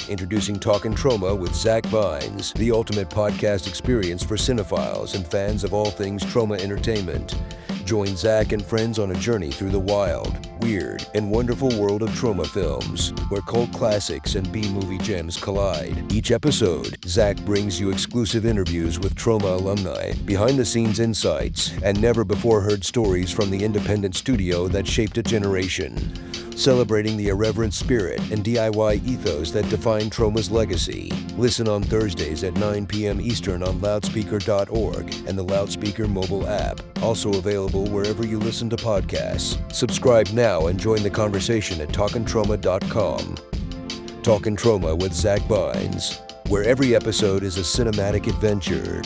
Introducing Talkin Troma with Zack Beins, the ultimate podcast experience for cinephiles and fans of all things Troma entertainment. Join Zack and friends on a journey through the wild, weird, and wonderful world of Troma films, where cult classics and B-movie gems collide. Each episode, Zack brings you exclusive interviews with Troma alumni, behind-the-scenes insights, and never-before-heard stories from the independent studio that shaped a generation. Celebrating the irreverent spirit and DIY ethos that define Troma's legacy. Listen on Thursdays at 9 p.m. Eastern on Loudspeaker.org and the Loudspeaker mobile app. Also available wherever you listen to podcasts. Subscribe now and join the conversation at TalkinTroma.com. Talkin Troma with Zack Beins, where every episode is a cinematic adventure.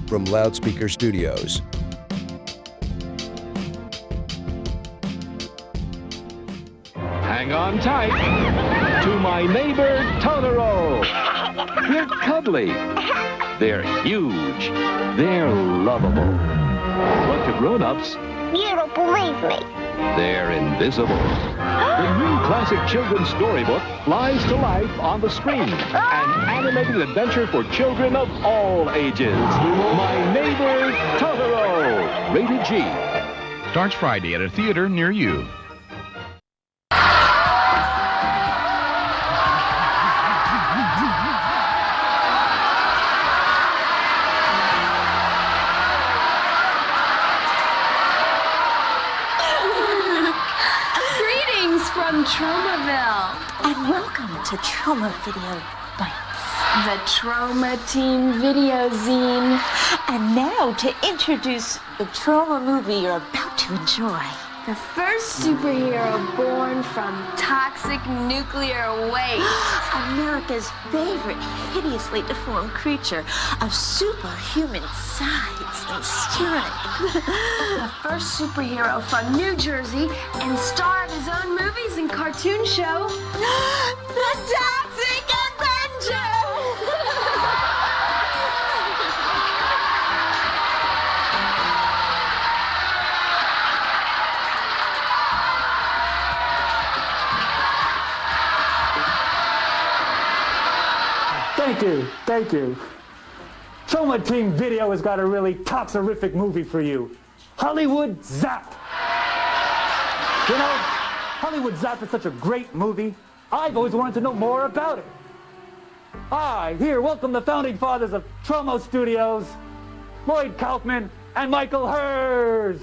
From Loudspeaker Studios. Hang on tight to my neighbor Totoro. They're cuddly. They're huge. They're lovable. But to grown-ups, you don't believe me. they're invisible. The new classic children's storybook flies to life on the screen. An animated adventure for children of all ages. My Neighbor Totoro. Rated G. Starts Friday at a theater near you. From Tromaville. And welcome to Troma Video Bites. The Troma Team Video Zine. And now to introduce the Troma movie you're about to enjoy. The first superhero born from toxic nuclear waste. America's favorite hideously deformed creature of superhuman size and strength. The first superhero from New Jersey and star of his own movies and cartoon show. The Toxic Avenger! Thank you. Troma Team Video has got a really toxerific movie for you. Hollywood Zap. You know, Hollywood Zap is such a great movie. I've always wanted to know more about it. Welcome the founding fathers of Troma Studios, Lloyd Kaufman and Michael Hers.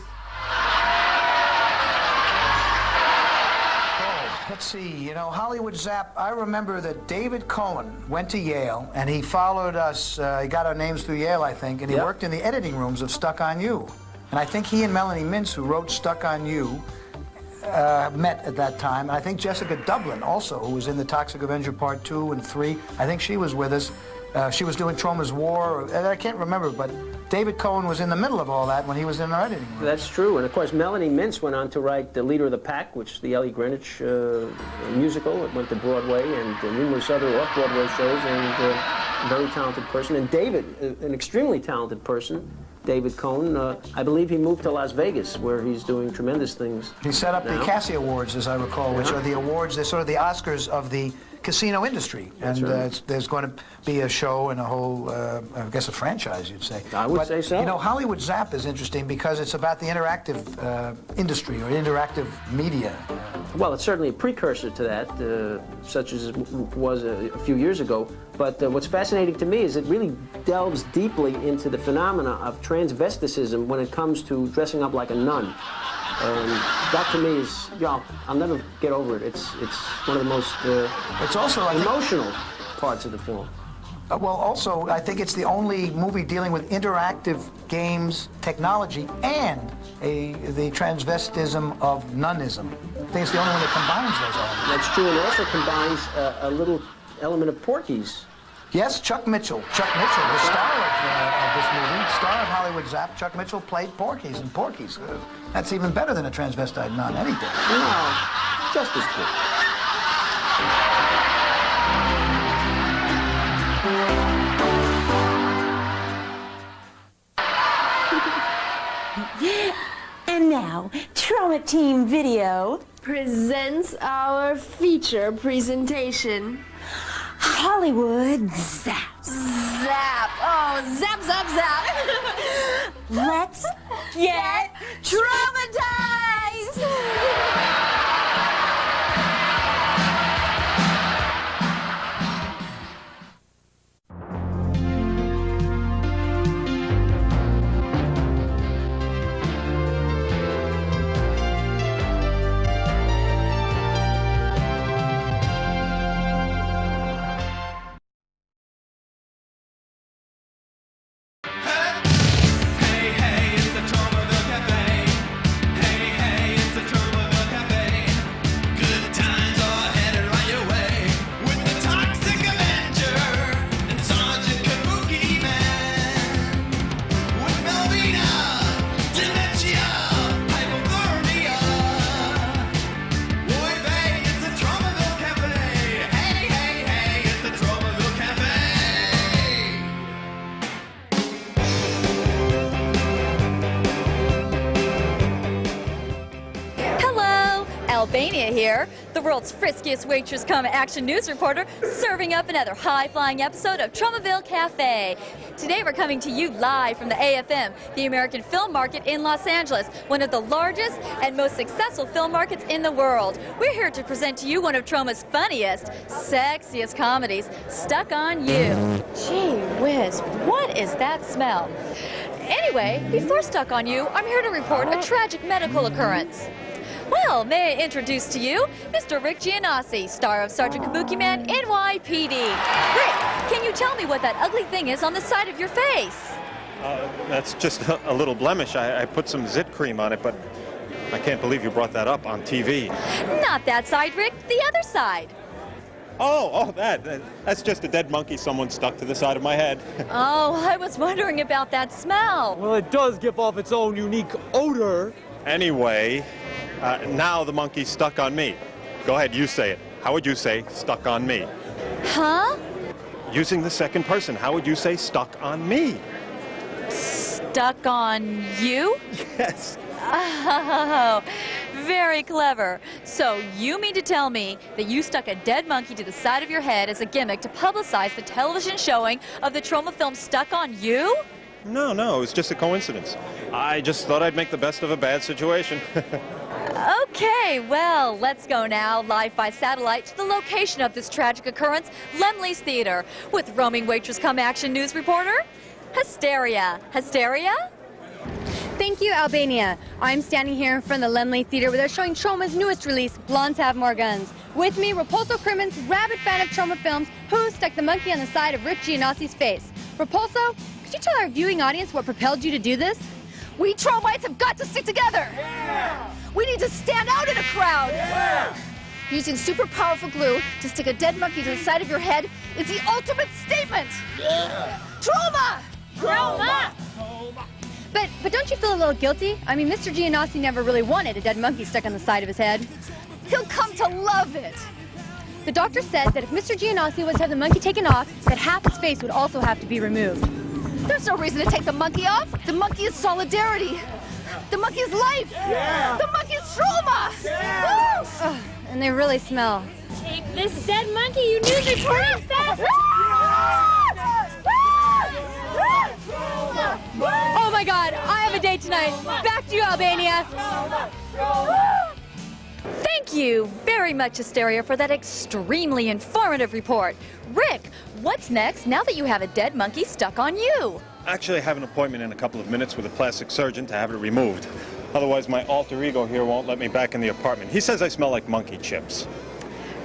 Let's see, Hollywood Zap, I remember that David Cohen went to Yale, and he followed us, he got our names through Yale, I think, and he worked in the editing rooms of Stuck on You. And I think he and Melanie Mintz, who wrote Stuck on You, met at that time. And I think Jessica Dublin also, who was in the Toxic Avenger Part 2 and 3, I think she was with us. She was doing Troma's War, and I can't remember, but David Cohen was in the middle of all that when he was in our editing room. That's true, and of course Melanie Mintz went on to write The Leader of the Pack, which is the Ellie Greenwich musical. It went to Broadway and numerous other off-Broadway shows, and a very talented person. And David, an extremely talented person, David Cohen, I believe he moved to Las Vegas, where he's doing tremendous things. He set up the Cassie Awards, as I recall, which are the awards, they're sort of the Oscars of the casino industry. That's and right. There's going to be a show and a whole, I guess a franchise, you'd say. I would say so. Hollywood Zap is interesting because it's about the interactive industry or interactive media. Well, it's certainly a precursor to that, such as it was a few years ago. But what's fascinating to me is it really delves deeply into the phenomena of transvesticism when it comes to dressing up like a nun. That to me is, I'll never get over it. It's one of the most it's also emotional parts of the film. Also, I think it's the only movie dealing with interactive games, technology, and the transvestism of nunnism. I think it's the only one that combines those elements. That's true, and it also combines a little element of Porky's. Yes, Chuck Mitchell. Chuck Mitchell, the star of this movie, star of Hollywood Zap. Chuck Mitchell played Porky's, and Porky's. That's even better than a transvestite nun, any day. No, just as good. And now, Troma Team Video Presents our feature presentation. Hollywood Zap. Zap. Oh, zap, zap, zap. Let's get traumatized. Albania here, the world's friskiest waitress come action news reporter, serving up another high-flying episode of Tromaville Cafe. Today we're coming to you live from the AFM, the American Film Market in Los Angeles, one of the largest and most successful film markets in the world. We're here to present to you one of Troma's funniest, sexiest comedies, Stuck on You. Gee whiz, what is that smell? Anyway, before Stuck on You, I'm here to report a tragic medical occurrence. Well, may I introduce to you Mr. Rick Giannossi, star of Sergeant Kabuki Man, NYPD. Rick, can you tell me what that ugly thing is on the side of your face? That's just a little blemish. I put some zit cream on it, but I can't believe you brought that up on TV. Not that side, Rick, the other side. Oh, that's just a dead monkey someone stuck to the side of my head. Oh, I was wondering about that smell. Well, it does give off its own unique odor. Anyway, now the monkey's stuck on me. Go ahead, you say it. How would you say stuck on me? Huh? Using the second person, how would you say stuck on me? Stuck on you? Yes. Oh, very clever. So you mean to tell me that you stuck a dead monkey to the side of your head as a gimmick to publicize the television showing of the Troma film Stuck on You? No, it was just a coincidence. I just thought I'd make the best of a bad situation. Okay, well, let's go now, live by satellite, to the location of this tragic occurrence, Lemley's Theater, with roaming waitress come action news reporter, Hysteria. Hysteria? Thank you, Albania. I'm standing here in front of the Lemley Theater where they're showing Troma's newest release, Blondes Have More Guns. With me, Repulso Crimmins, rabid fan of Troma films, who stuck the monkey on the side of Rick Giannossi's face. Repulso, could you tell our viewing audience what propelled you to do this? We Tromites have got to stick together. Yeah. We need to stand out in a crowd. Yeah. Using super powerful glue to stick a dead monkey to the side of your head is the ultimate statement. Yeah. Troma! Troma! But don't you feel a little guilty? I mean, Mr. Giannossi never really wanted a dead monkey stuck on the side of his head. He'll come to love it. The doctor said that if Mr. Giannossi was to have the monkey taken off, that half his face would also have to be removed. There's no reason to take the monkey off. The monkey is solidarity. The monkey is life. Yeah. The monkey is Troma. Yeah. Oh, and they really smell. Take this dead monkey, you news reporter, fast! Oh my God, I have a date tonight. Back to you, Albania. Thank you very much, Hysteria, for that extremely informative report. Rick, what's next now that you have a dead monkey stuck on you? Actually, I have an appointment in a couple of minutes with a plastic surgeon to have it removed. Otherwise, my alter ego here won't let me back in the apartment. He says I smell like monkey chips.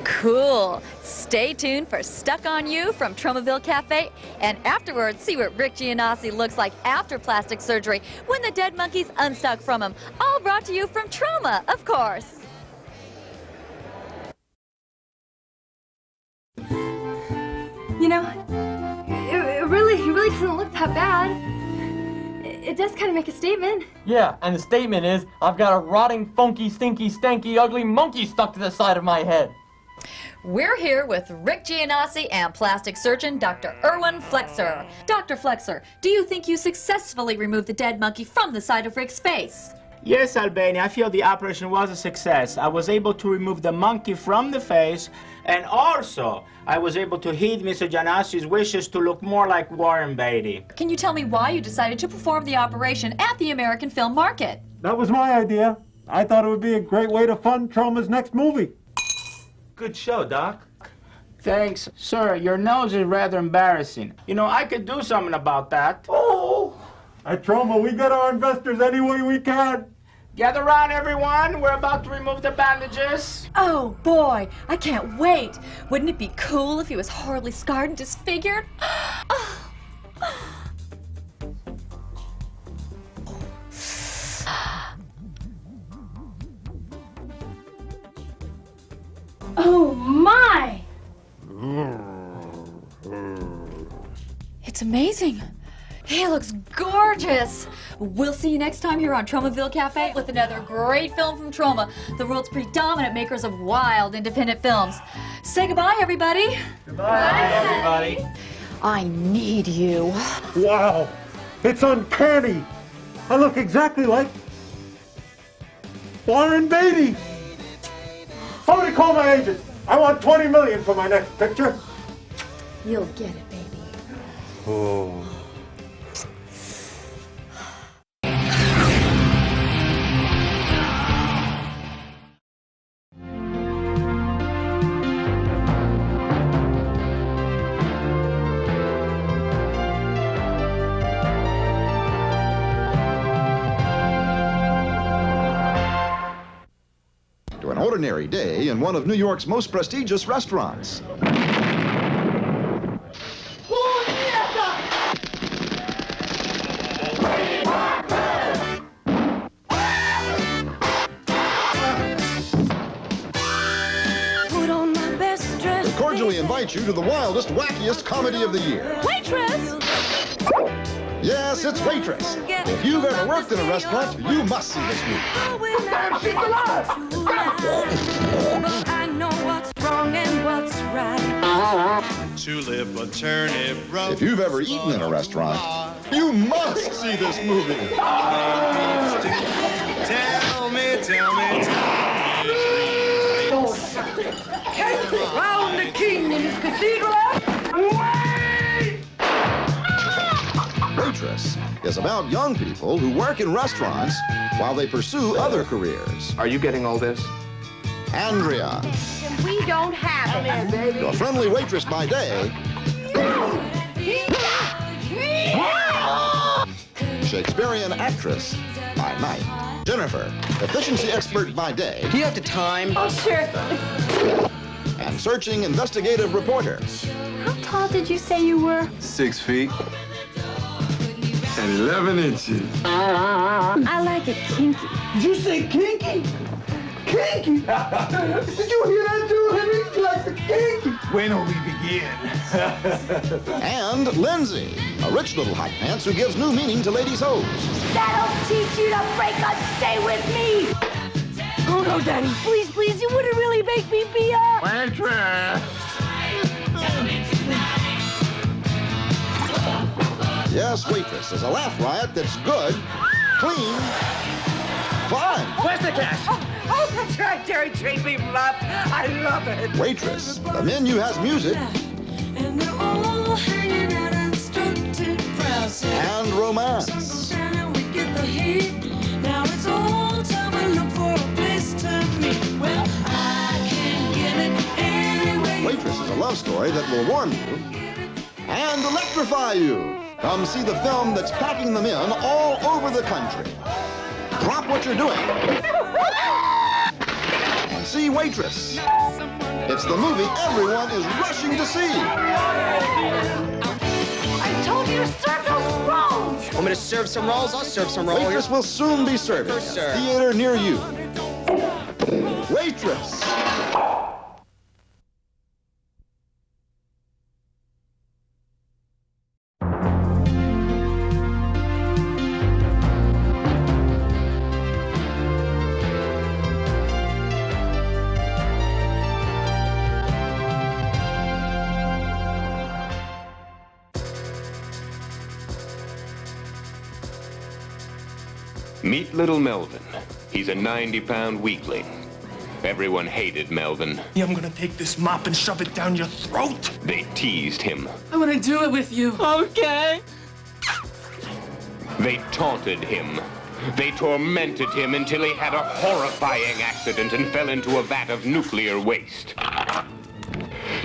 Cool. Stay tuned for Stuck on You from Tromaville Cafe, and afterwards see what Rick Giannossi looks like after plastic surgery when the dead monkey's unstuck from him. All brought to you from Troma, of course. You know, it really doesn't look that bad. It does kind of make a statement. Yeah, and the statement is, I've got a rotting, funky, stinky, stanky, ugly monkey stuck to the side of my head. We're here with Rick Giannossi and plastic surgeon Dr. Erwin Flexer. Dr. Flexer, do you think you successfully removed the dead monkey from the side of Rick's face? Yes, Albania, I feel the operation was a success. I was able to remove the monkey from the face, and also I was able to heed Mr. Janassi's wishes to look more like Warren Beatty. Can you tell me why you decided to perform the operation at the American film market? That was my idea. I thought it would be a great way to fund Troma's next movie. Good show, Doc. Thanks. Sir, your nose is rather embarrassing. You know, I could do something about that. Oh! At Troma, we get our investors any way we can. Gather around, everyone. We're about to remove the bandages. Oh, boy, I can't wait. Wouldn't it be cool if he was horribly scarred and disfigured? Oh, my! It's amazing. He looks gorgeous. We'll see you next time here on Tromaville Cafe with another great film from Troma, the world's predominant makers of wild, independent films. Say goodbye, everybody. Goodbye, everybody. I need you. Wow, it's uncanny. I look exactly like Warren Beatty. Somebody call my agent. I want $20 million for my next picture. You'll get it, baby. Oh. To an ordinary day in one of New York's most prestigious restaurants. We cordially invite you to the wildest, wackiest comedy of the year. Waitress! Yes, it's Waitress. If you've ever worked in a restaurant, you must see this movie. Damn, she's alive! I know what's wrong and what's right. Tulip, a turnip, roast. If you've ever eaten in a restaurant, you must see this movie. Tell me, tell me, Crown the king in his cathedral. Waitress is about young people who work in restaurants while they pursue other careers. Are you getting all this? Andrea, We don't have it. your friendly waitress by day, Shakespearean actress by night. Jennifer, efficiency expert by day. Do you have the time? Oh, sure. And searching investigative reporter. How tall did you say you were? 6 feet and 11 inches. I like it kinky. Did you say kinky? Kinky? Did you hear that, too, Henry? He likes the kinky. When will we begin? And Lindsay, a rich little hot pants who gives new meaning to ladies' hose. That'll teach you to break up. Stay with me. Oh, no, Daddy. Please, please. You wouldn't really make me be up. Waitress! Yes, Waitress is a laugh riot that's good, clean, fun. Where's the cash? Oh, that's right, Jerry. Treat me rough. I love it. Waitress, the menu has music And they're all hanging out and strutting proud. and romance. We get the heat. Now it's all time we look for a place to meet. Well, I can get it anyway. Waitress is a love story that will warm you and electrify you. Come see the film that's packing them in all over the country. Drop what you're doing and see Waitress. It's the movie everyone is rushing to see. I told you to serve those rolls. Want me to serve some rolls? I'll serve some rolls. Waitress will soon be serving Yes, at sir. a theater near you. Waitress. Meet little Melvin. He's a 90-pound weakling. Everyone hated Melvin. I'm gonna take this mop and shove it down your throat. They teased him. I want to do it with you. Okay. They taunted him. They tormented him until he had a horrifying accident and fell into a vat of nuclear waste,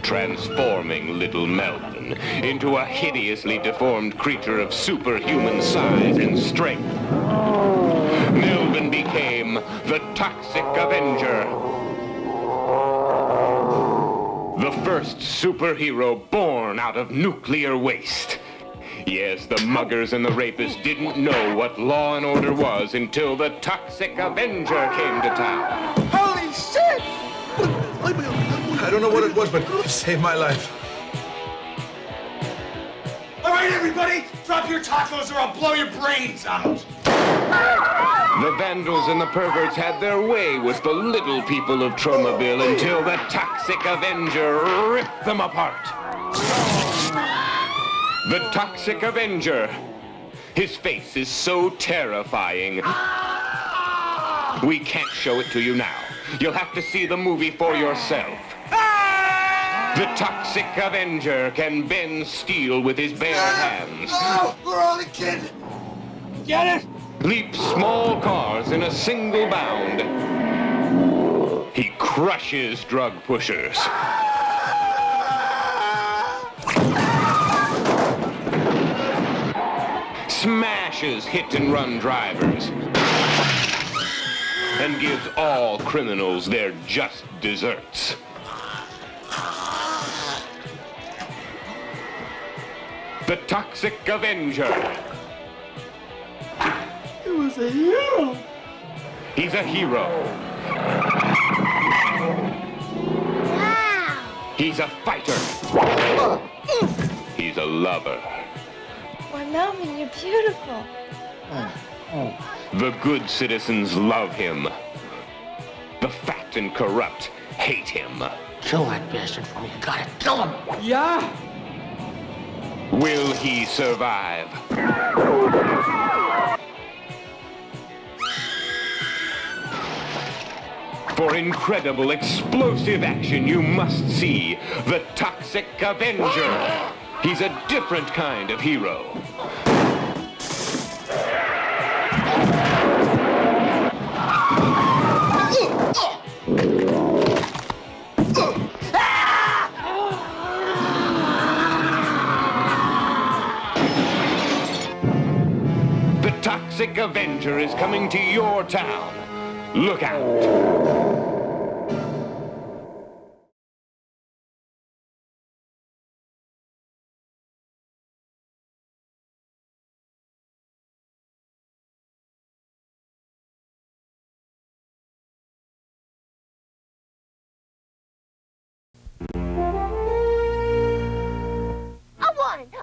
transforming little Melvin into a hideously deformed creature of superhuman size and strength. Melvin became the Toxic Avenger, the first superhero born out of nuclear waste. Yes, the muggers and the rapists didn't know what law and order was until the Toxic Avenger came to town. Holy shit! I don't know what it was, but it saved my life. All right, everybody, drop your tacos or I'll blow your brains out. The vandals and the perverts had their way with the little people of Tromaville until the Toxic Avenger ripped them apart. The Toxic Avenger. His face is so terrifying. We can't show it to you now. You'll have to see the movie for yourself. The Toxic Avenger can bend steel with his bare hands. Oh, we're all a kid. Get it? Leap small cars in a single bound. He crushes drug pushers. Smashes hit-and-run drivers. And gives all criminals their just desserts. The Toxic Avenger. He was a hero. He's a hero. He's a fighter. He's a lover. Why, Melvin, you're beautiful. The good citizens love him. The fat and corrupt hate him. Kill that bastard for me. You gotta kill him. Yeah? Will he survive? For incredible, explosive action, you must see the Toxic Avenger. He's a different kind of hero. The Toxic Avenger is coming to your town. Look out.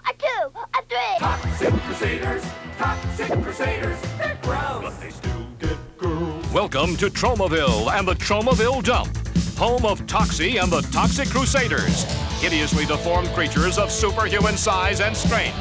A two, a three. Toxic Crusaders, they're gross. But they still get girls. Welcome to Tromaville and the Tromaville Dump, home of Toxie and the Toxic Crusaders, hideously deformed creatures of superhuman size and strength.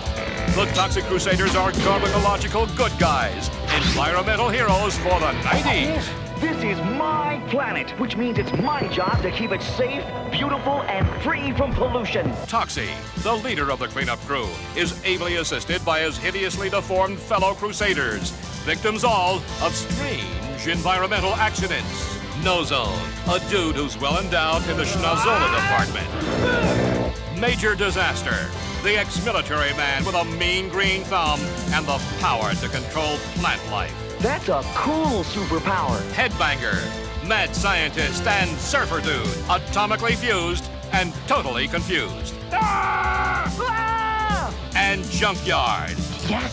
The Toxic Crusaders are garbagological good guys, environmental heroes for the 90s. This is my planet, which means it's my job to keep it safe, beautiful, and free from pollution. Toxie, the leader of the cleanup crew, is ably assisted by his hideously deformed fellow Crusaders, victims all of strange environmental accidents. No-Zone, a dude who's well endowed in the Schnozola department. Major Disaster, the ex-military man with a mean green thumb and the power to control plant life. That's a cool superpower. Headbanger, mad scientist and surfer dude, atomically fused and totally confused. And Junkyard. Yeah.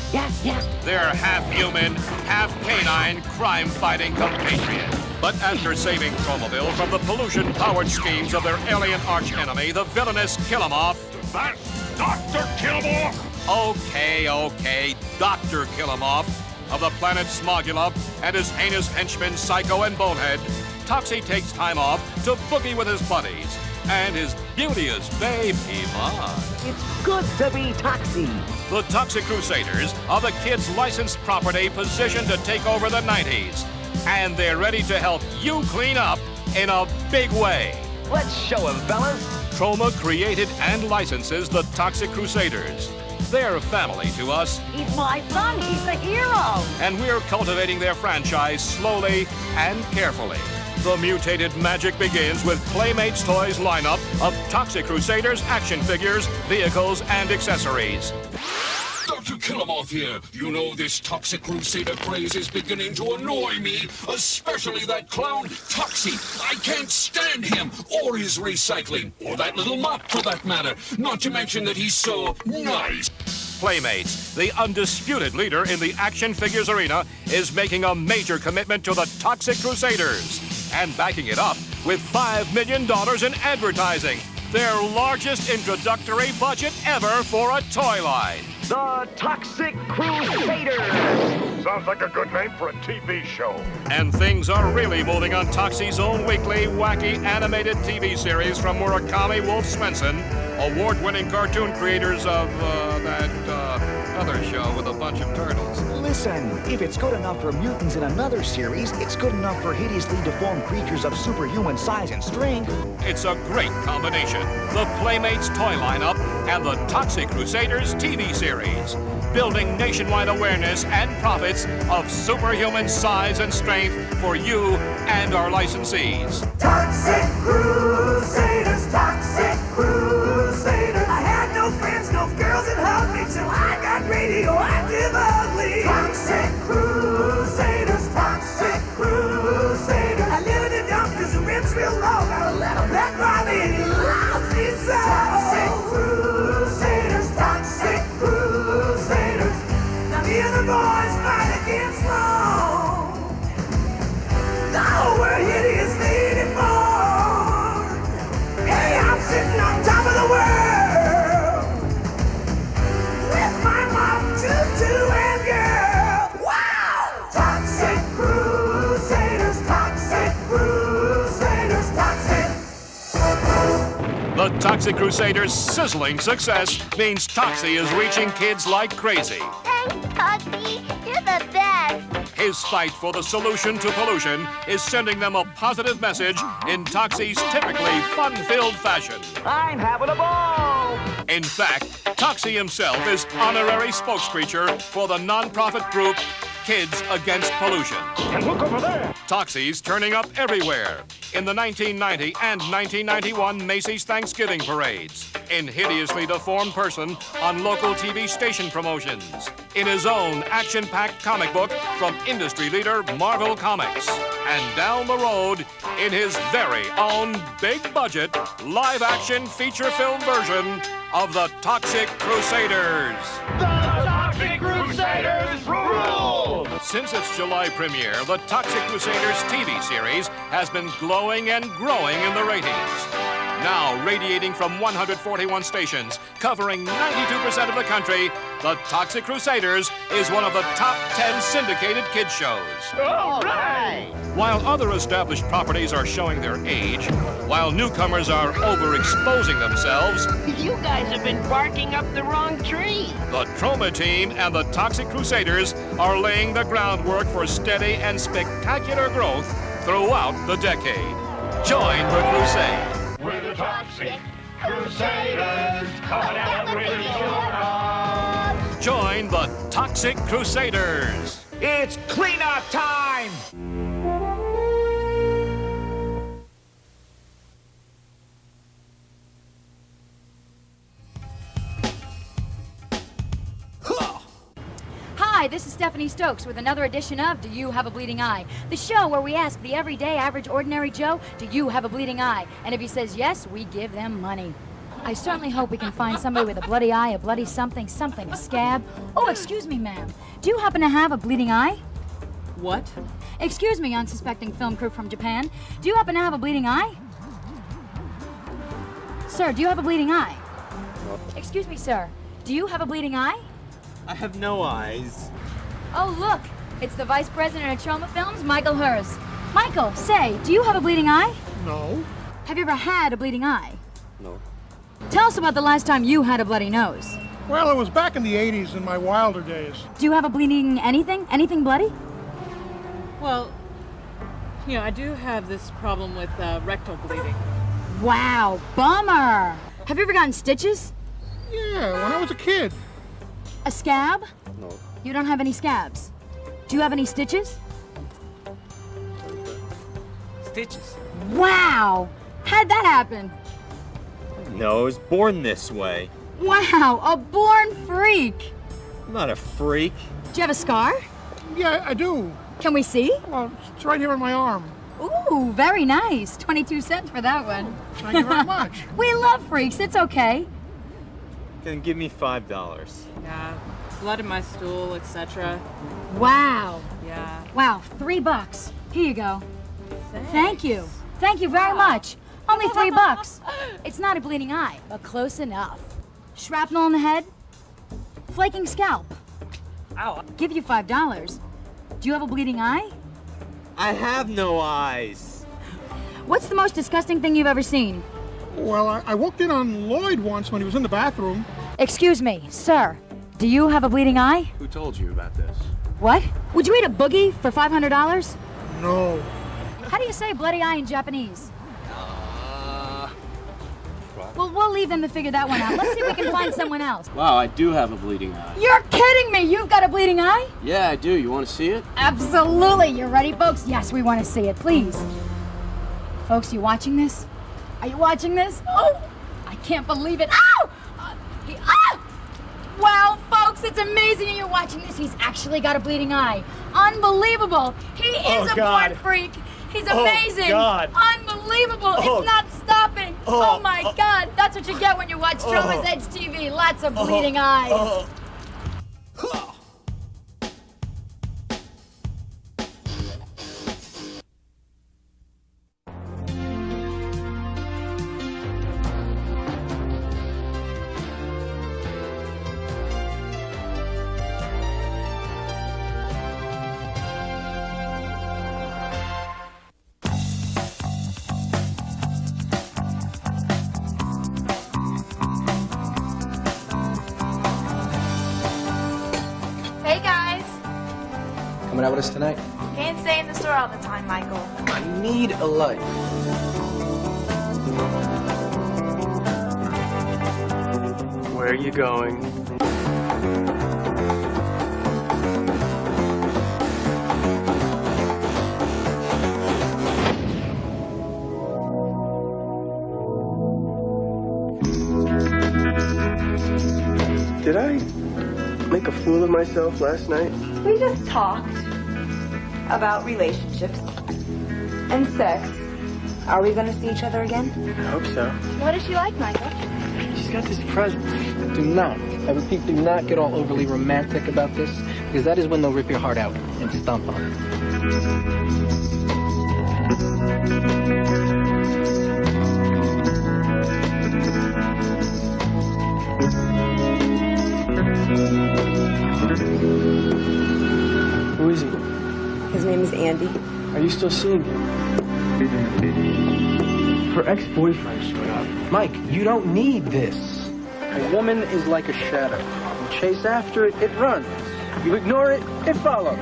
They're half-human, half-canine, crime-fighting compatriots. But after saving Tromaville from the pollution-powered schemes of their alien arch-enemy, the villainous Kill-Em-Off... That's Dr. Kill-Em-Off! Okay, Dr. Kill-Em-Off of the planet Smogula and his heinous henchmen Psycho and Bonehead, Toxie takes time off to boogie with his buddies and his beauteous babe, Iman. It's good to be Toxie. The Toxic Crusaders are the kids' licensed property positioned to take over the 90s. And they're ready to help you clean up in a big way. Let's show him, fellas. Troma created and licenses the Toxic Crusaders. They're family to us. He's my son. He's the hero. And we're cultivating their franchise slowly and carefully. The mutated magic begins with Playmates Toys lineup of Toxic Crusaders action figures, vehicles, and accessories. Dr. Killamoth here. You know this Toxic Crusader craze is beginning to annoy me, especially that clown Toxie. I can't stand him, or his recycling, or that little mop for that matter, not to mention that he's so nice. Playmates, the undisputed leader in the action figures arena, is making a major commitment to the Toxic Crusaders and backing it up with $5 million in advertising, their largest introductory budget ever for a toy line. The Toxic Crusaders. Sounds like a good name for a TV show. And things are really moving on Toxie's own weekly, wacky, animated TV series from Murakami Wolf Svensson, award-winning cartoon creators of that other show with a bunch of turtles. Listen, if it's good enough for mutants in another series, it's good enough for hideously deformed creatures of superhuman size and strength. It's a great combination. The Playmates toy lineup and the Toxic Crusaders TV series, building nationwide awareness and profits of superhuman size and strength for you and our licensees. Toxic Crusaders, Toxic Crusaders. I had no friends, no girls that hugged me till I got radioactive ugly. Toxic Crusaders, Toxic Crusaders. I live in the dump cause the rent's real low. Got a little black Bobby and he loves me so. Toxic Crusaders, Toxic Crusaders. Now me and the boys fight against wrong. No, we're hideously deformed. Hey, I'm sitting on top of the world with my mom, tutu, and girl. Wow! Toxic Crusaders, Toxic Crusaders, Toxic. The Toxic Crusaders' sizzling success means Toxie is reaching kids like crazy. Thanks, Toxie. You're the best. His fight for the solution to pollution is sending them a positive message in Toxie's typically fun-filled fashion. I'm having a ball. In fact, Toxie himself is honorary spokescreature for the non-profit group Kids Against Pollution. And look over there. Toxie's turning up everywhere. In the 1990 and 1991 Macy's Thanksgiving parades. In hideously deformed person on local TV station promotions. In his own action-packed comic book from industry leader Marvel Comics. And down the road, in his very own big-budget, live-action feature film version of the Toxic Crusaders. The Toxic Crusaders rule! Since its July premiere, the Toxic Crusaders TV series has been glowing and growing in the ratings. Now radiating from 141 stations, covering 92% of the country, the Toxic Crusaders is one of the top 10 syndicated kids shows. All right! While other established properties are showing their age, while newcomers are overexposing themselves, You guys have been barking up the wrong tree. the Troma team and the Toxic Crusaders are laying the groundwork for steady and spectacular growth throughout the decade. Join the crusade. We're the Toxic Crusaders, coming out with your Join the Toxic Crusaders. It's cleanup time! Hi, this is Stephanie Stokes with another edition of Do You Have a Bleeding Eye? The show where we ask the everyday, average, ordinary Joe, do you have a bleeding eye? And if he says yes, we give them money. I certainly hope we can find somebody with a bloody eye, a bloody something, a scab. Oh, excuse me, ma'am. Do you happen to have a bleeding eye? What? Excuse me, unsuspecting film crew from Japan. Do you happen to have a bleeding eye? Sir, do you have a bleeding eye? Excuse me, sir. Do you have a bleeding eye? I have no eyes. Oh, look. It's the Vice President of Troma Films, Michael Hers. Michael, say, do you have a bleeding eye? No. Have you ever had a bleeding eye? No. Tell us about the last time you had a bloody nose. Well, it was back in the 80s in my wilder days. Do you have a bleeding anything? Anything bloody? Well, you know, I do have this problem with rectal bleeding. Wow, bummer. Have you ever gotten stitches? Yeah, when I was a kid. A scab? No. You don't have any scabs. Do you have any stitches? Stitches? Wow! How'd that happen? No, I was born this way. Wow, a born freak. I'm not a freak. Do you have a scar? Yeah, I do. Can we see? Well, it's right here on my arm. Ooh, very nice. 22 cents for that one. Thank you very much. We love freaks, it's okay. Then give me $5. Yeah, blood in my stool, etc. Wow. Yeah. Wow, $3. Here you go. Thank you. Thank you very much. Only $3. It's not a bleeding eye, but close enough. Shrapnel in the head, flaking scalp. Ow. Give you $5. Do you have a bleeding eye? I have no eyes. What's the most disgusting thing you've ever seen? Well, I walked in on Lloyd once when he was in the bathroom. Excuse me, sir. Do you have a bleeding eye? Who told you about this? What? Would you eat a boogie for $500? No. How do you say bloody eye in Japanese? Well, we'll leave them to figure that one out. Let's see if we can find someone else. Wow, I do have a bleeding eye. You're kidding me! You've got a bleeding eye? Yeah, I do. You want to see it? Absolutely. You ready, folks? Yes, we want to see it. Please. Folks, you watching this? Are you watching this? Oh, I can't believe it. Ow! Wow, folks, it's amazing you're watching this. He's actually got a bleeding eye. Unbelievable. He is a born freak. He's amazing. God. Unbelievable. It's not stopping. Oh, my God. That's what you get when you watch Troma's Edge TV. Lots of bleeding eyes. Hey guys, Coming out with us tonight? can't stay in the store all the time, Michael. I need a life. Where are you going? Did I make a fool of myself last night? We just talked about relationships and sex. Are we going to see each other again? I hope so. What is she like, Michael? She's got this presence. Do not, I repeat, do not get all overly romantic about this, because that is when they'll rip your heart out and stomp on it. Who is he? His name is Andy. Are you still seeing him? Her ex-boyfriend showed up. Mike, you don't need this. A woman is like a shadow. You chase after it, it runs. You ignore it, it follows.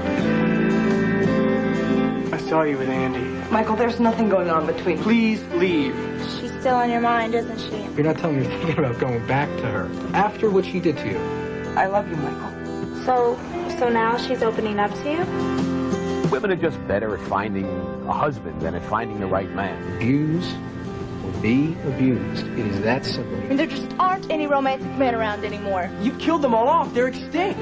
I saw you with Andy. Michael, there's nothing going on between. Please leave. She's still on your mind, isn't she? You're not telling me you're thinking about going back to her after what she did to you. I love you, Michael. So now she's opening up to you? Women are just better at finding a husband than at finding the right man. Abuse or be abused. It is that simple. And there just aren't any romantic men around anymore. You killed them all off. They're extinct.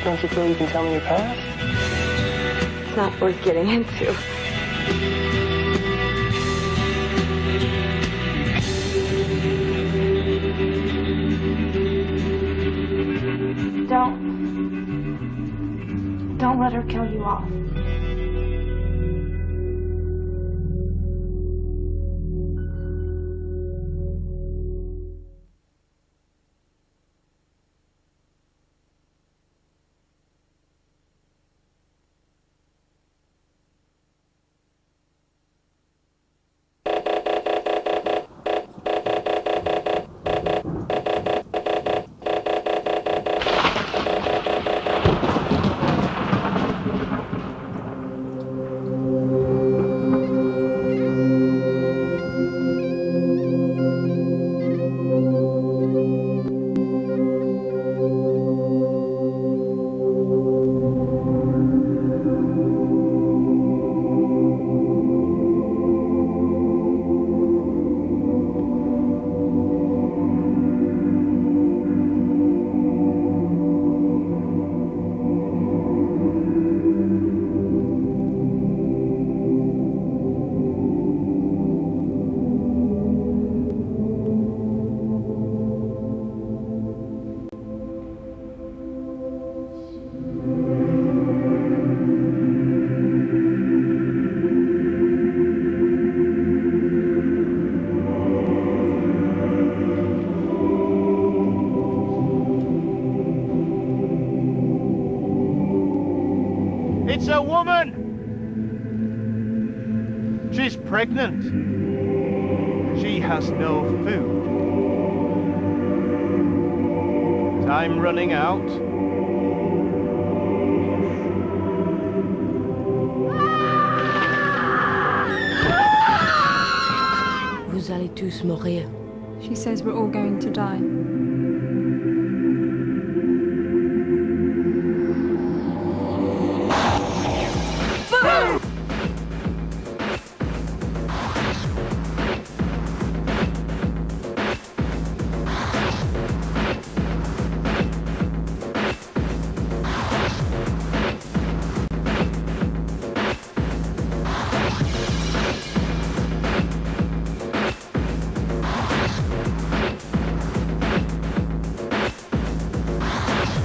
Don't you feel you can tell me your past? It's not worth getting into. Don't let her kill you off. It's a woman! She's pregnant. She has no food. Time running out. Vous allez tous mourir. She says we're all going to die.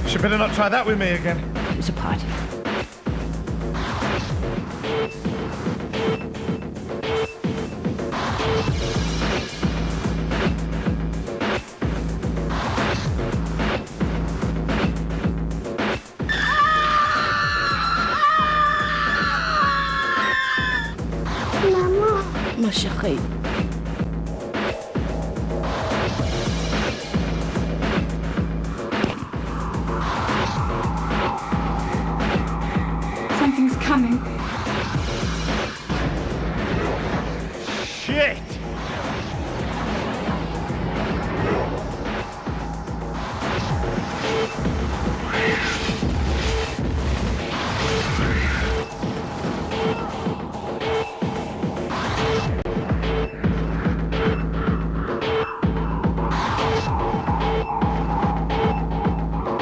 You better not try that with me again. It's a party. Maman. Ma chérie. Something's coming. Shit!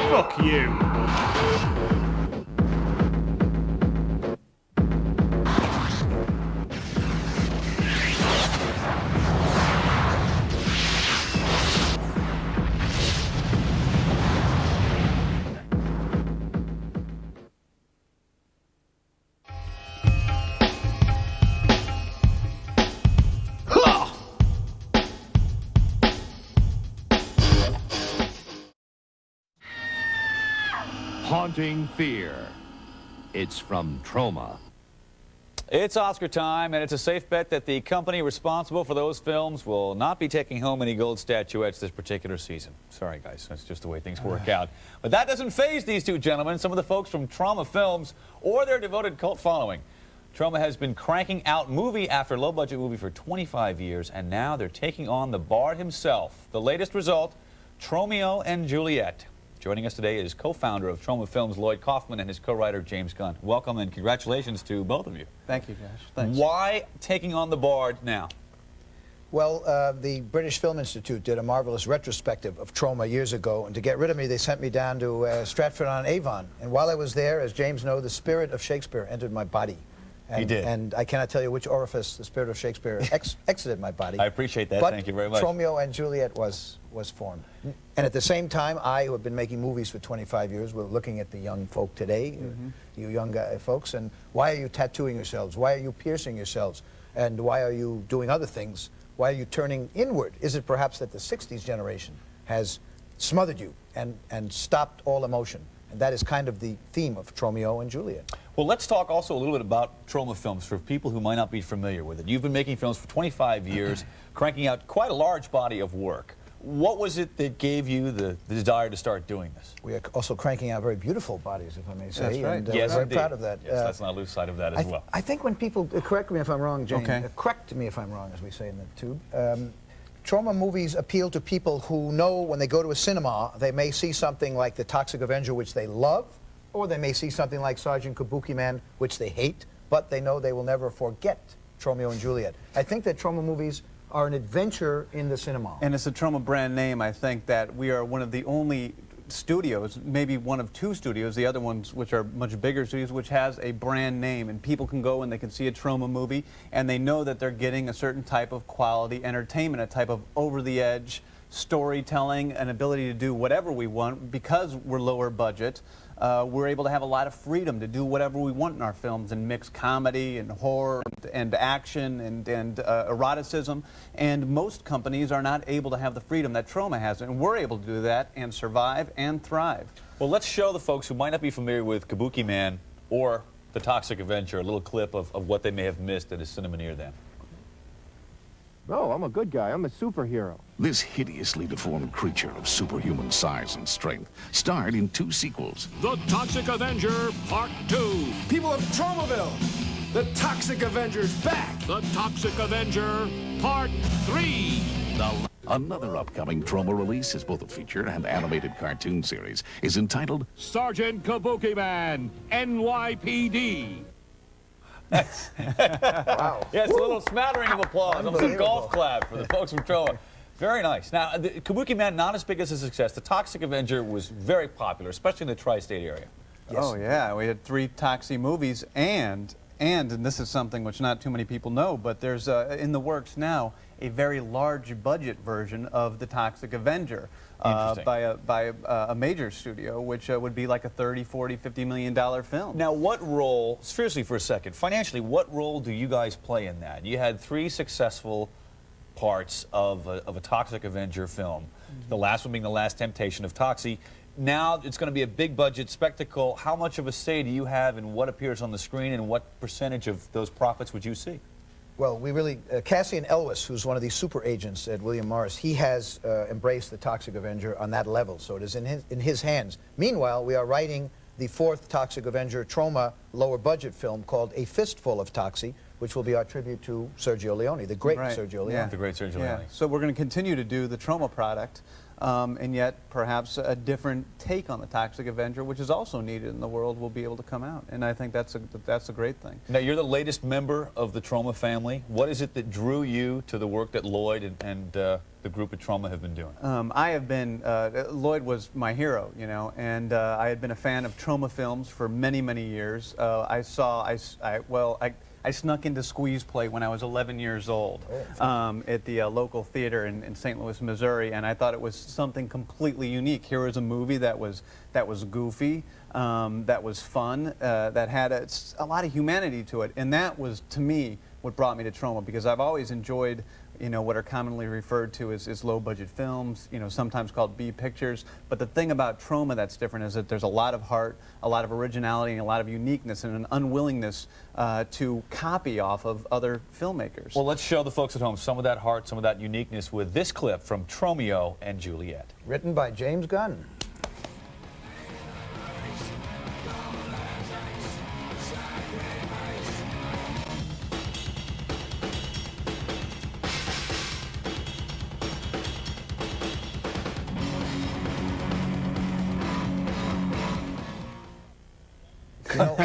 Fuck you. Haunting Fear. It's from Troma. It's Oscar time, and it's a safe bet that the company responsible for those films will not be taking home any gold statuettes this particular season. Sorry, guys, that's just the way things work out. But that doesn't faze these two gentlemen, some of the folks from Troma Films, or their devoted cult following. Troma has been cranking out movie after low-budget movie for 25 years, and now they're taking on the Bard himself. The latest result, Tromeo and Juliet. Joining us today is co-founder of Troma Films, Lloyd Kaufman, and his co-writer, James Gunn. Welcome and congratulations to both of you. Thank you, Josh. Thanks. Why taking on the Bard now? Well, the British Film Institute did a marvelous retrospective of Troma years ago, and to get rid of me, they sent me down to Stratford-on-Avon. And while I was there, as James knows, the spirit of Shakespeare entered my body. And, he did. And I cannot tell you which orifice the spirit of Shakespeare exited my body. I appreciate that. But Thank you very much. Romeo and Juliet was formed. And at the same time, I, who have been making movies for 25 years, we're looking at the young folk today, you young folks, and why are you tattooing yourselves? Why are you piercing yourselves? And why are you doing other things? Why are you turning inward? Is it perhaps that the 60s generation has smothered you and stopped all emotion? And that is kind of the theme of Tromeo and Juliet. Well, let's talk also a little bit about Troma Films for people who might not be familiar with it. You've been making films for 25 years, cranking out quite a large body of work. What was it that gave you the desire to start doing this? We are also cranking out very beautiful bodies, if I may say. That's right. And, Yes, we're very indeed. proud of that. Yes, let's not lose sight of that as well. I think when people, correct me if I'm wrong, Jane, Okay. correct me if I'm wrong, as we say in the tube, Troma movies appeal to people who know when they go to a cinema, they may see something like The Toxic Avenger, which they love, or they may see something like Sergeant Kabuki Man, which they hate, but they know they will never forget Tromeo and Juliet. I think that Troma movies are an adventure in the cinema. And it's a Troma brand name. I think that we are one of the only studios, maybe one of two studios, the other ones which are much bigger studios, which has a brand name, and people can go and they can see a Troma movie and they know that they're getting a certain type of quality entertainment, a type of over-the-edge storytelling, an ability to do whatever we want because we're lower budget. We're able to have a lot of freedom to do whatever we want in our films and mix comedy and horror and action and eroticism. And most companies are not able to have the freedom that Troma has, and we're able to do that and survive and thrive. Well, let's show the folks who might not be familiar with Kabuki Man or The Toxic Avenger, a little clip of what they may have missed at a cinema near them. No, I'm a good guy. I'm a superhero. This hideously deformed creature of superhuman size and strength starred in 2 sequels. The Toxic Avenger Part 2. People of Tromaville, the Toxic Avenger's back. The Toxic Avenger Part 3. Another upcoming Troma release is both a feature and animated cartoon series. Is entitled Sergeant Kabuki Man, NYPD. Wow. Yes, a little smattering of applause. Almost a golf clap for the folks from Troma. Very nice. Now, the Kabuki Man, not as big as a success. The Toxic Avenger was very popular, especially in the tri-state area. Yes. Oh, yeah. We had 3 Toxie movies, and this is something which not too many people know, but there's in the works now a very large budget version of the Toxic Avenger by a major studio, which would be like a $30, $40, $50 million film. Now, what role, seriously for a second, financially, what role do you guys play in that? You had 3 successful parts of a Toxic Avenger film, the last one being The Last Temptation of Toxie. Now it's going to be a big budget spectacle. How much of a say do you have in what appears on the screen, and what percentage of those profits would you see? Well, we really, Cassian Elwes, who's one of these super agents at William Morris, he has embraced the Toxic Avenger on that level, so it is in his hands. Meanwhile, we are writing the 4th Toxic Avenger Troma lower budget film called A Fistful of Toxie, which will be our tribute to Sergio Leone, the great Sergio Leone. Yeah. The great Sergio Leone. So we're going to continue to do the Troma product, and yet perhaps a different take on the Toxic Avenger, which is also needed in the world, will be able to come out. And I think that's a great thing. Now, you're the latest member of the Troma family. What is it that drew you to the work that Lloyd and the group at Troma have been doing? I have been, Lloyd was my hero, you know, and I had been a fan of Troma films for many, many years. I snuck into Squeeze Play when I was 11 years old at the local theater in St. Louis, Missouri, and I thought it was something completely unique. Here was a movie that was goofy, that was fun, that had a lot of humanity to it, and that was, to me, what brought me to Troma, because I've always enjoyed, you know, what are commonly referred to as low-budget films, you know, sometimes called B pictures. But the thing about Troma that's different is that there's a lot of heart, a lot of originality, and a lot of uniqueness, and an unwillingness to copy off of other filmmakers. Well, let's show the folks at home some of that heart, some of that uniqueness with this clip from Tromeo and Juliet. Written by James Gunn. You know,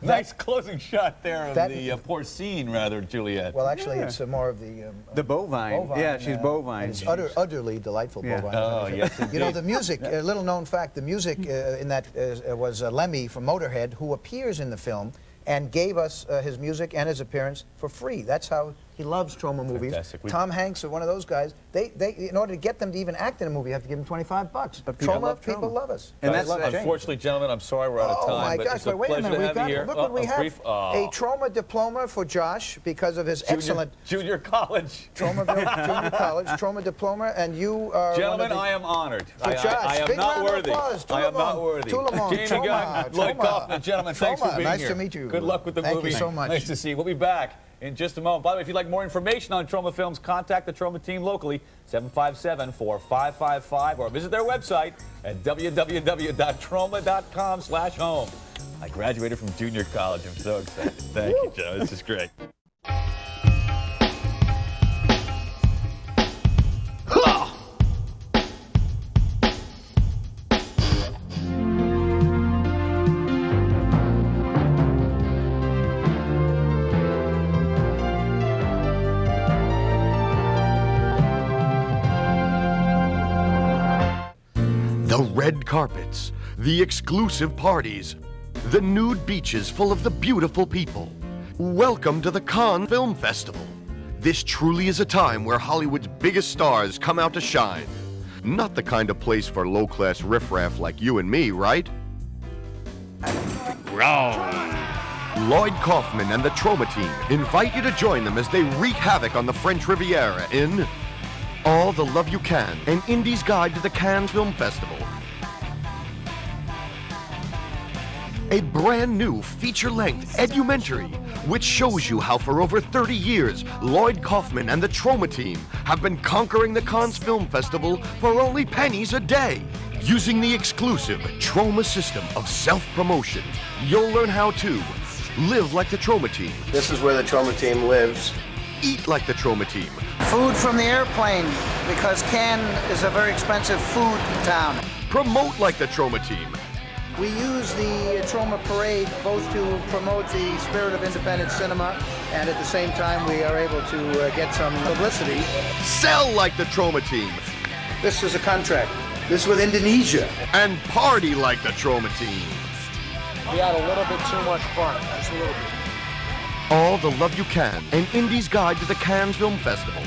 nice closing shot there of the porcine, rather, Juliet. Well, actually, it's more of the bovine. Yeah, she's bovine. And it's utterly delightful bovine. Oh, yes, you know, the music, a little known fact, the music in that was Lemmy from Motorhead, who appears in the film and gave us his music and his appearance for free. That's how he loves Troma movies. Fantastic. Tom Hanks or one of those guys, they in order to get them to even act in a movie, you have to give them $25. But Troma people love us. And that's unfortunately, gentlemen, I'm sorry we're out of time. Oh my but gosh! it's a But wait a pleasure minute, to have you here. look what we have: a Troma diploma for Josh because of his excellent junior college. Troma junior college Troma diploma, and you are gentlemen. I am honored. For Josh, I am big not round of worthy. applause. I am not worthy. Jamie Gunn, Lloyd Kaufman, gentlemen, thanks for being here. Nice to meet you. Good luck with the movie. Thank you so much. Nice to see you. We'll be back in just a moment. By the way, if you'd like more information on Troma films, contact the Troma team locally, 757-4555, or visit their website at www.troma.com/home. I graduated from junior college. I'm so excited. Thank you, Joe. This is great. The red carpets, the exclusive parties, the nude beaches full of the beautiful people. Welcome to the Cannes Film Festival. This truly is a time where Hollywood's biggest stars come out to shine. Not the kind of place for low-class riffraff like you and me, right? Wrong. Lloyd Kaufman and the Troma team invite you to join them as they wreak havoc on the French Riviera in All the Love You Can, an Indie's Guide to the Cannes Film Festival. a brand new feature-length edumentary which shows you how for over 30 years Lloyd Kaufman and the Troma team have been conquering the Cannes Film Festival for only pennies a day. Using the exclusive Troma system of self-promotion, you'll learn how to live like the Troma team. This is where the Troma team lives. Eat like the Troma team. Food from the airplane, because Cannes is a very expensive food town. Promote like the Troma team. We use the Troma Parade both to promote the spirit of independent cinema, and at the same time we are able to get some publicity. Sell like the Troma team. This is a contract. This is with Indonesia. And party like the Troma team. We had a little bit too much fun. Just a little bit. All the love you can, an Indie's guide to the Cannes Film Festival.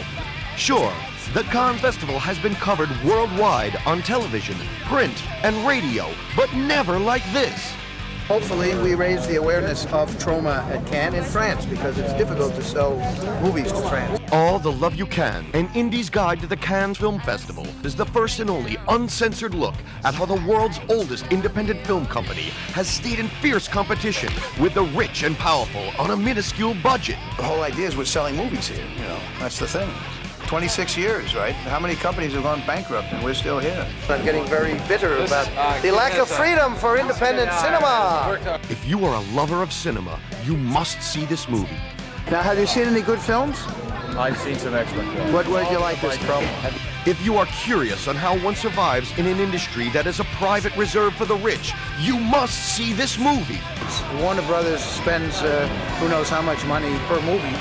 Sure, the Cannes Festival has been covered worldwide on television, print, and radio, but never like this. Hopefully we raise the awareness of Troma at Cannes in France, because it's difficult to sell movies to France. All the love you can, an Indie's guide to the Cannes Film Festival is the first and only uncensored look at how the world's oldest independent film company has stayed in fierce competition with the rich and powerful on a minuscule budget. The whole idea is we're selling movies here, you know, that's the thing. 26 years, right? How many companies have gone bankrupt and we're still here? I'm getting very bitter about the lack of freedom for independent cinema. If you are a lover of cinema, you must see this movie. Now, have you seen any good films? I've seen some excellent films. What did you like this film? If you are curious on how one survives in an industry that is a private reserve for the rich, you must see this movie. Warner Brothers spends who knows how much money per movie.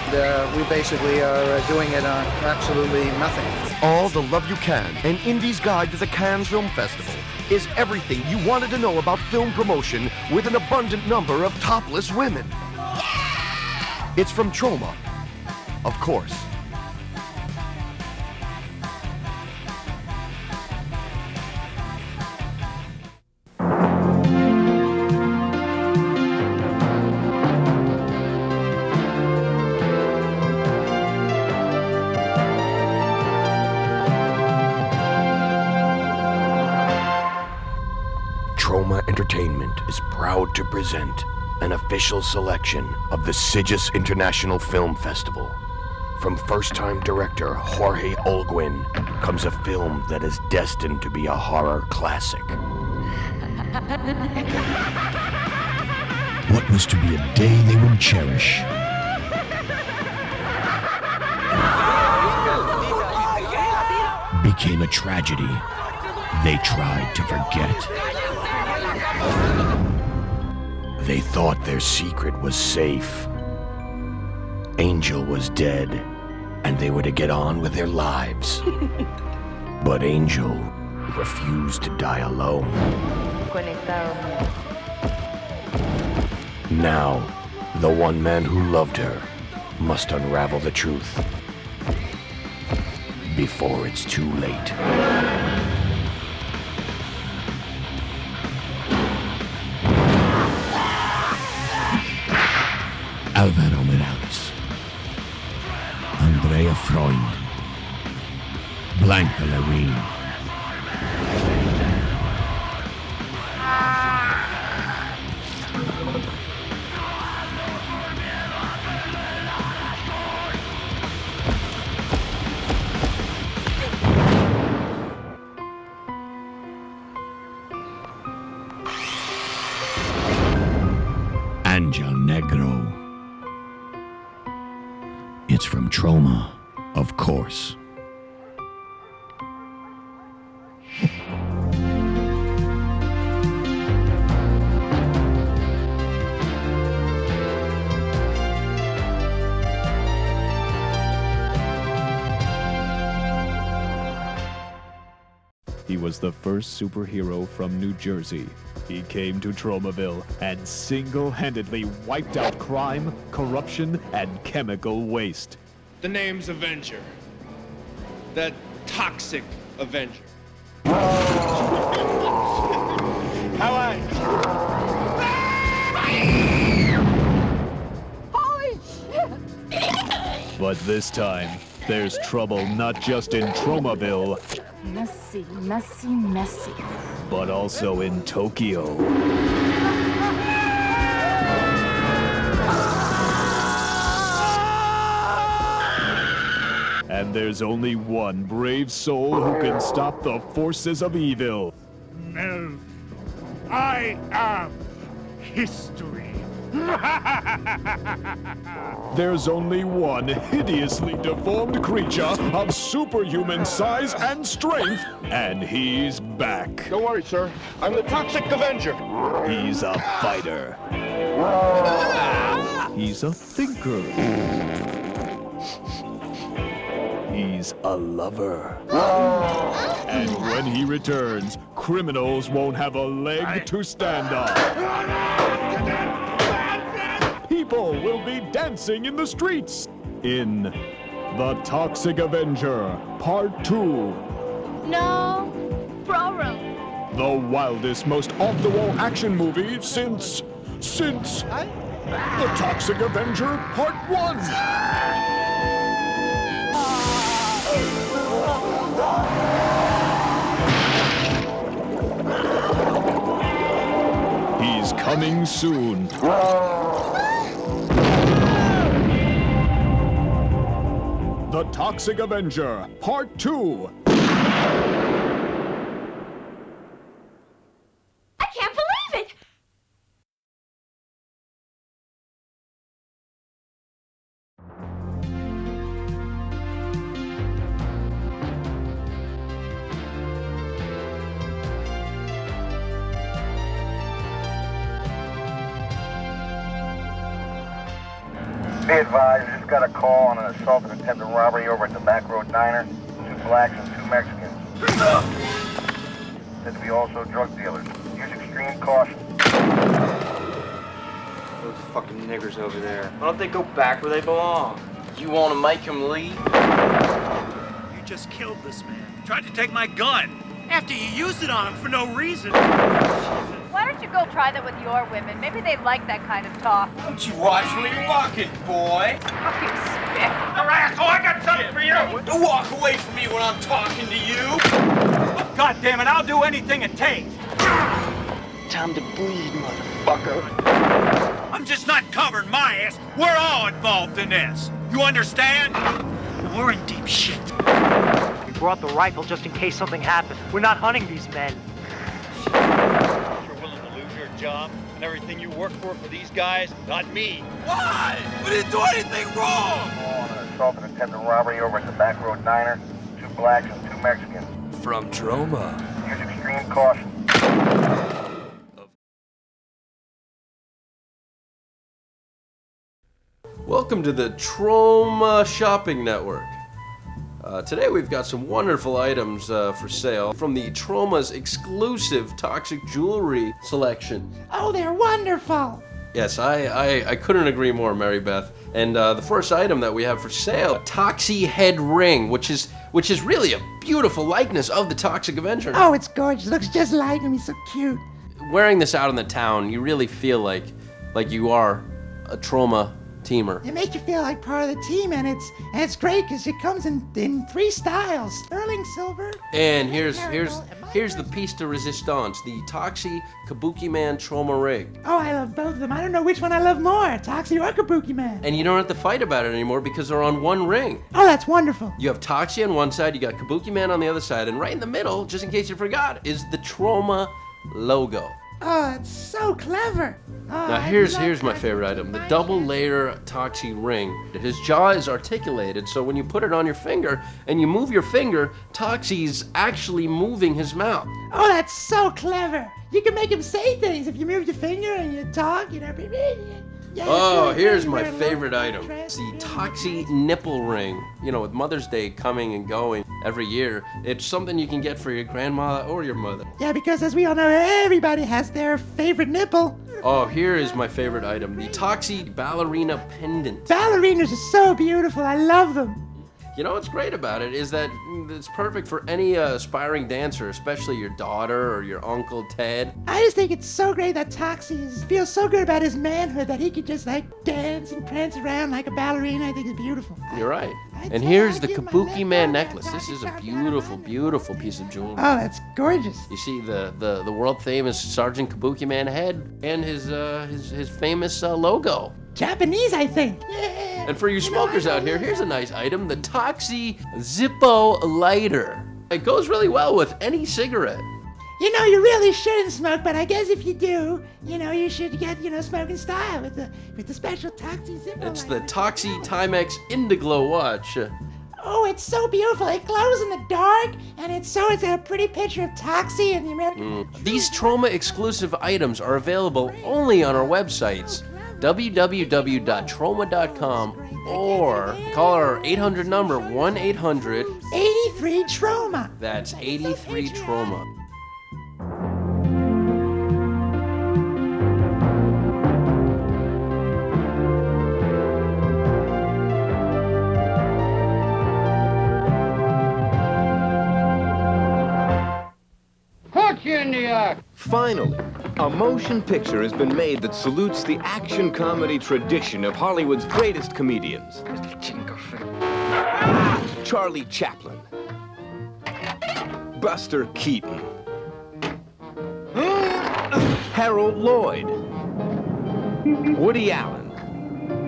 We basically are doing it on absolutely nothing. All the love you can, an Indie's guide to the Cannes Film Festival, is everything you wanted to know about film promotion with an abundant number of topless women. It's from Troma, of course. Troma Entertainment is proud to present an official selection of the Sigis International Film Festival. From first-time director Jorge Olguin comes a film that is destined to be a horror classic. What was to be a day they would cherish became a tragedy they tried to forget. They thought their secret was safe. Angel was dead, and they were to get on with their lives. But Angel refused to die alone. Now, the one man who loved her must unravel the truth before it's too late. Alvaro Morales, Andrea Freund, Blanca Larine. Angel Negro. It's from Troma, of course. He was the first superhero from New Jersey. He came to Tromaville and single-handedly wiped out crime, corruption, and chemical waste. The name's Avenger. The toxic Avenger. How are you? Holy shit! But this time, there's trouble not just in Tromaville, Messy, messy, messy. but also in Tokyo. And there's only one brave soul who can stop the forces of evil. No. I am history. There's only one hideously deformed creature of superhuman size and strength, and he's back. Don't worry, sir. I'm the Toxic Avenger. He's a fighter. He's a thinker. He's a lover. And when he returns, criminals won't have a leg to stand on. People will be dancing in the streets in The Toxic Avenger, Part 2. No problem. The wildest, most off-the-wall action movie since The Toxic Avenger, Part 1. He's coming soon. The Toxic Avenger, Part 2. I can't believe it! Be advised, just got a call on an assault and attempted robbery over at the Back Road Diner. 2 blacks and 2 Mexicans. Said to be also drug dealers. Use extreme caution. Those fucking niggers over there. Why don't they go back where they belong? You want to make them leave? You just killed this man. Tried to take my gun. After you used it on him for no reason. Why don't you go try that with your women? Maybe they'd like that kind of talk. Don't you watch where you're walking, boy? Fucking spit. All right, so I got something for you. Don't walk away from me when I'm talking to you. God damn it, I'll do anything it takes. Time to bleed, motherfucker. I'm just not covering my ass. We're all involved in this. You understand? We're in deep shit. We brought the rifle just in case something happens. We're not hunting these men. You're willing to lose your job and everything you work for these guys? Not me. Why? We didn't do anything wrong! Call on an assault and attempted robbery over at the Back Road Diner. 2 blacks and 2 Mexicans. From Troma. Use extreme caution. Welcome to the Troma Shopping Network. Today we've got some wonderful items for sale from the Troma's exclusive toxic jewelry selection. Oh, they're wonderful! Yes, I couldn't agree more, Mary Beth. And the first item that we have for sale, a Toxie head ring, which is really a beautiful likeness of the Toxic Avenger. Oh, it's gorgeous. Looks just like him. He's so cute. Wearing this out in the town, you really feel like you are a Troma teamer. It makes you feel like part of the team, and it's great because it comes in 3 styles: sterling silver. And here's the piece de resistance, the Toxie Kabuki Man Troma ring. Oh, I love both of them. I don't know which one I love more, Toxie or Kabuki Man. And you don't have to fight about it anymore because they're on one ring. Oh, that's wonderful. You have Toxie on one side, you got Kabuki Man on the other side, and right in the middle, just in case you forgot, is the Troma logo. Oh, it's so clever. Oh, Now here's my favorite item, the double layer Toxie ring. His jaw is articulated, so when you put it on your finger and you move your finger, Toxie's actually moving his mouth. Oh, that's so clever. You can make him say things if you move your finger and you talk, you know. Yeah, Oh, really here's good. my Wear a favorite long item. dress. It's the Toxie nipple ring. You know, with Mother's Day coming and going every year, it's something you can get for your grandma or your mother. Yeah, because as we all know, everybody has their favorite nipple. Oh, here is my favorite item, the Toxie ballerina pendant. Ballerinas are so beautiful. I love them. You know what's great about it is that it's perfect for any aspiring dancer, especially your daughter or your Uncle Ted. I just think it's so great that Toxie feels so good about his manhood that he could just like dance and prance around like a ballerina. I think it's beautiful. You're right. And here's the Kabuki Man necklace. This is a beautiful, beautiful piece of jewelry. Oh, that's gorgeous. You see the world famous Sergeant Kabuki Man head and his famous logo. Japanese, I think. Yeah. And for you smokers out here, here's a nice item, the Toxie Zippo Lighter. It goes really well with any cigarette. You know, you really shouldn't smoke, but I guess if you do, you know, you should get, you know, smoking style with the special Toxie Zippo. It's the Toxie Timex Indiglow watch. Oh, it's so beautiful. It glows in the dark, and it's got a pretty picture of Toxie and the American. These Troma exclusive items are available only on our websites, www.troma.com, or call our 800 number, 1-800-83-TROMA. That's 83-TROMA. Finally, a motion picture has been made that salutes the action comedy tradition of Hollywood's greatest comedians. Charlie Chaplin, Buster Keaton, Harold Lloyd, Woody Allen.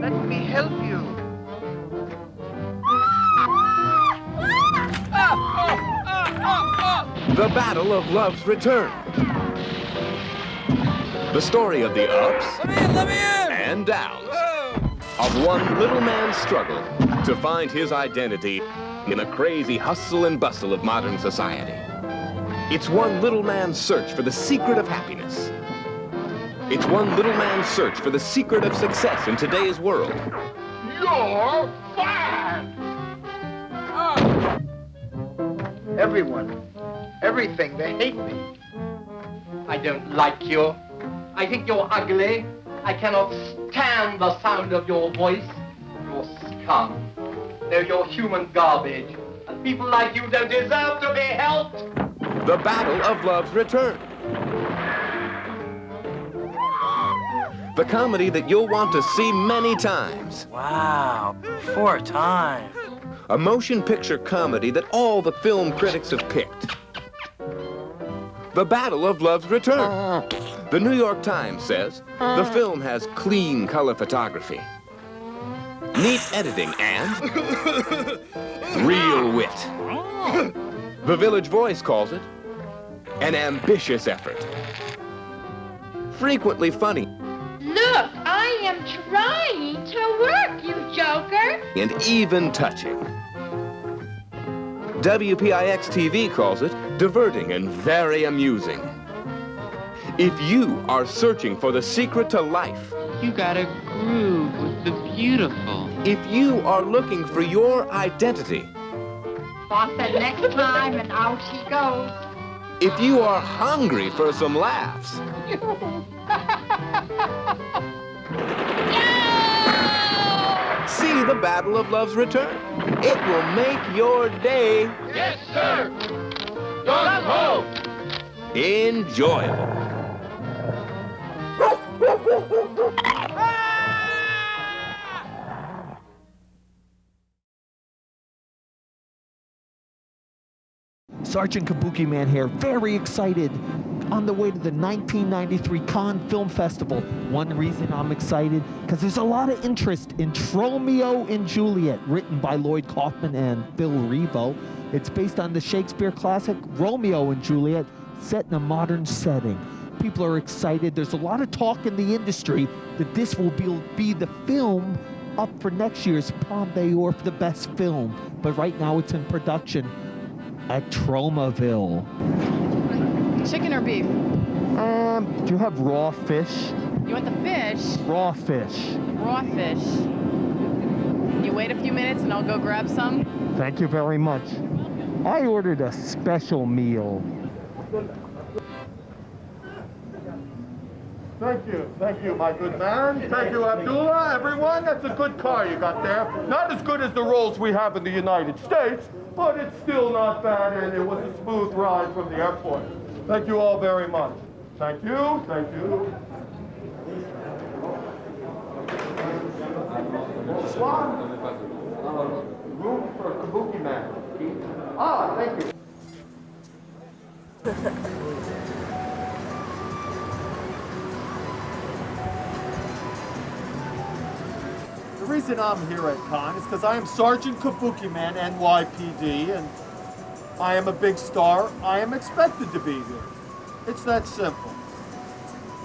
Let me help you. The Battle of Love's Return. The story of the ups and downs of one little man's struggle to find his identity in the crazy hustle and bustle of modern society. It's one little man's search for the secret of happiness. It's one little man's search for the secret of success in today's world. You're fired! Everyone, everything, they hate me. I don't like you. I think you're ugly. I cannot stand the sound of your voice. You're scum. They're your human garbage. And people like you don't deserve to be helped. The Battle of Love's Return. The comedy that you'll want to see many times. Wow, 4 times. A motion picture comedy that all the film critics have picked. The Battle of Love's Return. The New York Times says the film has clean color photography, neat editing, and real wit. The Village Voice calls it an ambitious effort. Frequently funny. Look, I am trying to work, you joker. And even touching. WPIX TV calls it diverting and very amusing. If you are searching for the secret to life, you gotta groove with the beautiful. If you are looking for your identity, Boss said next time, and out she goes. if you are hungry for some laughs, see The Battle of Love's Return. It will make your day. Yes, sir. Gun ho. Enjoyable. Sergeant Kabuki Man here, very excited. On the way to the 1993 Cannes Film Festival. One reason I'm excited, because there's a lot of interest in Romeo and Juliet, written by Lloyd Kaufman and Phil Revo. It's based on the Shakespeare classic Romeo and Juliet, set in a modern setting. People are excited. There's a lot of talk in the industry that this will be the film up for next year's Palme d'Or for the best film. But right now it's in production at Tromaville. Chicken or beef? Do you have raw fish? You want the fish? Raw fish. Raw fish. You wait a few minutes and I'll go grab some? Thank you very much. I ordered a special meal. Thank you, my good man. Thank you, Abdullah. Everyone, that's a good car you got there. Not as good as the rolls we have in the United States, but it's still not bad, and it was a smooth ride from the airport. Thank you all very much. Thank you, thank you. Room for Kabuki Man. Ah, thank you. The reason I'm here at Con is because I am Sergeant Kabuki Man, NYPD, and I am a big star. I am expected to be here. It's that simple.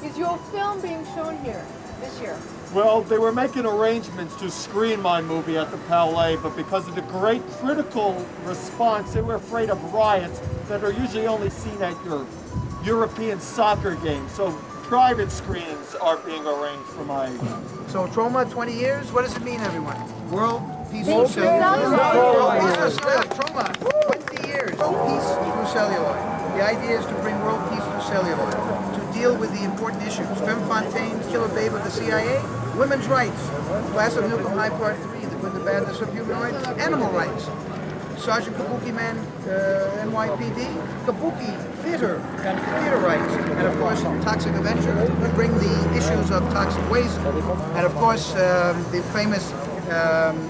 Is your film being shown here this year? Well, they were making arrangements to screen my movie at the Palais, but because of the great critical response, they were afraid of riots that are usually only seen at your European soccer games. So private screenings are being arranged for my... So Troma, 20 years, what does it mean, everyone? World Peace World Through Peace Celluloid. Through World Peace Celluloid. Through Celluloid. Troma, 20 years. World Peace Through Celluloid. The idea is to bring world peace through celluloid, to deal with the important issues. Femme Fontaine's Killer Babe of the CIA, women's rights, Class of Newcomb High Part 3, The Good, the Bad, the Subhumanoid, animal rights. Sergeant Kabuki Man, NYPD, Kabuki Theater, and theater rights, and of course Toxic Avenger, we bring the issues of toxic waste, and of course the famous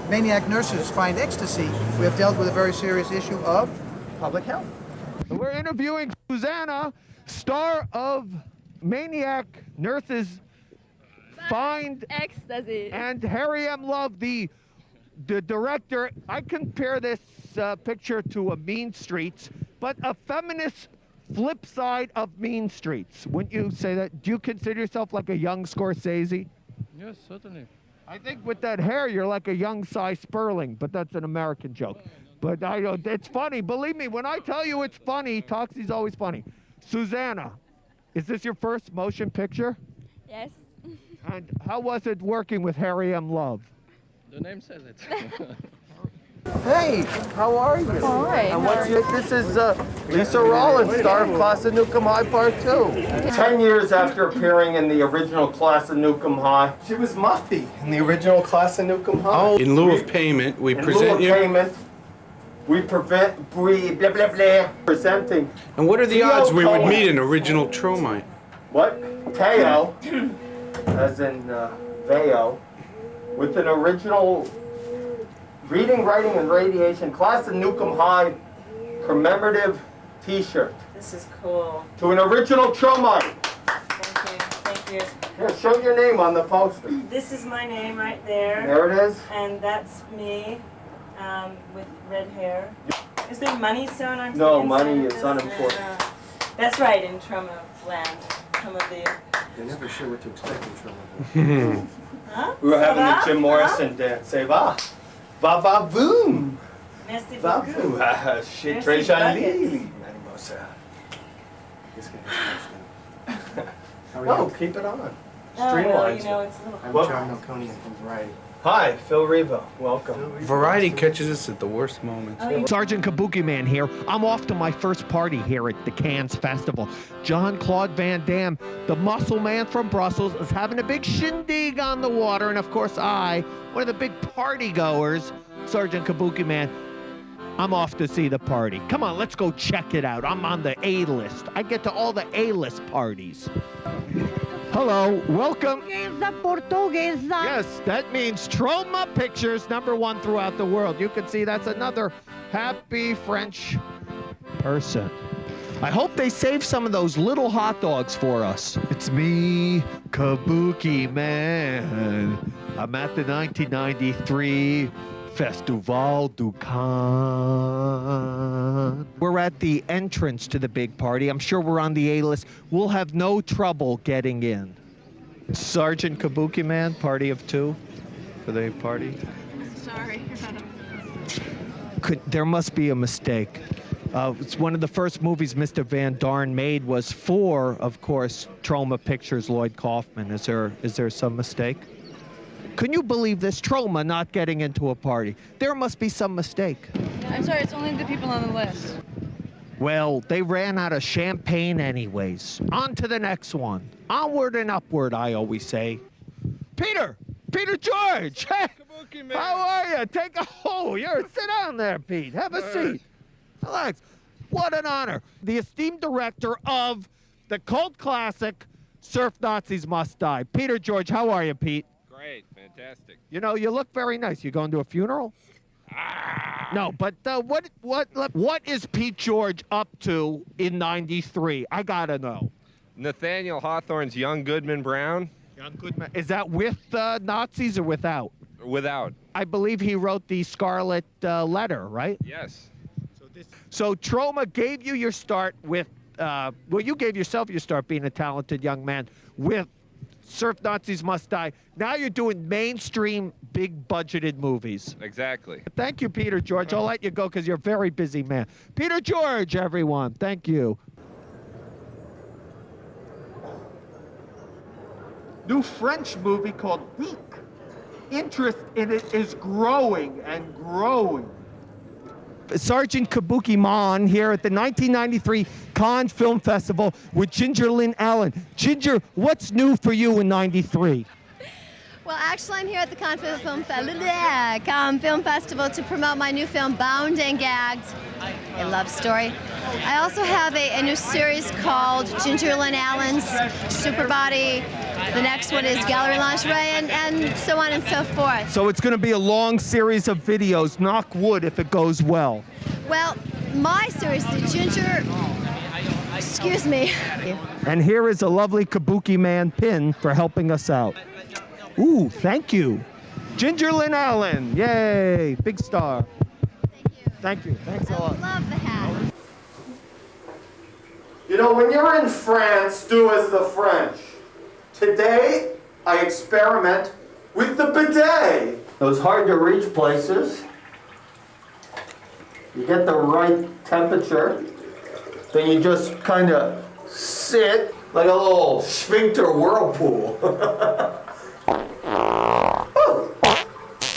maniac nurses find ecstasy. We have dealt with a very serious issue of public health. We're interviewing Susanna, star of Maniac Nurses Find Ecstasy, and Harry M. Love, the director. I compare this picture to a Mean Streets, but a feminist flip side of Mean Streets. Wouldn't you say that? Do you consider yourself like a young Scorsese? Yes, certainly. I think with that hair, you're like a young Cy Sperling, but that's an American joke. But I know it's funny. Believe me, when I tell you it's funny, Toxie's always funny. Susanna, is this your first motion picture? Yes. And how was it working with Harry M. Love? The name says it. Hey, how are you? Hi. And what's your, this is Lisa Rollins, star of Class of Newcomb High Part 2. 10 years after appearing in the original Class of Newcomb High, she was Muffy in the original Class of Newcomb High. In lieu of payment, we present you. In lieu of payment, we presenting. And what are the Theo odds we would Cohen. meet an original Tromite? What? Teo, as in Veo, with an original reading, writing, and radiation Class of Newcomb High commemorative T-shirt. This is cool. To an original Tromite. Thank you. Here, show your name on the poster. This is my name right there. There it is. And that's me with red hair. Is there money sewn onto No, the inside money of is this? unimportant. That's right, in Troma land. Troma Ville. They're never sure what to expect in Troma. Huh? We were Ça having va? the Jim Morrison dance. Say va. Va va boom. Merci Va beaucoup. boom. Shit, Merci Trey Shiny. buckets. No, keep it on. Oh, well, Streamlines. you know, it's a little... I'm John Melconian from Variety. Hi, Phil Revo. Welcome. Variety catches us at the worst moments. Sergeant Kabuki Man here. I'm off to my first party here at the Cannes Festival. Jean-Claude Van Damme, the muscle man from Brussels, is having a big shindig on the water. And of course I, one of the big party goers, Sergeant Kabuki Man, I'm off to see the party. Come on, let's go check it out. I'm on the A-list. I get to all the A-list parties. Hello, welcome. Yes, that means Troma Pictures, #1 throughout the world. You can see that's another happy French person. I hope they save some of those little hot dogs for us. It's me, Kabuki Man. I'm at the 1993 Festival du Cannes. We're at the entrance to the big party. I'm sure we're on the A-list. We'll have no trouble getting in. Sergeant Kabuki Man, party of 2 for the party. Sorry. There must be a mistake. It's one of the first movies Mr. Van Darn made was for, of course, Troma Pictures, Lloyd Kaufman. Is there some mistake? Can you believe this? Troma not getting into a party. There must be some mistake. I'm sorry, it's only the people on the list. Well, they ran out of champagne anyways. On to the next one. Onward and upward, I always say. Peter George! Hey, how are you? Take a sit down there, Pete. Have a seat. Relax. What an honor. The esteemed director of the cult classic, Surf Nazis Must Die. Peter George, how are you, Pete? Great, fantastic. You know, you look very nice. You going to a funeral? No, but what is Pete George up to in '93? I gotta know. Nathaniel Hawthorne's Young Goodman Brown. Young Goodman. Is that with Nazis or without? Without. I believe he wrote the Scarlet Letter, right? Yes. So Troma gave you your start with, well, you gave yourself your start being a talented young man with Surf Nazis Must Die. Now you're doing mainstream, big budgeted movies. Exactly. Thank you, Peter George. I'll let you go because you're a very busy man. Peter George, everyone. Thank you. New French movie called Weak. Interest in it is growing and growing. Sergeant Kabuki Man here at the 1993 Cannes Film Festival with Ginger Lynn Allen. Ginger, what's new for you in '93? Well, actually, I'm here at the Cannes Film Festival to promote my new film, Bound and Gagged, a love story. I also have a new series called Ginger Lynn Allen's Super Body. The next one is Gallery Lingerie, and so on and so forth. So it's going to be a long series of videos. Knock wood if it goes well. Well, my series, the Ginger... Excuse me. And here is a lovely Kabuki Man pin for helping us out. Ooh, thank you. Ginger Lynn Allen. Yay, big star. Thank you. Thanks a lot. I love the hat. You know, when you're in France, do as the French. Today, I experiment with the bidet. Those hard-to-reach places. You get the right temperature. Then you just kind of sit like a little sphincter whirlpool.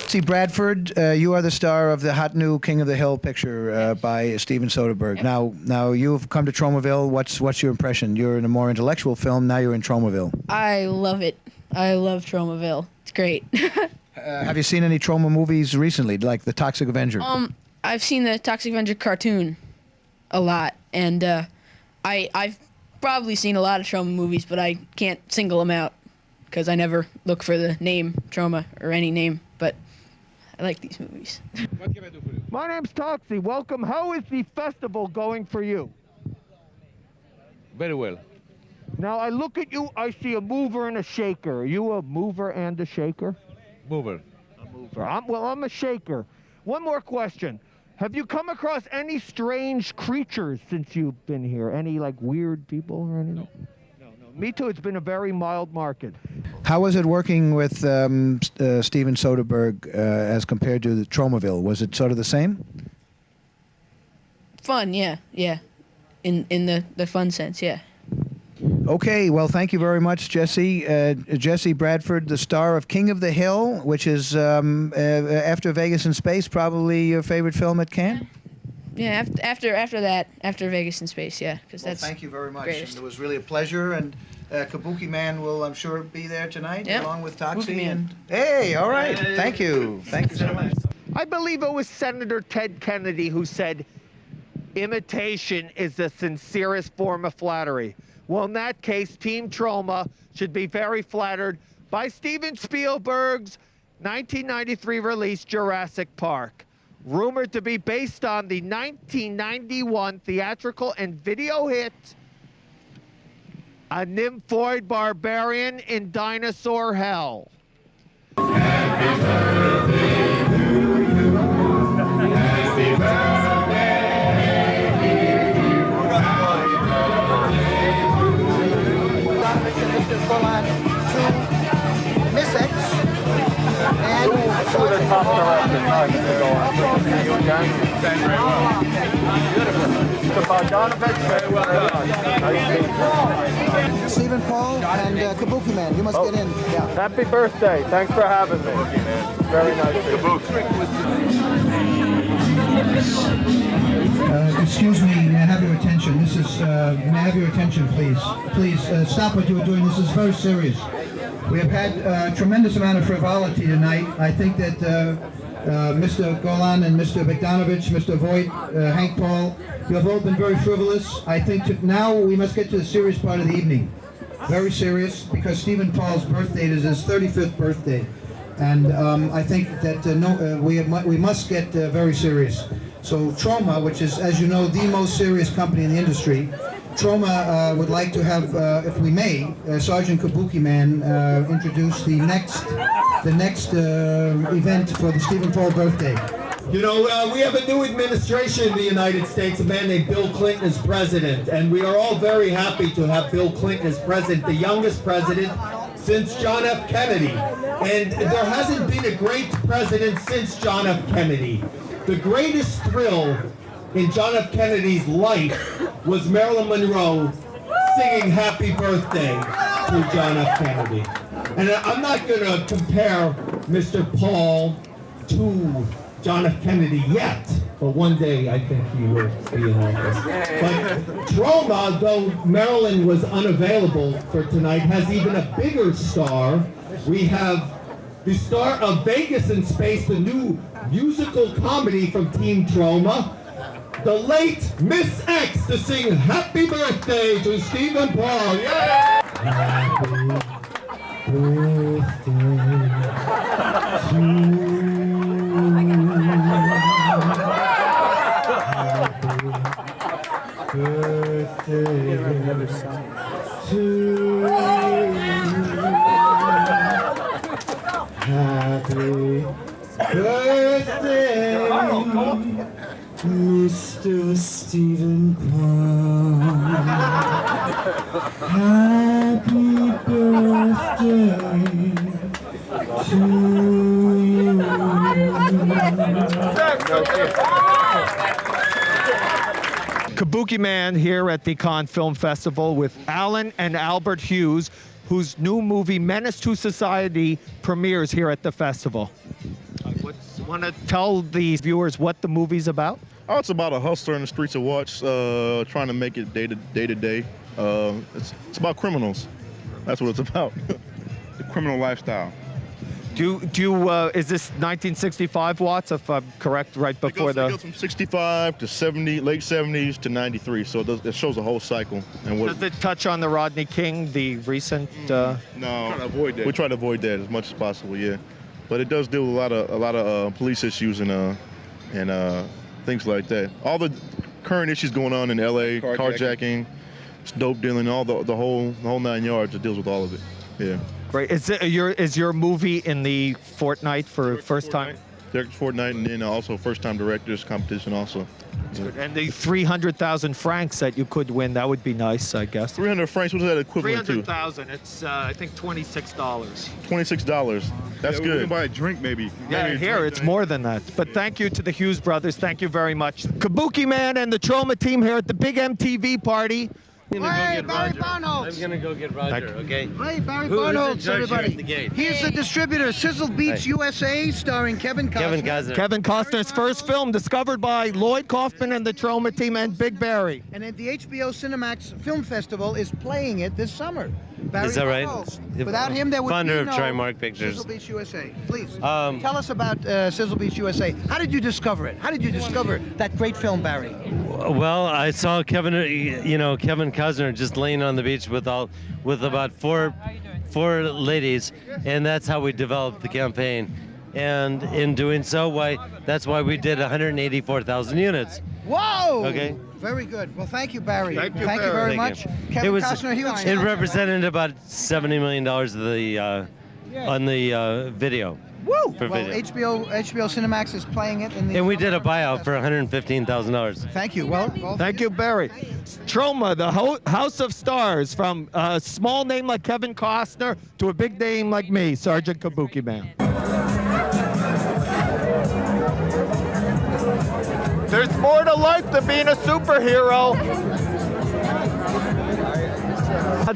See, Bradford, you are the star of the hot new King of the Hill picture by Steven Soderbergh. Now you've come to Tromaville. What's your impression? You're in a more intellectual film. Now you're in Tromaville. I love it. I love Tromaville. It's great. Have you seen any Troma movies recently, like The Toxic Avenger? I've seen the Toxic Avenger cartoon a lot, and I've probably seen a lot of Troma movies, but I can't single them out because I never look for the name Troma or any name, but I like these movies. My name's Toxie. Welcome. How is the festival going for you? Very well. Now, I look at you, I see a mover and a shaker. Are you a mover and a shaker? Mover. A mover. I'm a shaker. One more question. Have you come across any strange creatures since you've been here? Any, like, weird people or anything? No. Me too. It's been a very mild market. How was it working with Steven Soderbergh as compared to the Tromaville? Was it sort of the same? Fun, yeah. In the fun sense, yeah. Okay, well, thank you very much, Jesse. Jesse Bradford, the star of King of the Hill, which is, after Vegas in Space, probably your favorite film at Cannes? Yeah, after Vegas in Space, yeah. Well, thank you very much. Greatest. And it was really a pleasure. And Kabuki Man will, I'm sure, be there tonight, Yep. along with Kabuki Toxie. Man. Hey, all right. Thank you. Thank you so much. I believe it was Senator Ted Kennedy who said, imitation is the sincerest form of flattery. Well, in that case, Team Troma should be very flattered by Steven Spielberg's 1993 release, Jurassic Park. Rumored to be based on the 1991 theatrical and video hit, A Nymphoid Barbarian in Dinosaur Hell. Happy birthday to you. Happy birthday. Miss X and Stephen Paul and Kabuki Man, you must get in. Yeah. Happy birthday. Thanks for having me. Very nice. Excuse me, may I have your attention? This is, may I have your attention, please? Please, stop what you are doing. This is very serious. We have had a tremendous amount of frivolity tonight. I think that Mr. Golan and Mr. Bogdanovich, Mr. Voigt, Hank Paul, you have all been very frivolous. I think now we must get to the serious part of the evening. Very serious, because Stephen Paul's birthday is his 35th birthday. And I think that we must get very serious. So Troma, which is, as you know, the most serious company in the industry, Troma would like to have, if we may, Sergeant Kabuki Man introduce the next the next event for the Stephen Paul birthday. You know, we have a new administration in the United States, a man named Bill Clinton as president, and we are all very happy to have Bill Clinton as president, the youngest president since John F. Kennedy. And there hasn't been a great president since John F. Kennedy. The greatest thrill in John F. Kennedy's life was Marilyn Monroe singing Happy Birthday to John F. Kennedy. And I'm not going to compare Mr. Paul to John F. Kennedy yet, but one day I think he will be in office. But Troma, though Marilyn was unavailable for tonight, has even a bigger star. We have the star of Vegas in Space, the new musical comedy from Team Troma, the late Miss X, to sing Happy Birthday to Stephen Paul. Yeah! Happy birthday to Mr. Stephen Paul. Happy birthday to you. Kabuki Man here at the Cannes Film Festival with Alan and Albert Hughes, whose new movie Menace to Society premieres here at the festival. Want to tell the viewers what the movie's about? Oh, it's about a hustler in the streets of Watts trying to make it day to day. It's about criminals. That's what it's about. The criminal lifestyle. Is this 1965 Watts, if I'm correct, right before it goes from 65 to 70, late 70s to 93, so it shows a whole cycle. And does it touch on the Rodney King, the recent? No, we try to avoid that as much as possible, yeah. But it does deal with a lot of police issues and things like that. All the current issues going on in LA, carjacking, dope dealing, all the whole 9 yards. It deals with all of it. Yeah. Great. Is your movie in the Fortnite for first time? Director's Fortnite, and then also first time directors competition also. Yeah. And the 300,000 francs that you could win, that would be nice, I guess. 300 francs, what is that equivalent to? 300,000, it's I think $26. $26, that's good. We can buy a drink maybe. Yeah, here it's more than that. But thank you to the Hughes brothers, thank you very much. Kabuki Man and the Troma team here at the big MTV party. Hey, Barry Barnholtz. I'm gonna go get Roger, okay? Hey, Barry Who is Barnholtz, the judge everybody. here at the gate? He's the distributor, Sizzle Beach USA, starring Kevin Costner. Kevin Costner's first film, discovered by Lloyd Kaufman and the Troma team and Big Barry. And at the HBO Cinemax Film Festival is playing it this summer. Barry Is that right? Barnholtz. Without him, there would Founder be of no Trimark Pictures. Sizzle Beach USA. Please, Tell us about Sizzle Beach USA. How did you discover it? How did you discover that great film, Barry? Well, I saw Kevin Costner just laying on the beach with about four ladies, and that's how we developed the campaign. And in doing so, that's why we did 184,000 units. Whoa! Okay. Very good. Well, thank you, Barry. Thank you very much. Kevin Costner, it represented about $70 million of on the video. Woo! For Well, video. HBO Cinemax is playing it in the. And we did a buyout for $115,000. Thank you. Well, thank you, Barry. Troma, the House of Stars, from a small name like Kevin Costner to a big name like me, Sergeant Kabuki Man. There's more to life than being a superhero.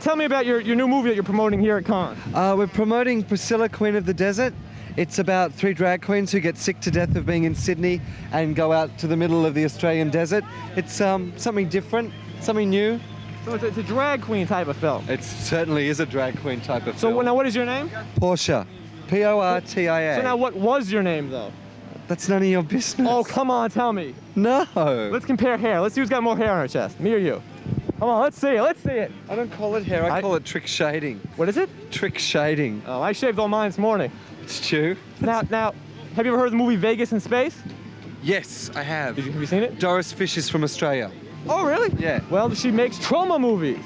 Tell me about your new movie that you're promoting here at Cannes. We're promoting Priscilla, Queen of the Desert. It's about 3 drag queens who get sick to death of being in Sydney and go out to the middle of the Australian desert. It's something different, something new. So it's a drag queen type of film. It certainly is a drag queen type of film. So now what is your name? Portia. P-O-R-T-I-A. So now what was your name, though? That's none of your business. Oh, come on, tell me. No. Let's compare hair. Let's see who's got more hair on her chest, me or you. Come on, let's see it, let's see it. I don't call it hair, I call it trick shading. What is it? Trick shading. Oh, I shaved all mine this morning. It's true. Now, have you ever heard of the movie Vegas in Space? Yes, I have. Have you seen it? Doris Fish is from Australia. Oh, really? Yeah. Well, she makes Troma movies.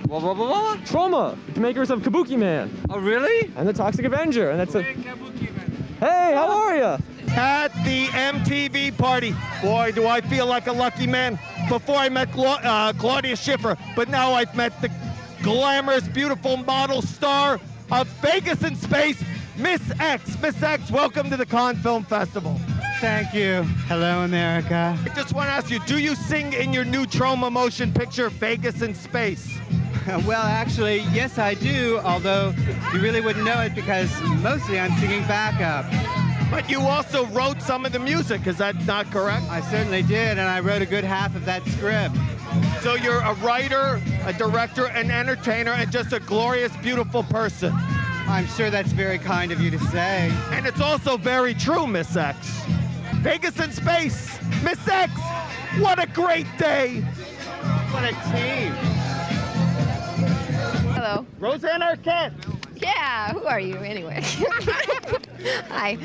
Blah, blah, blah, blah. Troma, the makers of Kabuki Man. Oh, really? And the Toxic Avenger. And that's a... Hey, how are you? At the MTV party. Boy, do I feel like a lucky man. Before I met Claudia Schiffer, but now I've met the glamorous, beautiful model star of Vegas in Space, Miss X. Miss X, welcome to the Cannes Film Festival. Thank you. Hello, America. I just want to ask you, do you sing in your new Troma motion picture, Vegas in Space? Well, actually, yes, I do, although you really wouldn't know it because mostly I'm singing backup. But you also wrote some of the music, is that not correct? I certainly did, and I wrote a good half of that script. So you're a writer, a director, an entertainer, and just a glorious, beautiful person. I'm sure that's very kind of you to say. And it's also very true, Miss X. Vegas in Space, Miss X, what a great day. What a team. Hello. Roseanne Arquette. Yeah, who are you anyway? Hi.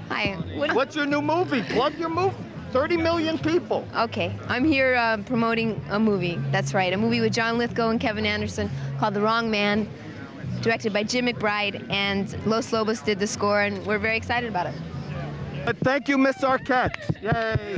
Hi. What's your new movie? Plug your movie. 30 million people. Okay, I'm here promoting a movie. That's right, a movie with John Lithgow and Kevin Anderson called The Wrong Man, directed by Jim McBride, and Los Lobos did the score, and we're very excited about it. Thank you, Miss Arquette. Yay.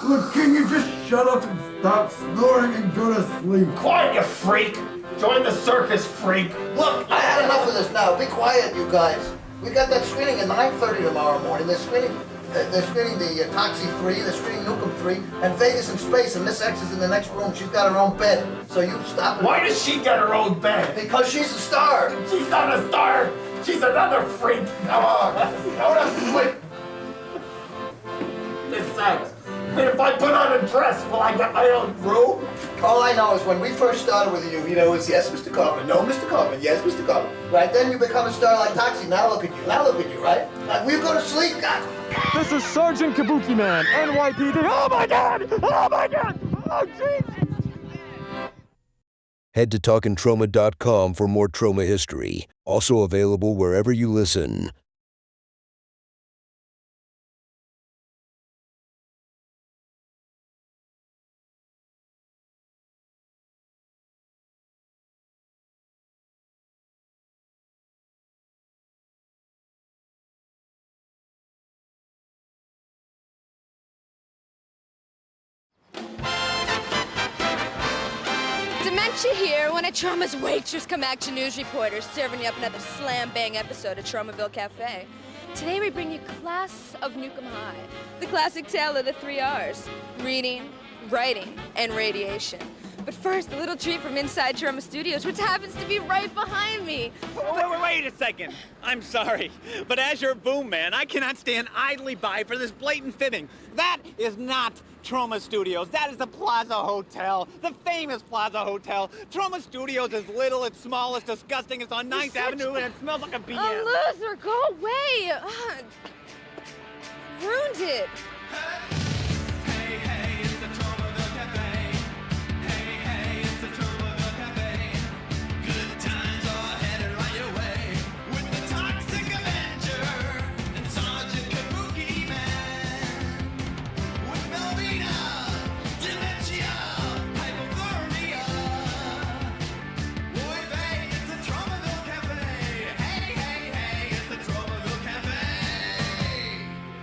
Look, can you just shut up and stop snoring and go to sleep? Quiet, you freak. Join the circus, freak. Look, I had enough of this now. Be quiet, you guys. We got that screening at 9:30 tomorrow morning. They're screening the Toxie 3, they're screening Nukem 3, and Vegas in Space, and Miss X is in the next room. She's got her own bed. So you stop it. Why does she get her own bed? Because she's a star. She's not a star. She's another freak. Come on. Go to sleep. Miss X. If I put on a dress, will I get my own room? All I know is when we first started with you, it's yes, Mr. Kaufman, no, Mr. Kaufman, yes, Mr. Kaufman. Right, then you become a star like Toxie. Now look at you, right? Like, we'll go to sleep, God. This is Sergeant Kabuki Man, NYPD. Oh my God! Oh my God! Oh jeez! Head to talkintroma.com for more Troma history. Also available wherever you listen. Dementia here, one of Troma's waitress come action news reporters, serving you up another slam-bang episode of Tromaville Cafe. Today we bring you Class of Nukem High, the classic tale of the 3 R's, reading, writing, and radiation. But first, a little treat from inside Troma Studios, which happens to be right behind me. Wait a second. I'm sorry, but as your boom man, I cannot stand idly by for this blatant fibbing. That is not Troma Studios. That is the Plaza Hotel, the famous Plaza Hotel. Troma Studios is little, it's small, it's disgusting, it's on 9th Avenue, and it smells like a BM. A loser, go away. Ruined it.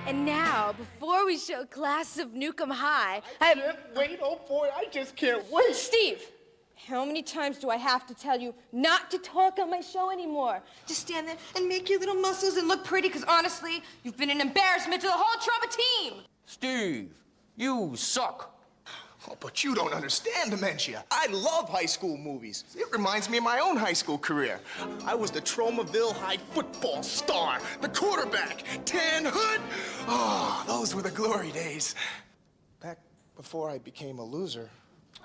And now, before we show Class of Nukem High, I can't wait, oh boy, I just can't wait. Steve, how many times do I have to tell you not to talk on my show anymore? Just stand there and make your little muscles and look pretty, because honestly, you've been an embarrassment to the whole Troma team. Steve, you suck. Oh, but you don't understand dementia. I love high school movies. It reminds me of my own high school career. I was the Tromaville High football star, the quarterback, Tan Hood. Oh, those were the glory days. Back before I became a loser.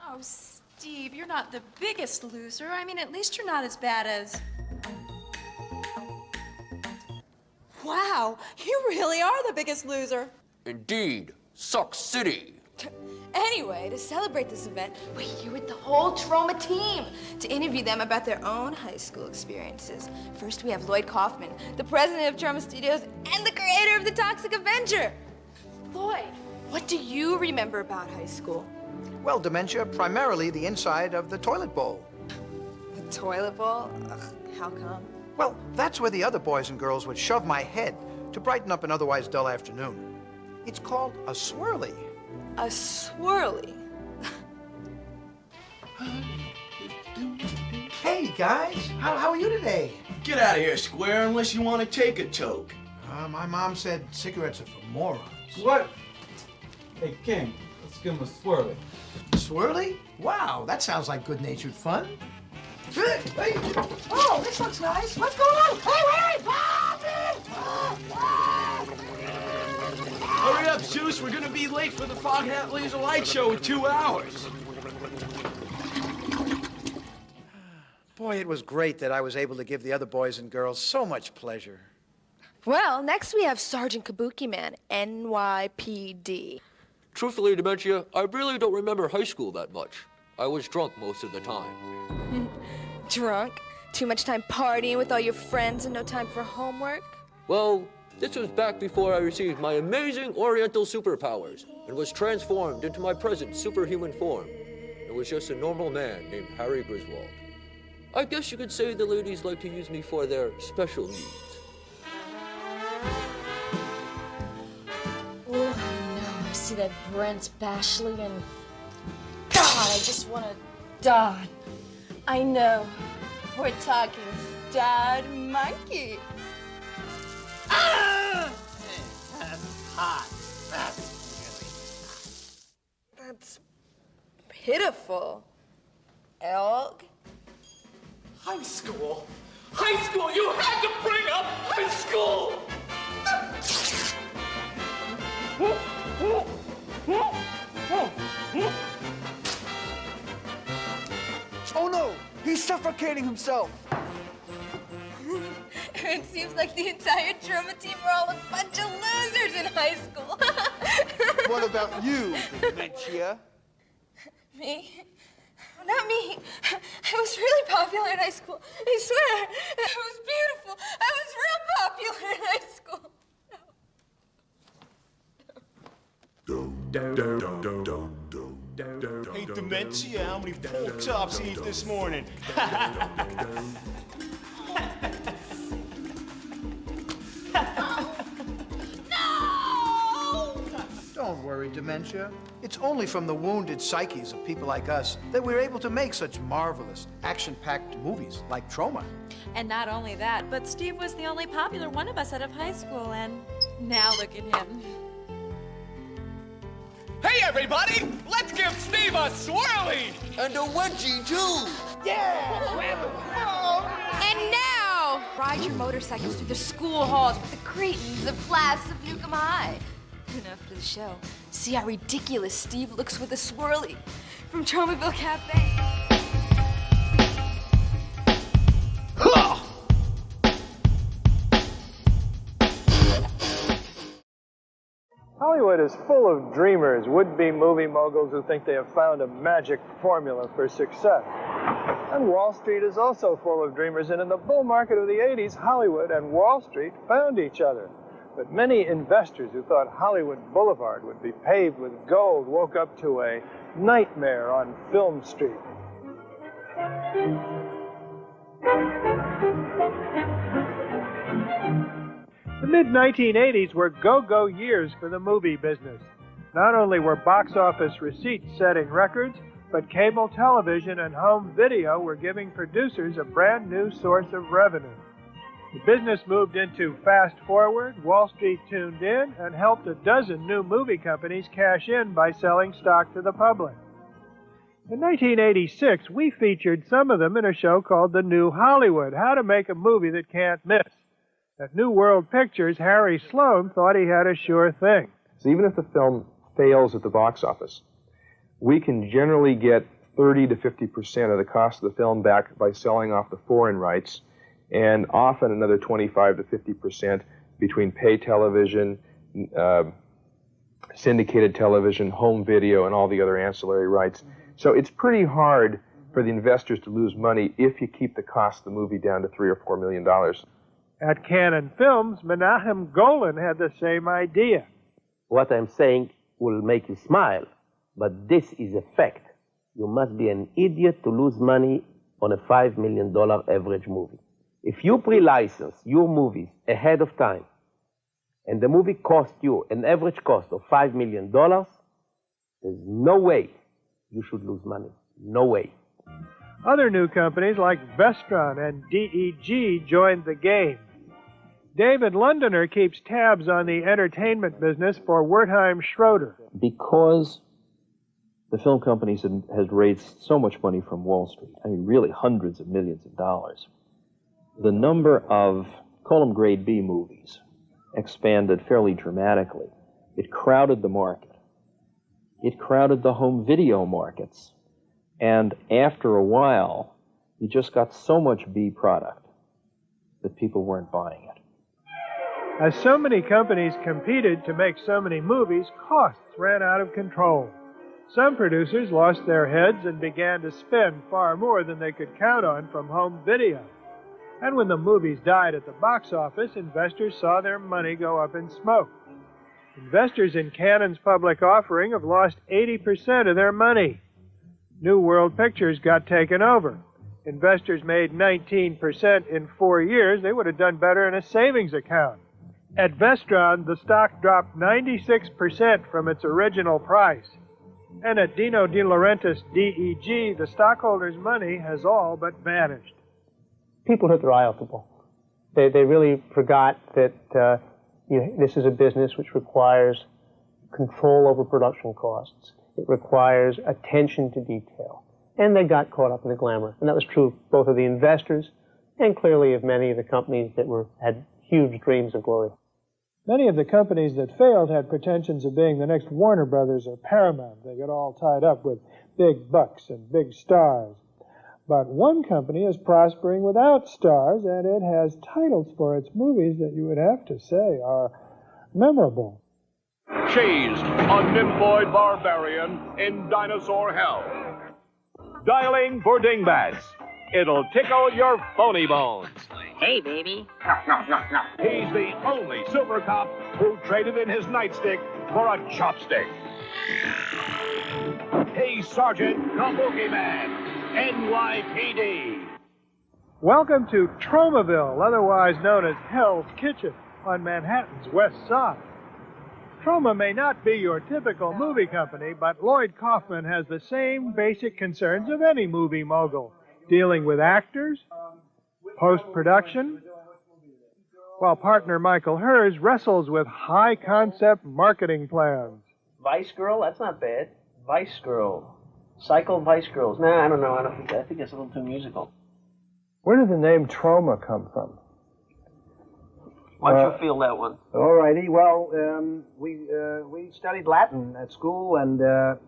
Oh, Steve, you're not the biggest loser. I mean, at least you're not as bad as... Wow, you really are the biggest loser. Indeed, Suck City. Anyway, to celebrate this event, we're here with the whole Troma team to interview them about their own high school experiences. First, we have Lloyd Kaufman, the president of Troma Studios and the creator of the Toxic Avenger. Lloyd, what do you remember about high school? Well, dementia, primarily the inside of the toilet bowl. The toilet bowl? Ugh, how come? Well, that's where the other boys and girls would shove my head to brighten up an otherwise dull afternoon. It's called a swirly. A swirly? Hey, guys. How are you today? Get out of here, Square, unless you want to take a toke. My mom said cigarettes are for morons. What? Hey, King, let's give him a swirly. Swirly? Wow, that sounds like good-natured fun. Hey, hey. Oh, this looks nice. What's going on? Hey, Hurry up, Zeus. We're going to be late for the Fog Hat Laser Light Show in 2 hours. Boy, it was great that I was able to give the other boys and girls so much pleasure. Well, next we have Sergeant Kabuki Man, NYPD. Truthfully, Dementia, I really don't remember high school that much. I was drunk most of the time. Drunk? Too much time partying with all your friends and no time for homework? Well, this was back before I received my amazing oriental superpowers and was transformed into my present superhuman form. I was just a normal man named Harry Griswold. I guess you could say the ladies like to use me for their special needs. Oh, no, I see that Brent Bashley and... God, I just want to die. I know. We're talking stud monkey. Ah! That's hot. That's pitiful. Elk? High school? High school? You had to bring up high school! Oh no, he's suffocating himself. It seems like the entire Troma team were all a bunch of losers in high school. What about you, Dementia? Me? Not me. I was really popular in high school. I swear. It was beautiful. I was real popular in high school. Hey, Dementia, how many pork chops you eat this morning? Don't worry, Dementia. It's only from the wounded psyches of people like us that we're able to make such marvelous, action-packed movies like Troma. And not only that, but Steve was the only popular one of us out of high school, and now look at him. Hey, everybody! Let's give Steve a swirly! And a wedgie, too! And now, ride your motorcycles through the school halls with the cretins of class of Newcomb High. And after the show, see how ridiculous Steve looks with a swirly from Tromaville Cafe. Hollywood is full of dreamers, would-be movie moguls who think they have found a magic formula for success. And Wall Street is also full of dreamers, and in the bull market of the 80s, Hollywood and Wall Street found each other. But many investors who thought Hollywood Boulevard would be paved with gold woke up to a nightmare on Film Street. The mid-1980s were go-go years for the movie business. Not only were box office receipts setting records, but cable television and home video were giving producers a brand new source of revenue. The business moved into fast forward, Wall Street tuned in, and helped a dozen new movie companies cash in by selling stock to the public. In 1986, we featured some of them in a show called The New Hollywood, How to Make a Movie That Can't Miss. At New World Pictures, Harry Sloan thought he had a sure thing. So even if the film fails at the box office, we can generally get 30 to 50% of the cost of the film back by selling off the foreign rights, and often another 25 to 50% between pay television, syndicated television, home video, and all the other ancillary rights. So it's pretty hard for the investors to lose money if you keep the cost of the movie down to $3 or $4 million. At Cannon Films, Menachem Golan had the same idea. What I'm saying will make you smile. But this is a fact. You must be an idiot to lose money on a $5 million average movie. If you pre-license your movies ahead of time, and the movie costs you an average cost of $5 million, there's no way you should lose money. No way. Other new companies like Vestron and DEG joined the game. David Londoner keeps tabs on the entertainment business for Wertheim Schroeder. Because the film companies has raised so much money from Wall Street, I mean, really hundreds of millions of dollars, the number of, call them grade B movies, expanded fairly dramatically. It crowded the market. It crowded the home video markets. And after a while, you just got so much B product that people weren't buying it. As so many companies competed to make so many movies, costs ran out of control. Some producers lost their heads and began to spend far more than they could count on from home video. And when the movies died at the box office, investors saw their money go up in smoke. Investors in Canon's public offering have lost 80% of their money. New World Pictures got taken over. Investors made 19% in 4 years. They would have done better in a savings account. At Vestron, the stock dropped 96% from its original price. And at Dino De Laurentiis DEG, the stockholders' money has all but vanished. People hit their eye off the ball. They really forgot that this is a business which requires control over production costs. It requires attention to detail. And they got caught up in the glamour. And that was true of both of the investors and clearly of many of the companies that had huge dreams of glory. Many of the companies that failed had pretensions of being the next Warner Brothers or Paramount. They got all tied up with big bucks and big stars. But one company is prospering without stars, and it has titles for its movies that you would have to say are memorable. Chased, a nymphoid barbarian in dinosaur hell. Dialing for dingbats. It'll tickle your phony bones. Hey, baby. He's the only super cop who traded in his nightstick for a chopstick. He's Sergeant Kabuki Man, NYPD. Welcome to Tromaville, otherwise known as Hell's Kitchen, on Manhattan's West Side. Troma may not be your typical movie company, but Lloyd Kaufman has the same basic concerns of any movie mogul, dealing with actors, post-production, while partner Michael Hers wrestles with high-concept marketing plans. Vice Girl? That's not bad. Vice Girl. Cycle Vice Girls. Nah, I don't know. I think it's a little too musical. Where did the name Troma come from? Why don't you feel that one? All righty. Well, we studied Latin at school, and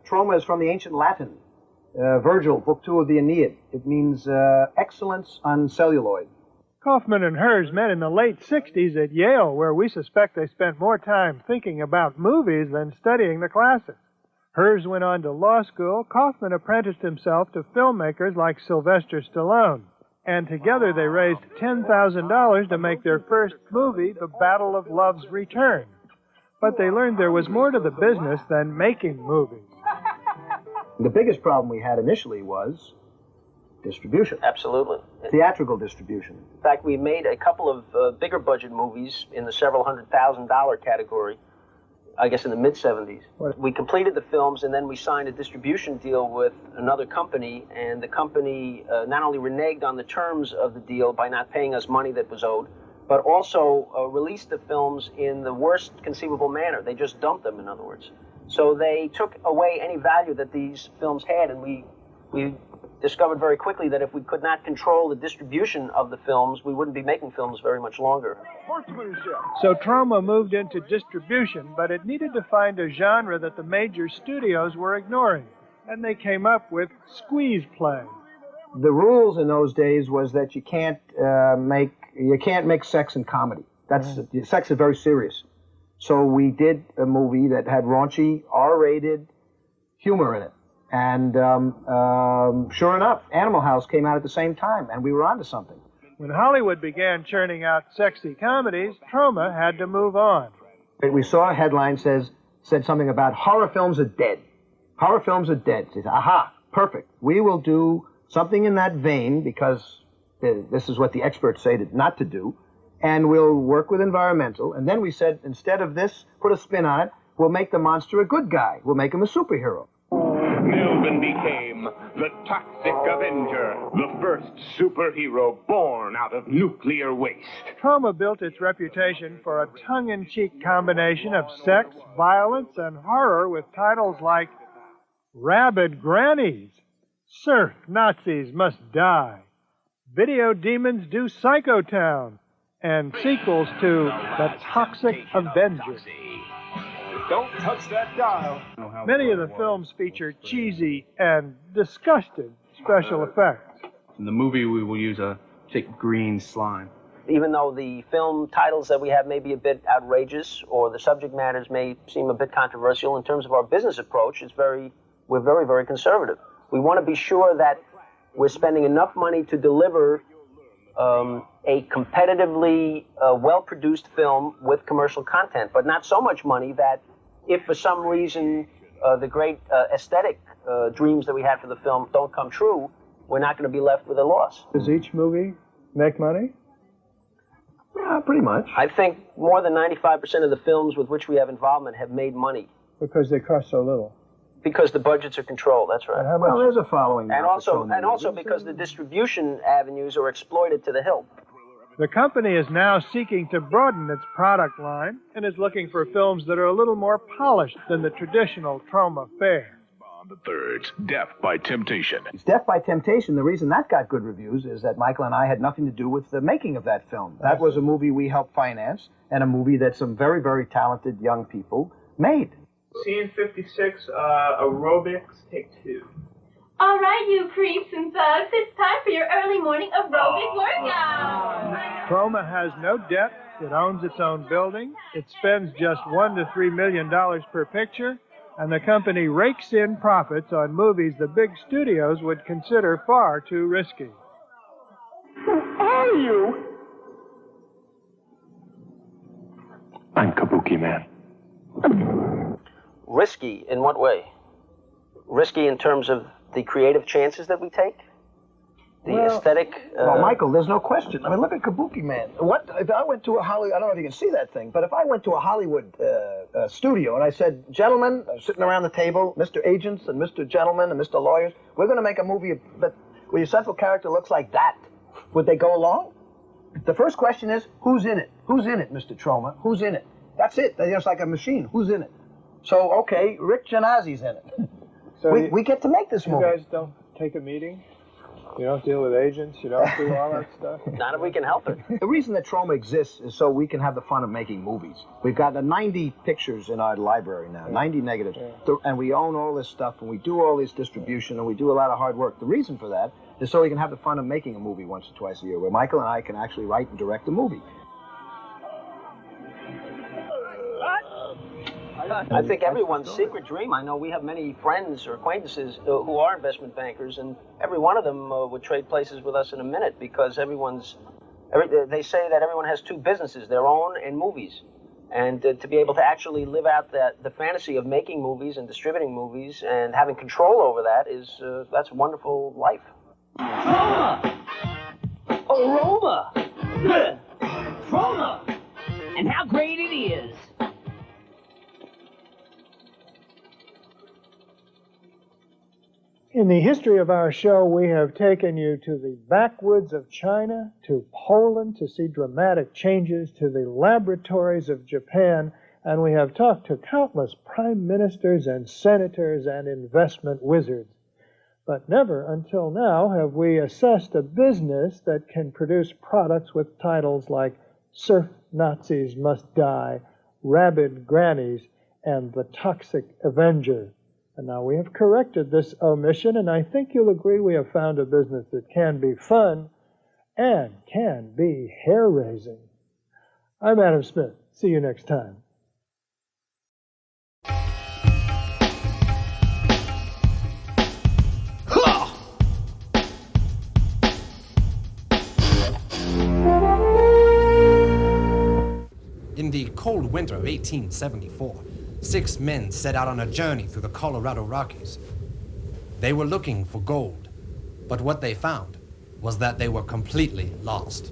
Troma is from the ancient Latin. Virgil, Book 2 of the Aeneid. It means excellence on celluloid. Kaufman and Hers met in the late 60s at Yale, where we suspect they spent more time thinking about movies than studying the classics. Hers went on to law school. Kaufman apprenticed himself to filmmakers like Sylvester Stallone. And together they raised $10,000 to make their first movie, The Battle of Love's Return. But they learned there was more to the business than making movies. The biggest problem we had initially was distribution. Absolutely. Theatrical distribution. In fact, we made a couple of bigger budget movies in the several $100,000 category, I guess in the mid-'70s. We completed the films, and then we signed a distribution deal with another company, and the company not only reneged on the terms of the deal by not paying us money that was owed, but also released the films in the worst conceivable manner. They just dumped them, in other words. So they took away any value that these films had, and we discovered very quickly that if we could not control the distribution of the films, we wouldn't be making films very much longer. So Troma moved into distribution, but it needed to find a genre that the major studios were ignoring, and they came up with squeeze play. The rules in those days was that you can't make sex and comedy. Sex is very serious. So we did a movie that had raunchy, R-rated humor in it. And sure enough, Animal House came out at the same time, and we were onto something. When Hollywood began churning out sexy comedies, Troma had to move on. We saw a headline said something about horror films are dead. Horror films are dead. They say, aha, perfect. We will do something in that vein because this is what the experts say not to do, and we'll work with environmental. And then we said, instead of this, put a spin on it, we'll make the monster a good guy. We'll make him a superhero. Melvin became the Toxic Avenger, the first superhero born out of nuclear waste. Troma built its reputation for a tongue-in-cheek combination of sex, violence, and horror with titles like Rabid Grannies, Surf Nazis Must Die, Video Demons Do Psycho Town, and sequels to The Toxic Avenger. Don't touch that dial. Many of the films feature cheesy and disgusting special effects. In the movie, we will use a thick green slime. Even though the film titles that we have may be a bit outrageous or the subject matters may seem a bit controversial, in terms of our business approach, we're very, very conservative. We want to be sure that we're spending enough money to deliver a competitively well-produced film with commercial content, but not so much money that if for some reason the great aesthetic dreams that we had for the film don't come true, we're not going to be left with a loss. Does each movie make money? Yeah, pretty much. I think more than 95% of the films with which we have involvement have made money. Because they cost so little. Because the budgets are controlled, that's right. Well, there's a following. And also because the distribution avenues are exploited to the hilt. The company is now seeking to broaden its product line and is looking for films that are a little more polished than the traditional Troma fare. The Third's Death by Temptation. It's Death by Temptation. The reason that got good reviews is that Michael and I had nothing to do with the making of that film. That was a movie we helped finance and a movie that some very, very talented young people made. Scene 56, aerobics, take 2. All right, you creeps and thugs, it's time for your early morning aerobic workout. Troma has no debt. It owns its own building. It spends just $1 to $3 million per picture, and the company rakes in profits on movies the big studios would consider far too risky. Who are you? I'm Kabuki Man. Risky in what way? Risky in terms of the creative chances that we take? The aesthetic? Well, Michael, there's no question. I mean, look at Kabuki Man. What if I went to a Hollywood, I don't know if you can see that thing, but if I went to a Hollywood studio and I said, gentlemen, sitting around the table, Mr. Agents and Mr. Gentlemen and Mr. Lawyers, we're going to make a movie where your central character looks like that. Would they go along? The first question is, who's in it? Who's in it, Mr. Troma? Who's in it? That's it. They're just like a machine. Who's in it? So, okay, Rick Gennazi's in it. So we get to make this movie. You guys don't take a meeting? You don't deal with agents? You don't do all that stuff? Not if we can help it. The reason that Troma exists is so we can have the fun of making movies. We've got 90 pictures in our library now, 90 negatives. Yeah. And we own all this stuff, and we do all this distribution, and we do a lot of hard work. The reason for that is so we can have the fun of making a movie once or twice a year, where Michael and I can actually write and direct a movie. I think everyone's secret dream, I know we have many friends or acquaintances who are investment bankers, and every one of them would trade places with us in a minute because they say that everyone has two businesses, their own and movies. And to be able to actually live out the fantasy of making movies and distributing movies and having control over that that's a wonderful life. Aroma! Troma! And how great it is! In the history of our show, we have taken you to the backwoods of China, to Poland, to see dramatic changes, to the laboratories of Japan, and we have talked to countless prime ministers and senators and investment wizards. But never until now have we assessed a business that can produce products with titles like Surf Nazis Must Die, Rabid Grannies, and The Toxic Avenger. And now we have corrected this omission, and I think you'll agree we have found a business that can be fun and can be hair-raising. I'm Adam Smith. See you next time. In the cold winter of 1874, 6 men set out on a journey through the Colorado Rockies. They were looking for gold, but what they found was that they were completely lost.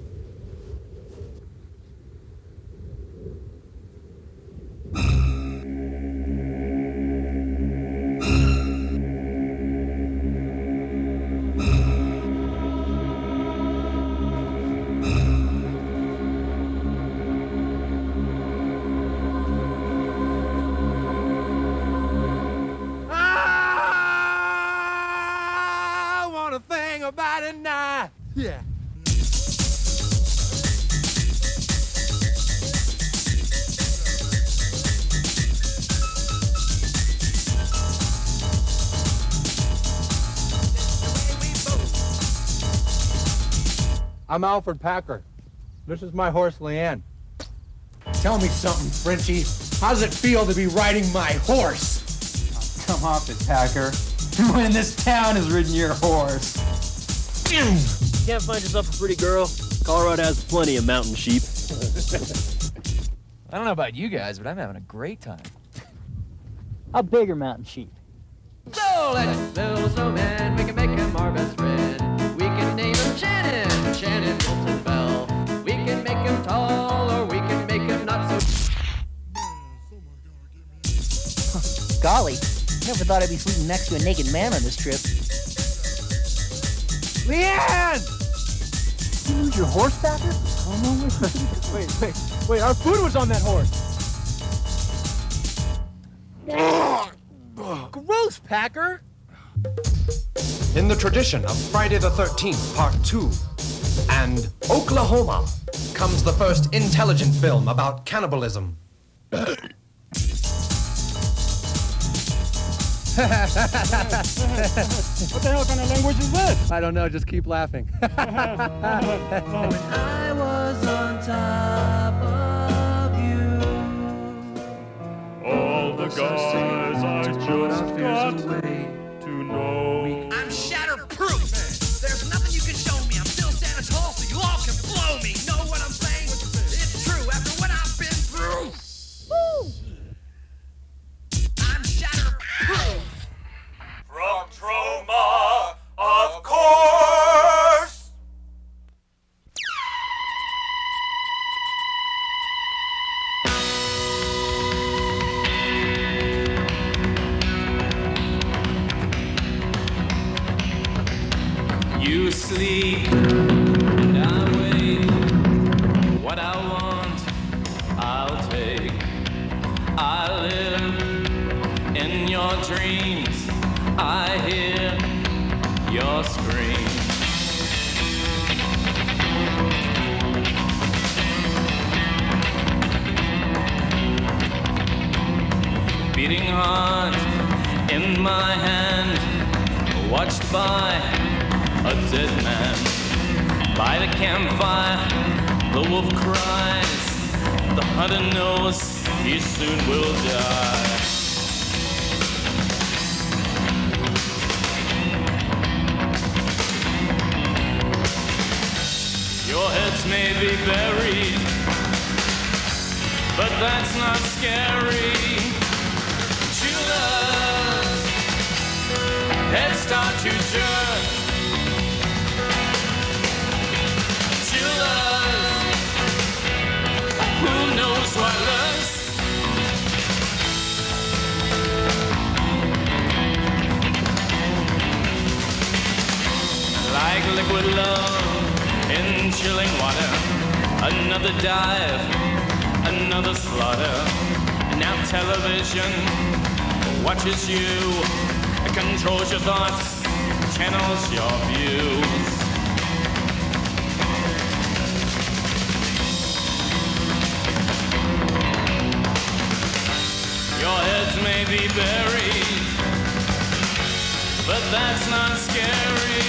I want to think about it now. Yeah. I'm Alfred Packer. This is my horse, Leanne. Tell me something, Frenchie. How does it feel to be riding my horse? Oh, come off it, Packer. When this town has ridden your horse. Can't find yourself a pretty girl? Colorado has plenty of mountain sheep. I don't know about you guys, but I'm having a great time. How big are mountain sheep? So let's build a snowman, we can make him our best friend. We can name him Shannon, Shannon Wilson Bell. We can make him tall, or we can make him not so... Golly, never thought I'd be sleeping next to a naked man on this trip. Leanne! You lose your horse, Packer? Oh, no, Wait, our food was on that horse. Gross, Packer! In the tradition of Friday the 13th, Part 2, and Oklahoma, comes the first intelligent film about cannibalism. What the hell kind of language is this? I don't know, just keep laughing. When I was on top of you, All the guys I just got to know. I'm shatterproof. There's nothing you can show me. I'm still standing tall, so you all can blow me. Know what I'm saying? It's true after what I've been through. Woo! I'm shatterproof. From Troma, of course. you sleep and I wake. What I want, I'll take. I live in your dreams. I hear your scream. Beating heart in my hand, watched by a dead man. By the campfire, the wolf cries. The hunter knows he soon will die. Your heads may be buried, but that's not scary. True love, heads start to turn. True love, who knows what loves? Like liquid love in chilling water, another dive, another slaughter. Now television watches you, controls your thoughts, channels your views. Your heads may be buried, but that's not scary.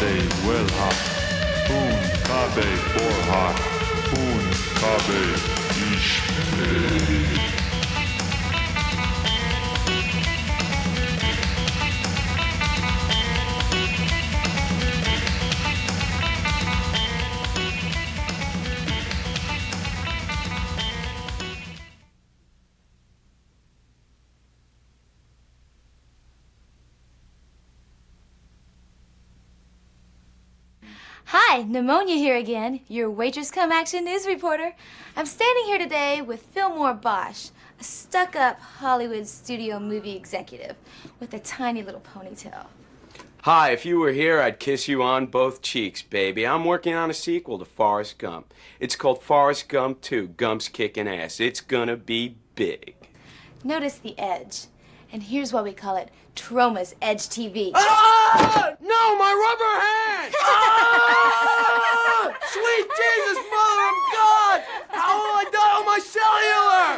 kabe well hot. Un kabe for hot. Un kabe ish. Hi, Pneumonia here again, your waitress come action news reporter. I'm standing here today with Fillmore Bosch, a stuck-up Hollywood studio movie executive with a tiny little ponytail. Hi, if you were here, I'd kiss you on both cheeks, baby. I'm working on a sequel to Forrest Gump. It's called Forrest Gump 2, Gump's Kickin' Ass. It's gonna be big. Notice the edge. And here's why we call it Troma's Edge TV. Ah! No, my rubber hand! Ah! Sweet Jesus, Mother of God! How will I die on my cellular?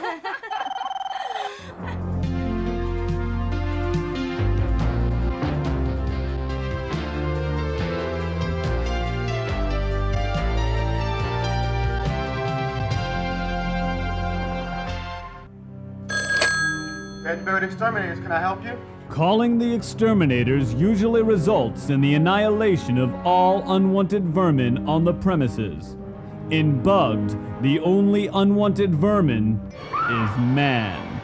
Bedford Exterminators, can I help you? Calling the exterminators usually results in the annihilation of all unwanted vermin on the premises. In Bugged, the only unwanted vermin is man.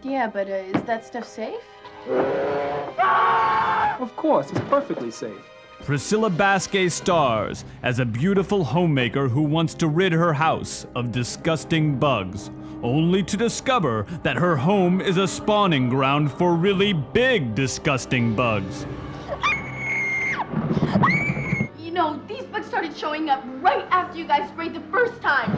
Yeah, but is that stuff safe? Of course, it's perfectly safe. Priscilla Basquet stars as a beautiful homemaker who wants to rid her house of disgusting bugs, only to discover that her home is a spawning ground for really big, disgusting bugs. You know, these bugs started showing up right after you guys sprayed the first time.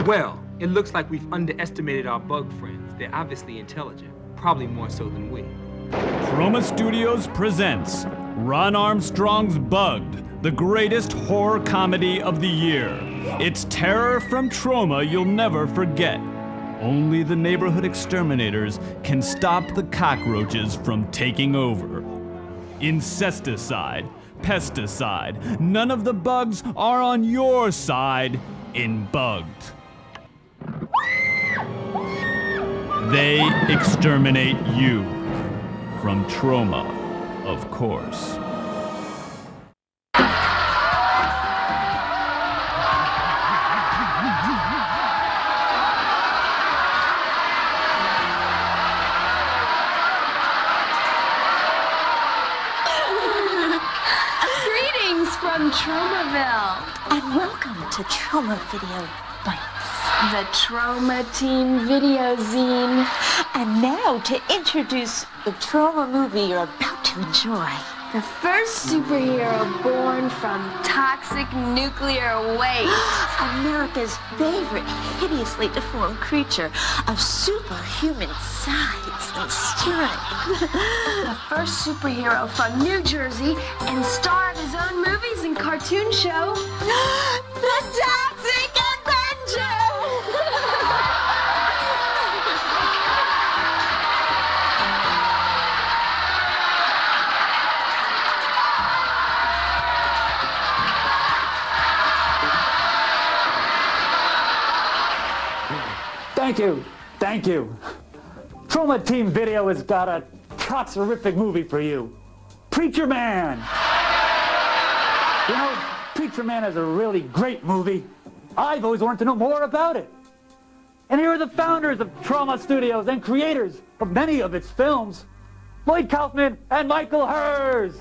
Well, it looks like we've underestimated our bug friends. They're obviously intelligent, probably more so than we. Troma Studios presents Ron Armstrong's Bugged, the greatest horror comedy of the year. It's terror from Troma you'll never forget. Only the neighborhood exterminators can stop the cockroaches from taking over. Incesticide, pesticide, none of the bugs are on your side in Bugged. They exterminate you. From Troma, of course. Greetings from Tromaville. And welcome to Troma Video Bites. The Troma Teen Video Zine. And now to introduce the Troma movie you're about to enjoy. The first superhero born from toxic nuclear waste. America's favorite hideously deformed creature of superhuman size and strength. The first superhero from New Jersey and star of his own movies and cartoon show. The Toxic Avenger! Thank you. Troma Team Video has got a toxerific movie for you. Preacher Man. You know, Preacher Man is a really great movie. I've always wanted to know more about it. And here are the founders of Troma Studios and creators of many of its films, Lloyd Kaufman and Michael Hers.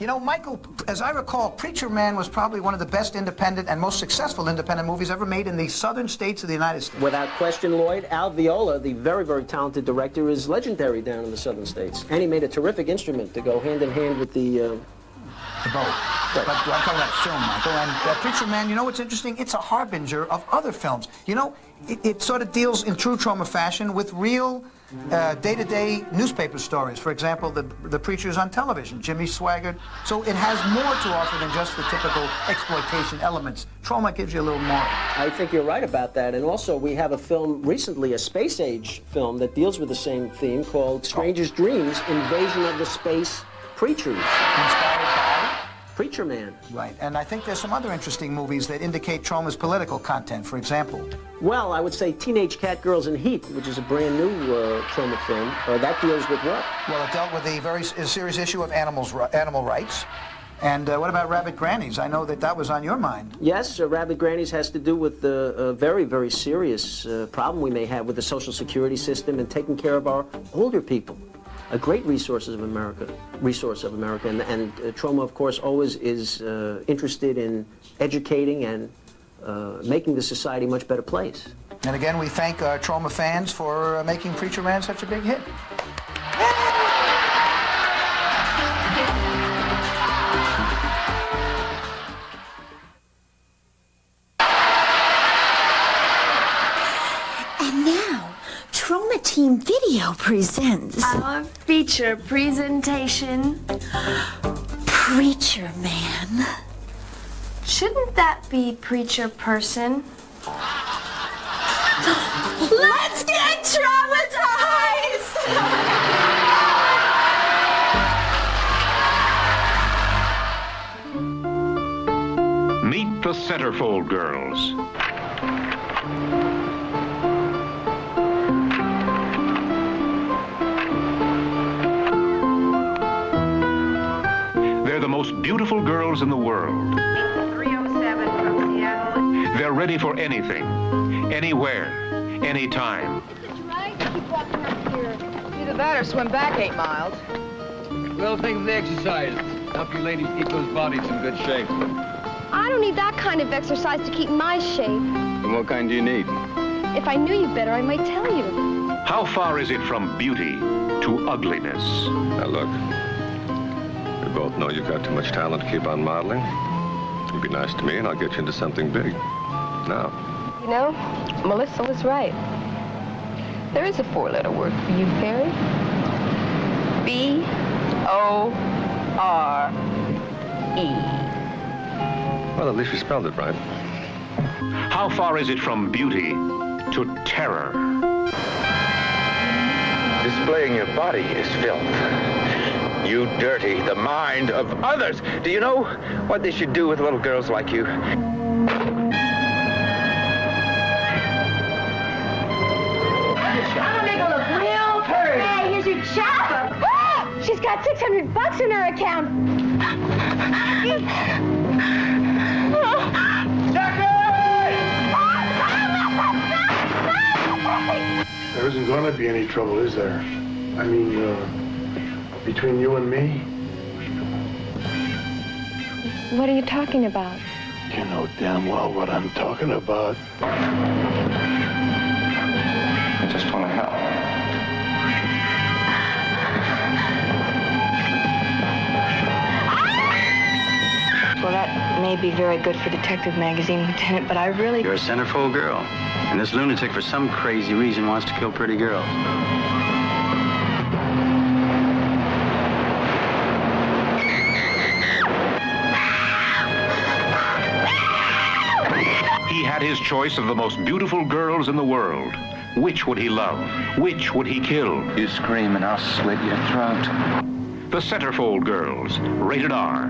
You know, Michael, as I recall, Preacher Man was probably one of the best independent and most successful independent movies ever made in the southern states of the United States. Without question, Lloyd, Al Viola, the very, very talented director, is legendary down in the southern states. And he made a terrific instrument to go hand in hand with the bow. But I'm talking about film, Michael. And Preacher Man, you know what's interesting? It's a harbinger of other films. You know, it sort of deals in true Troma fashion with real day-to-day newspaper stories. For example, the preachers on television, Jimmy Swaggart. So it has more to offer than just the typical exploitation elements. Troma gives you a little more. I think you're right about that. And also, we have a film recently, a space age film that deals with the same theme called Stranger's Dreams, Invasion of the Space Preachers. Inspired by? Preacher Man. Right. And I think there's some other interesting movies that indicate Troma's political content, for example. Well, I would say Teenage Cat Girls in Heat, which is a brand new Troma film. That deals with what? Well, it dealt with a very serious issue of animal rights. And what about Rabbit Grannies? I know that was on your mind. Yes, Rabbit Grannies has to do with the very, very serious problem we may have with the Social Security system and taking care of our older people. A great resource of America, and Troma, of course, always is interested in educating and making the society a much better place. And again, we thank our Troma fans for making Preacher Man such a big hit. And now, Troma Team Video presents our feature presentation, Preacher Man. Shouldn't that be Preacher Person? Let's get traumatized! Meet the Centerfold Girls. They're the most beautiful girls in the world. 307 from Seattle. They're ready for anything, anywhere, anytime. Either that or swim back 8 miles. Well, think of the exercise. Help you ladies keep those bodies in good shape. I don't need that kind of exercise to keep my shape. And what kind do you need? If I knew you better, I might tell you. How far is it from beauty to ugliness? Now look, we both know you've got too much talent to keep on modeling. You be nice to me and I'll get you into something big. Now. You know, Melissa was right. There is a 4-letter word for you, Perry. B-O-R-E. Well, at least you spelled it right. How far is it from beauty to terror? Displaying your body is filth. You dirty the mind of others. Do you know what they should do with little girls like you? I'll make her look real pretty. Hey, here's your chopper. She's got $600 in her account. There isn't going to be any trouble, is there? I mean, between you and me? What are you talking about? You know damn well what I'm talking about. I just want to help. Well, that may be very good for Detective Magazine, Lieutenant, but I really... You're a centerfold girl, and this lunatic, for some crazy reason, wants to kill pretty girls. He had his choice of the most beautiful girls in the world. Which would he love? Which would he kill? You scream and I'll slit your throat. The Centerfold Girls, rated R.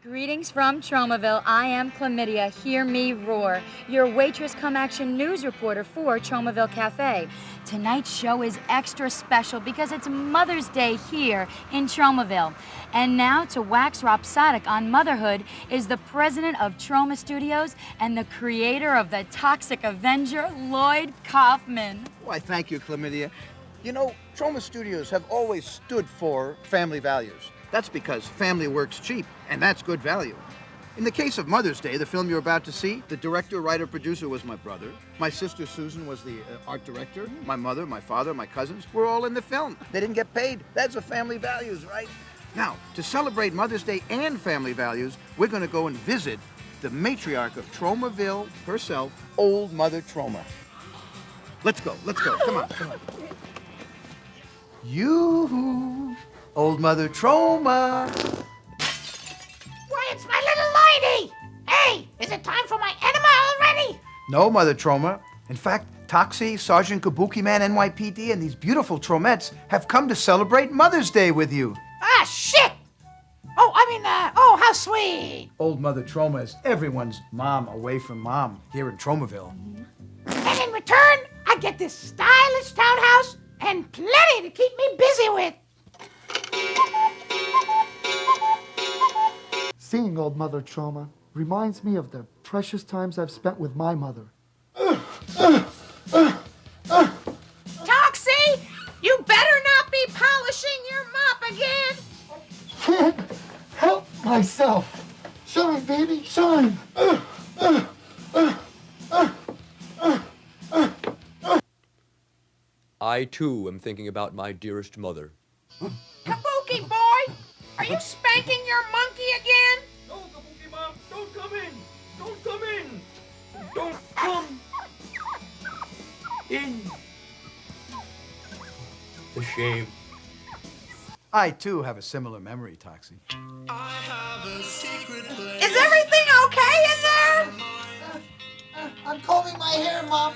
Greetings from Tromaville. I am Chlamydia. Hear me roar. Your waitress come action news reporter for Tromaville Cafe. Tonight's show is extra special because it's Mother's Day here in Tromaville. And now to wax rhapsodic on motherhood is the president of Troma Studios and the creator of the Toxic Avenger, Lloyd Kaufman. Why, thank you, Chlamydia. You know, Troma Studios have always stood for family values. That's because family works cheap, and that's good value. In the case of Mother's Day, the film you're about to see, the director, writer, producer was my brother. My sister Susan was the art director. My mother, my father, my cousins were all in the film. They didn't get paid. That's the family values, right? Now, to celebrate Mother's Day and family values, we're going to go and visit the matriarch of Tromaville herself, Old Mother Troma. Let's go, come on, come on. You, Old Mother Troma. Why, it's my little lady! Hey, is it time for my enema already? No, Mother Troma. In fact, Toxie, Sergeant Kabuki Man, NYPD, and these beautiful Tromettes have come to celebrate Mother's Day with you. Ah, shit! Oh, oh, how sweet! Old Mother Troma is everyone's mom away from mom here in Tromaville. And in return, I get this stylish townhouse and plenty to keep me busy with. Seeing Old Mother Troma reminds me of the precious times I've spent with my mother. Toxie, you better not be polishing your mop again. Can't help myself. Shine, baby, shine. I, too, am thinking about my dearest mother. Kabuki boy, are you spanking your monkey again? No, Kabuki Mom, don't come in! Don't come in! Don't come in! The shame. I, too, have a similar memory, Toxie. Is everything okay in there? I'm combing my hair, Mom.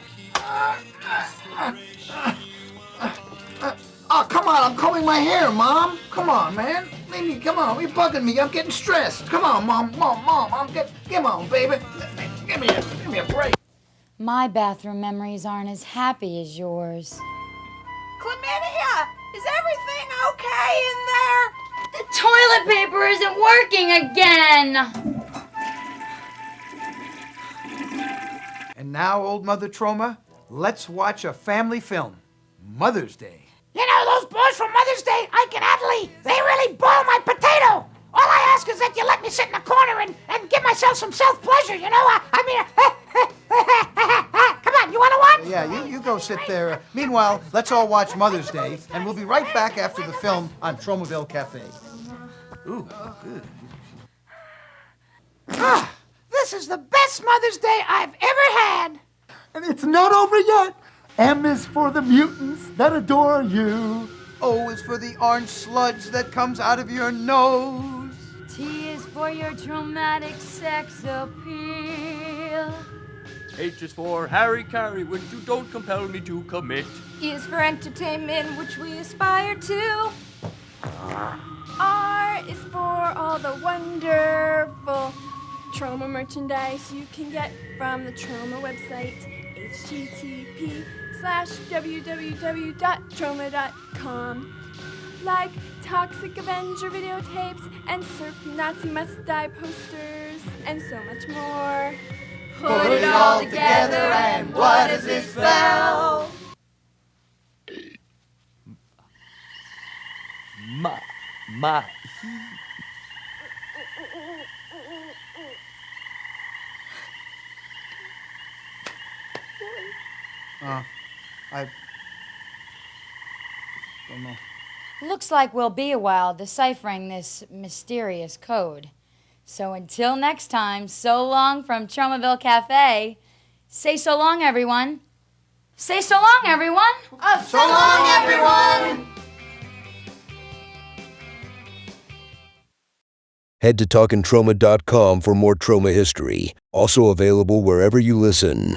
Oh, come on, I'm combing my hair, Mom. Come on, man. Leave me, come on, you're bugging me. I'm getting stressed. Come on, Mom, come on, baby. Give me a break. My bathroom memories aren't as happy as yours. Chlamydia, is everything okay in there? The toilet paper isn't working again! And now, Old Mother Troma, let's watch a family film, Mother's Day. You know, those boys from Mother's Day, Ike and Adley, they really boil my potato. All I ask is that you let me sit in a corner and give myself some self-pleasure, you know? Come on, you want to watch? Yeah, you go sit there. Meanwhile, let's all watch Mother's Day, and we'll be right back after the film on Tromaville Cafe. Ooh, good. This is the best Mother's Day I've ever had. And it's not over yet. M is for the mutants that adore you. O is for the orange sludge that comes out of your nose. T is for your traumatic sex appeal. H is for Harry Carey, which you don't compel me to commit. E is for entertainment, which we aspire to. R is for all the wonderful Troma merchandise you can get from the Troma website, http://www.troma.com. Like Toxic Avenger videotapes and Surf Nazi Must Die posters and so much more. Put it all together and what does it spell? My. I don't know. Looks like we'll be a while deciphering this mysterious code. So until next time, so long from Tromaville Cafe. Say so long, everyone. Say so long, everyone. So long, everyone. Head to talkintroma.com for more Troma history. Also available wherever you listen.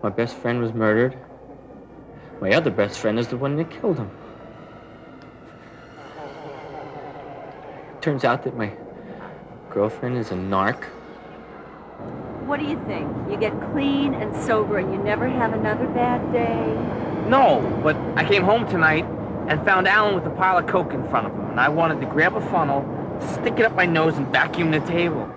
My best friend was murdered. My other best friend is the one that killed him. Turns out that my girlfriend is a narc. What do you think? You get clean and sober and you never have another bad day? No, but I came home tonight and found Alan with a pile of coke in front of him, and I wanted to grab a funnel, stick it up my nose, and vacuum the table.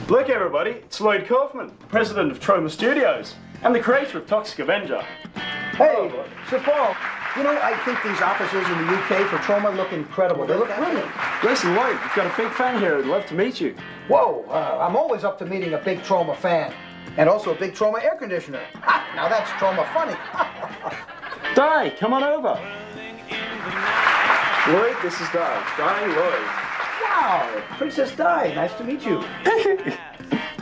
Look everybody, it's Lloyd Kaufman, president of Troma Studios and the creator of Toxic Avenger. Hey, Sir Paul, you know, I think these offices in the UK for Troma look incredible. They look brilliant. Listen, Lloyd, we've got a big fan here who'd love to meet you. Whoa, I'm always up to meeting a big Troma fan. And also a big Troma air conditioner. Ha, now that's Troma funny. Di, come on over. Lloyd, this is Di. Di, Lloyd. Wow, Princess Di, nice to meet you.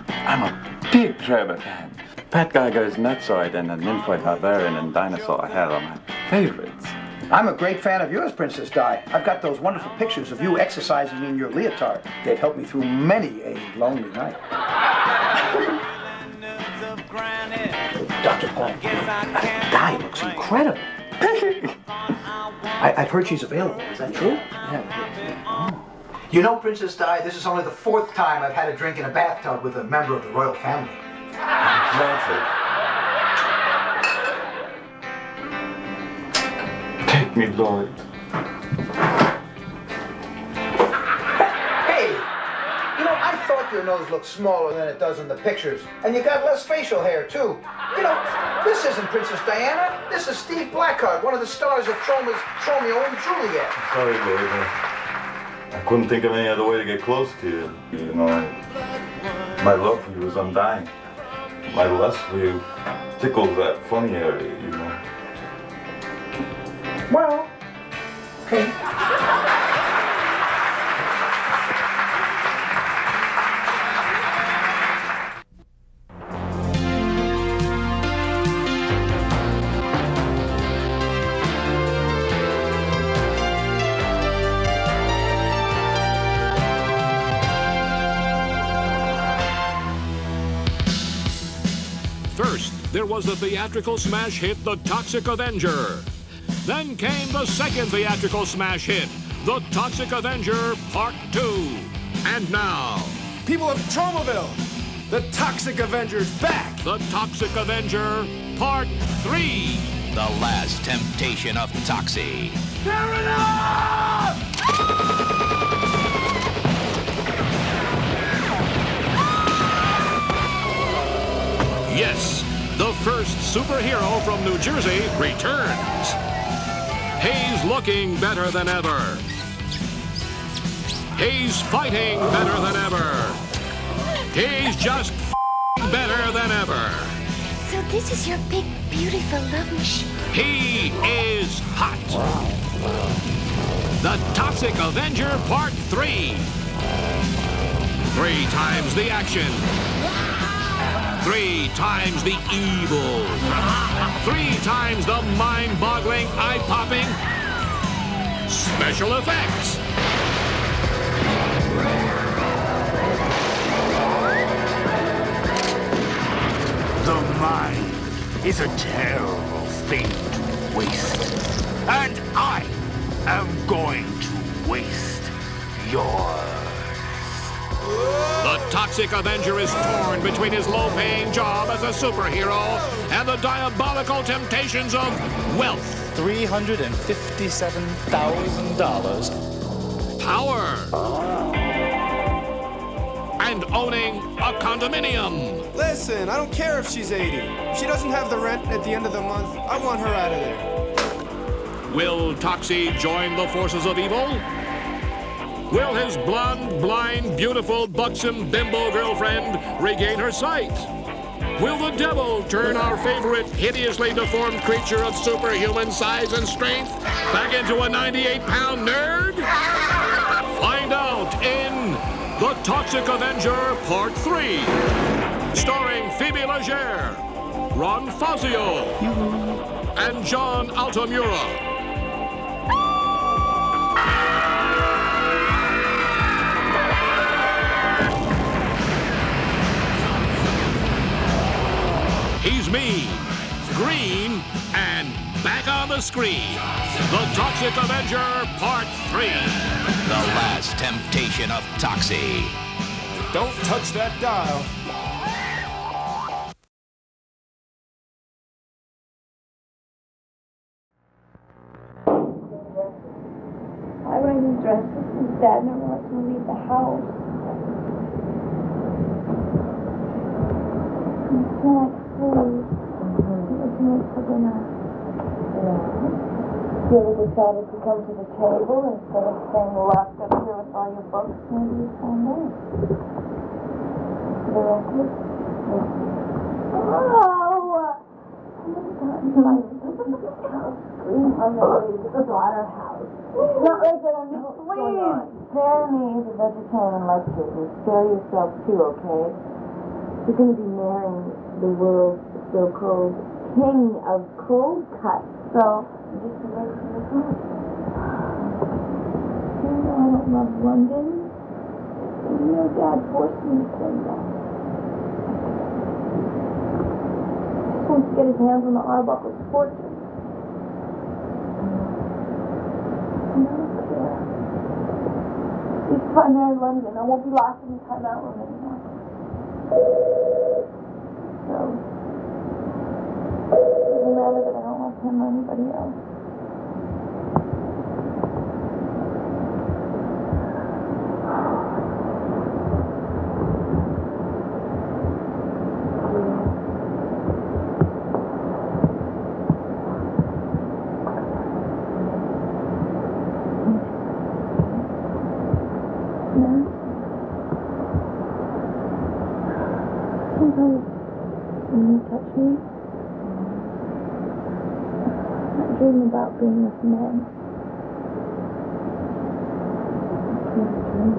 I'm a big Troma fan. Pat Geiger's Nutsoid and the Nymphoid Barbarian and Dinosaur Hell are my favorites. I'm a great fan of yours, Princess Di. I've got those wonderful pictures of you exercising in your leotard. They've helped me through many a lonely night. Dr. Paul, Di looks incredible. I've heard she's available. Is that true? Yeah. Oh. You know, Princess Di, this is only the 4th time I've had a drink in a bathtub with a member of the royal family. Take me, Lloyd. Hey, you know, I thought your nose looked smaller than it does in the pictures. And you got less facial hair, too. You know, this isn't Princess Diana. This is Steve Blackheart, one of the stars of Troma's Romeo and Juliet. Sorry, Lloyd. I couldn't think of any other way to get close to you. You know, my love for you is undying. My lust for you tickles that funny area, you know. Well, okay. First, there was the theatrical smash hit, The Toxic Avenger. Then came the second theatrical smash hit, The Toxic Avenger Part 2. And now, people of Tromaville, The Toxic Avenger's back. The Toxic Avenger Part 3. The Last Temptation of Toxie. Fair enough! Yes, the first superhero from New Jersey returns. He's looking better than ever. He's fighting better than ever. He's just better than ever. So this is your big, beautiful love machine. He is hot. The Toxic Avenger Part 3. 3 times the action. 3 times the evil. 3 times the mind-boggling, eye-popping special effects. The mind is a terrible thing to waste. And I am going to waste yours. The Toxic Avenger is torn between his low-paying job as a superhero and the diabolical temptations of wealth. $357,000. Power. And owning a condominium. Listen, I don't care if she's 80. If she doesn't have the rent at the end of the month, I want her out of there. Will Toxie join the forces of evil? Will his blonde, blind, beautiful, buxom bimbo girlfriend regain her sight? Will the devil turn our favorite hideously deformed creature of superhuman size and strength back into a 98-pound nerd? Find out in The Toxic Avenger Part 3, starring Phoebe Legere, Ron Fazio, and John Altamura. He's mean, green, and back on the screen. The Toxic Avenger Part 3. The last temptation of Toxie. Don't touch that dial. I wear these dresses and Dad never lets me leave the house. I feel like food. What's made for dinner? You ever decided to come to the table instead of staying locked up here with all your books? Maybe you find out. The record? Oh! My scream on the way to the slaughterhouse. Not like I don't know. Please! Spare me the vegetarian lectures and spare yourself too, okay? You're going to be marrying the world's so-called king of cold cuts, so just a break from the house. You know I don't love London. And you know Dad forced me to say that. He just wants to get his hands on the Arbuckle's fortune. I don't care. If I marry London, I won't be locked in the timeout room anymore. So, it doesn't matter that I don't like him or anybody else. Sometimes when you touch me, I dream about being with men. I can't dream.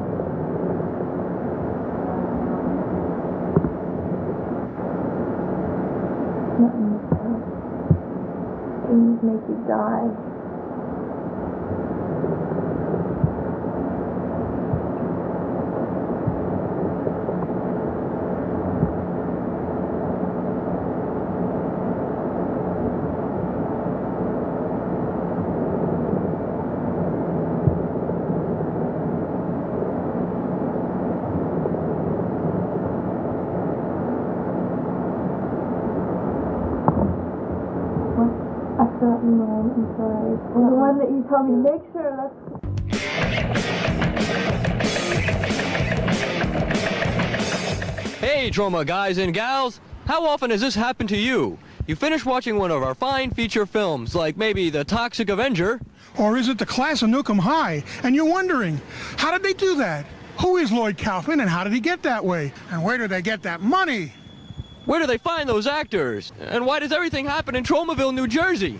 Not in this house. Dreams make you die. I'm sorry. The one that you told me to make sure that's... Hey, Troma guys and gals! How often has this happened to you? You finish watching one of our fine feature films, like maybe The Toxic Avenger. Or is it The Class of Nukem High? And you're wondering, how did they do that? Who is Lloyd Kaufman and how did he get that way? And where did they get that money? Where do they find those actors? And why does everything happen in Tromaville, New Jersey?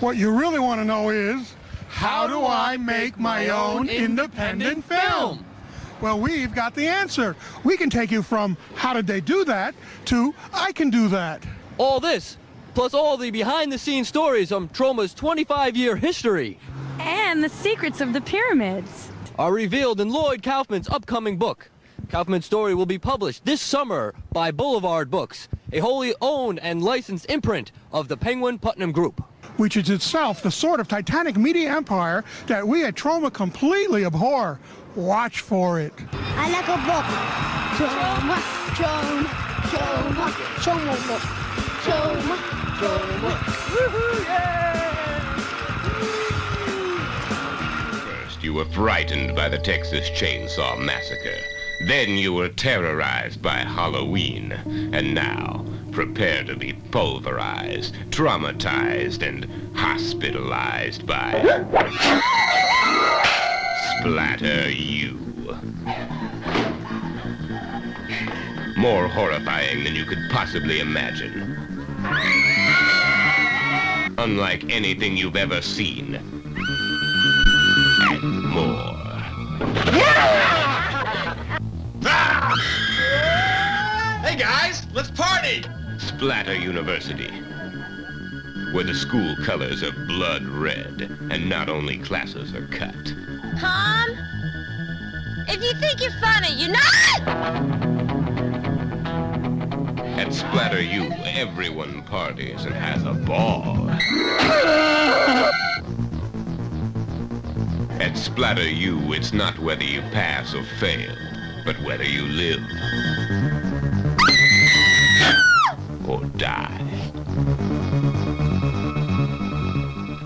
What you really want to know is, how do I make my own independent film? Well, we've got the answer. We can take you from how did they do that to I can do that. All this, plus all the behind-the-scenes stories from Troma's 25-year history. And the secrets of the pyramids Are revealed in Lloyd Kaufman's upcoming book. Kaufman's story will be published this summer by Boulevard Books, a wholly owned and licensed imprint of the Penguin Putnam Group. Which is itself the sort of titanic media empire that we at Troma completely abhor. Watch for it. I like a book. Troma, Troma, Troma, Troma book. Troma, Troma. Woohoo, yeah! First, you were frightened by the Texas Chainsaw Massacre. Then you were terrorized by Halloween. And now, prepare to be pulverized, traumatized, and hospitalized by Splatter You. More horrifying than you could possibly imagine. Unlike anything you've ever seen. And more. Hey guys, let's party! Splatter University, where the school colors are blood red, and not only classes are cut. Tom, if you think you're funny, you're not! At Splatter U, everyone parties and has a ball. At Splatter U, it's not whether you pass or fail, but whether you live or die.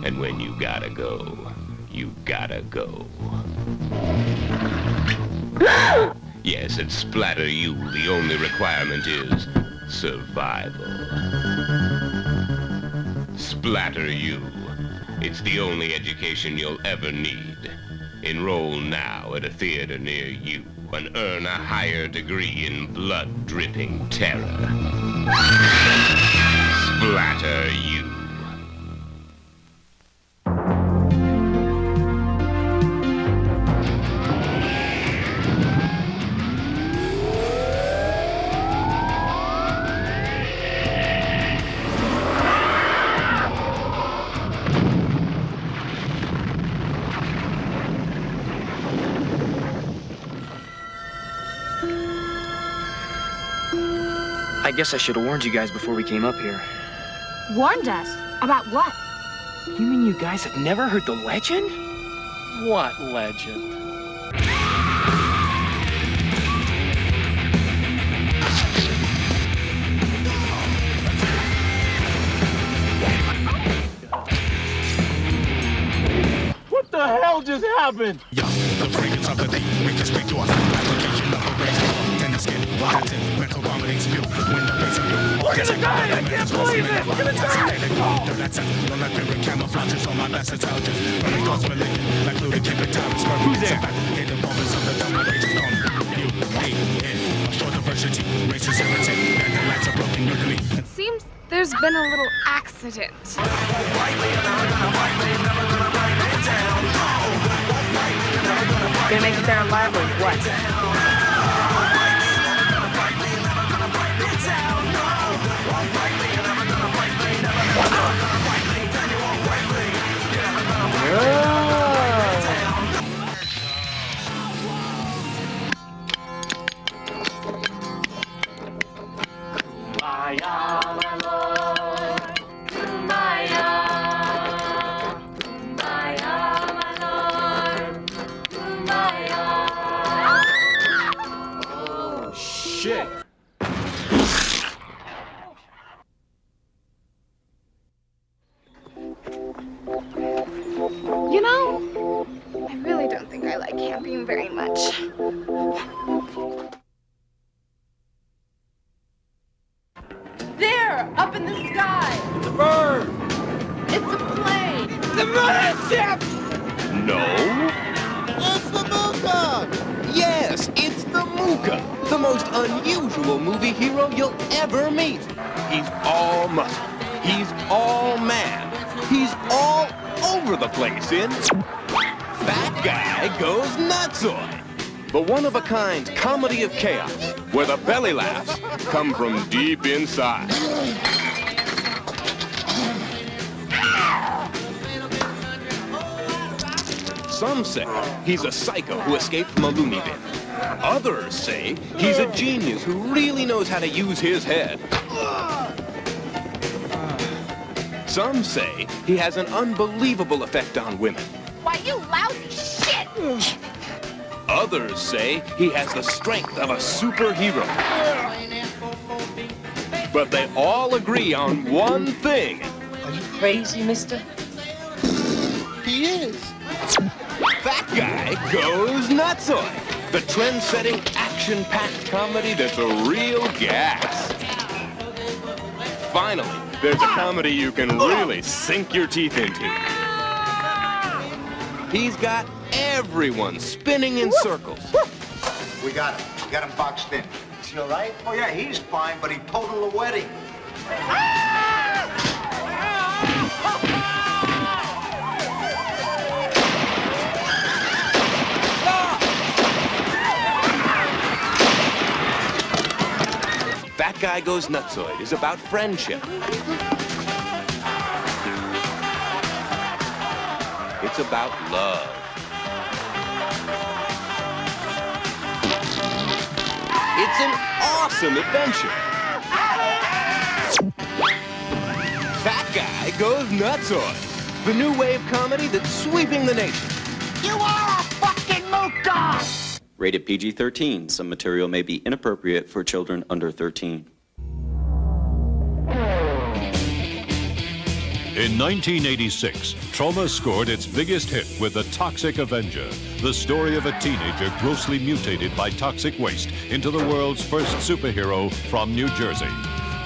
And when you gotta go, you gotta go. Yes, at Splatter U, the only requirement is survival. Splatter U. It's the only education you'll ever need. Enroll now at a theater near you and earn a higher degree in blood-dripping terror. Splatter You. I guess I should have warned you guys before we came up here. warned us. About what? You mean you guys have never heard the legend? What legend? What the hell just happened? The fragrance of the day, make us speak to us. Application of a race, tender skin, vomiting, mental vomiting, spew. When the face of you. Look at the guy! I can't believe it! Look at the guy! That's it. On that favorite camouflages on my best intelligence. Running thoughts malignant, like Luda, keep it time. Who's there? In the moments of the dumb, my rage is gone. You, me, in. Short diversity, racist everything. And the lights are broken, you're delete. It seems there's been a little accident. Gonna make it there alive or what? Shit. You know, I really don't think I like camping very much. There, up in the sky. It's a bird. It's a plane. The mothership. No. It's the Mooka! Yes, it's the Mooka, the most most unusual movie hero you'll ever meet. He's all muscle. He's all man. He's all over the place in That Guy Goes Nutsoid, the one-of-a-kind comedy of chaos, where the belly laughs come from deep inside. Some say he's a psycho who escaped from a loony bin. Others say he's a genius who really knows how to use his head. Some say he has an unbelievable effect on women. Why, you lousy shit! Others say he has the strength of a superhero. But they all agree on one thing. Are you crazy, mister? He is. That Guy Goes Nutsoid, the trend-setting, action-packed comedy that's a real gas. Finally, there's a comedy you can really sink your teeth into. He's got everyone spinning in circles. We got him. We got him boxed in. Is he all right? Oh, yeah, he's fine, but he totaled a wedding. That Guy Goes Nutsoid is about friendship. It's about love. It's an awesome adventure. That Guy Goes Nutsoid, the new wave comedy that's sweeping the nation. You are a fucking moot dog! Rated PG-13. Some material may be inappropriate for children under 13. In 1986, Troma scored its biggest hit with The Toxic Avenger, the story of a teenager grossly mutated by toxic waste into the world's first superhero from New Jersey.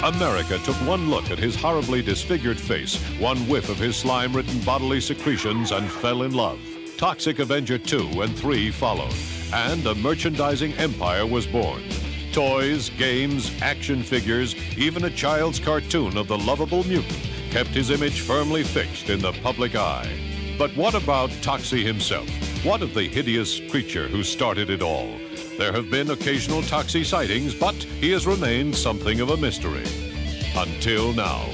America took one look at his horribly disfigured face, one whiff of his slime-ridden bodily secretions, and fell in love. Toxic Avenger 2 and 3 followed, and a merchandising empire was born. Toys, games, action figures, even a child's cartoon of the lovable mutant kept his image firmly fixed in the public eye. But what about Toxie himself? What of the hideous creature who started it all? There have been occasional Toxie sightings, but he has remained something of a mystery. Until now.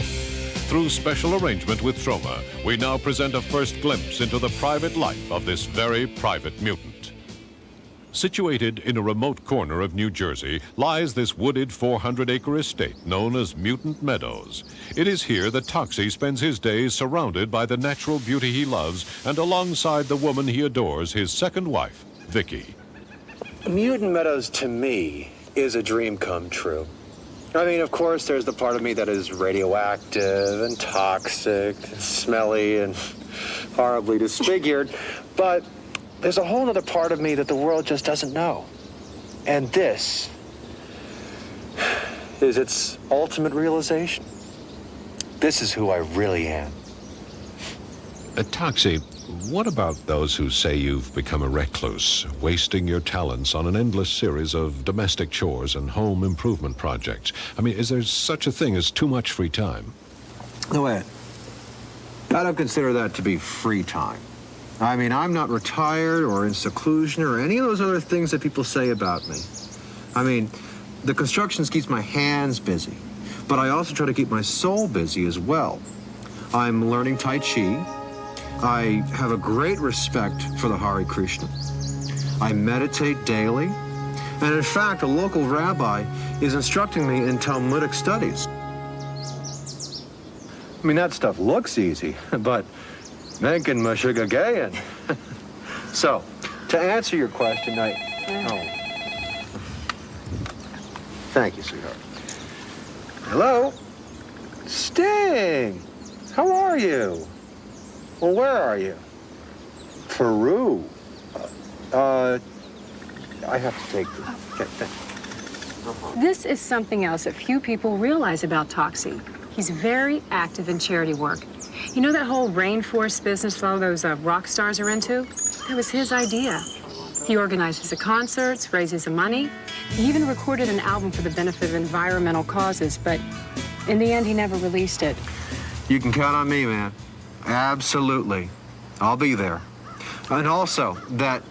Through special arrangement with Troma, we now present a first glimpse into the private life of this very private mutant. Situated in a remote corner of New Jersey lies this wooded 400-acre estate known as Mutant Meadows. It is here that Toxie spends his days surrounded by the natural beauty he loves and alongside the woman he adores, his second wife, Vicky. Mutant Meadows, to me, is a dream come true. I mean, of course, there's the part of me that is radioactive and toxic, smelly and horribly disfigured, but there's a whole other part of me that the world just doesn't know. And this is its ultimate realization. This is who I really am. Toxie, what about those who say you've become a recluse, wasting your talents on an endless series of domestic chores and home improvement projects? I mean, is there such a thing as too much free time? No, Ed. I don't consider that to be free time. I mean, I'm not retired or in seclusion or any of those other things that people say about me. I mean, the construction keeps my hands busy, but I also try to keep my soul busy as well. I'm learning Tai Chi. I have a great respect for the Hare Krishna. I meditate daily. And in fact, a local rabbi is instructing me in Talmudic studies. I mean, that stuff looks easy, but Menken Mashugagayan. So, to answer your question, Thank you, sweetheart. Hello? Sting! How are you? Well, where are you? Peru. I have to take the... Okay, This is something else that few people realize about Toxie. He's very active in charity work. You know that whole rainforest business all those rock stars are into? That was his idea. He organizes the concerts, raises the money. He even recorded an album for the benefit of environmental causes, but in the end, he never released it. You can count on me, man. Absolutely. I'll be there. And also, that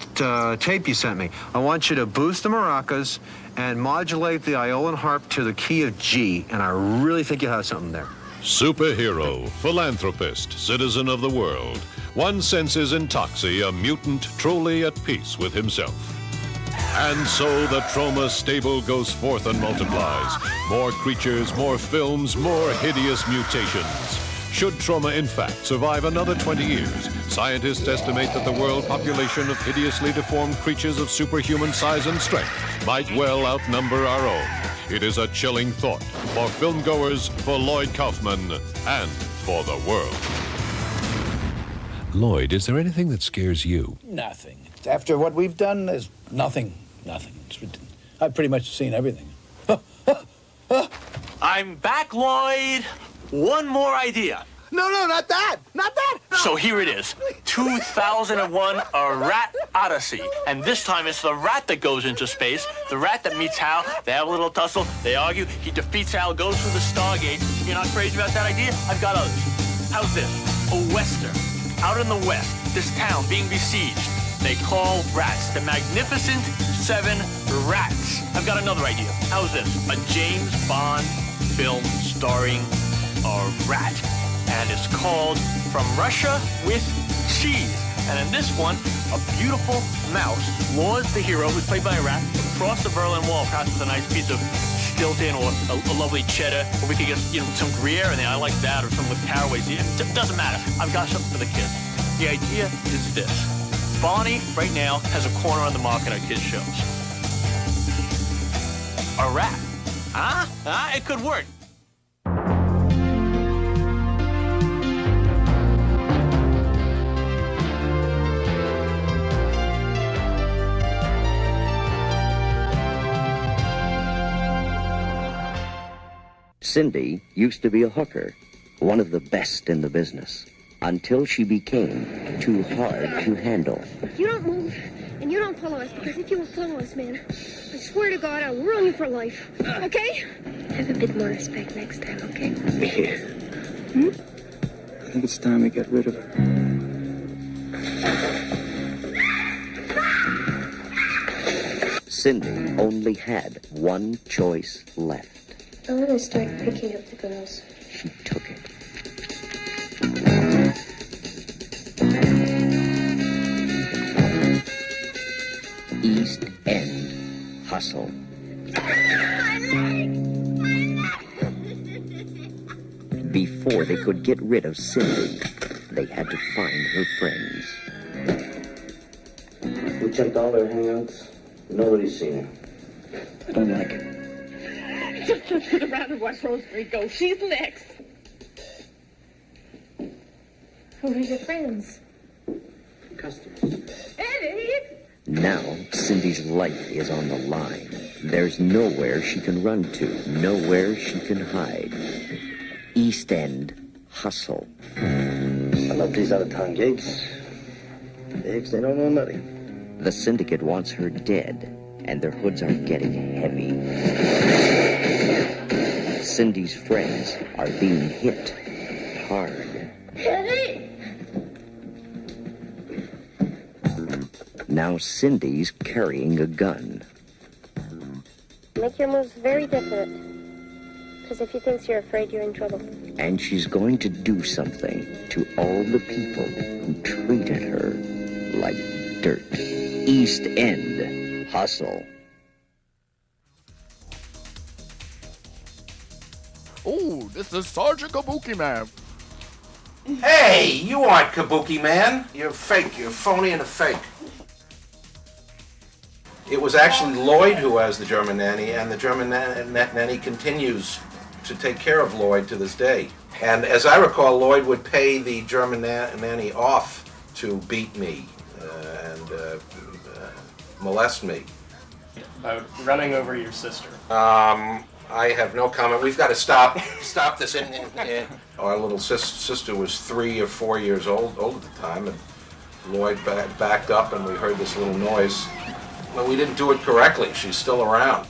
tape you sent me, I want you to boost the maracas and modulate the Iolan harp to the key of G, and I really think you have something there. Superhero, philanthropist, citizen of the world. One senses in Toxie a mutant truly at peace with himself. And so the Troma stable goes forth and multiplies. More creatures, more films, more hideous mutations. Should Troma in fact survive another 20 years, scientists estimate that the world population of hideously deformed creatures of superhuman size and strength might well outnumber our own. It is a chilling thought for filmgoers, for Lloyd Kaufman, and for the world. Lloyd, is there anything that scares you? Nothing. After what we've done, there's nothing. I've pretty much seen everything. I'm back, Lloyd. One more idea. No, not that. Not that. No. So here it is. 2001, A Rat Odyssey. And this time it's the rat that goes into space. The rat that meets Hal. They have a little tussle. They argue. He defeats Hal, goes through the Stargate. You're not crazy about that idea? I've got others. How's this? A Western. Out in the West, this town being besieged. They call rats the Magnificent Seven Rats. I've got another idea. How's this? A James Bond film starring a rat. And it's called From Russia with Cheese. And in this one, a beautiful mouse lures the hero, who's played by a rat, across the Berlin Wall, perhaps with a nice piece of Stilton or a lovely cheddar, or we could get some Gruyere in there. I like that, or some with caraway. It doesn't matter. I've got something for the kids. The idea is this. Bonnie, right now, has a corner on the market at kids' shows. A rat. Huh? It could work. Cindy used to be a hooker, one of the best in the business, until she became too hard to handle. You don't move, and you don't follow us, because if you will follow us, man, I swear to God, I'll ruin you for life. Okay? Have a bit more respect next time, okay? Yeah. I think it's time we get rid of her. Cindy only had one choice left. I'm gonna start picking up the girls. She took it. East End Hustle. Before they could get rid of Cindy, they had to find her friends. We checked all their hangouts. Nobody's seen her. I don't like it. Just sit around and watch Rosemary go. She's next. Who are your friends? Customers. Eddie! Now, Cindy's life is on the line. There's nowhere she can run to, nowhere she can hide. East End Hustle. I love these out-of-town gigs. They don't know nothing. The syndicate wants her dead, and their hoods are getting heavy. Cindy's friends are being hit hard. Eddie! Now Cindy's carrying a gun. Make your moves very definite. Because if he thinks you're afraid, you're in trouble. And she's going to do something to all the people who treated her like dirt. East End Hustle. Oh, this is Sergeant Kabuki Man. Hey, you aren't Kabuki Man. You're fake. You're phony and a fake. It was actually Lloyd who has the German nanny, and the German nanny continues to take care of Lloyd to this day. And as I recall, Lloyd would pay the German nanny off to beat me and molest me. About running over your sister. I have no comment. We've got to stop this. Our little sister was 3 or 4 years old at the time, and Lloyd backed up and we heard this little noise. Well, we didn't do it correctly. She's still around.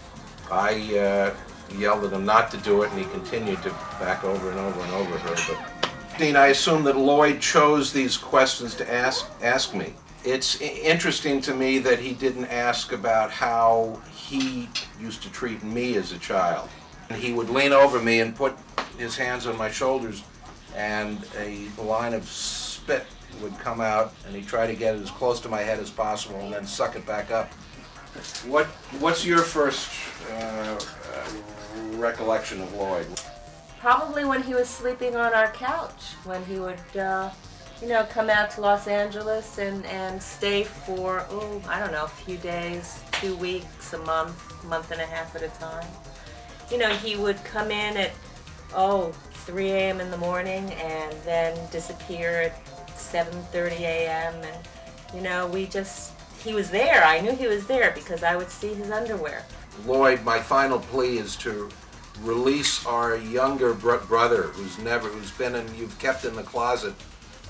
I yelled at him not to do it, and he continued to back over and over and over her. But Dean, I assume that Lloyd chose these questions to ask me. It's interesting to me that he didn't ask about how he used to treat me as a child. He would lean over me and put his hands on my shoulders, and a line of spit would come out, and he'd try to get it as close to my head as possible and then suck it back up. What's your first recollection of Lloyd? Probably when he was sleeping on our couch, when he would, come out to Los Angeles and stay for, I don't know, a few days, 2 weeks, a month and a half at a time. He would come in at, 3 a.m. in the morning and then disappear at 7:30 a.m. And, he was there. I knew he was there because I would see his underwear. Lloyd, my final plea is to release our younger brother who's you've kept in the closet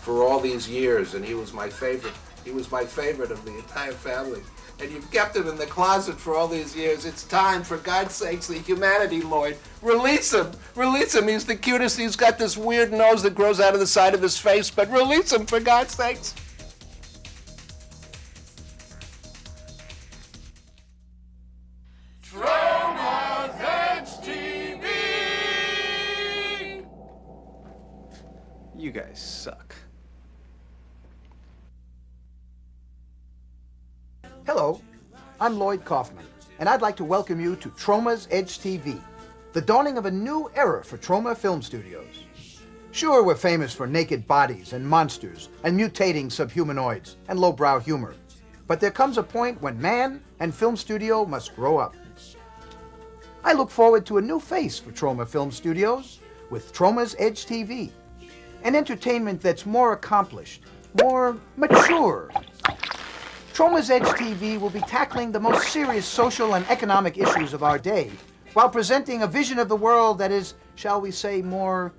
for all these years, and he was my favorite. He was my favorite of the entire family. And you've kept him in the closet for all these years. It's time, for God's sakes, the humanity, Lloyd. Release him. Release him. He's the cutest. He's got this weird nose that grows out of the side of his face, but release him, for God's sakes. You guys suck. Hello, I'm Lloyd Kaufman, and I'd like to welcome you to Troma's Edge TV, the dawning of a new era for Troma Film Studios. Sure, we're famous for naked bodies and monsters and mutating subhumanoids and lowbrow humor, but there comes a point when man and film studio must grow up. I look forward to a new face for Troma Film Studios with Troma's Edge TV, an entertainment that's more accomplished, more mature. Troma's Edge TV will be tackling the most serious social and economic issues of our day, while presenting a vision of the world that is, shall we say, more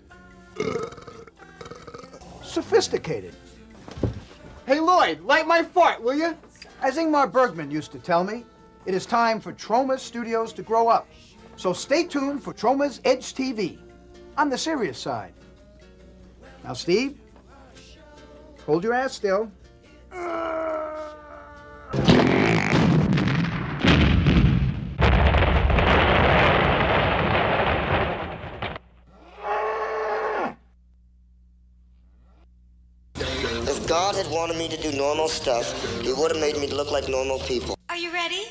sophisticated. Hey Lloyd, light my fart, will you? As Ingmar Bergman used to tell me, it is time for Troma Studios to grow up. So stay tuned for Troma's Edge TV, on the serious side. Now, Steve, hold your ass still. If God had wanted me to do normal stuff, he would have made me look like normal people. Are you ready?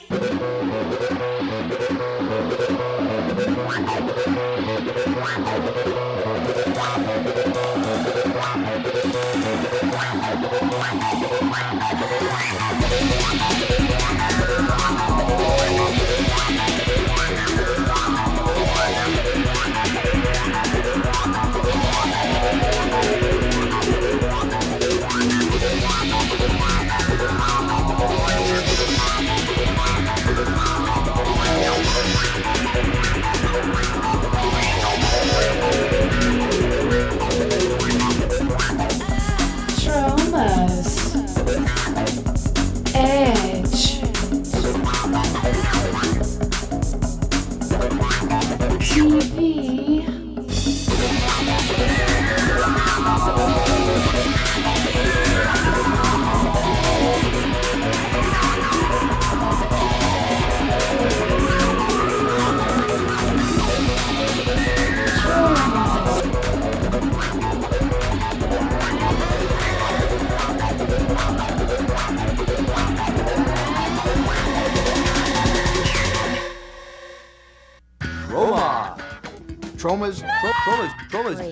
Troma's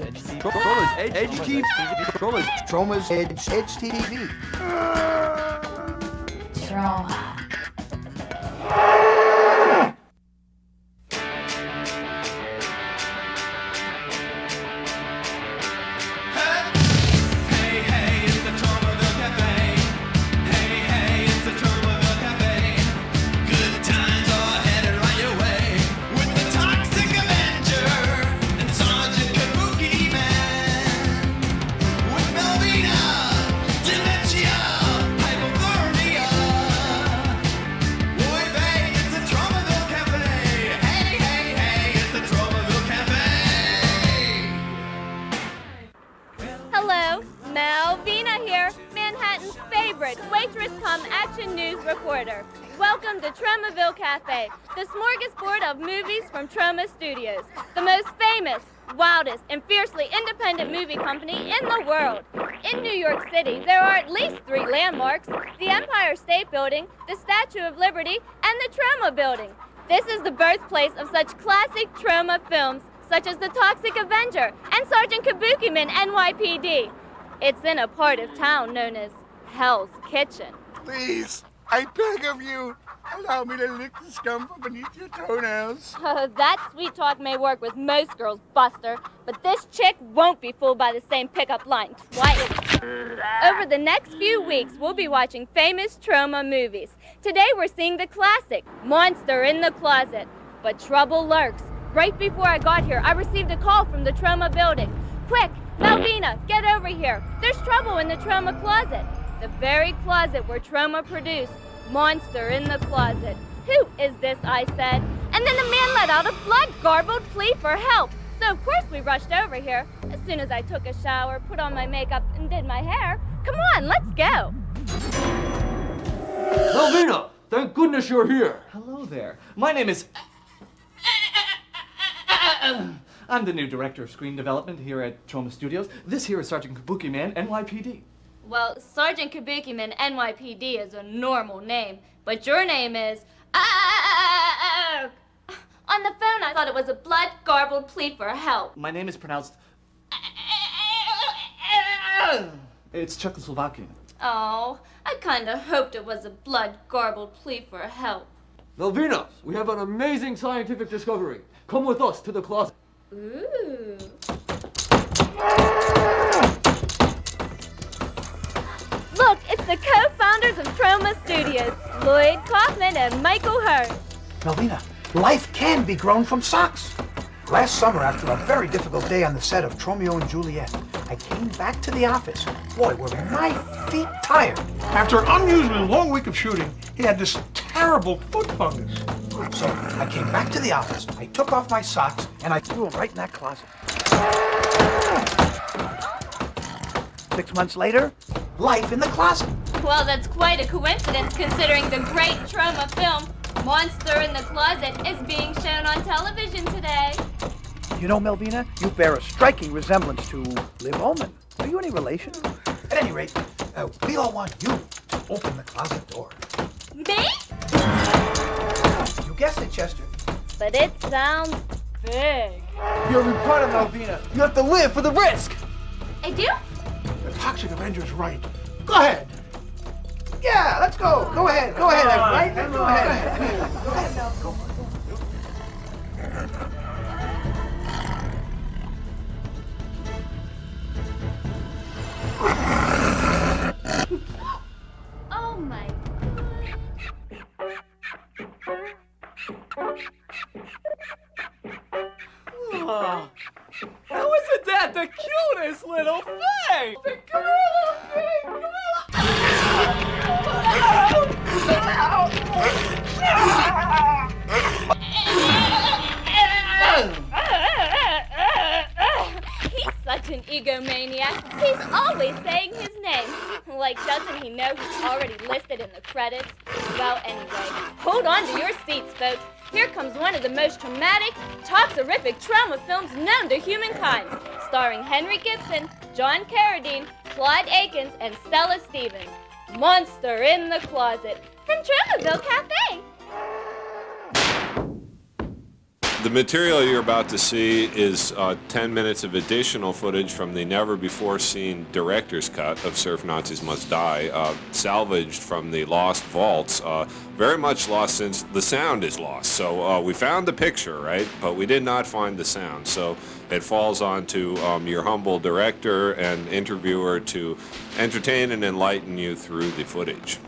Edge TV. Troma's Edge TV. Troma's Edge TV. Troma. Dementia! Cafe, the smorgasbord of movies from Troma Studios, the most famous, wildest, and fiercely independent movie company in the world. In New York City, there are at least 3 landmarks: the Empire State Building, the Statue of Liberty, and the Troma Building. This is the birthplace of such classic Troma films, such as The Toxic Avenger and Sergeant Kabukiman NYPD. It's in a part of town known as Hell's Kitchen. Please, I beg of you, allow me to lick the scum from beneath your toenails. That sweet talk may work with most girls, Buster, but this chick won't be fooled by the same pickup line twice. Over the next few weeks, we'll be watching famous Troma movies. Today, we're seeing the classic, Monster in the Closet. But trouble lurks. Right before I got here, I received a call from the Troma building. Quick, Malvina, get over here. There's trouble in the Troma closet. The very closet where Troma produced Monster in the Closet. Who is this, I said. And then the man let out a blood-garbled plea for help. So, of course, we rushed over here. As soon as I took a shower, put on my makeup, and did my hair. Come on, let's go. Malvina, thank goodness you're here. Hello there. My name is... I'm the new director of screen development here at Troma Studios. This here is Sergeant Kabukiman, NYPD. Well, Sergeant Kabukiman NYPD is a normal name, but your name is... On the phone, I thought it was a blood-garbled plea for help. My name is pronounced... It's Czechoslovakian. Oh, I kinda hoped it was a blood-garbled plea for help. Malvina, we have an amazing scientific discovery. Come with us to the closet. Ooh. Look, it's the co-founders of Troma Studios, Lloyd Kaufman and Michael Hurd. Malvina, life can be grown from socks. Last summer, after a very difficult day on the set of Romeo and Juliet, I came back to the office. Boy, were my feet tired. After an unusually long week of shooting, he had this terrible foot fungus. So I came back to the office, I took off my socks, and I threw them right in that closet. 6 months later, life in the closet. Well, that's quite a coincidence considering the great Troma film, Monster in the Closet, is being shown on television today. You know, Melvina, you bear a striking resemblance to Liv Ullmann. Are you any relation? At any rate, we all want you to open the closet door. Me? You guessed it, Chester. But it sounds big. You're a reporter, Malvina. You have to live for the risk. I do? The Toxic Avenger's right. Go ahead. Yeah, let's go. Go ahead, right? Go ahead. Go ahead now. Go for it. Oh my Oh, how isn't that the cutest little thing? The gorilla thing! He's such an egomaniac. He's always saying his name. Like, doesn't he know he's already listed in the credits? Well, anyway, hold on to your seats, folks. Here comes one of the most traumatic, toxerific Troma films known to humankind, starring Henry Gibson, John Carradine, Claude Akins, and Stella Stevens. Monster in the Closet, from Tromaville Cafe. The material you're about to see is 10 minutes of additional footage from the never-before-seen director's cut of Surf Nazis Must Die, salvaged from the lost vaults, very much lost since the sound is lost. So we found the picture, right, but we did not find the sound. So it falls on to your humble director and interviewer to entertain and enlighten you through the footage.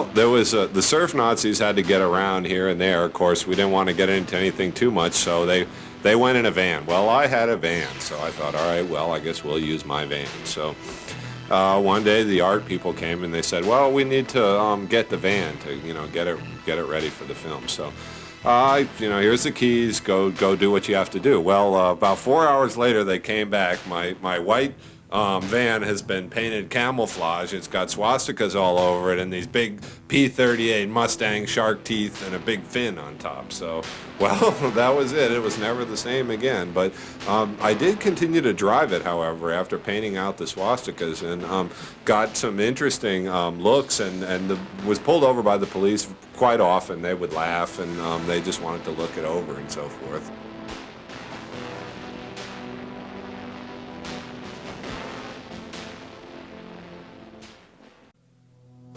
Well, there was the surf Nazis had to get around here and there. Of course, we didn't want to get into anything too much, so they went in a van. Well, I had a van, so I thought, all right, well, I guess we'll use my van. So one day the art people came and they said, well, we need to get the van to get it ready for the film. So here's the keys. Go do what you have to do. Well, about 4 hours later, they came back. My white van has been painted camouflage. It's got swastikas all over it and these big P-38 Mustang shark teeth and a big fin on top. So, well, that was it. It was never the same again. But I did continue to drive it, however, after painting out the swastikas, and got some interesting looks, and was pulled over by the police quite often. They would laugh, and they just wanted to look it over and so forth.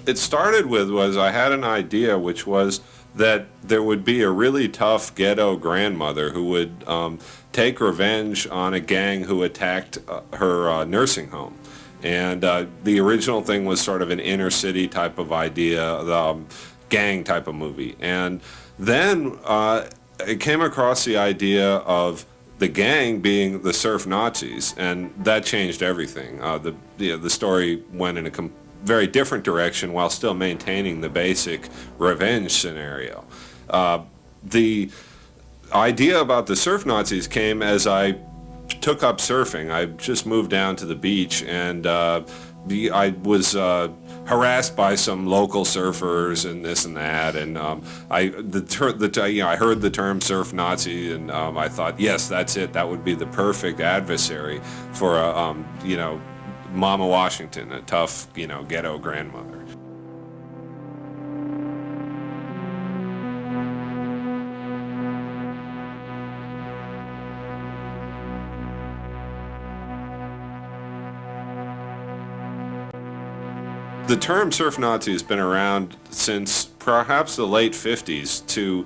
It started with I had an idea, which was that there would be a really tough ghetto grandmother who would take revenge on a gang who attacked her nursing home. And the original thing was sort of an inner city type of idea, the gang type of movie. And then it came across the idea of the gang being the surf Nazis, and that changed everything. The story went in a very different direction while still maintaining the basic revenge scenario. The idea about the surf Nazis came as I took up surfing. I just moved down to the beach, and I was harassed by some local surfers and this and that, and I heard the term surf Nazi, and I thought, yes, that's it. That would be the perfect adversary for a Mama Washington, a tough, ghetto grandmother. The term surf Nazi has been around since perhaps the late 50s to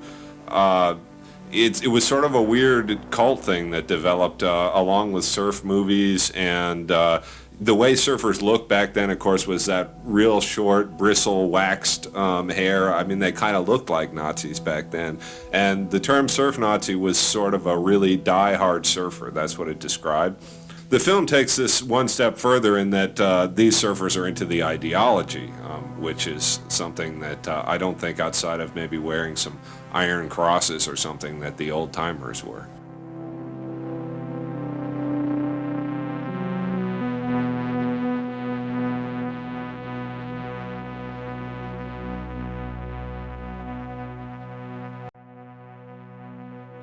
it was sort of a weird cult thing that developed along with surf movies, and the way surfers looked back then, of course, was that real short, bristle, waxed hair. I mean, they kind of looked like Nazis back then. And the term surf Nazi was sort of a really die-hard surfer. That's what it described. The film takes this one step further in that these surfers are into the ideology, which is something that I don't think outside of maybe wearing some iron crosses or something that the old-timers were.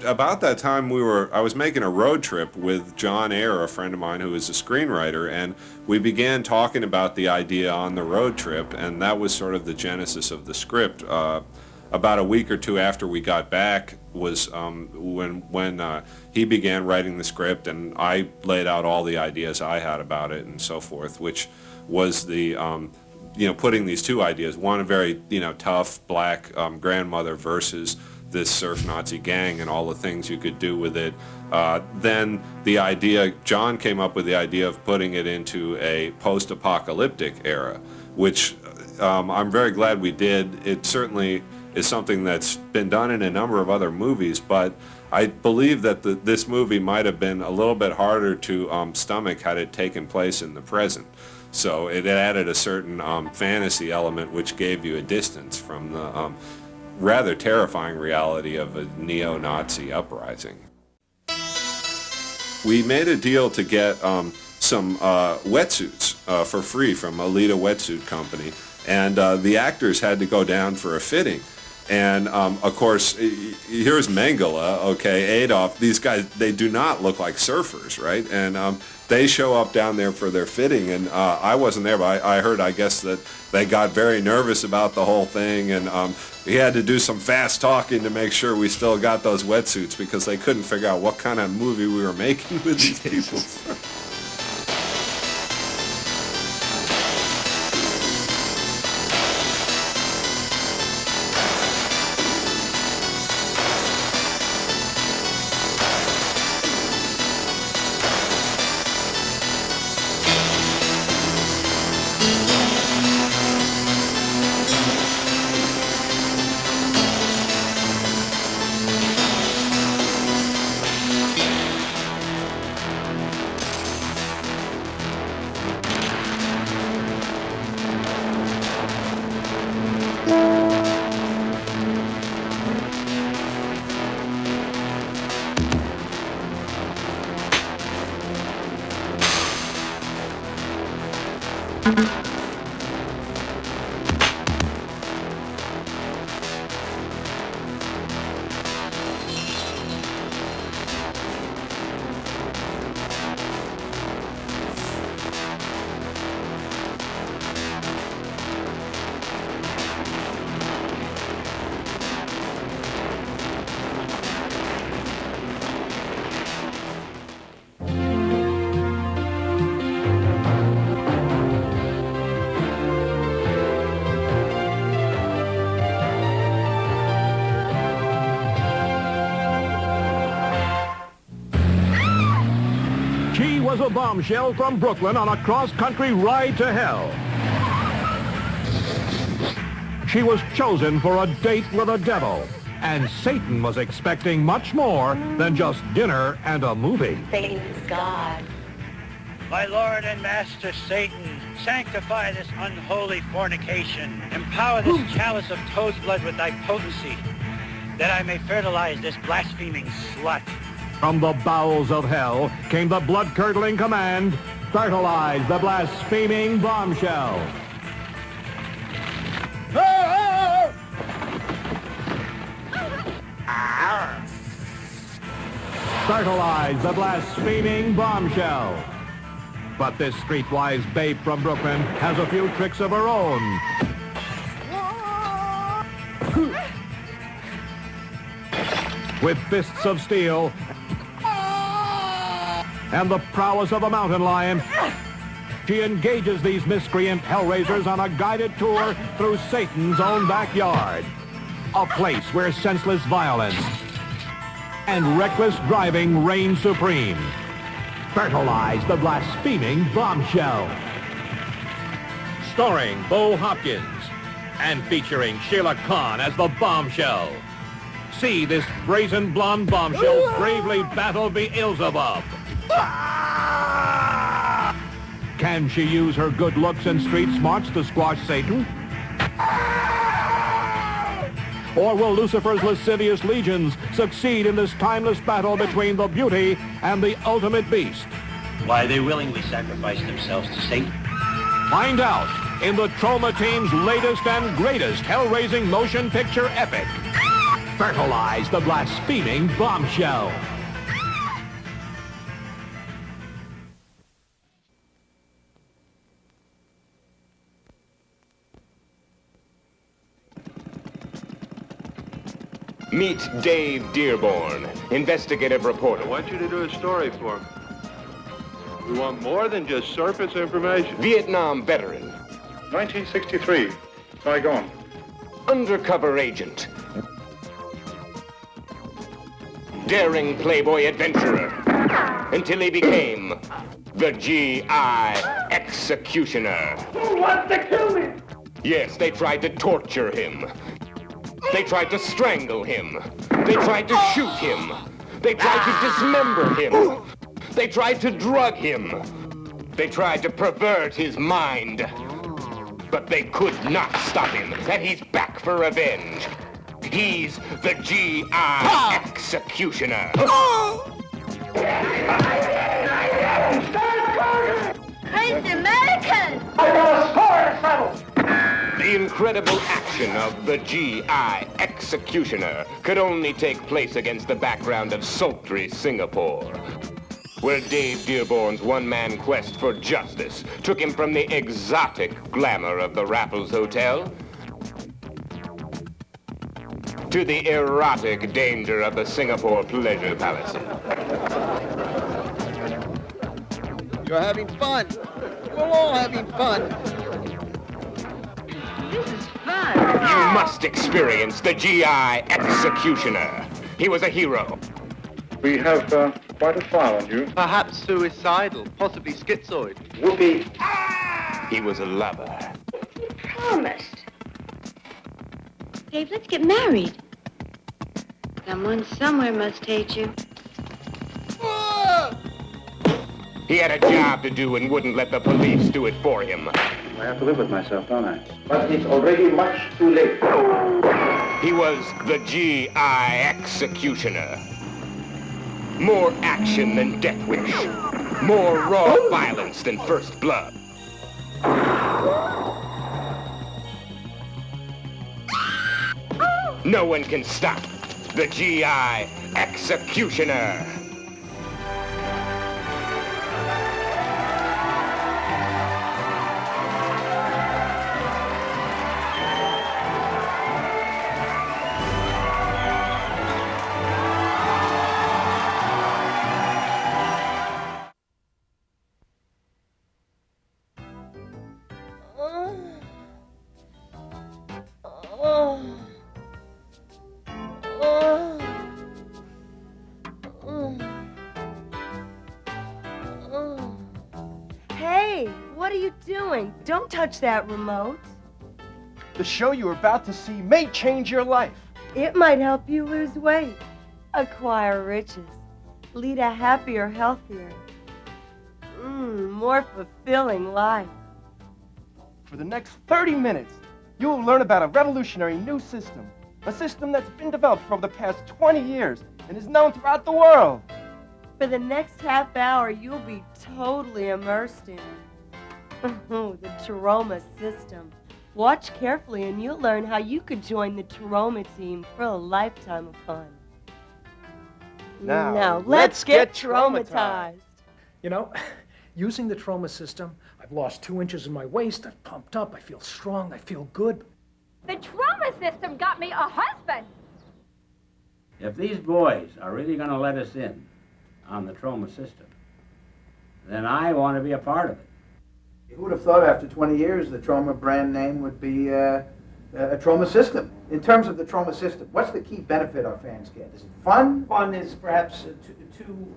About that time, I was making a road trip with John Ayer, a friend of mine who is a screenwriter, and we began talking about the idea on the road trip, and that was sort of the genesis of the script. About a week or two after we got back was when he began writing the script, and I laid out all the ideas I had about it and so forth, which was the putting these two ideas: one, a very tough black grandmother versus this surf Nazi gang and all the things you could do with it. Then the idea, John came up with the idea of putting it into a post-apocalyptic era, which I'm very glad we did. It certainly is something that's been done in a number of other movies, but I believe that this movie might have been a little bit harder to stomach had it taken place in the present. So it added a certain fantasy element which gave you a distance from the rather terrifying reality of a neo-Nazi uprising. We made a deal to get some wetsuits for free from Alita Wetsuit Company, and the actors had to go down for a fitting. And of course, here's Mengele, okay, Adolf. These guys, they do not look like surfers, right? And they show up down there for their fitting, and I wasn't there, but I heard, I guess, that they got very nervous about the whole thing, and we had to do some fast talking to make sure we still got those wetsuits because they couldn't figure out what kind of movie we were making with these people. Was a bombshell from Brooklyn on a cross-country ride to hell. She was chosen for a date with a devil, and Satan was expecting much more than just dinner and a movie. Satan's God. My Lord and Master Satan, sanctify this unholy fornication. Empower this chalice of toad's blood with thy potency, that I may fertilize this blaspheming slut. From the bowels of hell came the blood-curdling command, fertilize the blaspheming bombshell. Fertilize the blaspheming bombshell. But this streetwise babe from Brooklyn has a few tricks of her own. With fists of steel and the prowess of a mountain lion, she engages these miscreant hellraisers on a guided tour through Satan's own backyard. A place where senseless violence and reckless driving reign supreme. Fertilize the blaspheming bombshell. Starring Bo Hopkins and featuring Sheila Khan as the bombshell. See this brazen blonde bombshell bravely battle Beelzebub. Can she use her good looks and street smarts to squash Satan? Or will Lucifer's lascivious legions succeed in this timeless battle between the beauty and the ultimate beast? Why, they willingly sacrifice themselves to Satan. Find out in the Troma team's latest and greatest hell-raising motion picture epic. Fertilize the blaspheming bombshell. Meet Dave Dearborn, investigative reporter. I want you to do a story for me. We want more than just surface information. Vietnam veteran. 1963, Saigon. Undercover agent. Daring playboy adventurer. Until he became the G.I. Executioner. Who wants to kill me? Yes, they tried to torture him. They tried to strangle him. They tried to shoot him. They tried to dismember him. They tried to drug him. They tried to pervert his mind. But they could not stop him, and he's back for revenge. He's the G.I. Executioner. Crazy American! I got a score to settle! The incredible action of the G.I. Executioner could only take place against the background of sultry Singapore, where Dave Dearborn's one-man quest for justice took him from the exotic glamour of the Raffles Hotel to the erotic danger of the Singapore Pleasure Palace. You're having fun. We're all having fun. This is fun. You must experience the G.I. Executioner. He was a hero. We have quite a file on you. Perhaps suicidal, possibly schizoid. Whoopee. He was a lover. Promised. Dave, let's get married. Someone somewhere must hate you. He had a job to do and wouldn't let the police do it for him. I have to live with myself, don't I? But it's already much too late. He was the G.I. Executioner. More action than Death Wish. More raw violence than First Blood. No one can stop the G.I. Executioner. Hey, what are you doing? Don't touch that remote. The show you're about to see may change your life. It might help you lose weight, acquire riches, lead a happier, healthier, more fulfilling life. For the next 30 minutes, you will learn about a revolutionary new system. A system that's been developed for the past 20 years and is known throughout the world. For the next half hour, you'll be totally immersed in the Troma system. Watch carefully and you'll learn how you could join the Troma team for a lifetime of fun. Now let's get traumatized. You know, using the Troma system, I've lost 2 inches in my waist, I've pumped up, I feel strong, I feel good. The Troma system got me a husband. If these boys are really going to let us in on the Troma system, then I want to be a part of it. Who would have thought after 20 years the Troma brand name would be a Troma system? In terms of the Troma system, what's the key benefit our fans get? Is it fun? Fun is perhaps too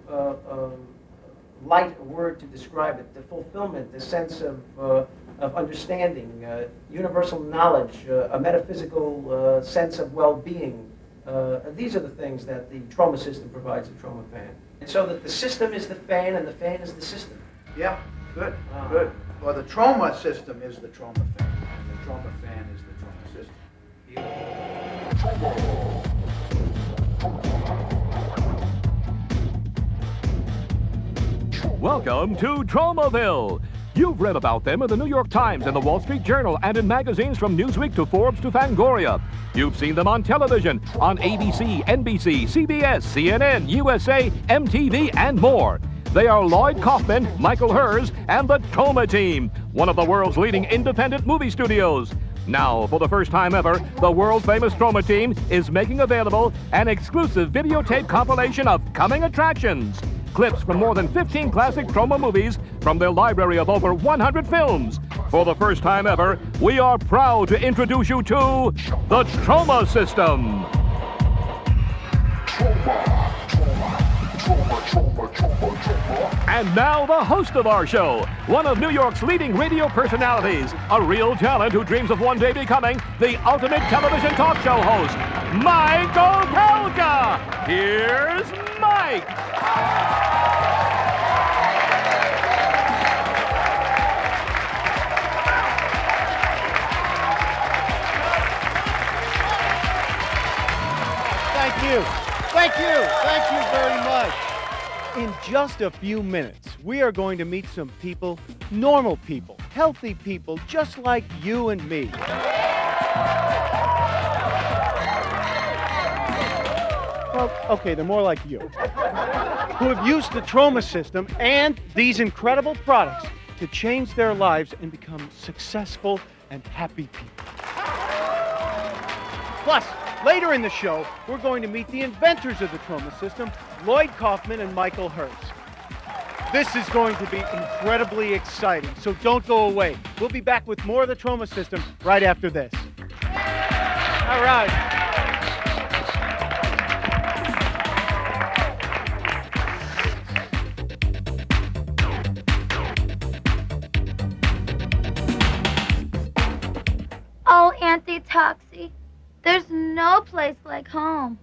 light a word to describe it. The fulfillment, the sense of understanding, universal knowledge, a metaphysical sense of well-being. These are the things that the Troma system provides the Troma fan. And so that the system is the fan and the fan is the system. Yeah, good, good. Well, the Troma system is the Troma fan, and the Troma fan is the Troma system. Welcome to Tromaville. You've read about them in the New York Times and the Wall Street Journal and in magazines from Newsweek to Forbes to Fangoria. You've seen them on television, on ABC, NBC, CBS, CNN, USA, MTV, and more. They are Lloyd Kaufman, Michael Hers, and the Troma Team, one of the world's leading independent movie studios. Now, for the first time ever, the world-famous Troma Team is making available an exclusive videotape compilation of coming attractions. Clips from more than 15 classic Troma movies from their library of over 100 films. For the first time ever, we are proud to introduce you to the Troma System. And now the host of our show, one of New York's leading radio personalities, a real talent who dreams of one day becoming the ultimate television talk show host, Michael Pelka. Here's Mike. Thank you. Thank you. Thank you very much. In just a few minutes, we are going to meet some people, normal people, healthy people, just like you and me. Well, okay, they're more like you, who have used the Troma system and these incredible products to change their lives and become successful and happy people. Plus, later in the show, we're going to meet the inventors of the Troma system, Lloyd Kaufman and Michael Hers. This is going to be incredibly exciting, so don't go away. We'll be back with more of the Troma system right after this. All right. Oh, Auntie Toxie, there's no place like home.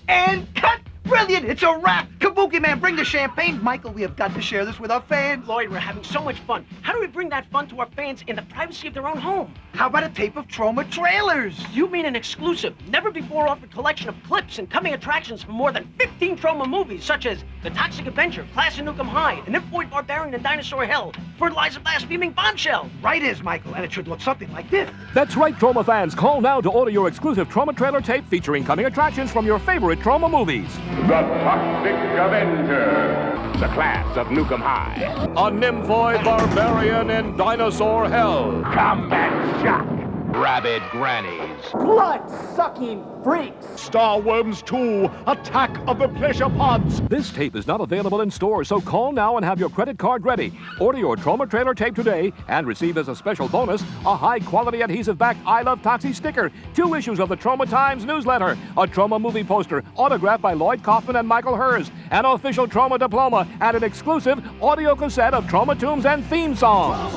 And cut! Brilliant! It's a wrap! Kabuki Man, bring the champagne. Michael, we have got to share this with our fans. Lloyd, we're having so much fun. How do we bring that fun to our fans in the privacy of their own home? How about a tape of Troma trailers? You mean an exclusive, never-before-offered collection of clips and coming attractions from more than 15 Troma movies, such as The Toxic Avenger, Class of Nukem High, An Nymphoid Barbarian and Dinosaur Hell, Fertilizer Blaspheming Bombshell. Right is, Michael, and it should look something like this. That's right, Troma fans. Call now to order your exclusive Troma trailer tape featuring coming attractions from your favorite Troma movies. The Toxic Avenger, the Class of Nukem High, A Nymphoid Barbarian in Dinosaur Hell, Combat Shock, Rabid Grannies, Blood-sucking freaks. Star Worms 2, Attack of the Pleasure Pods. This tape is not available in stores, so call now and have your credit card ready. Order your Troma trailer tape today and receive as a special bonus a high-quality adhesive-backed I Love Toxie sticker, 2 issues of the Troma Times newsletter, a Troma movie poster autographed by Lloyd Kaufman and Michael Hers, an official Troma diploma, and an exclusive audio cassette of Troma tunes and theme songs.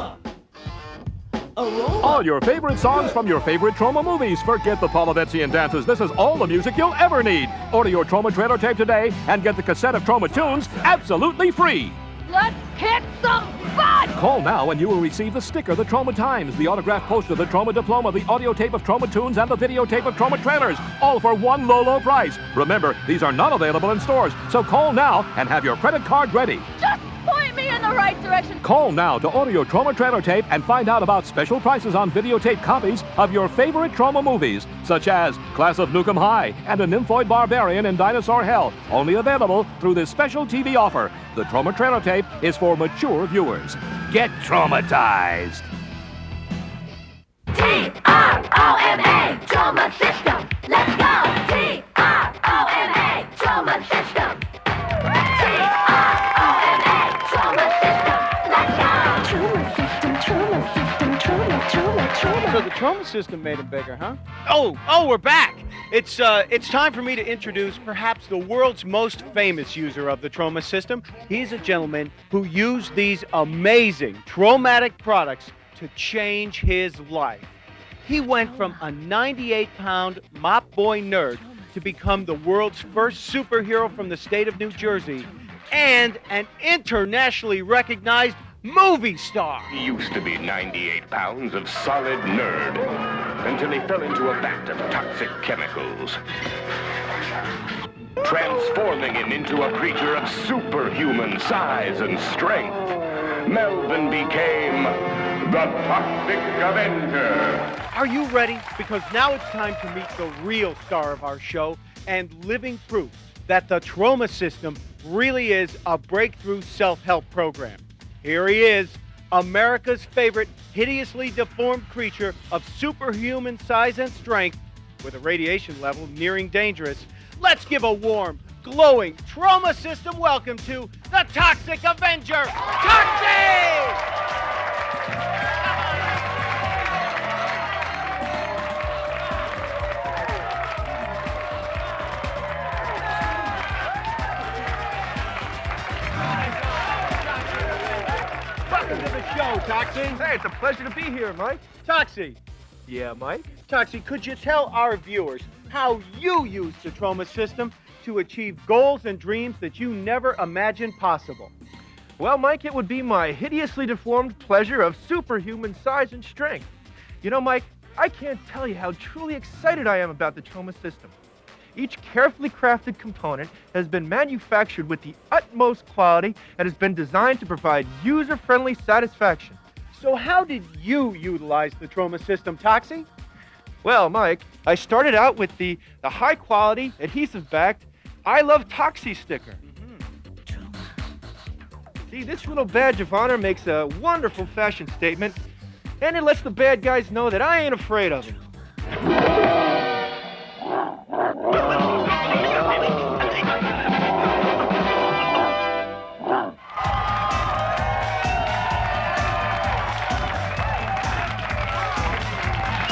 All your favorite songs from your favorite Troma movies. Forget the Polovetzian dances. This is all the music you'll ever need. Order your Troma trailer tape today and get the cassette of Troma tunes absolutely free. Let's kick some butt! Call now and you will receive the sticker, the Troma Times, the autographed poster, the Troma diploma, the audio tape of Troma tunes, and the videotape of Troma trailers, all for one low, low price. Remember, these are not available in stores, so call now and have your credit card ready. Just point me in the right direction. Call now to order your Troma trailer tape and find out about special prices on videotape copies of your favorite Troma movies, such as Class of Nukem High and A Nymphoid Barbarian in Dinosaur Hell, only available through this special TV offer. The Troma trailer tape is for mature viewers. Get traumatized. T-R-O-M-A, Troma System. Let's go. T-R-O-M-A, Troma System. T-R-O-M-A, Troma System. Let's go. Troma System, Troma System, Troma. So the Troma System made him bigger, huh? Oh, we're back. It's time for me to introduce perhaps the world's most famous user of the Troma System. He's a gentleman who used these amazing traumatic products to change his life. He went from a 98-pound mop boy nerd to become the world's first superhero from the state of New Jersey and an internationally recognized movie star. He used to be 98 pounds of solid nerd until he fell into a vat of toxic chemicals, transforming him into a creature of superhuman size and strength. Melvin became the Toxic Avenger. Are you ready? Because now it's time to meet the real star of our show and living proof that the Troma System really is a breakthrough self-help program. Here he is, America's favorite hideously deformed creature of superhuman size and strength with a radiation level nearing dangerous. Let's give a warm, glowing Troma System welcome to the Toxic Avenger, Toxie! Welcome to the show, Toxie. Hey, it's a pleasure to be here, Mike. Toxie. Yeah, Mike? Toxie, could you tell our viewers how you use the Troma System to achieve goals and dreams that you never imagined possible? Well, Mike, it would be my hideously deformed pleasure of superhuman size and strength. You know, Mike, I can't tell you how truly excited I am about the Troma System. Each carefully crafted component has been manufactured with the utmost quality and has been designed to provide user-friendly satisfaction. So how did you utilize the Troma System, Toxie? Well, Mike, I started out with the high-quality, adhesive-backed I Love Toxie sticker. See, this little badge of honor makes a wonderful fashion statement, and it lets the bad guys know that I ain't afraid of them.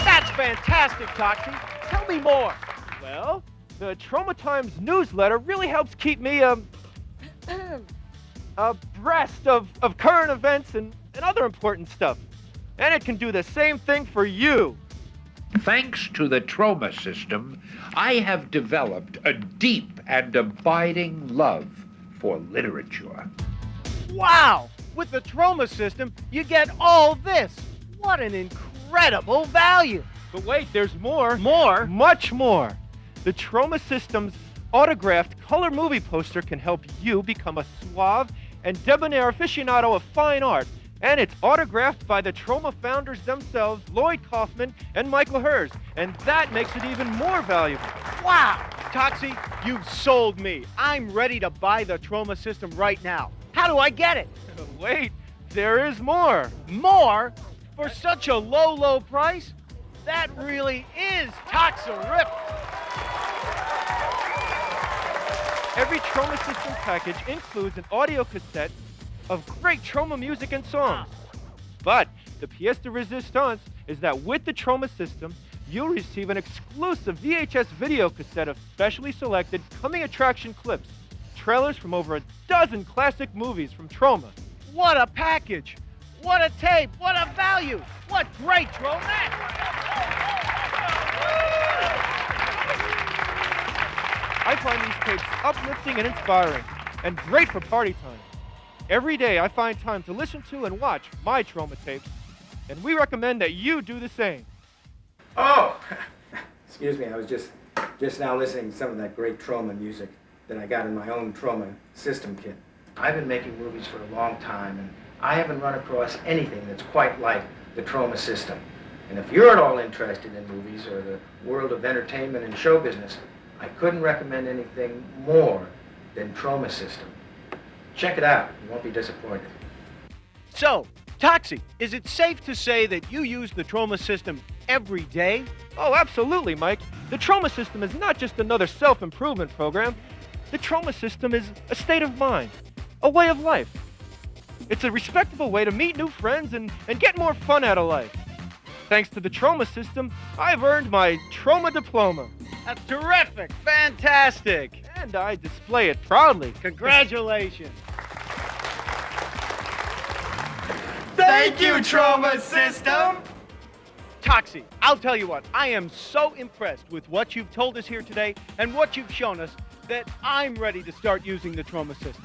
That's fantastic, Toxie. Tell me more. Well, the Troma Times newsletter really helps keep me, abreast of current events and other important stuff. And it can do the same thing for you. Thanks to the Troma System, I have developed a deep and abiding love for literature. Wow! With the Troma system, you get all this. What an incredible value. But wait, there's more. More? Much more. The Troma system's autographed color movie poster can help you become a suave and debonair aficionado of fine art. And it's autographed by the Troma founders themselves, Lloyd Kaufman and Michael Hers. And that makes it even more valuable. Wow! Toxie, you've sold me. I'm ready to buy the Troma system right now. How do I get it? Wait, there is more. More? For such a low, low price? That really is Toxie-rific. Every Troma system package includes an audio cassette of great Troma music and songs. But the pièce de résistance is that with the Troma system, you'll receive an exclusive VHS video cassette of specially selected coming attraction clips, trailers from over a dozen classic movies from Troma. What a package! What a tape! What a value! What great Troma! I find these tapes uplifting and inspiring, and great for party time. Every day I find time to listen to and watch my Troma tapes, and we recommend that you do the same. Oh! Excuse me, I was just now listening to some of that great Troma music that I got in my own Troma system kit. I've been making movies for a long time, and I haven't run across anything that's quite like the Troma system. And if you're at all interested in movies or the world of entertainment and show business, I couldn't recommend anything more than Troma system. Check it out. You won't be disappointed. So, Toxie, is it safe to say that you use the Troma system every day? Oh, absolutely, Mike. The Troma system is not just another self-improvement program. The Troma system is a state of mind, a way of life. It's a respectable way to meet new friends and get more fun out of life. Thanks to the Troma system, I've earned my Troma diploma. That's terrific! Fantastic! And I display it proudly. Congratulations! Thank you, Troma system! Toxie, I'll tell you what, I am so impressed with what you've told us here today and what you've shown us that I'm ready to start using the Troma system.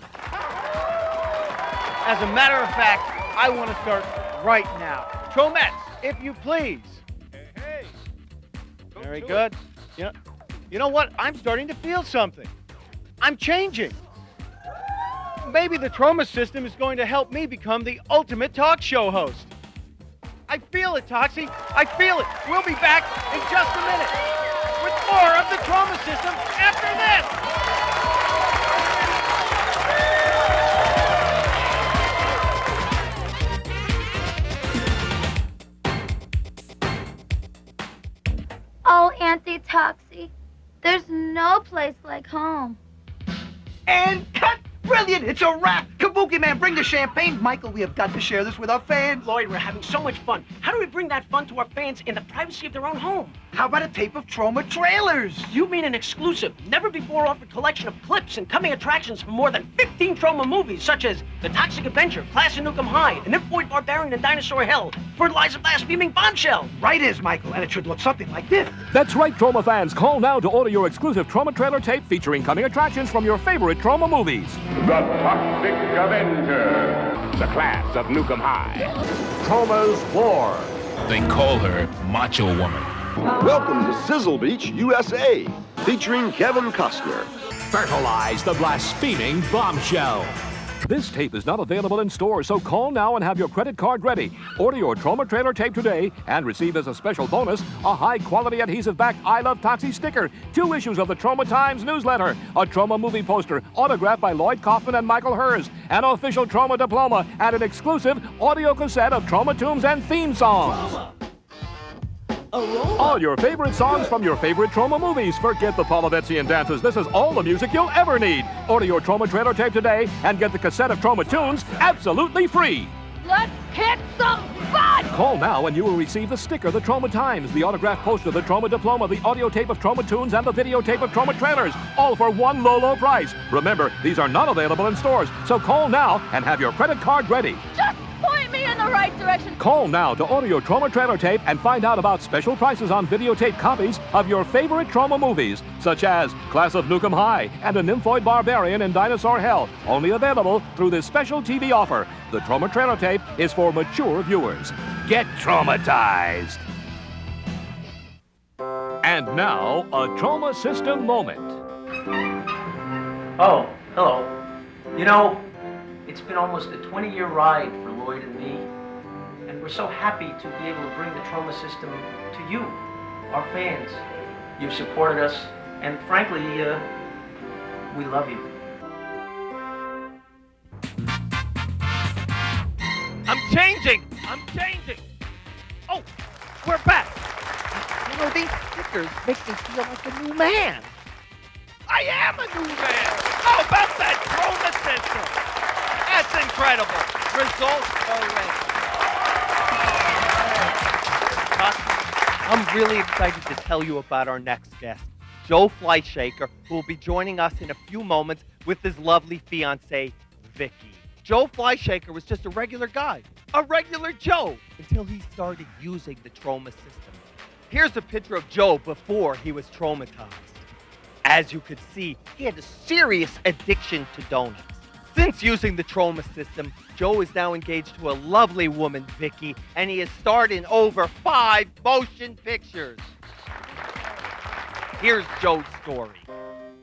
As a matter of fact, I want to start right now. Tromettes, if you please. Hey. Very good. You know what? I'm starting to feel something. I'm changing. Maybe the Troma system is going to help me become the ultimate talk show host. I feel it, Toxie. I feel it. We'll be back in just a minute with more of the Troma system after this. Oh, Auntie Toxie, there's no place like home. And cut! Brilliant! It's a wrap! Kabuki Man, bring the champagne. Michael, we have got to share this with our fans. Lloyd, we're having so much fun. How do we bring that fun to our fans in the privacy of their own home? How about a tape of Troma trailers? You mean an exclusive, never-before-offered collection of clips and coming attractions from more than 15 Troma movies, such as The Toxic Avenger, Class of Nukem High, An Nymphoid Barbarian in Dinosaur Hell, Fertilizer Blaspheming Bombshell. Right is, Michael, and it should look something like this. That's right, Troma fans. Call now to order your exclusive Troma trailer tape featuring coming attractions from your favorite Troma movies. The Toxic Avenger, the Class of Nukem High. Troma's War. They call her Macho Woman. Welcome to Sizzle Beach, USA, featuring Kevin Costner. Fertilize the Blaspheming Bombshell. This tape is not available in stores, so call now and have your credit card ready. Order your Troma trailer tape today and receive as a special bonus a high-quality adhesive-backed I Love Toxie sticker, 2 issues of the Troma Times newsletter, a Troma movie poster autographed by Lloyd Kaufman and Michael Hers, an official Troma diploma, and an exclusive audio cassette of Troma tunes and theme songs. All your favorite songs from your favorite Troma movies. Forget the Polovetzian dances. This is all the music you'll ever need. Order your Troma trailer tape today and get the cassette of Troma tunes absolutely free. Let's kick some butt! Call now and you will receive the sticker, the Troma Times, the autographed poster, the Troma diploma, the audio tape of Troma tunes, and the videotape of Troma trailers, all for one low, low price. Remember, these are not available in stores, so call now and have your credit card ready. Just point me in the right right direction. Call now to order your Troma trailer tape and find out about special prices on videotape copies of your favorite Troma movies, such as Class of Nukem High and A Nymphoid Barbarian in Dinosaur Hell, only available through this special TV offer. The Troma trailer tape is for mature viewers. Get traumatized. And now, a Troma System moment. Oh, hello. You know, it's been almost a 20-year ride for Lloyd and me, and we're so happy to be able to bring the Troma System to you, our fans. You've supported us, and frankly, we love you. I'm changing! Oh, we're back! You know, these stickers make me feel like a new man. I am a new man! How about that Troma System? That's incredible. Results already. I'm really excited to tell you about our next guest, Joe Fleischaker, who will be joining us in a few moments with his lovely fiancée, Vicky. Joe Fleischaker was just a regular guy, a regular Joe, until he started using the Troma System. Here's a picture of Joe before he was traumatized. As you could see, he had a serious addiction to donuts. Since using the Troma System, Joe is now engaged to a lovely woman, Vicky, and he has starred in over 5 motion pictures. Here's Joe's story.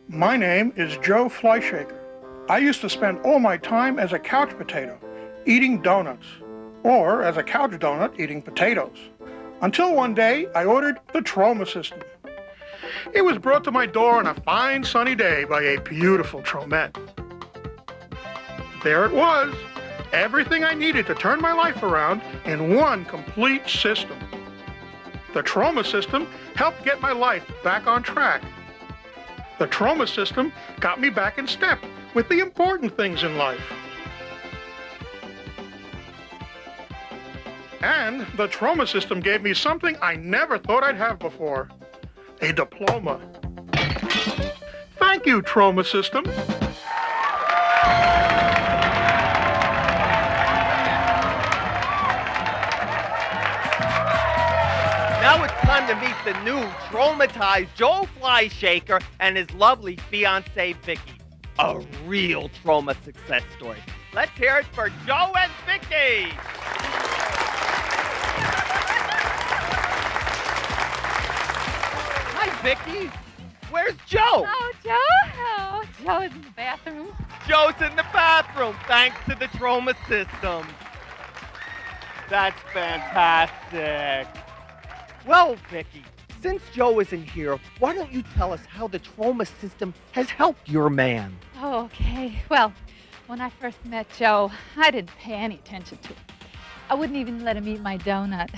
My name is Joe Fleischaker. I used to spend all my time as a couch potato, eating donuts, or as a couch donut, eating potatoes. Until one day, I ordered the Troma System. It was brought to my door on a fine sunny day by a beautiful Tromette. There it was, everything I needed to turn my life around in one complete system. The Troma System helped get my life back on track. The Troma System got me back in step with the important things in life. And the Troma System gave me something I never thought I'd have before. A diploma. Thank you, Troma System. Now it's time to meet the new traumatized Joe Fleischaker and his lovely fiancée, Vicky. A real Troma success story. Let's hear it for Joe and Vicky. Hi, Vicky. Where's Joe? Oh, Joe? Oh, Joe's in the bathroom. Joe's in the bathroom, thanks to the Troma System. That's fantastic. Well, Vicky, since Joe isn't here, why don't you tell us how the Troma System has helped your man? Oh, okay. Well, when I first met Joe, I didn't pay any attention to him. I wouldn't even let him eat my donut.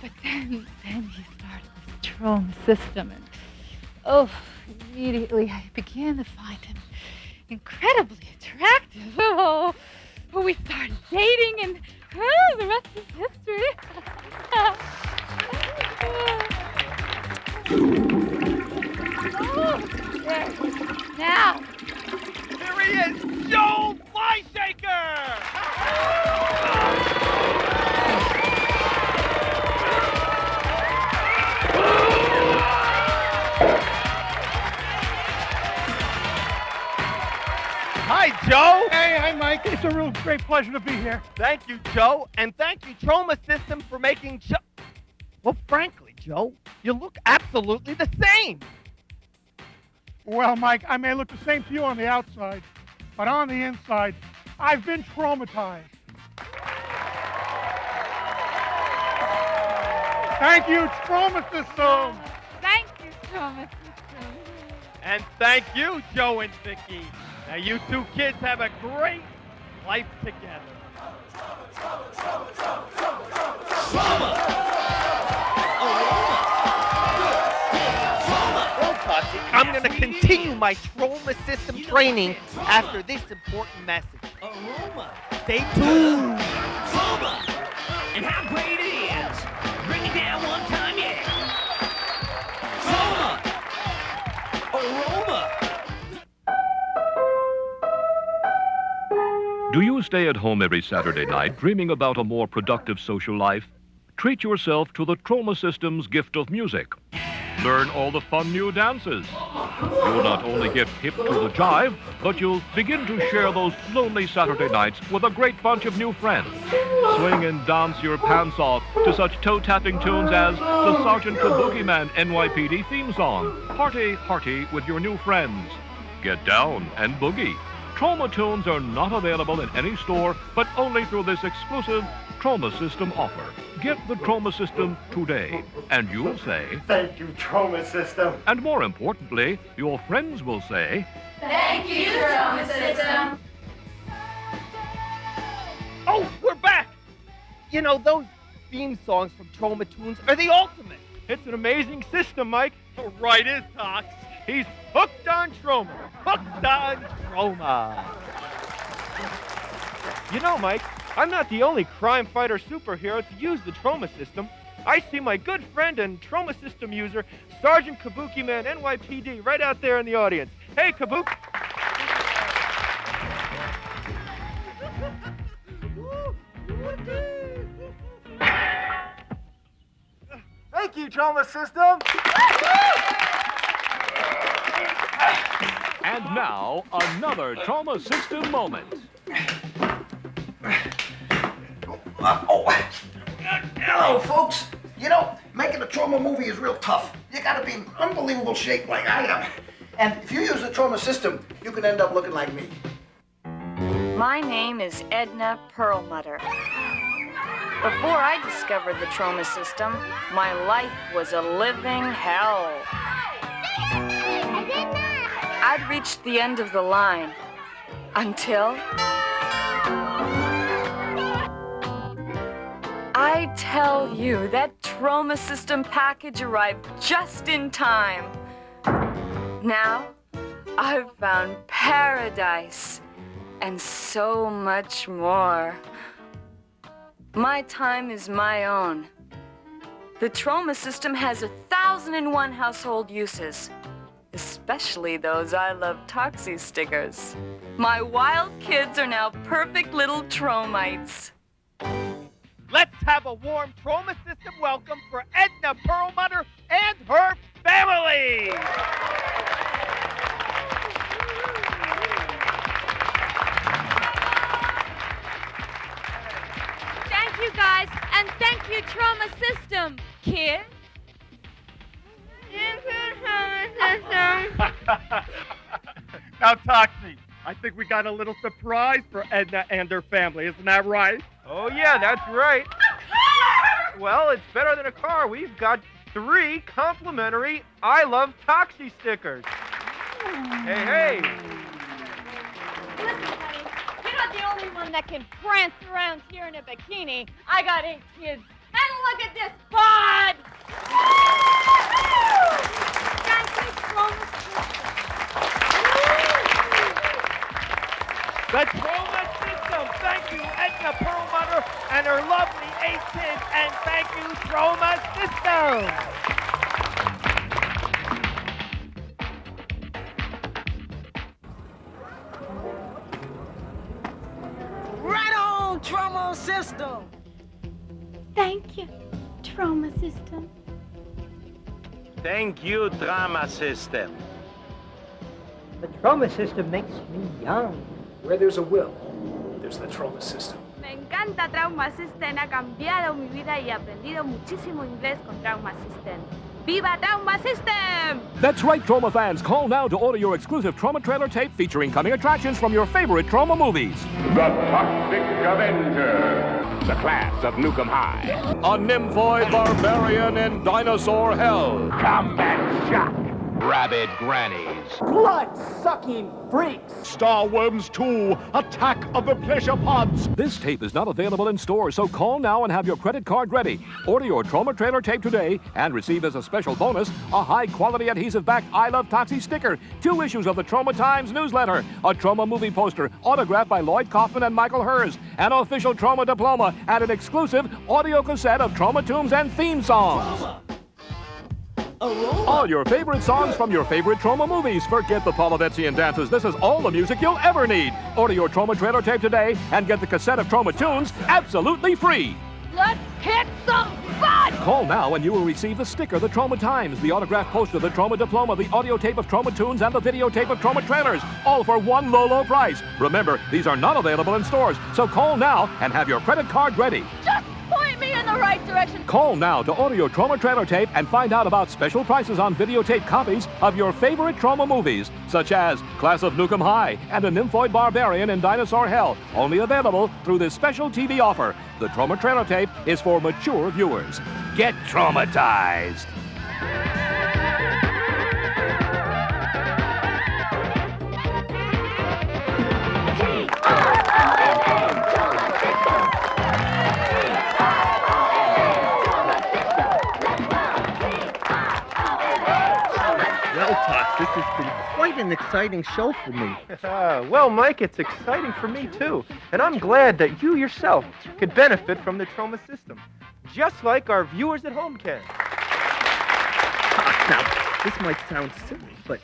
But then he started this Troma System, and immediately I began to find him incredibly attractive. Oh, we started dating, and the rest is history. There. Now. Here he is, Joe Fleischaker! Hi, Joe. Hey, hi, Mike. It's a real great pleasure to be here. Thank you, Joe, and thank you, Troma System, for making Joe. Well, frankly, Joe, you look absolutely the same. Well, Mike, I may look the same to you on the outside, but on the inside, I've been traumatized. Thank you, Troma System. Thank you, Troma System. And thank you, Joe and Vicky. Now, you two kids have a great life together. Well, Potsy, I'm going to continue my Troma System training after this important message. Stay tuned. And how great it is. Bring it down one time, yeah. Troma. Aroma. Do you stay at home every Saturday night dreaming about a more productive social life? Treat yourself to the Troma System's gift of music. Learn all the fun new dances. You'll not only get hip to the jive, but you'll begin to share those lonely Saturday nights with a great bunch of new friends. Swing and dance your pants off to such toe-tapping tunes as the Sergeant Kabuki-Man NYPD theme song, Party Hearty with your new friends. Get down and boogie. Troma tunes are not available in any store, but only through this exclusive Troma System offer. Get the Troma System today, and you'll say, "Thank you, Troma System." And more importantly, your friends will say, Thank you, Troma System. Oh, we're back! You know, those theme songs from Troma Tunes are the ultimate. It's an amazing system, Mike. Right is, Tox. He's hooked on Troma. Hooked on Troma. You know, Mike, I'm not the only crime fighter superhero to use the Troma System. I see my good friend and Troma System user, Sergeant Kabuki-Man NYPD, right out there in the audience. Hey, Kabuki. Thank you, Troma System. And now, another Troma System moment. Hello, folks. You know, making a Troma movie is real tough. You gotta be in unbelievable shape like I am. And if you use the Troma System, you can end up looking like me. My name is Edna Perlmutter. Before I discovered the Troma System, my life was a living hell. I'd reached the end of the line until I tell you, that Troma System package arrived just in time. Now, I've found paradise and so much more. My time is my own. The Troma System has 1,001 household uses, especially those I Love Toxie stickers. My wild kids are now perfect little Tromites. Let's have a warm Troma System welcome for Edna Perlmutter and her family. Thank you, guys, and thank you, Troma System. Kid? Now, Toxie, I think we got a little surprise for Edna and her family. Isn't that right? Oh, yeah, that's right. Well, it's better than a car. We've got 3 complimentary I Love Toxie stickers. Hey, hey. Listen, honey, you're not the only one that can prance around here in a bikini. I got 8 kids. And look at this bod! Thank you, Troma System. The Troma System. Thank you, Edna Perlmutter and her lovely 8 kids. And thank you, Troma System. Right on, Troma System. Thank you, Troma System. Thank you, Troma System. The Troma System makes me young. Where there's a will, there's the Troma System. Me encanta Trauma System. Ha cambiado mi vida y he aprendido muchísimo inglés con Trauma System. ¡Viva Trauma System! That's right, Troma fans. Call now to order your exclusive Troma trailer tape featuring coming attractions from your favorite Troma movies. The Toxic Avenger. The class of Nukem High. A nymphoid barbarian in dinosaur hell. Combat Shock. Rabid Grannies. Blood-sucking freaks. Star Worms 2, Attack of the Pleasure Pods. This tape is not available in stores, so call now and have your credit card ready. Order your Troma trailer tape today and receive as a special bonus a high-quality adhesive-backed I Love Toxie sticker, 2 issues of the Troma Times newsletter, a Troma movie poster autographed by Lloyd Kaufman and Michael Hers, an official Troma diploma, and an exclusive audio cassette of Troma tunes and theme songs. All your favorite songs from your favorite Troma movies. Forget the Polovetzian dances. This is all the music you'll ever need. Order your Troma trailer tape today and get the cassette of Troma tunes absolutely free. Let's kick some butt! Call now and you will receive the sticker, the Troma Times, the autographed poster, the Troma Diploma, the audio tape of Troma tunes, and the videotape of Troma trailers. All for one low, low price. Remember, these are not available in stores, so call now and have your credit card ready. Just point me in the right direction. Call now to order your Troma trailer tape and find out about special prices on videotape copies of your favorite Troma movies, such as Class of Nukem High and A Nymphoid Barbarian in Dinosaur Hell, only available through this special TV offer. The Troma trailer tape is for mature viewers. Get traumatized. Well, Tots, this has been quite an exciting show for me. Well, Mike, it's exciting for me, too. And I'm glad that you yourself could benefit from the Troma system, just like our viewers at home can. Now, this might sound silly, but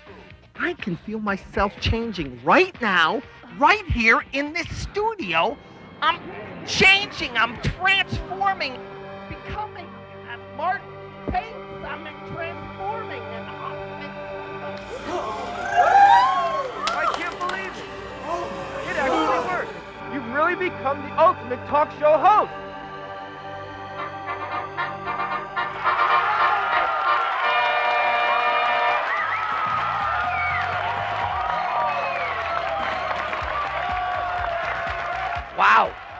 I can feel myself changing right now, right here in this studio. I'm changing, I'm transforming, becoming Martin Pace. I'm transforming. I can't believe it. It actually worked. You've really become the ultimate talk show host.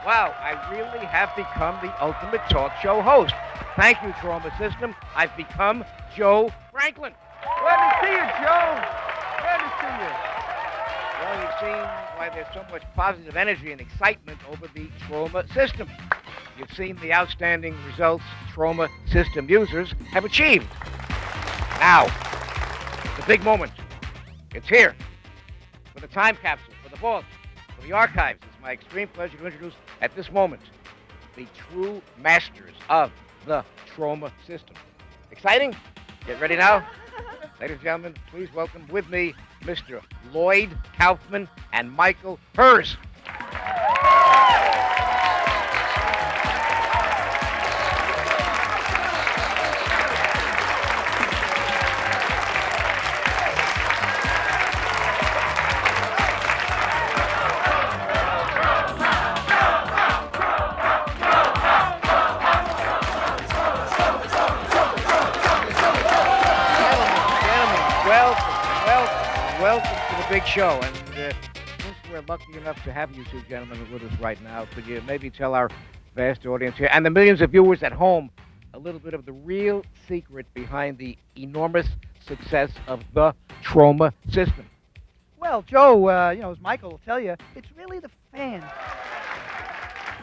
Wow, I really have become the ultimate talk show host. Thank you, Troma System. I've become Joe Franklin. Glad to see you, Joe. Glad to see you. Well, you've seen why there's so much positive energy and excitement over the Troma System. You've seen the outstanding results Troma System users have achieved. Now, the big moment. It's here. For the time capsule, for the vault, for the archives. It's my extreme pleasure to introduce at this moment the true masters of the Troma System. Exciting? Get ready now? Ladies and gentlemen, please welcome with me Mr. Lloyd Kaufman and Michael Hers. Welcome to the big show, and since we're lucky enough to have you two gentlemen with us right now, could you maybe tell our vast audience here and the millions of viewers at home a little bit of the real secret behind the enormous success of the Troma System? Well, Joe, as Michael will tell you, it's really the fans.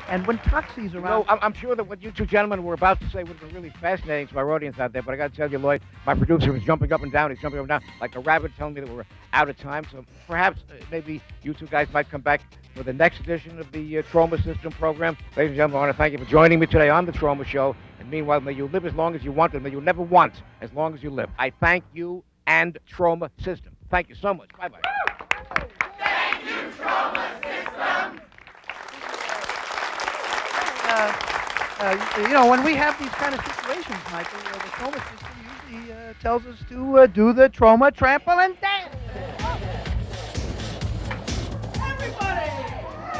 And when Toxie's around... No, I'm sure that what you two gentlemen were about to say would have been really fascinating to our audience out there, but I got to tell you, Lloyd, my producer was jumping up and down. He's jumping up and down like a rabbit, telling me that we're out of time. So perhaps maybe you two guys might come back for the next edition of the Troma System program. Ladies and gentlemen, I want to thank you for joining me today on the Troma Show. And meanwhile, may you live as long as you want, and may you never want as long as you live. I thank you and Troma System. Thank you so much. Bye-bye. Thank you, Troma System. When we have these kind of situations, Michael, the Troma System usually tells us to do the Troma trampoline dance.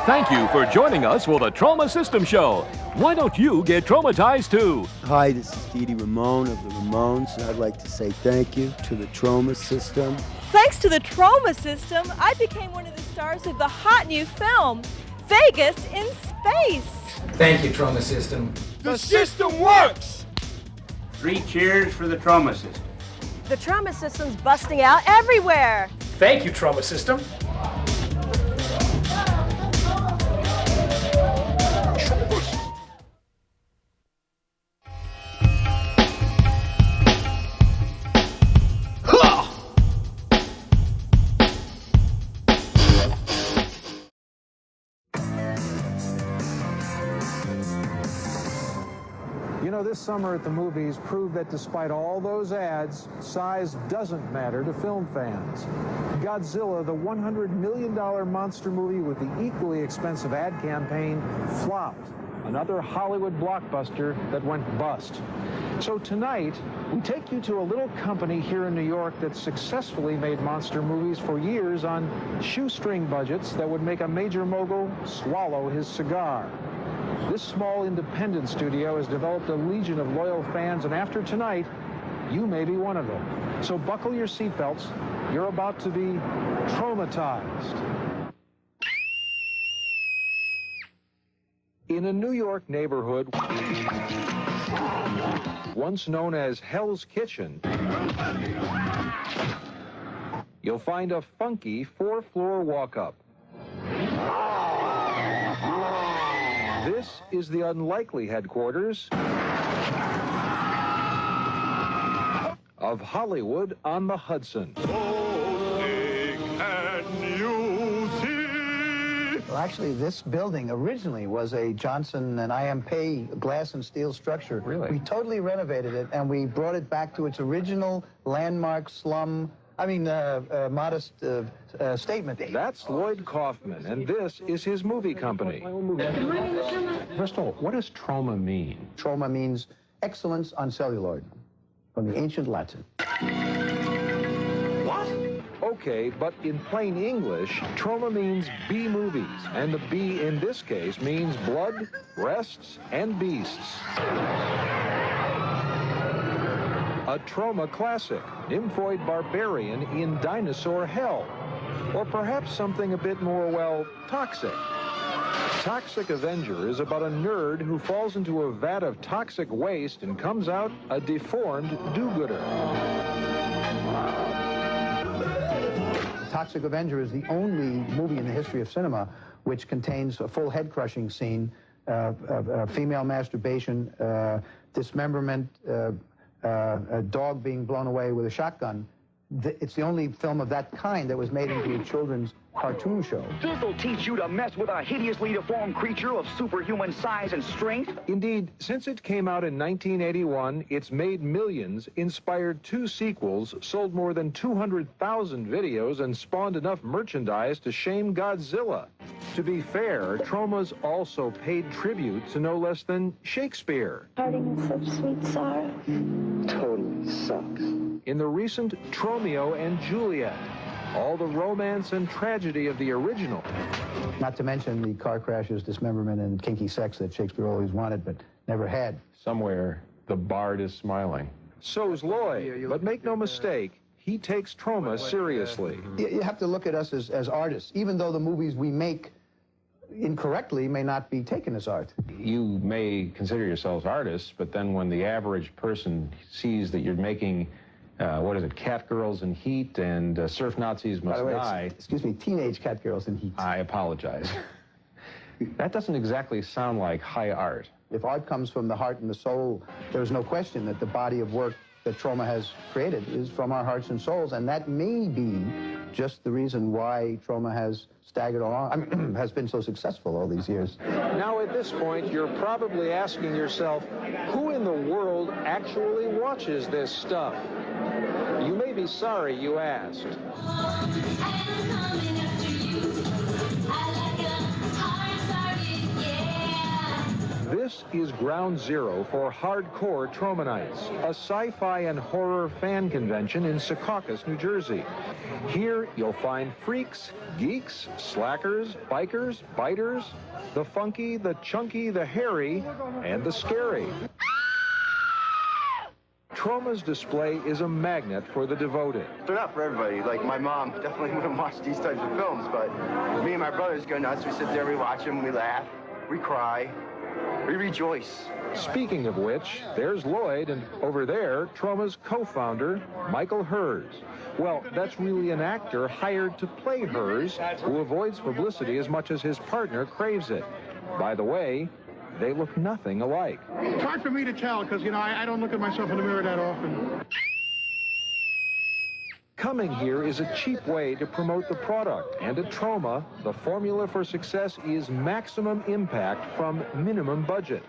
Thank you for joining us for the Troma System Show. Why don't you get traumatized too? Hi, this is Dee Dee Ramone of the Ramones, and I'd like to say thank you to the Troma System. Thanks to the Troma System, I became one of the stars of the hot new film, Vegas in Space. Thank you, Troma System. The system works! 3 cheers for the Troma System. The Troma System's busting out everywhere. Thank you, Troma System. know, this summer at the movies proved that despite all those ads, size doesn't matter to film fans. Godzilla, the $100 million monster movie with the equally expensive ad campaign, flopped. Another Hollywood blockbuster that went bust. So tonight, we take you to a little company here in New York that successfully made monster movies for years on shoestring budgets that would make a major mogul swallow his cigar. This small independent studio has developed a legion of loyal fans, and after tonight, you may be one of them. So buckle your seatbelts. You're about to be traumatized. In a New York neighborhood once known as Hell's Kitchen, you'll find a funky 4-floor walk-up. This is the unlikely headquarters of Hollywood on the Hudson. Well, actually, this building originally was a Johnson and I.M. glass and steel structure. Really? We totally renovated it, and we brought it back to its original landmark modest statement. That's Lloyd Kaufman, and this is his movie company. First of all, what does trauma mean? Trauma means excellence on celluloid, from the ancient Latin. Okay, but in plain English, trauma means B movies, and the B in this case means blood, breasts, and beasts. A trauma classic, nymphoid barbarian in dinosaur hell. Or perhaps something a bit more, well, toxic. Toxic Avenger is about a nerd who falls into a vat of toxic waste and comes out a deformed do-gooder. Toxic Avenger is the only movie in the history of cinema which contains a full head-crushing scene, female masturbation, dismemberment, a dog being blown away with a shotgun. It's the only film of that kind that was made into a children's cartoon show. This'll teach you to mess with a hideously deformed creature of superhuman size and strength. Indeed, since it came out in 1981, it's made millions, inspired 2 sequels, sold more than 200,000 videos, and spawned enough merchandise to shame Godzilla. To be fair, Troma's also paid tribute to no less than Shakespeare. Parting in such sweet sorrow. Totally sucks. In the recent Tromeo and Juliet, all the romance and tragedy of the original. Not to mention the car crashes, dismemberment, and kinky sex that Shakespeare always wanted but never had. Somewhere, the bard is smiling. So's Lloyd, but make no mistake, he takes trauma seriously. You have to look at us as artists, even though the movies we make incorrectly may not be taken as art. You may consider yourselves artists, but then when the average person sees that you're making cat girls in heat and surf Nazis must die. Excuse me, teenage cat girls in heat. I apologize. That doesn't exactly sound like high art. If art comes from the heart and the soul, there's no question that the body of work that Troma has created is from our hearts and souls, and that may be just the reason why Troma has staggered along, has been so successful all these years. Now, at this point, you're probably asking yourself, who in the world actually watches this stuff? You may be sorry you asked. This is ground zero for hardcore Troma Nights, a sci-fi and horror fan convention in Secaucus, New Jersey. Here you'll find freaks, geeks, slackers, bikers, biters, the funky, the chunky, the hairy, and the scary. Troma's display is a magnet for the devoted. They're not for everybody. Like, my mom definitely wouldn't watch these types of films, but me and my brothers go nuts. We sit there, we watch them, we laugh, we cry, we rejoice. Speaking of which, there's Lloyd, and over there, Troma's co-founder, Michael Hers. Well, that's really an actor hired to play Hers, who avoids publicity as much as his partner craves it. By the way, they look nothing alike. It's hard for me to tell because, I don't look at myself in the mirror that often. Coming here is a cheap way to promote the product, and at Troma, the formula for success is maximum impact from minimum budget.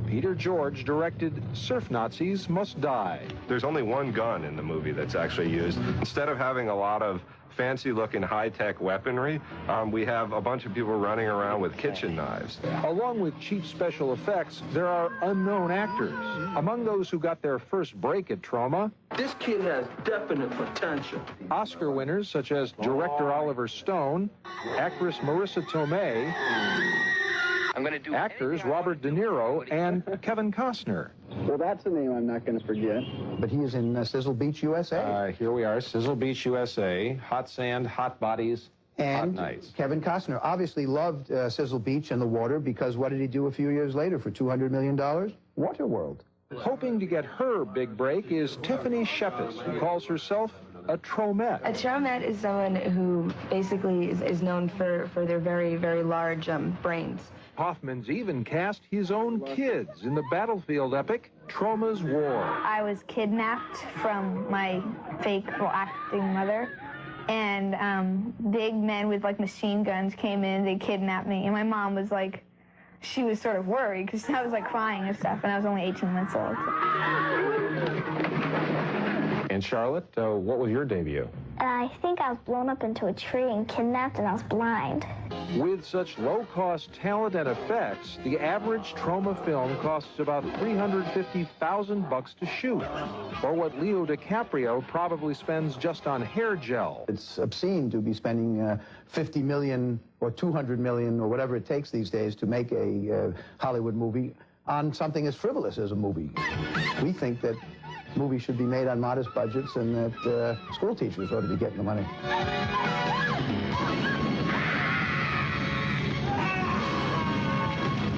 Peter George directed Surf Nazis Must Die. There's only one gun in the movie that's actually used. Instead of having a lot of fancy-looking high-tech weaponry, we have a bunch of people running around with kitchen knives. Along with cheap special effects, there are unknown actors. Among those who got their first break at Troma, this kid has definite potential. Oscar winners such as director Oliver Stone, actress Marissa Tomei, actors Robert De Niro and Kevin Costner. Well, that's a name I'm not going to forget. But he is in Sizzle Beach, USA. Here we are, Sizzle Beach, USA. Hot sand, hot bodies, and hot nights. Kevin Costner obviously loved Sizzle Beach and the water, because what did he do a few years later for $200 million? Waterworld. Hoping to get her big break is Tiffany Shepis, who calls herself a Tromette. A Tromette is someone who basically is known for their very, very large brains. Hoffman's even cast his own kids in the battlefield epic, Troma's War. I was kidnapped from my fake acting mother, and big men with like machine guns came in, they kidnapped me, and my mom was like, she was sort of worried because I was like crying and stuff, and I was only 18 months old. And Charlotte, what was your debut? I think I was blown up into a tree and kidnapped, and I was blind. With such low-cost talent and effects, the average Troma film costs about $350,000 to shoot, or what Leo DiCaprio probably spends just on hair gel. It's obscene to be spending $50 million or $200 million or whatever it takes these days to make a Hollywood movie on something as frivolous as a movie. We think that movies should be made on modest budgets, and that school teachers ought to be getting the money.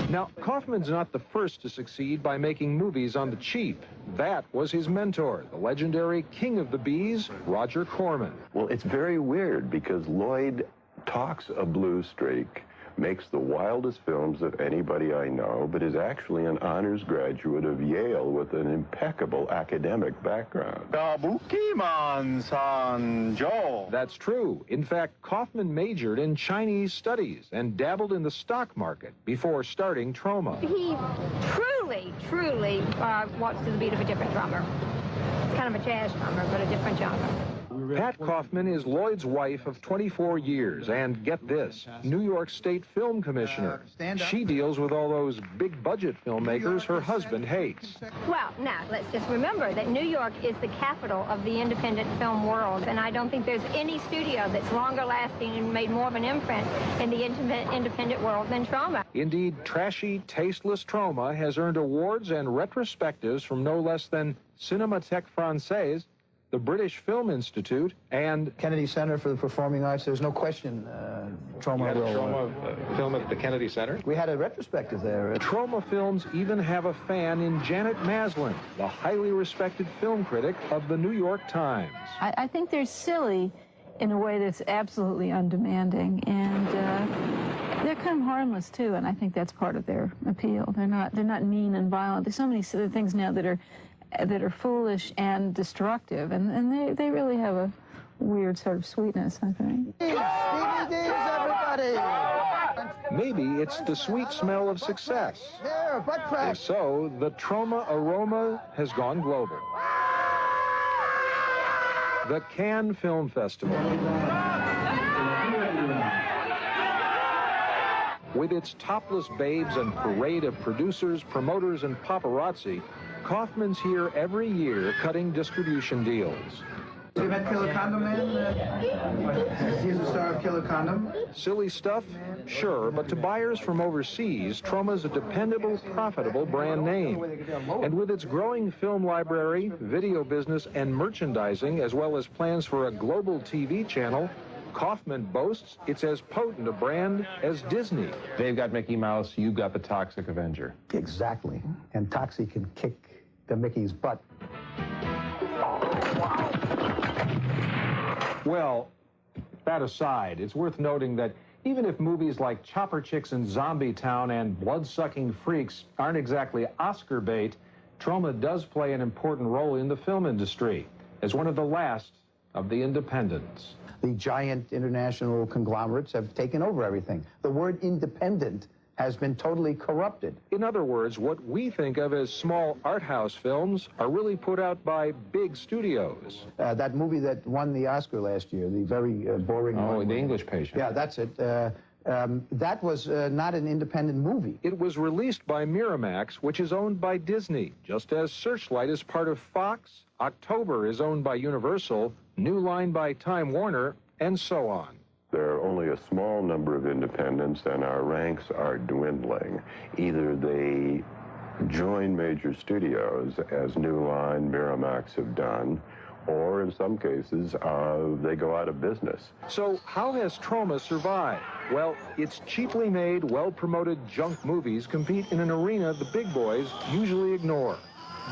Now, Kaufman's not the first to succeed by making movies on the cheap. That was his mentor, the legendary king of the bees, Roger Corman. Well, it's very weird because Lloyd talks a blue streak, makes the wildest films of anybody I know, but is actually an honors graduate of Yale with an impeccable academic background. That's true. In fact, Kaufman majored in Chinese studies and dabbled in the stock market before starting Troma. He truly walks to the beat of a different drummer. It's kind of a jazz drummer, but a different genre. Pat Kaufman is Lloyd's wife of 24 years, and get this, New York State Film Commissioner. She deals with all those big-budget filmmakers her husband hates. Well, now, let's just remember that New York is the capital of the independent film world, and I don't think there's any studio that's longer lasting and made more of an imprint in the independent world than Troma. Indeed, trashy, tasteless Troma has earned awards and retrospectives from no less than Cinémathèque Française, the British Film Institute, and Kennedy Center for the Performing Arts. There's no question Troma will... Troma film at the Kennedy Center? We had a retrospective there. Troma films even have a fan in Janet Maslin, the highly respected film critic of the New York Times. I think they're silly in a way that's absolutely undemanding, and they're kind of harmless too, and I think that's part of their appeal. They're not mean and violent. There's so many things now that are foolish and destructive, and they really have a weird sort of sweetness, I think. DVDs, everybody! Maybe it's the sweet smell of success. There, butt crack. If so, the Troma aroma has gone global. The Cannes Film Festival. With its topless babes and parade of producers, promoters, and paparazzi, Kaufman's here every year cutting distribution deals. You met Killer Condom Man? He's the star of Killer Condom. Silly stuff? Sure, but to buyers from overseas, Troma's a dependable, profitable brand name. And with its growing film library, video business, and merchandising, as well as plans for a global TV channel, Kaufman boasts it's as potent a brand as Disney. They've got Mickey Mouse, you've got the Toxic Avenger. Exactly. And Toxie can kick the Mickey's butt. Well, that aside, it's worth noting that even if movies like Chopper Chicks and Zombie Town and Blood-Sucking Freaks aren't exactly Oscar bait, Troma does play an important role in the film industry as one of the last of the independents. The giant international conglomerates have taken over everything. The word independent has been totally corrupted. In other words, what we think of as small art house films are really put out by big studios. That movie that won the Oscar last year, the very boring one. Oh, The English Patient. Yeah, that's it. That was not an independent movie. It was released by Miramax, which is owned by Disney, just as Searchlight is part of Fox, October is owned by Universal, New Line by Time Warner, and so on. There are only a small number of independents, and our ranks are dwindling. Either they join major studios, as New Line, Miramax have done, or in some cases, they go out of business. So how has Troma survived? Well, its cheaply made, well-promoted junk movies compete in an arena the big boys usually ignore.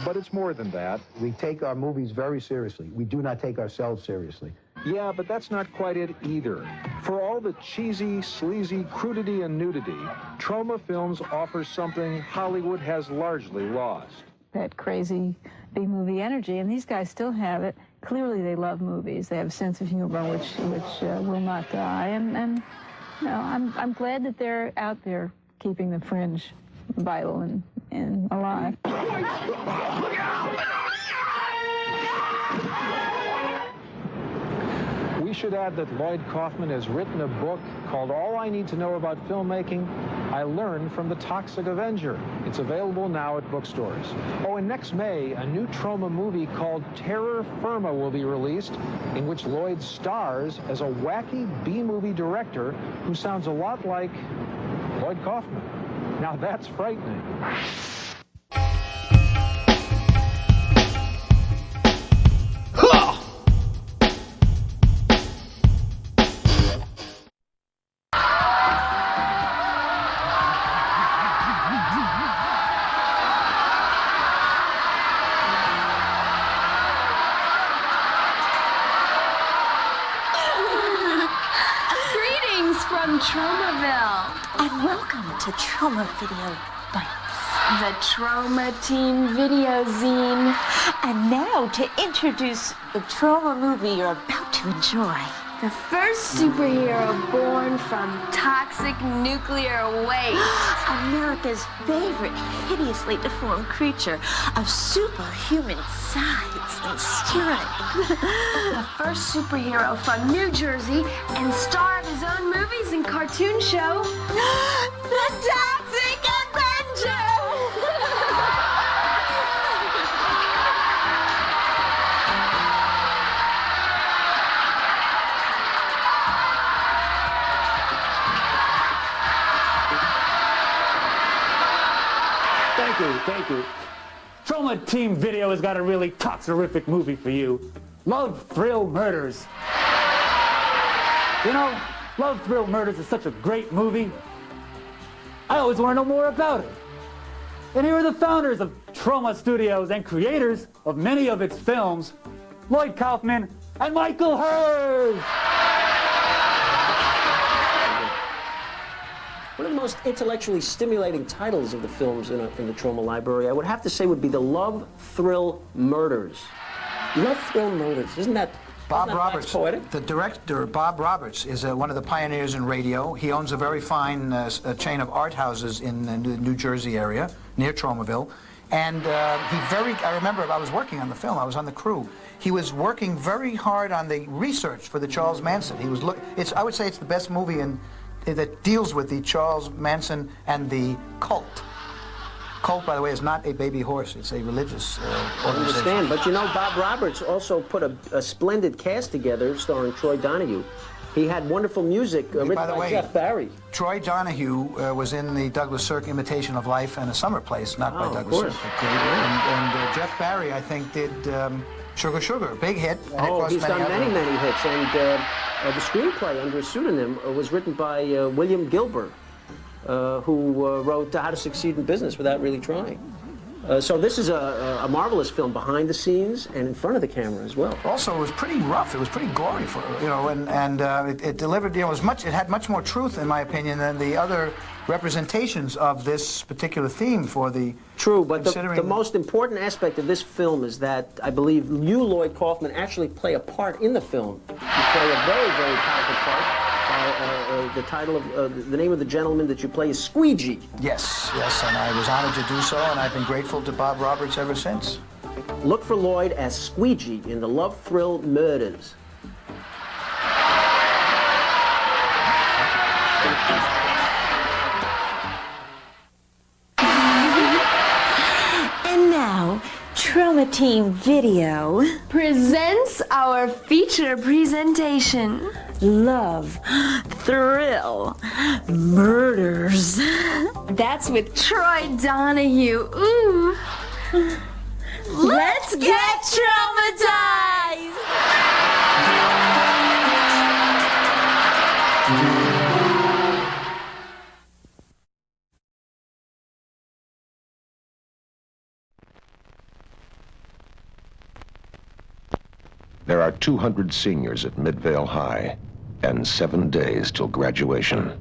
But it's more than that. We take our movies very seriously. We do not take ourselves seriously. Yeah, but that's not quite it either. For all the cheesy, sleazy crudity and nudity, Troma Films offers something Hollywood has largely lost. That crazy B-movie energy, and these guys still have it. Clearly they love movies. They have a sense of humor which will not die. And you know, I'm glad that they're out there keeping the fringe vital and alive. We should add that Lloyd Kaufman has written a book called All I Need to Know About Filmmaking, I Learned from the Toxic Avenger. It's available now at bookstores. Oh, and next May, a new Troma movie called Terror Firma will be released, in which Lloyd stars as a wacky B-movie director who sounds a lot like Lloyd Kaufman. Now that's frightening. From Tromaville, and welcome to Troma Video Bites, the Troma Teen Video Zine. And now to introduce the Troma movie you're about to enjoy. The first superhero born from toxic nuclear waste. America's favorite hideously deformed creature of superhuman size and strength. The first superhero from New Jersey and star of his own movies and cartoon show, The Toxic Avenger! Thank you. Troma Team Video has got a really toxerific movie for you. Love Thrill Murders. You know, Love Thrill Murders is such a great movie. I always want to know more about it. And here are the founders of Troma Studios and creators of many of its films, Lloyd Kaufman and Michael Hurd. One of the most intellectually stimulating titles of the films in the Troma library, I would have to say, would be the Love Thrill Murders. Love Thrill Murders, isn't that Bob Roberts, poetic? The director, Bob Roberts, is one of the pioneers in radio. He owns a very fine chain of art houses in the New Jersey area, near Tromaville. And I remember I was working on the film, I was on the crew. He was working very hard on the research for the Charles Manson. I would say it's the best movie that deals with the Charles Manson and the cult. Cult, by the way, is not a baby horse. It's a religious I organization. understand, but you know, Bob Roberts also put a splendid cast together starring Troy Donahue. He had wonderful music written by Jeff Barry. Troy Donahue was in the Douglas Sirk Imitation of Life and A Summer Place, not by Douglas Sirk. And Jeff Barry, I think, did Sugar Sugar, big hit. And He's done many hits. And the screenplay under a pseudonym was written by William Gilbert, who wrote How to Succeed in Business Without Really Trying. So this is a marvelous film behind the scenes and in front of the camera as well. Also, it was pretty rough. It was pretty gory, it delivered. It had much more truth, in my opinion, than the other representations of this particular theme for the. True, but the most important aspect of this film is that I believe you, Lloyd Kaufman, actually play a part in the film. You play a very, very powerful part. the title of the name of the gentleman that you play is Squeegee. Yes, and I was honored to do so, and I've been grateful to Bob Roberts ever since. Look for Lloyd as Squeegee in the Love Thrill Murders. And now, Troma Team Video presents our feature presentation, Love, Thrill, Murders. That's with Troy Donahue. Ooh. Let's get traumatized! There are 200 seniors at Midvale High, and 7 days till graduation.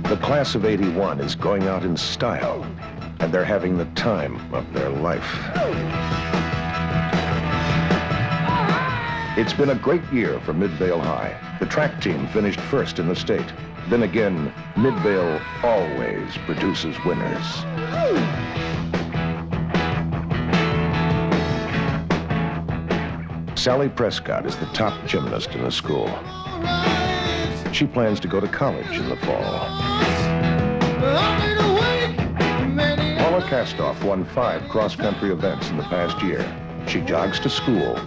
The class of '81 is going out in style, and they're having the time of their life. It's been a great year for Midvale High. The track team finished first in the state. Then again, Midvale always produces winners. Sally Prescott is the top gymnast in the school. She plans to go to college in the fall. Paula Kastoff won 5 cross-country events in the past year. She jogs to school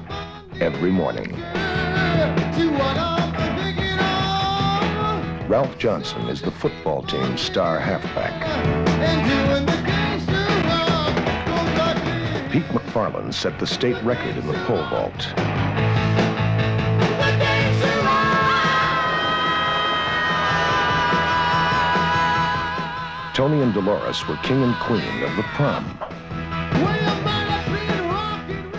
every morning. Ralph Johnson is the football team's star halfback. Pete McFarland set the state record in the pole vault. Tony and Dolores were king and queen of the prom.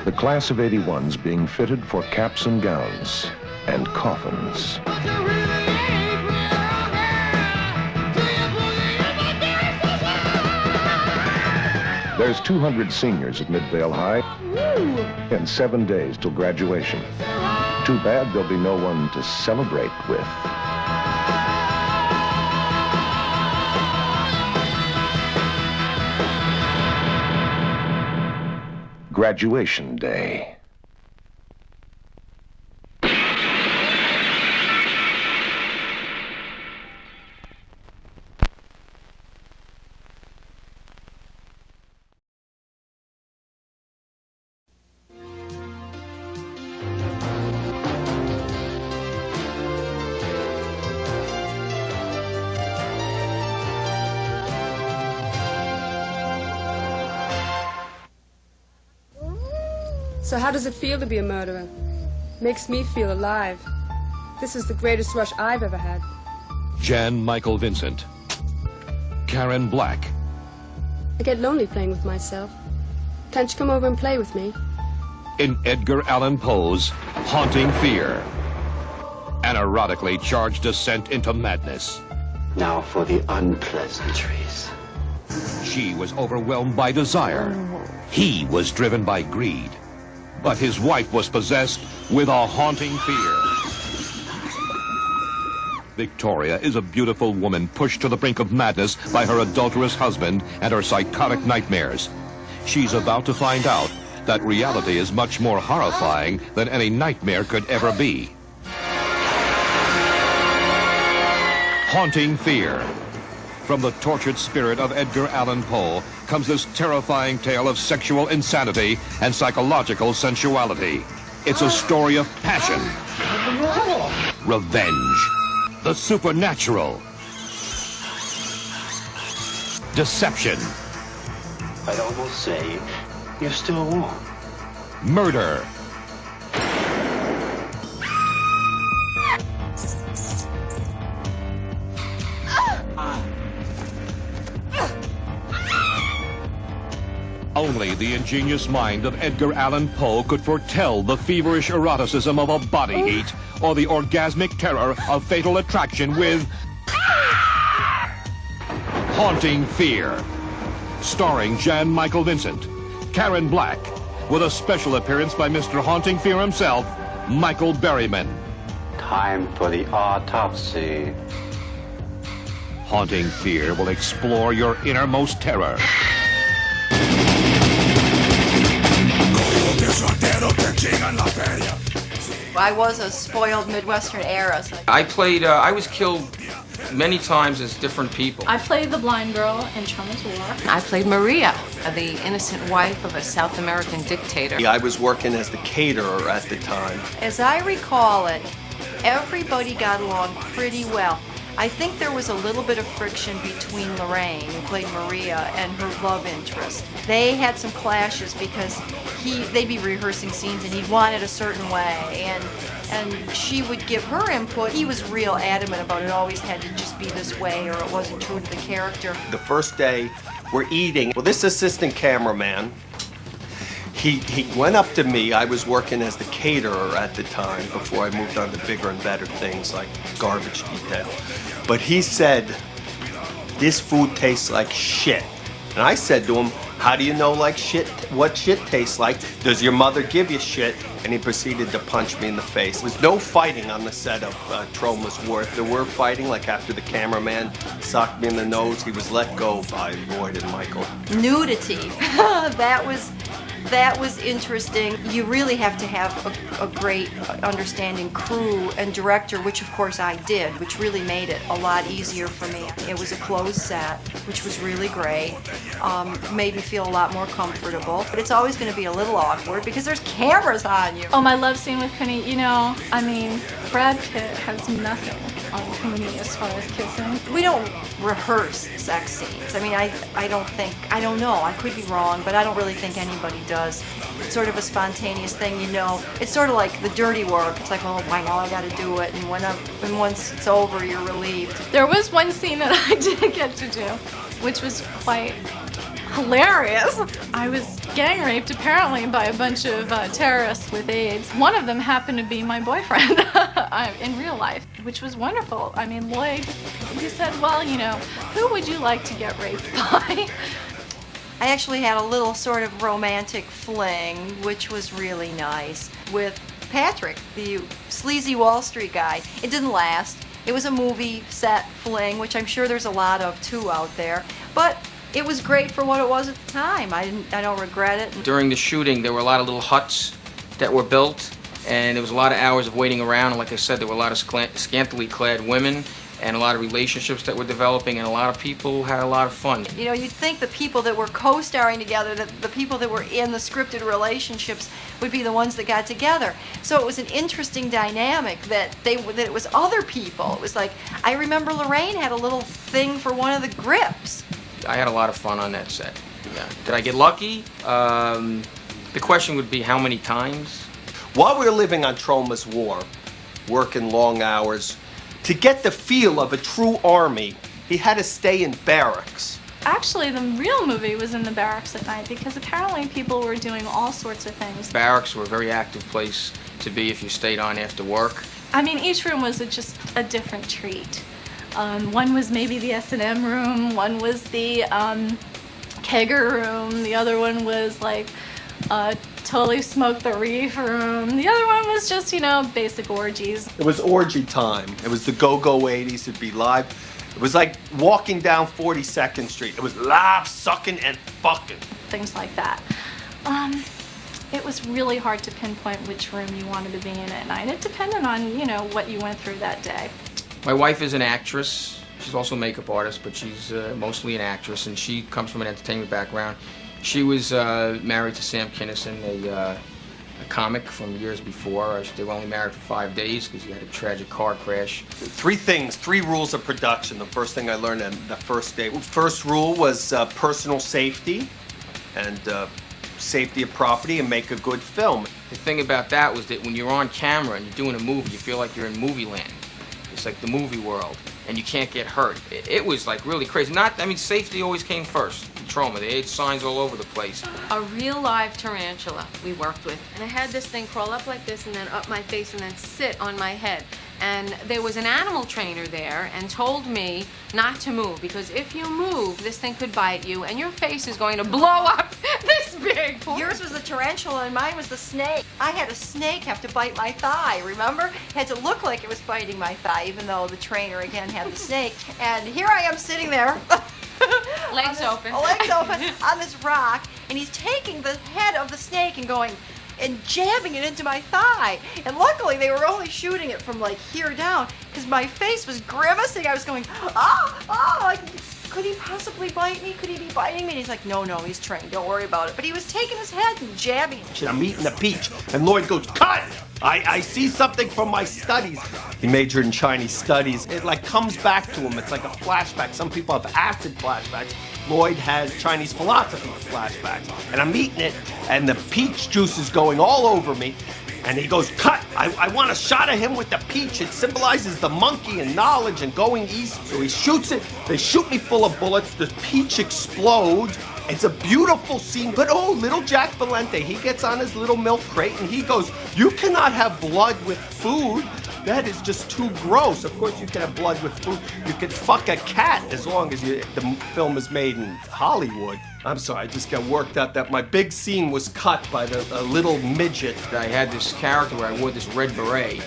The class of '81's being fitted for caps and gowns and coffins. There's 200 seniors at Midvale High and 7 days till graduation. Too bad there'll be no one to celebrate with. Graduation day. So how does it feel to be a murderer? Makes me feel alive. This is the greatest rush I've ever had. Jan Michael Vincent. Karen Black. I get lonely playing with myself. Can't you come over and play with me? In Edgar Allan Poe's Haunting Fear. An erotically charged descent into madness. Now for the unpleasantries. She was overwhelmed by desire. He was driven by greed. But his wife was possessed with a haunting fear. Victoria is a beautiful woman pushed to the brink of madness by her adulterous husband and her psychotic nightmares. She's about to find out that reality is much more horrifying than any nightmare could ever be. Haunting Fear. From the tortured spirit of Edgar Allan Poe comes this terrifying tale of sexual insanity and psychological sensuality. It's a story of passion, revenge, the supernatural, deception. I'd almost say you're still warm. Murder. Only the ingenious mind of Edgar Allan Poe could foretell the feverish eroticism of a body heat or the orgasmic terror of fatal attraction with Haunting Fear. Starring Jan Michael Vincent, Karen Black, with a special appearance by Mr. Haunting Fear himself, Michael Berryman. Time for the autopsy. Haunting Fear will explore your innermost terror. I was a spoiled Midwestern era. So I was killed many times as different people. I played the blind girl in Troma's War. I played Maria, the innocent wife of a South American dictator. I was working as the caterer at the time. as I recall it, everybody got along pretty well. I think there was a little bit of friction between Lorraine, who played Maria, and her love interest. They had some clashes because they'd be rehearsing scenes and he'd want it a certain way, and she would give her input. He was real adamant about it always had to just be this way or it wasn't true to the character. The first day, we're eating. Well, this assistant cameraman, he went up to me. I was working as the caterer at the time before I moved on to bigger and better things like garbage detail. But he said, "This food tastes like shit." And I said to him, "How do you know like shit, what shit tastes like? Does your mother give you shit?" And he proceeded to punch me in the face. There was no fighting on the set of Troma's War. If there were fighting, like after the cameraman socked me in the nose, he was let go by Lloyd and Michael. Nudity. That was interesting. You really have to have a great understanding crew and director, which of course I did, which really made it a lot easier for me. It was a closed set, which was really great. Made me feel a lot more comfortable. But it's always going to be a little awkward because there's cameras on you. Oh, my love scene with Penny, you know, I mean, Brad Pitt has nothing on Penny as far as kissing. We don't rehearse sex scenes. I mean, I don't know, I could be wrong, but I don't really think anybody does. It's sort of a spontaneous thing, you know. It's sort of like the dirty work. It's like, oh, I know I gotta do it, and once it's over, you're relieved. There was one scene that I didn't get to do, which was quite hilarious. I was gang raped apparently by a bunch of terrorists with AIDS. One of them happened to be my boyfriend in real life, which was wonderful. I mean, Lloyd, he said, well, you know, who would you like to get raped by? I actually had a little sort of romantic fling, which was really nice, with Patrick, the sleazy Wall Street guy. It didn't last. It was a movie set fling, which I'm sure there's a lot of too out there, but it was great for what it was at the time. I don't regret it. During the shooting, there were a lot of little huts that were built, and there was a lot of hours of waiting around. And like I said, there were a lot of scantily clad women and a lot of relationships that were developing, and a lot of people had a lot of fun. You know, you'd think the people that were co-starring together, that the people that were in the scripted relationships would be the ones that got together. So it was an interesting dynamic that it was other people. It was like, I remember Lorraine had a little thing for one of the grips. I had a lot of fun on that set. Yeah. Did I get lucky? The question would be how many times? While we were living on Troma's War, working long hours, to get the feel of a true army, he had to stay in barracks. Actually, the real movie was in the barracks at night because apparently people were doing all sorts of things. Barracks were a very active place to be if you stayed on after work. I mean, each room was just a different treat. One was maybe the S&M room, one was the kegger room, the other one was like totally smoke the reef room. The other one was just, you know, basic orgies. It was orgy time. It was the go-go 80s. It'd be live. It was like walking down 42nd Street. It was live, sucking, and fucking. Things like that. It was really hard to pinpoint which room you wanted to be in at night. It depended on, you know, what you went through that day. My wife is an actress. She's also a makeup artist, but she's mostly an actress, and she comes from an entertainment background. She was married to Sam Kinison, a comic from years before. They were only married for 5 days because he had a tragic car crash. Three rules of production. The first thing I learned on the first day. First rule was personal safety and safety of property and make a good film. The thing about that was that when you're on camera and you're doing a movie, you feel like you're in movie land. It's like the movie world, and you can't get hurt. It was like really crazy. Safety always came first. Troma, they had signs all over the place. A real live tarantula we worked with. And I had this thing crawl up like this and then up my face and then sit on my head. And there was an animal trainer there and told me not to move because if you move, this thing could bite you and your face is going to blow up this this big. Yours was the tarantula and mine was the snake. I had a snake have to bite my thigh, remember? Had to look like it was biting my thigh, even though the trainer again had the snake. And here I am sitting there. Legs open. Legs open on this rock, and he's taking the head of the snake and going and jabbing it into my thigh. And luckily they were only shooting it from like here down, because my face was grimacing. I was going, like, could he possibly bite me? Could he be biting me? And he's like, no, he's trained, don't worry about it. But he was taking his head and jabbing it. I'm eating a peach, and Lloyd goes, cut! I see something from my studies. He majored in Chinese studies. It like comes back to him. It's like a flashback. Some people have acid flashbacks. Lloyd has Chinese philosophy flashbacks. And I'm eating it, and the peach juice is going all over me. And he goes, cut! I want a shot of him with the peach. It symbolizes the monkey and knowledge and going east. So he shoots it. They shoot me full of bullets. The peach explodes. It's a beautiful scene. But oh, little Jack Valente, he gets on his little milk crate and he goes, you cannot have blood with food. That is just too gross. Of course you can have blood with food. You can fuck a cat as long as the film is made in Hollywood. I'm sorry, I just got worked out that my big scene was cut by the little midget. I had this character where I wore this red beret.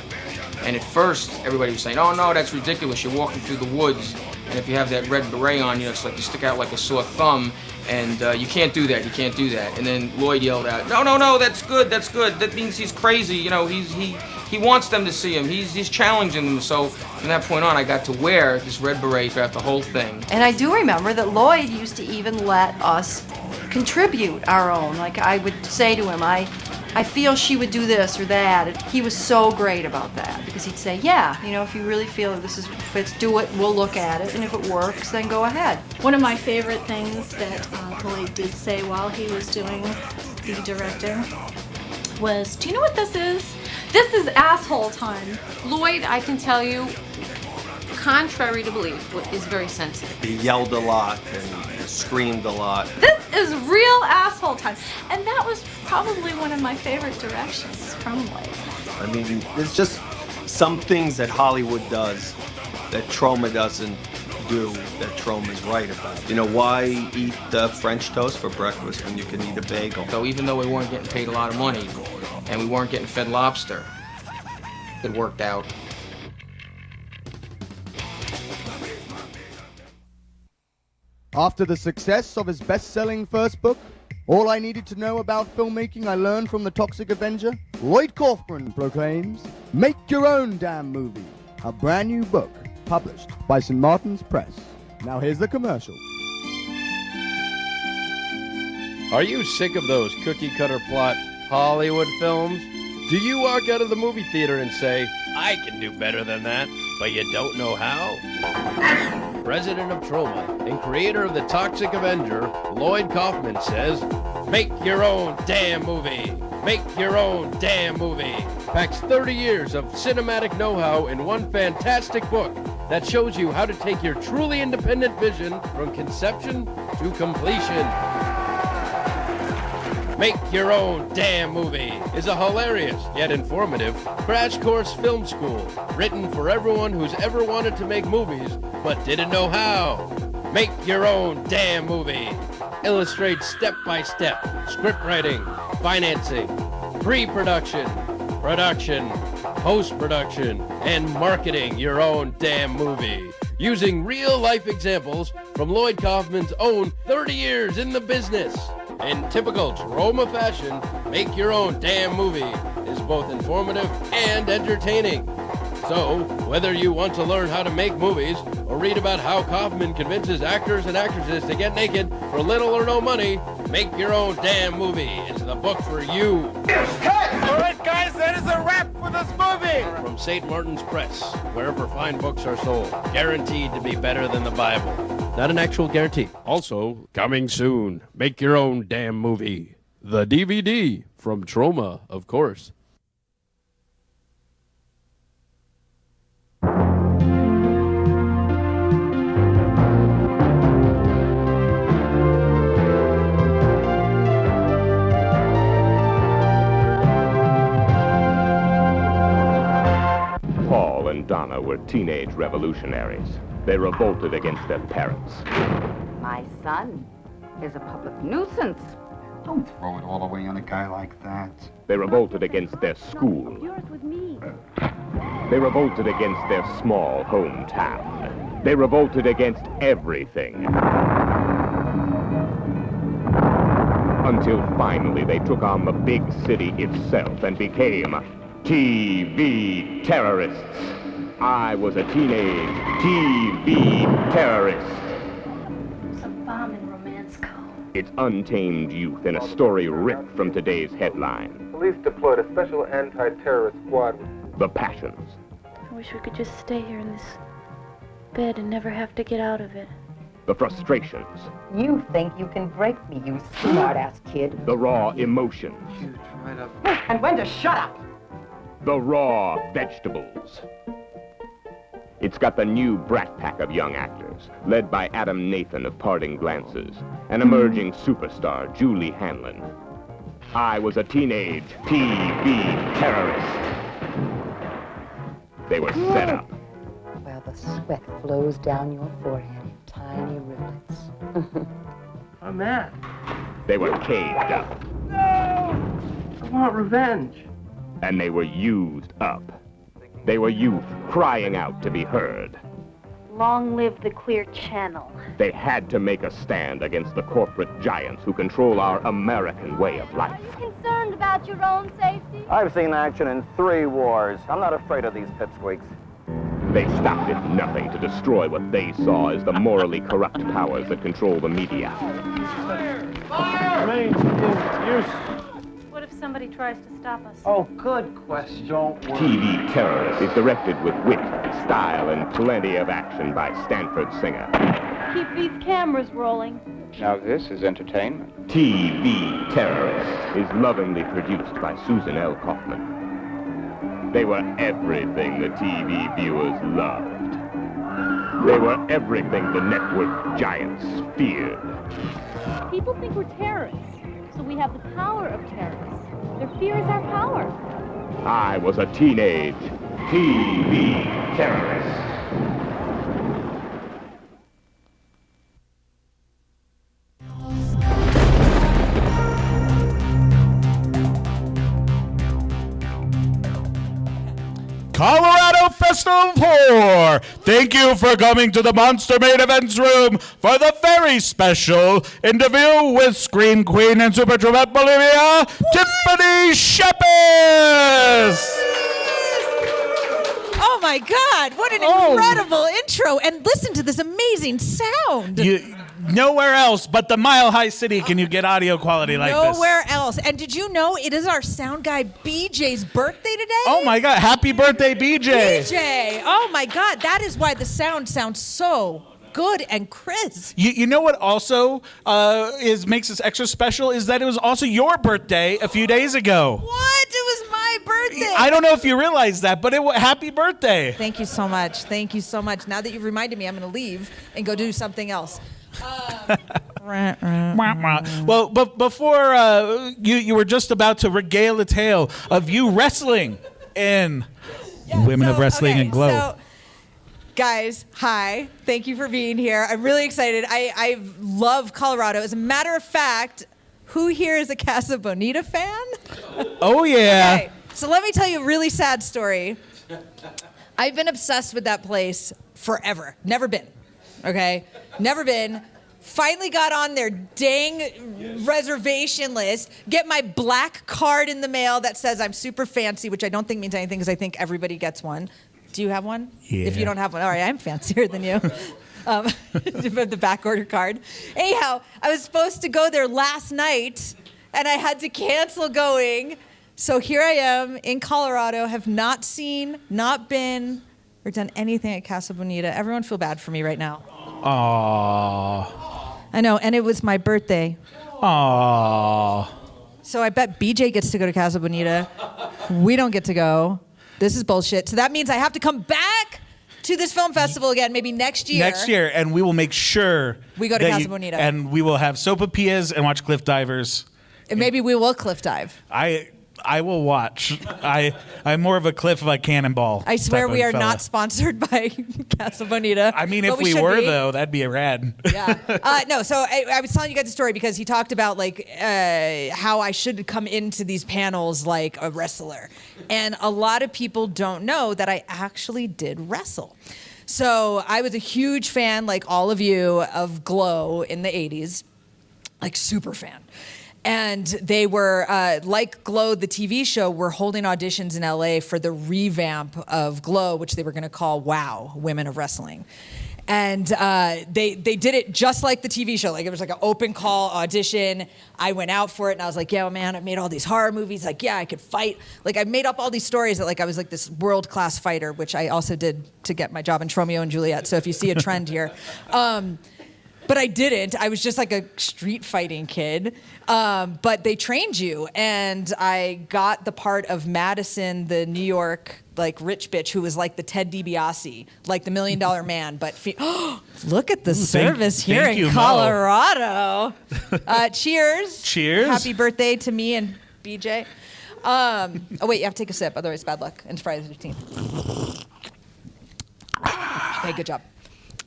And at first, everybody was saying, oh no, that's ridiculous. You're walking through the woods, and if you have that red beret on, it's like you stick out like a sore thumb, and you can't do that, you can't do that. And then Lloyd yelled out, no, that's good. That means he's crazy, he wants them to see him. He's challenging them. So from that point on, I got to wear this red beret throughout the whole thing. And I do remember that Lloyd used to even let us contribute our own. Like I would say to him, I feel she would do this or that. And he was so great about that because he'd say, yeah, if you really feel this fits, do it, we'll look at it, and if it works, then go ahead. One of my favorite things that Lloyd did say while he was doing the directing was, do you know what this is? This is asshole time. Lloyd, I can tell you, contrary to belief, is very sensitive. He yelled a lot and screamed a lot. This is real asshole time. And that was probably one of my favorite directions from Lloyd. I mean, there's just some things that Hollywood does that Troma doesn't do that Troma's right about. Why eat French toast for breakfast when you can eat a bagel? So even though we weren't getting paid a lot of money, and we weren't getting fed lobster, it worked out. After the success of his best-selling first book, All I Needed to Know About Filmmaking I Learned from the Toxic Avenger, Lloyd Kaufman proclaims, Make Your Own Damn Movie, a brand new book published by St. Martin's Press. Now here's the commercial. Are you sick of those cookie-cutter plot Hollywood films? Do you walk out of the movie theater and say, I can do better than that, but you don't know how? President of Troma and creator of the Toxic Avenger, Lloyd Kaufman says, make your own damn movie. Make your own damn movie. Packs 30 years of cinematic know-how in one fantastic book that shows you how to take your truly independent vision from conception to completion. Make Your Own Damn Movie is a hilarious yet informative crash course film school written for everyone who's ever wanted to make movies but didn't know how. Make Your Own Damn Movie illustrates step-by-step script writing, financing, pre-production, production, post-production, and marketing your own damn movie using real-life examples from Lloyd Kaufman's own 30 years in the business. In typical Troma fashion, Make Your Own Damn Movie is both informative and entertaining. So, whether you want to learn how to make movies or read about how Kaufman convinces actors and actresses to get naked for little or no money, Make Your Own Damn Movie is the book for you. All right, guys, that is a wrap for this movie. From St. Martin's Press, wherever fine books are sold, guaranteed to be better than the Bible. Not an actual guarantee. Also, coming soon, Make Your Own Damn Movie. The DVD from Troma, of course. Paul and Donna were teenage revolutionaries. They revolted against their parents. My son is a public nuisance. Don't throw it all away on a guy like that. They revolted against their school. Yours with me. They revolted against their small hometown. They revolted against everything. Until finally they took on the big city itself and became TV terrorists. I was a teenage TV terrorist. It's a bomb in Romance Cove. It's untamed youth in a story ripped from today's headline. Police deployed a special anti-terrorist squad. The passions. I wish we could just stay here in this bed and never have to get out of it. The frustrations. You think you can break me, you smart-ass kid. The raw emotions. And when to shut up. The raw vegetables. It's got the new brat pack of young actors, led by Adam Nathan of Parting Glances, and emerging superstar Julie Hanlon. I was a teenage TV terrorist. They were set up. Well, the sweat flows down your forehead in tiny rivulets. I'm mad. They were caged up. No! I want revenge. And they were used up. They were youth crying out to be heard. Long live the Clear Channel. They had to make a stand against the corporate giants who control our American way of life. Are you concerned about your own safety? I've seen action in 3 wars. I'm not afraid of these pipsqueaks. They stopped at nothing to destroy what they saw as the morally corrupt powers that control the media. Range in use. What if somebody tries to stop us? Oh, good question. TV Terrorist is directed with wit, style, and plenty of action by Stanford Singer. Keep these cameras rolling. Now this is entertainment. TV Terrorist is lovingly produced by Susan L. Kaufman. They were everything the TV viewers loved. They were everything the network giants feared. People think we're terrorists, so we have the power of terrorists. Their fear is our power. I was a teenage TV terrorist. Colorado Festival 4, thank you for coming to the Monster Main Events Room for the very special interview with Scream Queen and Super Travette Bolivia, Tiffany Shepis. Oh my God, what an incredible intro. And listen to this amazing sound. Nowhere else but the Mile High City can you get audio quality like this. Nowhere else. And did you know it is our sound guy BJ's birthday today? Oh my God, happy birthday, BJ. BJ, oh my God, that is why the sound sounds so good and crisp. You know what also makes this extra special is that it was also your birthday a few days ago. What? It was my birthday. I don't know if you realize that, but happy birthday. Thank you so much. Thank you so much. Now that you've reminded me, I'm going to leave and go do something else. Well, but before you were just about to regale a tale of you wrestling in Women of Wrestling and Glow. So, guys, hi. Thank you for being here. I'm really excited. I love Colorado. As a matter of fact, who here is a Casa Bonita fan? Oh, yeah. Okay, so let me tell you a really sad story. I've been obsessed with that place forever. Never been. Okay? Never been. Finally got on their dang reservation list. Get my black card in the mail that says I'm super fancy, which I don't think means anything because I think everybody gets one. Do you have one? Yeah. If you don't have one, all right, I'm fancier than you. The back order card. Anyhow, I was supposed to go there last night, and I had to cancel going. So here I am in Colorado, have not seen, not been, or done anything at Casa Bonita. Everyone feel bad for me right now. Aww. I know, and it was my birthday. Aww. So I bet BJ gets to go to Casa Bonita. We don't get to go. This is bullshit. So that means I have to come back to this film festival again, maybe next year. Next year, and we will make sure we go to Casa Bonita. And we will have sopapillas and watch Cliff Divers. And maybe we will cliff dive. I will watch. I'm more of a Cliff of a Cannonball. I swear type we of are fella. not sponsored by Casa Bonita. I mean, but if we should were, be. though, that'd be a rad. No, so I was telling you guys the story because he talked about like how I should come into these panels like a wrestler. And a lot of people don't know that I actually did wrestle. So I was a huge fan, like all of you, of Glow in the 80s, like super fan. And they were, like Glow, the TV show, were holding auditions in LA for the revamp of Glow, which they were going to call WOW, Women of Wrestling. And they did it just like the TV show. Like it was like an open call audition. I went out for it and I was like, yeah, man, I made all these horror movies. Like, yeah, I could fight. Like I made up all these stories that like I was like this world-class fighter, which I also did to get my job in Romeo and Juliet. So if you see a trend here. But I didn't. I was just like a street fighting kid. But they trained you. And I got the part of Madison, the New York like rich bitch who was like the Ted DiBiase, like the $1 Million Man. But look at the service here thank in you, Colorado. Cheers. Cheers. Happy birthday to me and BJ. Oh, wait, you have to take a sip. Otherwise, bad luck. And it's Friday the 15th. Okay, good job.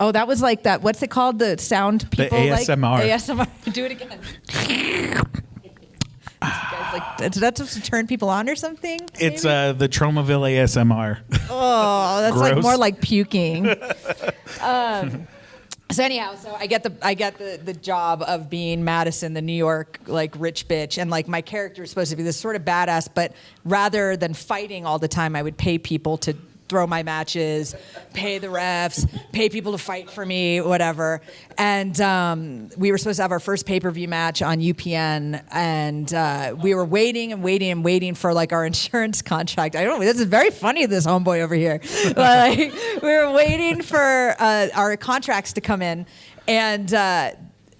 Oh, that was like that. What's it called? The sound people ASMR. like ASMR. Do it again. Guys, like that's supposed to turn people on or something? It's the Tromaville ASMR. Oh, that's like Gross. more like puking. So anyhow, so I get the job of being Madison, the New York like rich bitch, and like my character is supposed to be this sort of badass, but rather than fighting all the time, I would pay people to throw my matches, pay the refs, pay people to fight for me, whatever. And we were supposed to have our first pay-per-view match on UPN, and we were waiting for like our insurance contract. I don't know, this is very funny, this homeboy over here. But, like, we were waiting for our contracts to come in, and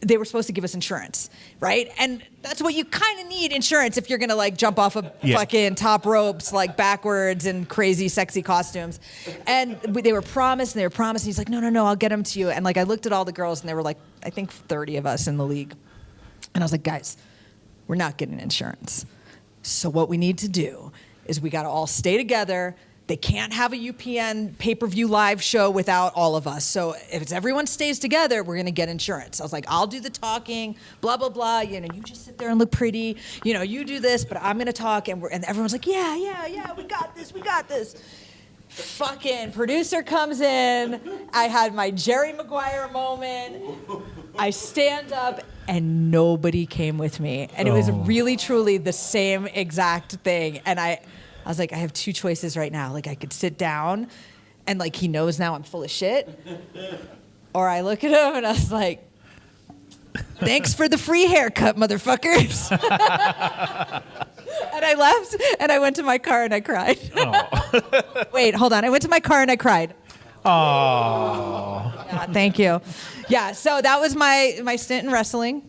they were supposed to give us insurance, right? And that's what you kind of need, insurance, if you're gonna like jump off of fucking top ropes like backwards in crazy sexy costumes. And they were promised. He's like, no, I'll get them to you. And like I looked at all the girls and there were like, I think 30 of us in the league. And I was like, guys, we're not getting insurance. So what we need to do is we gotta all stay together. They can't have a UPN pay-per-view live show without all of us. So if it's everyone stays together, we're gonna get insurance. I was like, I'll do the talking, blah, blah, blah. You know, you just sit there and look pretty. You know, you do this, but I'm gonna talk. And everyone's like, yeah, we got this. Fucking producer comes in. I had my Jerry Maguire moment. I stand up and nobody came with me. And it was really, truly the same exact thing. And I was like, I have two choices right now. Like I could sit down and like he knows now I'm full of shit. Or I look at him and I was like, thanks for the free haircut, motherfuckers. And I left and I went to my car and I cried. Wait, hold on. I went to my car and I cried. Oh. Yeah, thank you. Yeah, so that was my stint in wrestling.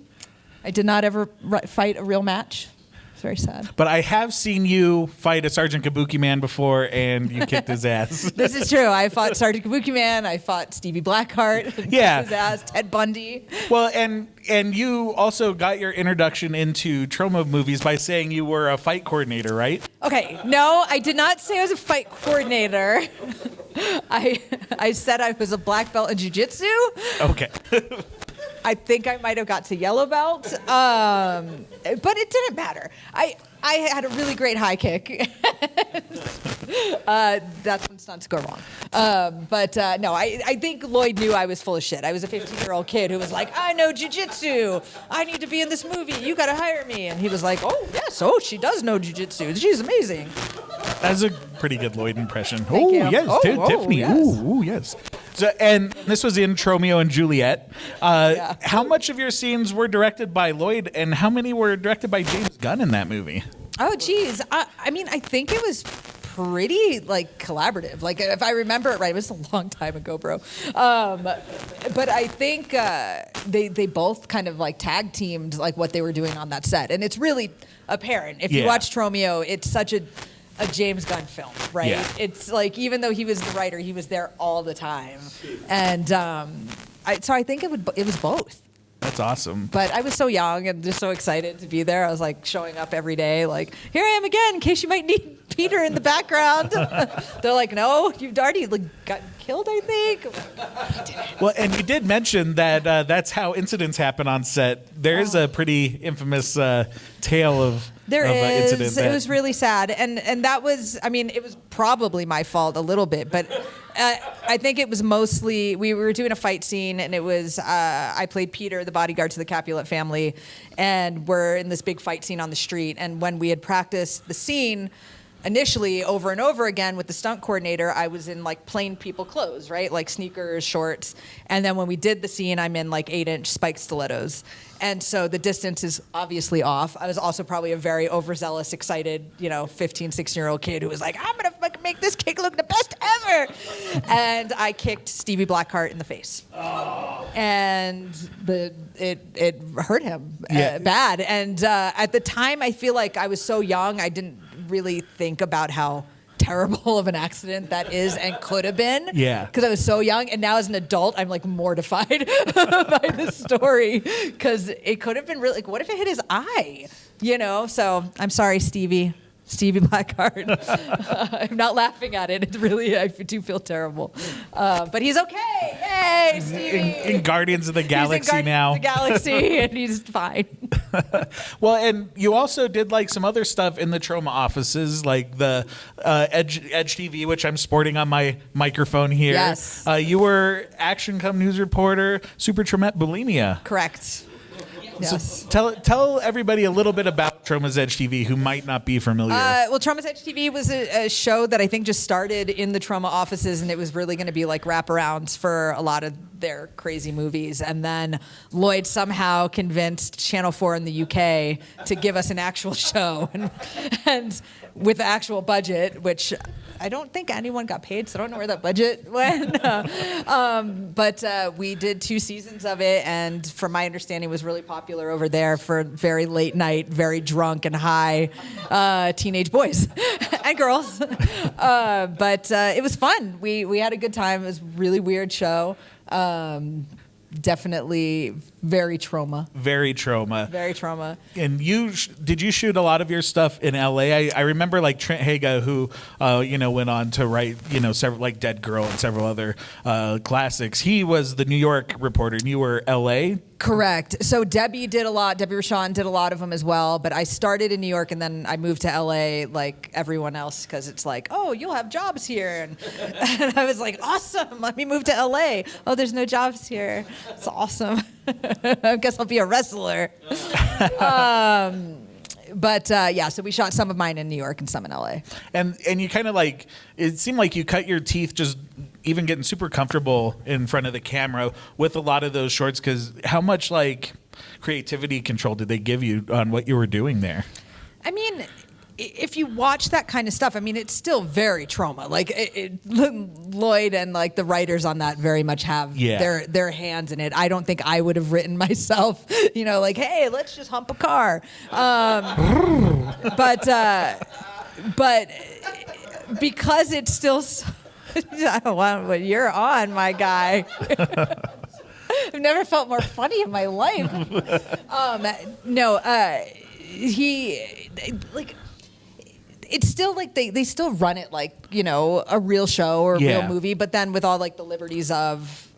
I did not ever fight a real match. It's very sad. But I have seen you fight a Sergeant Kabuki Man before, and you kicked his ass. This is true. I fought Sergeant Kabuki Man. I fought Stevie Blackheart. Yeah. His ass. Ted Bundy. Well, and you also got your introduction into Troma movies by saying you were a fight coordinator, right? Okay. No, I did not say I was a fight coordinator. I said I was a black belt in jiu-jitsu. Okay. I think I might have got to yellow belt, but it didn't matter. I had a really great high kick. That's when stunts go wrong. No, I think Lloyd knew I was full of shit. I was a 15-year-old kid who was like, I know jiu-jitsu. I need to be in this movie. You got to hire me. And he was like, oh, yes. Oh, she does know jiu-jitsu. She's amazing. That's a pretty good Lloyd impression. Thank you. Yes, Tiffany. Yes. Ooh, yes. So, and this was in Romeo and Juliet. How much of your scenes were directed by Lloyd, and how many were directed by James Gunn in that movie? Oh, geez. I mean, I think it was pretty like collaborative. Like if I remember it right, it was a long time ago, bro. But I think they both kind of like tag teamed like what they were doing on that set, and it's really apparent if you watch Romeo. It's such a James Gunn film, right? Yeah. It's like even though he was the writer, he was there all the time, and so I think it was both. That's awesome. But I was so young and just so excited to be there. I was like showing up every day, like, here I am again in case you might need Peter in the background. They're like, no, you've already got killed, I think. Well, and you did mention that that's how incidents happen on set. There is a pretty infamous tale of incident. It was really sad. And that was, I mean, it was probably my fault a little bit, but I think it was mostly, we were doing a fight scene, and it was, I played Peter, the bodyguard to the Capulet family, and we're in this big fight scene on the street. And when we had practiced the scene, initially over and over again with the stunt coordinator, I was in like plain people clothes, right? Like sneakers, shorts. And then when we did the scene, I'm in like 8-inch spiked stilettos. And so the distance is obviously off. I was also probably a very overzealous, excited, 15, 16-year-old kid who was like, I'm going to fucking make this kick look the best ever. And I kicked Stevie Blackheart in the face. And it hurt him bad. And at the time, I feel like I was so young, I didn't really think about how terrible of an accident that is and could have been. Yeah. Because I was so young, and now as an adult, I'm like mortified by this story because it could have been really. Like, what if it hit his eye? So I'm sorry, Stevie Blackheart. I'm not laughing at it. It's really, I do feel terrible. But he's okay. Yay, Stevie. In Guardians of the Galaxy now. The Galaxy, and he's fine. Well, and you also did like some other stuff in the Troma offices, like the Edge TV, which I'm sporting on my microphone here. Yes. You were Action Come News reporter, Super Traumatic Bulimia. Correct. Yes. So tell everybody a little bit about Troma's Edge TV who might not be familiar. Well, Troma's Edge TV was a show that I think just started in the Troma offices, and it was really going to be like wraparounds for a lot of their crazy movies. And then Lloyd somehow convinced Channel 4 in the UK to give us an actual show, and with the actual budget, which I don't think anyone got paid, so I don't know where that budget went. But we did 2 seasons of it, and from my understanding, was really popular over there for very late night, very drunk and high teenage boys and girls. But it was fun. We had a good time. It was a really weird show. Definitely very Troma. Very Troma. Very Troma. And did you shoot a lot of your stuff in LA? I remember like Trent Haga, who went on to write several like Dead Girl and several other classics. He was the New York reporter, and you were LA. Correct. So Debbie Rochon did a lot of them as well, but I started in New York and then I moved to LA like everyone else because it's like, oh, you'll have jobs here. And I was like, awesome, let me move to LA. Oh, there's no jobs here. It's awesome. I guess I'll be a wrestler. But so we shot some of mine in New York and some in LA. And you kind of like, it seemed like you cut your teeth just even getting super comfortable in front of the camera with a lot of those shorts, because how much like creativity control did they give you on what you were doing there? I mean, if you watch that kind of stuff, I mean, it's still very Troma. Like Lloyd and like the writers on that very much have their hands in it. I don't think I would have written myself, like, hey, let's just hump a car. But because it's still, I don't want what you're on, my guy. I've never felt more funny in my life. It's still like they still run it like, a real show or a real movie, but then with all like the liberties of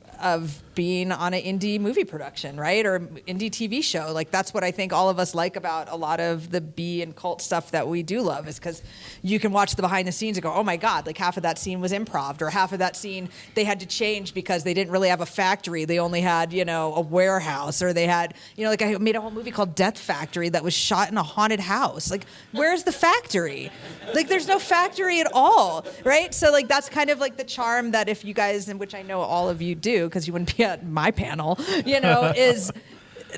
being on an indie movie production, right? Or indie TV show. Like that's what I think all of us like about a lot of the B and cult stuff that we do love, is because you can watch the behind the scenes and go, oh my God, like half of that scene was improv, or half of that scene they had to change because they didn't really have a factory. They only had, a warehouse, or they had, like I made a whole movie called Death Factory that was shot in a haunted house. Like, where's the factory? Like there's no factory at all, right? So like that's kind of like the charm that if you guys, and which I know all of you do, because you wouldn't be at my panel, is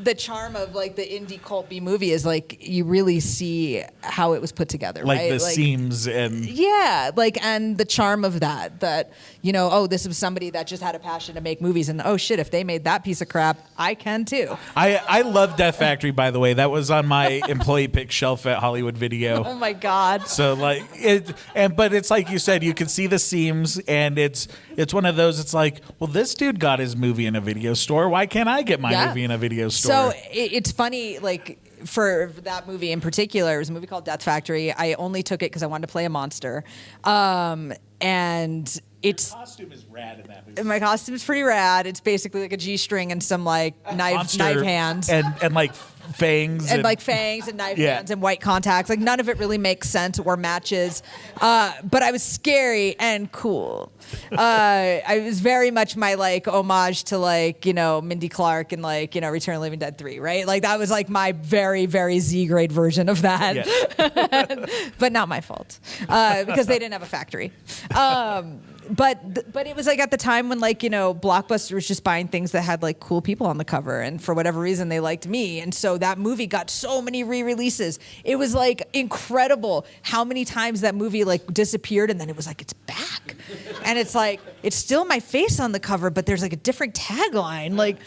the charm of like the indie cult B movie is like you really see how it was put together, like right? the seams and yeah, like, and the charm of that you know, oh, this was somebody that just had a passion to make movies, and oh shit, if they made that piece of crap, I can too. I love Death Factory, by the way. That was on my employee pick shelf at Hollywood Video. Oh my god. So like but it's like you said, you can see the seams, and it's one of those. It's like, well, this dude got his movie in a video store. Why can't I get my movie in a video store? So it's funny, like for that movie in particular, it was a movie called Death Factory. I only took it because I wanted to play a monster, and it's my costume is rad in that movie. My costume is pretty rad. It's basically like a G-string and some like knife hands and like fangs and like fangs and knife hands and white contacts. Like none of it really makes sense or matches. But I was scary and cool. I was very much my like homage to like, you know, Mindy Clark and like, you know, Return of the Living Dead 3, right? Like that was like my very, very Z grade version of that. Yes. But not my fault because they didn't have a factory. But it was like at the time when like, you know, Blockbuster was just buying things that had like cool people on the cover, and for whatever reason they liked me, and so that movie got so many re-releases. It was like incredible how many times that movie like disappeared, and then it was like it's back, and it's like it's still my face on the cover, but there's like a different tagline, like,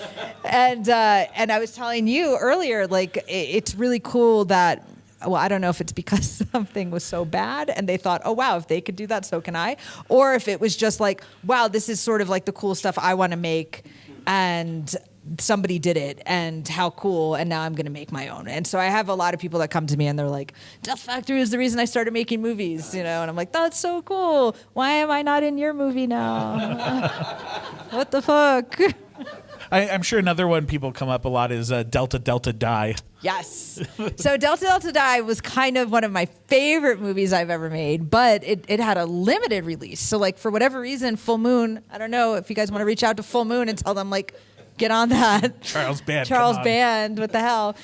and I was telling you earlier, like it's really cool that. Well, I don't know if it's because something was so bad and they thought, oh, wow, if they could do that, so can I. Or if it was just like, wow, this is sort of like the cool stuff I want to make, and somebody did it, and how cool, and now I'm going to make my own. And so I have a lot of people that come to me and they're like, Death Factory is the reason I started making movies, you know, and I'm like, that's so cool. Why am I not in your movie now? What the fuck? I'm sure another one people come up a lot is Delta Delta Die. Yes. So Delta Delta Die was kind of one of my favorite movies I've ever made, but it had a limited release. So like for whatever reason, Full Moon, I don't know if you guys want to reach out to Full Moon and tell them like, get on that. Charles Band. What the hell?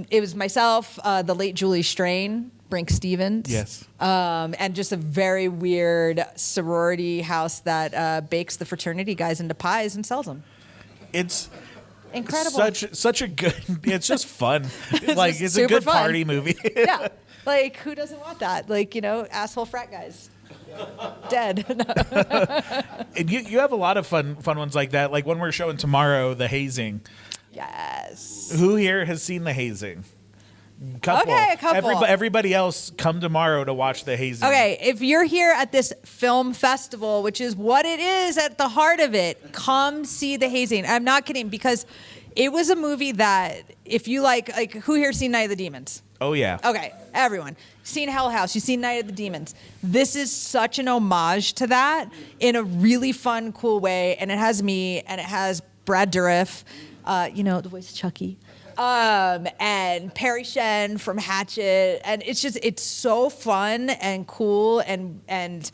It was myself, the late Julie Strain, Brink Stevens. Yes. And just a very weird sorority house that bakes the fraternity guys into pies and sells them. It's incredible. Such a good. It's just fun. Like it's a good fun. party movie. Yeah, like who doesn't want that? Like, you know, asshole frat guys. Dead. And you have a lot of fun ones like that. Like when we're showing tomorrow, The Hazing. Yes. Who here has seen The Hazing? Couple. Okay, a couple. Everybody else, come tomorrow to watch The Hazing. Okay, if you're here at this film festival, which is what it is at the heart of it, come see The Hazing. I'm not kidding, because it was a movie that if you like who here seen Night of the Demons? Oh yeah. Okay, everyone. Seen Hell House, you've seen Night of the Demons. This is such an homage to that in a really fun, cool way, and it has me, and it has Brad Dourif, you know, the voice of Chucky. And Perry Shen from Hatchet, and it's so fun and cool, and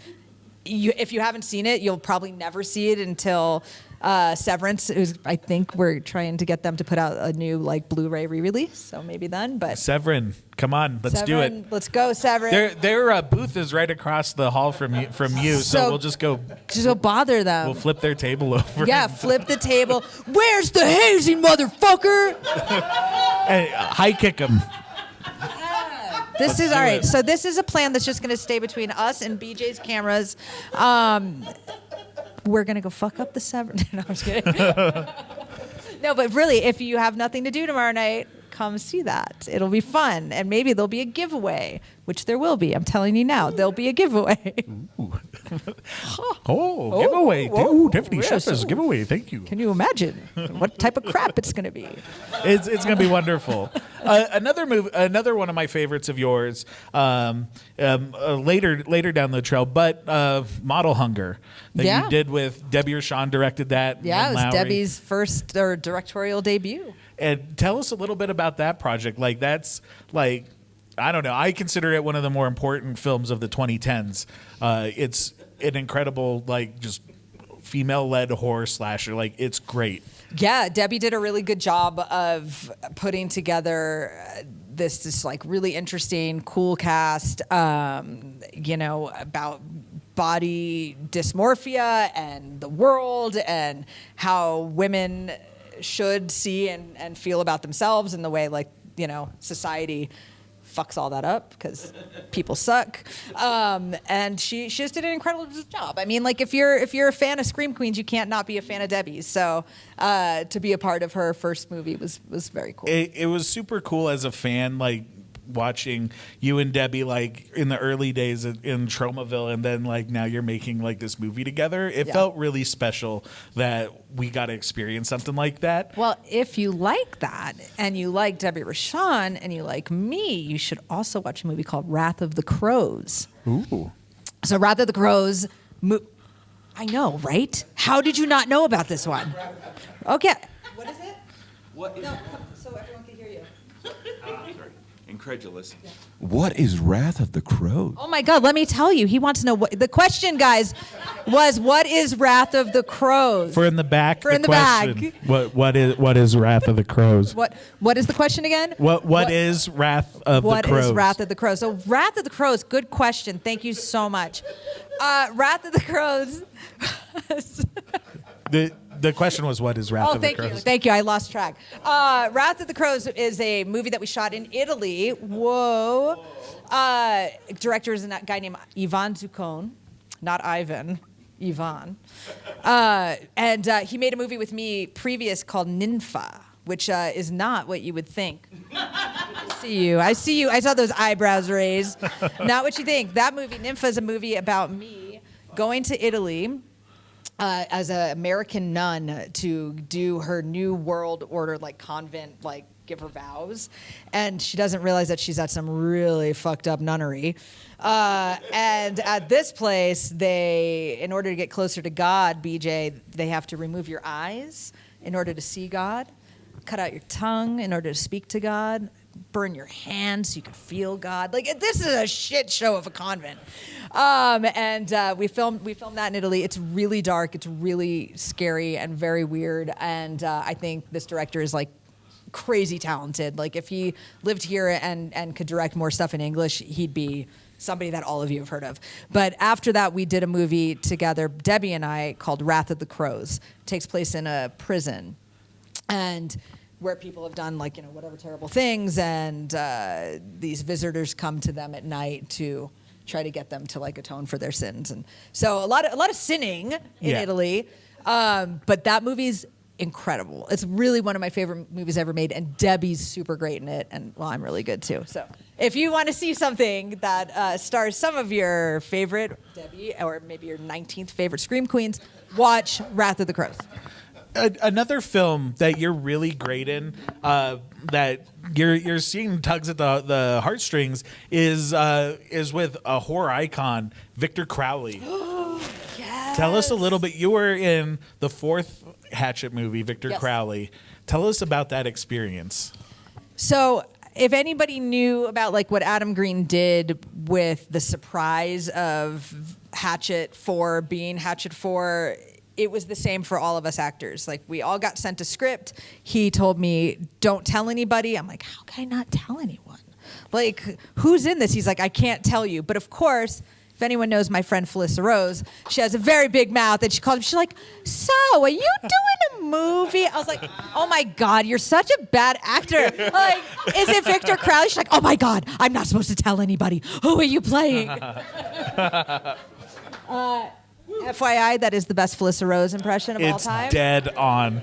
if you haven't seen it, you'll probably never see it until Severance. I think we're trying to get them to put out a new like Blu-ray re-release, so maybe then. But Severin, come on, let's do it. Let's go, Severin. Their booth is right across the hall from you, so we'll just go bother them. We'll flip their table over. Yeah, flip the table. Where's the hazing, motherfucker? And high kick them. This is all right. So this is a plan that's just going to stay between us and BJ's cameras. We're going to go fuck up the Severn. No, I'm just kidding. No, but really, if you have nothing to do tomorrow night, come see that. It'll be fun. And maybe there'll be a giveaway, which there will be. I'm telling you now, there'll be a giveaway. Giveaway. Ooh, Tiffany yes. Shepard's giveaway. Thank you. Can you imagine what type of crap it's going to be? It's going to be wonderful. Another one of my favorites of yours, later down the trail, but Model Hunger that you did with Debbie Rashawn directed that. Yeah, it was Lowry. Debbie's first directorial debut. And tell us a little bit about that project. Like that's like, I don't know. I consider it one of the more important films of the 2010s. It's an incredible, like, just female-led horror slasher. Like, it's great. Yeah, Debbie did a really good job of putting together this like really interesting, cool cast. You know, about body dysmorphia and the world and how women should see and feel about themselves, and the way like society fucks all that up because people suck. And she just did an incredible job. I mean, like if you're a fan of Scream Queens, you can't not be a fan of Debbie. So to be a part of her first movie was very cool. It was super cool as a fan, like watching you and Debbie like in the early days in Tromaville, and then like now you're making like this movie together. It felt really special that we got to experience something like that. Well, if you like that and you like Debbie Rochon and you like me, you should also watch a movie called Wrath of the Crows. Ooh. So Wrath of the Crows, I know, right? How did you not know about this one? Okay. What is it? What is so everyone can hear you. Incredulous. What is Wrath of the Crows? Oh my God, let me tell you. He wants to know what the question, guys, was what is Wrath of the Crows? For in the back. For in the back. What is Wrath of the Crows? What is the question again? What is Wrath of the Crows? What is Wrath of the Crows? So Wrath of the Crows, good question. Thank you so much. Wrath of the Crows. The question was, what is Wrath of the Crows? Thank you. I lost track. Wrath of the Crows is a movie that we shot in Italy. Whoa. Director is a guy named Ivan Zuccone, not Ivan, Ivan. And he made a movie with me previous called Ninfa, which is not what you would think. I see you. I saw those eyebrows raised. Not what you think. That movie, Ninfa, is a movie about me going to Italy as an American nun to do her New World Order, like convent, like give her vows. And she doesn't realize that she's at some really fucked up nunnery. And at this place, in order to get closer to God, BJ, they have to remove your eyes in order to see God, cut out your tongue in order to speak to God, burn your hands so you can feel God. Like, this is a shit show of a convent. And we filmed that in Italy. It's really dark. It's really scary and very weird. And I think this director is like crazy talented. Like if he lived here and could direct more stuff in English, he'd be somebody that all of you have heard of. But after that, we did a movie together, Debbie and I, called Wrath of the Crows. It takes place in a prison. And where people have done like, whatever terrible things, and these visitors come to them at night to try to get them to like atone for their sins. And so a lot of sinning in Italy. But that movie's incredible. It's really one of my favorite movies ever made, and Debbie's super great in it, and well, I'm really good too. So if you want to see something that stars some of your favorite Debbie, or maybe your 19th favorite Scream Queens, watch Wrath of the Crows. Another film that you're really great in, that you're seeing tugs at the heartstrings, is with a horror icon, Victor Crowley. Yes. Tell us a little bit. You were in the fourth Hatchet movie, Victor Crowley. Tell us about that experience. So if anybody knew about like what Adam Green did with the surprise of Hatchet 4 being Hatchet 4, it was the same for all of us actors. Like, we all got sent a script. He told me, don't tell anybody. I'm like, how can I not tell anyone? Like, who's in this? He's like, I can't tell you. But of course, if anyone knows my friend Felissa Rose, she has a very big mouth, and she called me. She's like, so, are you doing a movie? I was like, oh my God, you're such a bad actor. Like, is it Victor Crowley? She's like, oh my God, I'm not supposed to tell anybody. Who are you playing? FYI, that is the best Felissa Rose impression of all time. It's dead on.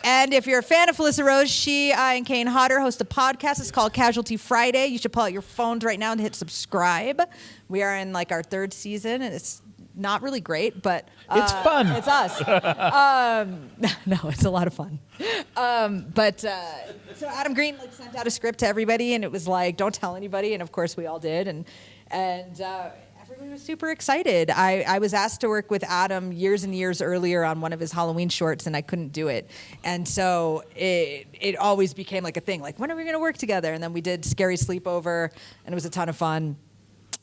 And if you're a fan of Felissa Rose, she and Kane Hodder host a podcast. It's called Casualty Friday. You should pull out your phones right now and hit subscribe. We are in like our third season, and it's not really great, but it's fun. It's us. No, it's a lot of fun. So Adam Green like sent out a script to everybody, and it was like, don't tell anybody, and of course we all did, and everyone was super excited. I was asked to work with Adam years and years earlier on one of his Halloween shorts, and I couldn't do it. And so it always became like a thing, like, when are we going to work together? And then we did Scary Sleepover, and it was a ton of fun.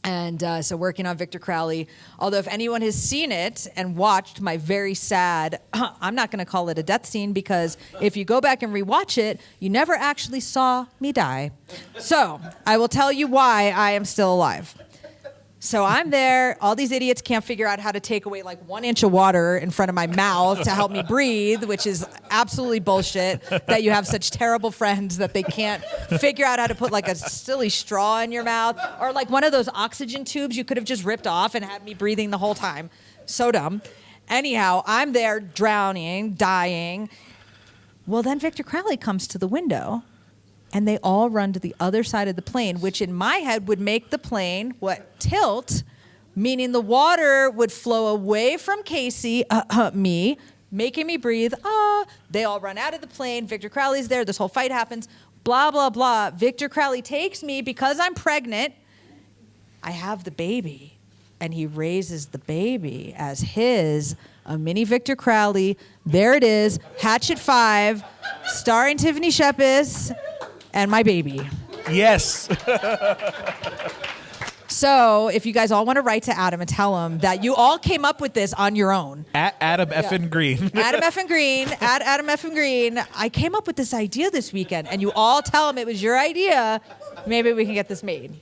And so working on Victor Crowley, although if anyone has seen it and watched my very sad, I'm not going to call it a death scene, because if you go back and rewatch it, you never actually saw me die. So I will tell you why I am still alive. So I'm there. All these idiots can't figure out how to take away like 1 inch of water in front of my mouth to help me breathe, which is absolutely bullshit that you have such terrible friends that they can't figure out how to put like a silly straw in your mouth or like one of those oxygen tubes you could have just ripped off and had me breathing the whole time. So dumb. Anyhow, I'm there drowning, dying. Well, then Victor Crowley comes to the window and they all run to the other side of the plane, which in my head would make the plane, tilt, meaning the water would flow away from Casey, me, making me breathe. They all run out of the plane. Victor Crowley's there. This whole fight happens. Blah, blah, blah. Victor Crowley takes me because I'm pregnant. I have the baby. And he raises the baby as his, a mini Victor Crowley. There it is, Hatchet 5, starring Tiffany Shepis. And my baby. Yes. So if you guys all want to write to Adam and tell him that you all came up with this on your own. At Adam effing Green. Adam effing Green. At Adam effing Green. I came up with this idea this weekend, and you all tell him it was your idea. Maybe we can get this made.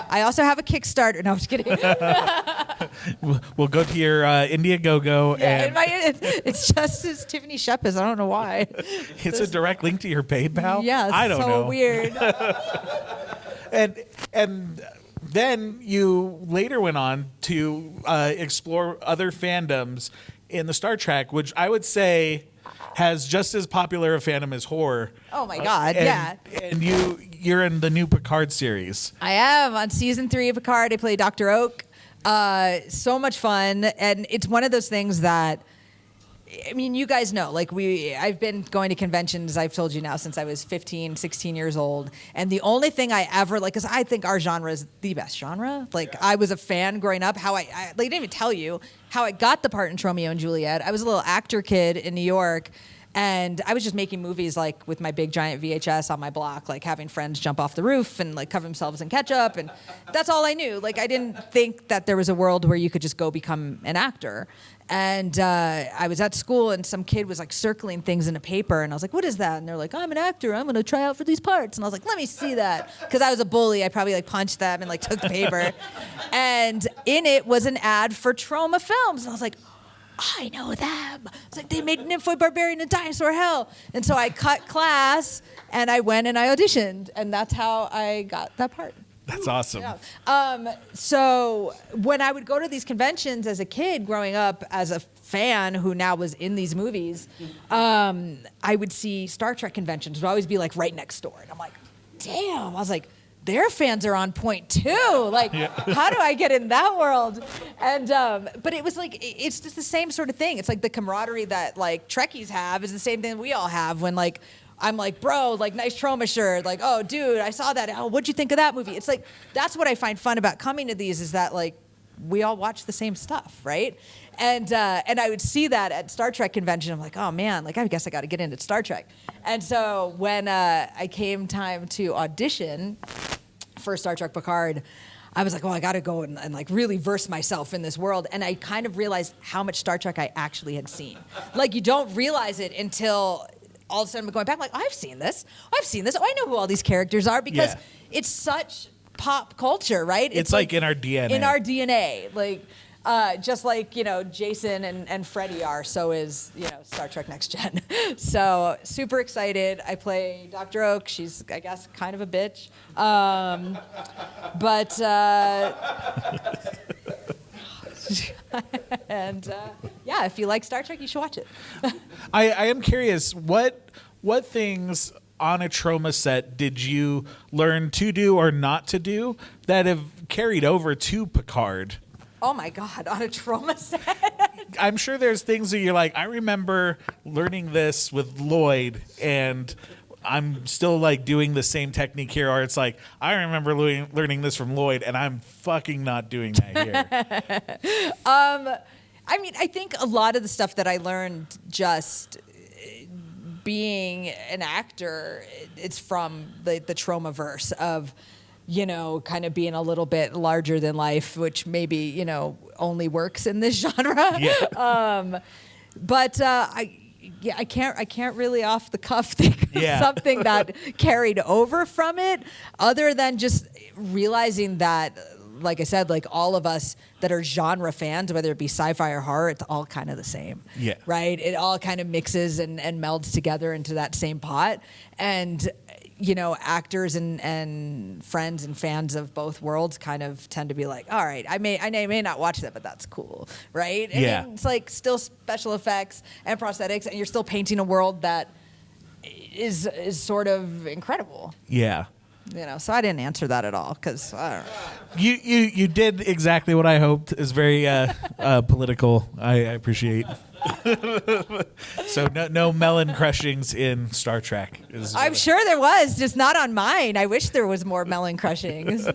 I also have a Kickstarter. No, I'm just kidding. We'll go to your Indiegogo. Yeah, it's just as Tiffany Shepis. I don't know why. It's a direct link to your PayPal? Yeah, I don't know. So weird. And then you later went on to explore other fandoms in the Star Trek, which I would say has just as popular a fandom as horror. Oh my God, yeah. And you're in the new Picard series. I am on season 3 of Picard. I play Dr. Oak. So much fun, and it's one of those things that, I mean, you guys know, like I've been going to conventions, I've told you now, since I was 15, 16 years old. And the only thing I ever, like, because I think our genre is the best genre. Like, I was a fan growing up. How I didn't even tell you how I got the part in Romeo and Juliet. I was a little actor kid in New York. And I was just making movies like with my big giant VHS on my block, like having friends jump off the roof and like cover themselves in ketchup. And that's all I knew. Like, I didn't think that there was a world where you could just go become an actor. And I was at school and some kid was like circling things in a paper. And I was like, what is that? And they're like, I'm an actor. I'm going to try out for these parts. And I was like, let me see that. Because I was a bully. I probably like punched them and like took the paper. And in it was an ad for Troma Films. And I was like, I know them. It's like they made Nymphoid Barbarian and Dinosaur Hell. And so I cut class and I went and I auditioned. And that's how I got that part. That's awesome. Yeah. So when I would go to these conventions as a kid growing up as a fan who now was in these movies, I would see Star Trek conventions. It would always be like right next door. And I'm like, damn. I was like, their fans are on point too. Like, how do I get in that world? And but it was like, it's just the same sort of thing. It's like the camaraderie that like Trekkies have is the same thing we all have when like I'm like, bro, like nice Troma shirt. Like, oh, dude, I saw that. Oh, what'd you think of that movie? It's like that's what I find fun about coming to these is that like we all watch the same stuff, right? And I would see that at Star Trek convention. I'm like, oh man, like I guess I got to get into Star Trek. And so when I came time to audition for Star Trek Picard, I was like, oh, I got to go and like really verse myself in this world. And I kind of realized how much Star Trek I actually had seen. Like you don't realize it until all of a sudden I'm going back, like, oh, I've seen this. Oh, I know who all these characters are because it's such pop culture, right? It's like in our DNA. In our DNA. Like, just like, you know, Jason and Freddie are, so is, you know, Star Trek Next Gen. So super excited. I play Dr. Oak. She's, I guess, kind of a bitch. And yeah, if you like Star Trek, you should watch it. I am curious, what things on a Troma set did you learn to do or not to do that have carried over to Picard? Oh my God, on a Troma set? I'm sure there's things that you're like, I remember learning this with Lloyd and I'm still like doing the same technique here, or it's like, I remember learning this from Lloyd and I'm fucking not doing that here. I mean, I think a lot of the stuff that I learned just being an actor, it's from the Troma-verse of, you know, kind of being a little bit larger than life, which maybe, you know, only works in this genre. Yeah. I can't really off the cuff think of something that carried over from it, other than just realizing that like I said, like all of us that are genre fans, whether it be sci-fi or horror, it's all kind of the same. Yeah. Right? It all kind of mixes and melds together into that same pot. And, actors and friends and fans of both worlds kind of tend to be like, all right, I may not watch that, but that's cool. Right? And Yeah. it's like still special effects and prosthetics, and you're still painting a world that is sort of incredible. Yeah. So I didn't answer that at all because I don't know. You did exactly what I hoped. Is very political. I appreciate. So no melon crushings in Star Trek. I'm sure there was, just not on mine. I wish there was more melon crushings.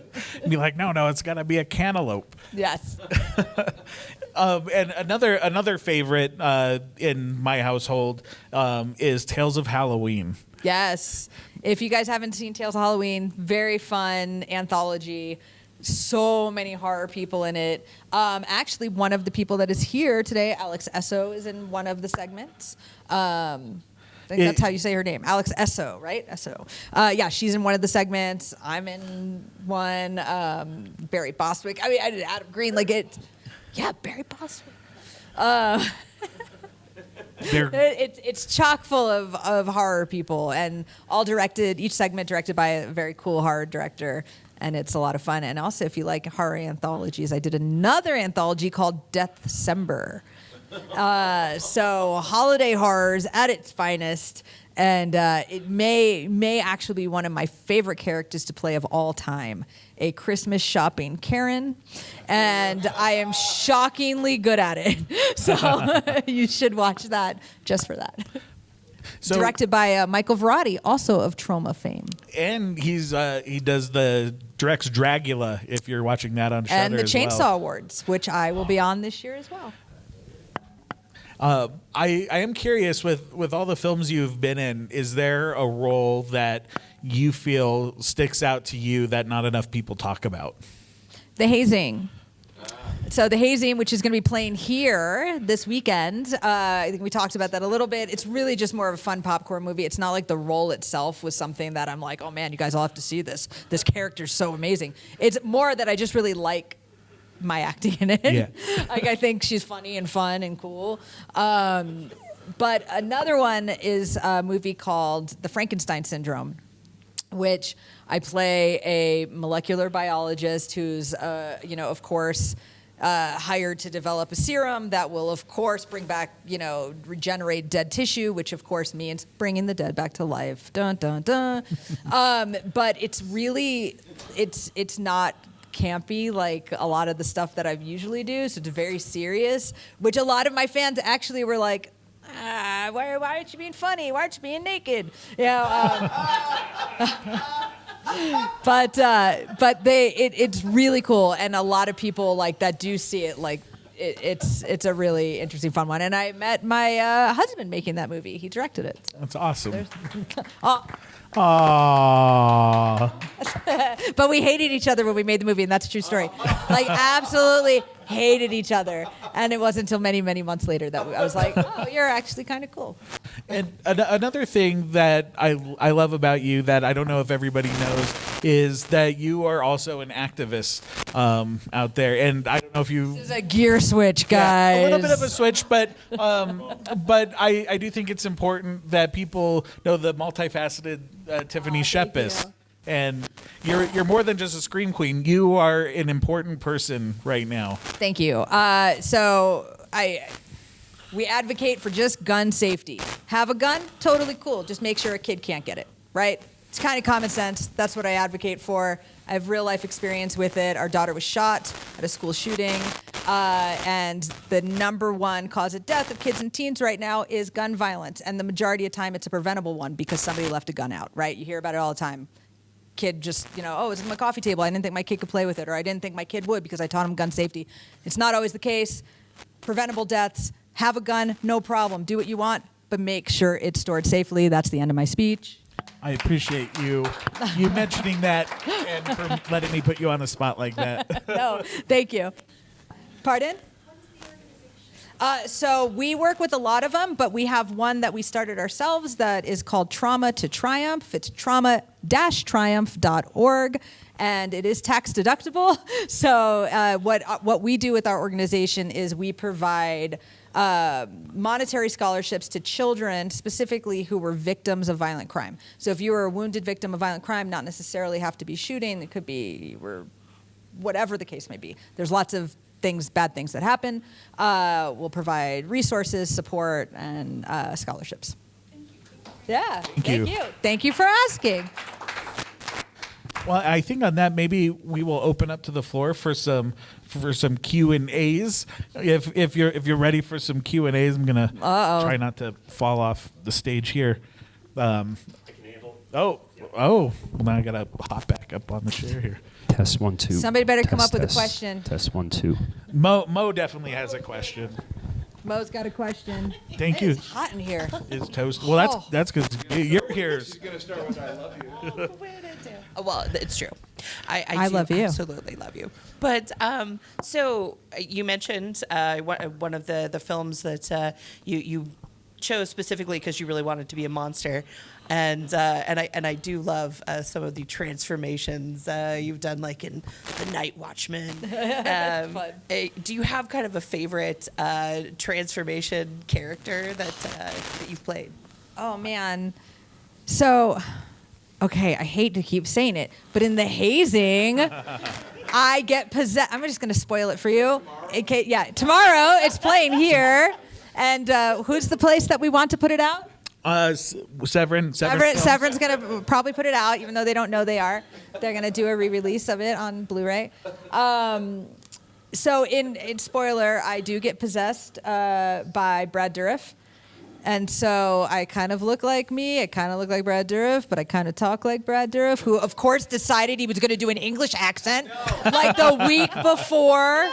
Be like, no, it's got to be a cantaloupe. Yes. And another favorite in my household is Tales of Halloween. Yes. If you guys haven't seen Tales of Halloween, very fun anthology. So many horror people in it. Actually, one of the people that is here today, Alex Esso, is in one of the segments. I think that's how you say her name. Alex Esso, right? Esso. Yeah, she's in one of the segments. I'm in one. Barry Bostwick. I did Adam Green. Yeah, Barry Bostwick. It's chock full of horror people, and all directed, each segment directed by a very cool horror director, and it's a lot of fun. And also, if you like horror anthologies, I did another anthology called Deathcember. So holiday horrors at its finest, and it may actually be one of my favorite characters to play of all time, a Christmas shopping Karen, and I am shockingly good at it. So you should watch that just for that. So, directed by Michael Verratti, also of Troma fame. And he directs Dragula, if you're watching that on Shudder And the as Chainsaw well. Awards, which I will be on this year as well. I am curious, with all the films you've been in, is there a role that you feel sticks out to you that not enough people talk about? The Hazing. So The Hazing, which is going to be playing here this weekend, I think we talked about that a little bit. It's really just more of a fun popcorn movie. It's not like the role itself was something that I'm like, oh man, you guys all have to see this. This character's so amazing. It's more that I just really like my acting in it. Yeah. I think she's funny and fun and cool. But another one is a movie called The Frankenstein Syndrome, which I play a molecular biologist who's, of course, hired to develop a serum that will, of course, bring back, regenerate dead tissue, which, of course, means bringing the dead back to life. Dun, dun, dun. But it's really, it's not campy like a lot of the stuff that I usually do. So it's very serious, which a lot of my fans actually were like, why aren't you being funny? Why aren't you being naked? But it's really cool, and a lot of people that do see it it's a really interesting, fun one. And I met my husband making that movie. He directed it. So. That's awesome. Aww. But we hated each other when we made the movie, and that's a true story. Absolutely hated each other. And it wasn't until many, many months later that I was like, oh, you're actually kind of cool. And another thing that I love about you that I don't know if everybody knows is that you are also an activist out there. And I don't know if you... This is a gear switch, guys. Yeah, a little bit of a switch, but I do think it's important that people know the multifaceted Tiffany Shepis. And you're more than just a scream queen. You are an important person right now. Thank you. We advocate for just gun safety. Have a gun? Totally cool. Just make sure a kid can't get it, right? It's kind of common sense. That's what I advocate for. I have real life experience with it. Our daughter was shot at a school shooting. And the number one cause of death of kids and teens right now is gun violence. And the majority of time it's a preventable one because somebody left a gun out, right? You hear about it all the time. Kid just, oh, it's on my coffee table. I didn't think my kid could play with it, or I didn't think my kid would because I taught him gun safety. It's not always the case. Preventable deaths. Have a gun, no problem. Do what you want, but make sure it's stored safely. That's the end of my speech. I appreciate you mentioning that and for letting me put you on the spot like that. No, thank you. Pardon? So we work with a lot of them, but we have one that we started ourselves that is called Trauma to Triumph. It's trauma-triumph.org, and it is tax deductible. So what we do with our organization is we provide monetary scholarships to children specifically who were victims of violent crime. So if you were a wounded victim of violent crime, not necessarily have to be shooting, it could be you were whatever the case may be. There's lots of bad things that happen. We'll provide resources, support, and scholarships. Yeah, thank you. Thank you for asking. Well, I think on that, maybe we will open up to the floor for some Q&As. If you're ready for some Q&As, I'm gonna try not to fall off the stage here. I can handle. Oh. Well, now I gotta hop back up on the chair here. Test 1 2. Somebody better come up with a question. Test 1 2. Mo definitely has a question. Mo's got a question. Thank you. It's hot in here. It's toast. Well, that's because you're here. She's gonna start with "I love you." Well, it's true. I do love you. Absolutely love you. But so you mentioned one of the films that you chose specifically because you really wanted to be a monster, and I do love some of the transformations you've done, like in The Night Watchman. Do you have kind of a favorite transformation character that you've played? Oh man, so. Okay, I hate to keep saying it, but in The Hazing, I get possessed. I'm just going to spoil it for you. Okay, yeah, tomorrow it's playing here. And who's the place that we want to put it out? Severin. Severin's going to probably put it out, even though they don't know they are. They're going to do a re-release of it on Blu-ray. So in spoiler, I do get possessed by Brad Dourif. And so I kind of look like me. I kind of look like Brad Dourif, but I kind of talk like Brad Dourif, who, of course, decided he was going to do an English accent like the week before.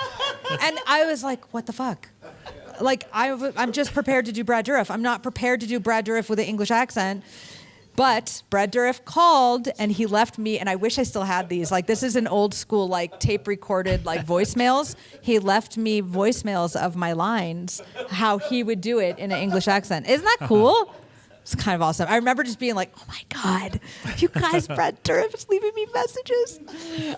And I was like, what the fuck? Like, I'm just prepared to do Brad Dourif. I'm not prepared to do Brad Dourif with an English accent. But Brad Dourif called, and he left me, and I wish I still had these. Like, this is an old school, like, tape-recorded, like, voicemails. He left me voicemails of my lines, how he would do it in an English accent. Isn't that cool? It's kind of awesome. I remember just being like, oh, my God, you guys, Brad Dourif is leaving me messages.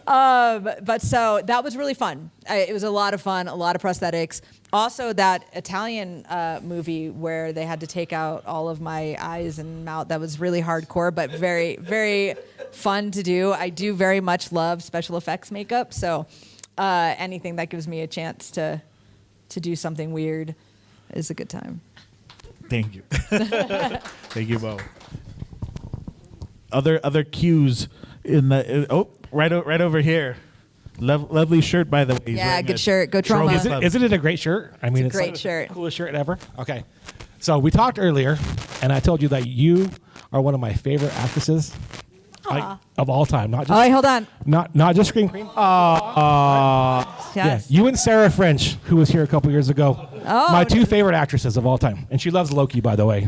But so that was really fun. It was a lot of fun, a lot of prosthetics. Also, that Italian movie where they had to take out all of my eyes and mouth, that was really hardcore, but very, very fun to do. I do very much love special effects makeup, so anything that gives me a chance to do something weird is a good time. Thank you. Thank you, Bo. Other cues in the right over here. Lovely shirt, by the way. Yeah, good shirt. Go Troma. Isn't it a great shirt? I mean, it's a great shirt. The coolest shirt ever. Okay. So we talked earlier, and I told you that you are one of my favorite actresses of all time. Not just. Oh, wait, hold on. Not just Scream Queen. Yes. Yeah, you and Sarah French, who was here a couple years ago. Oh, my two favorite actresses of all time, and she loves Loki, by the way.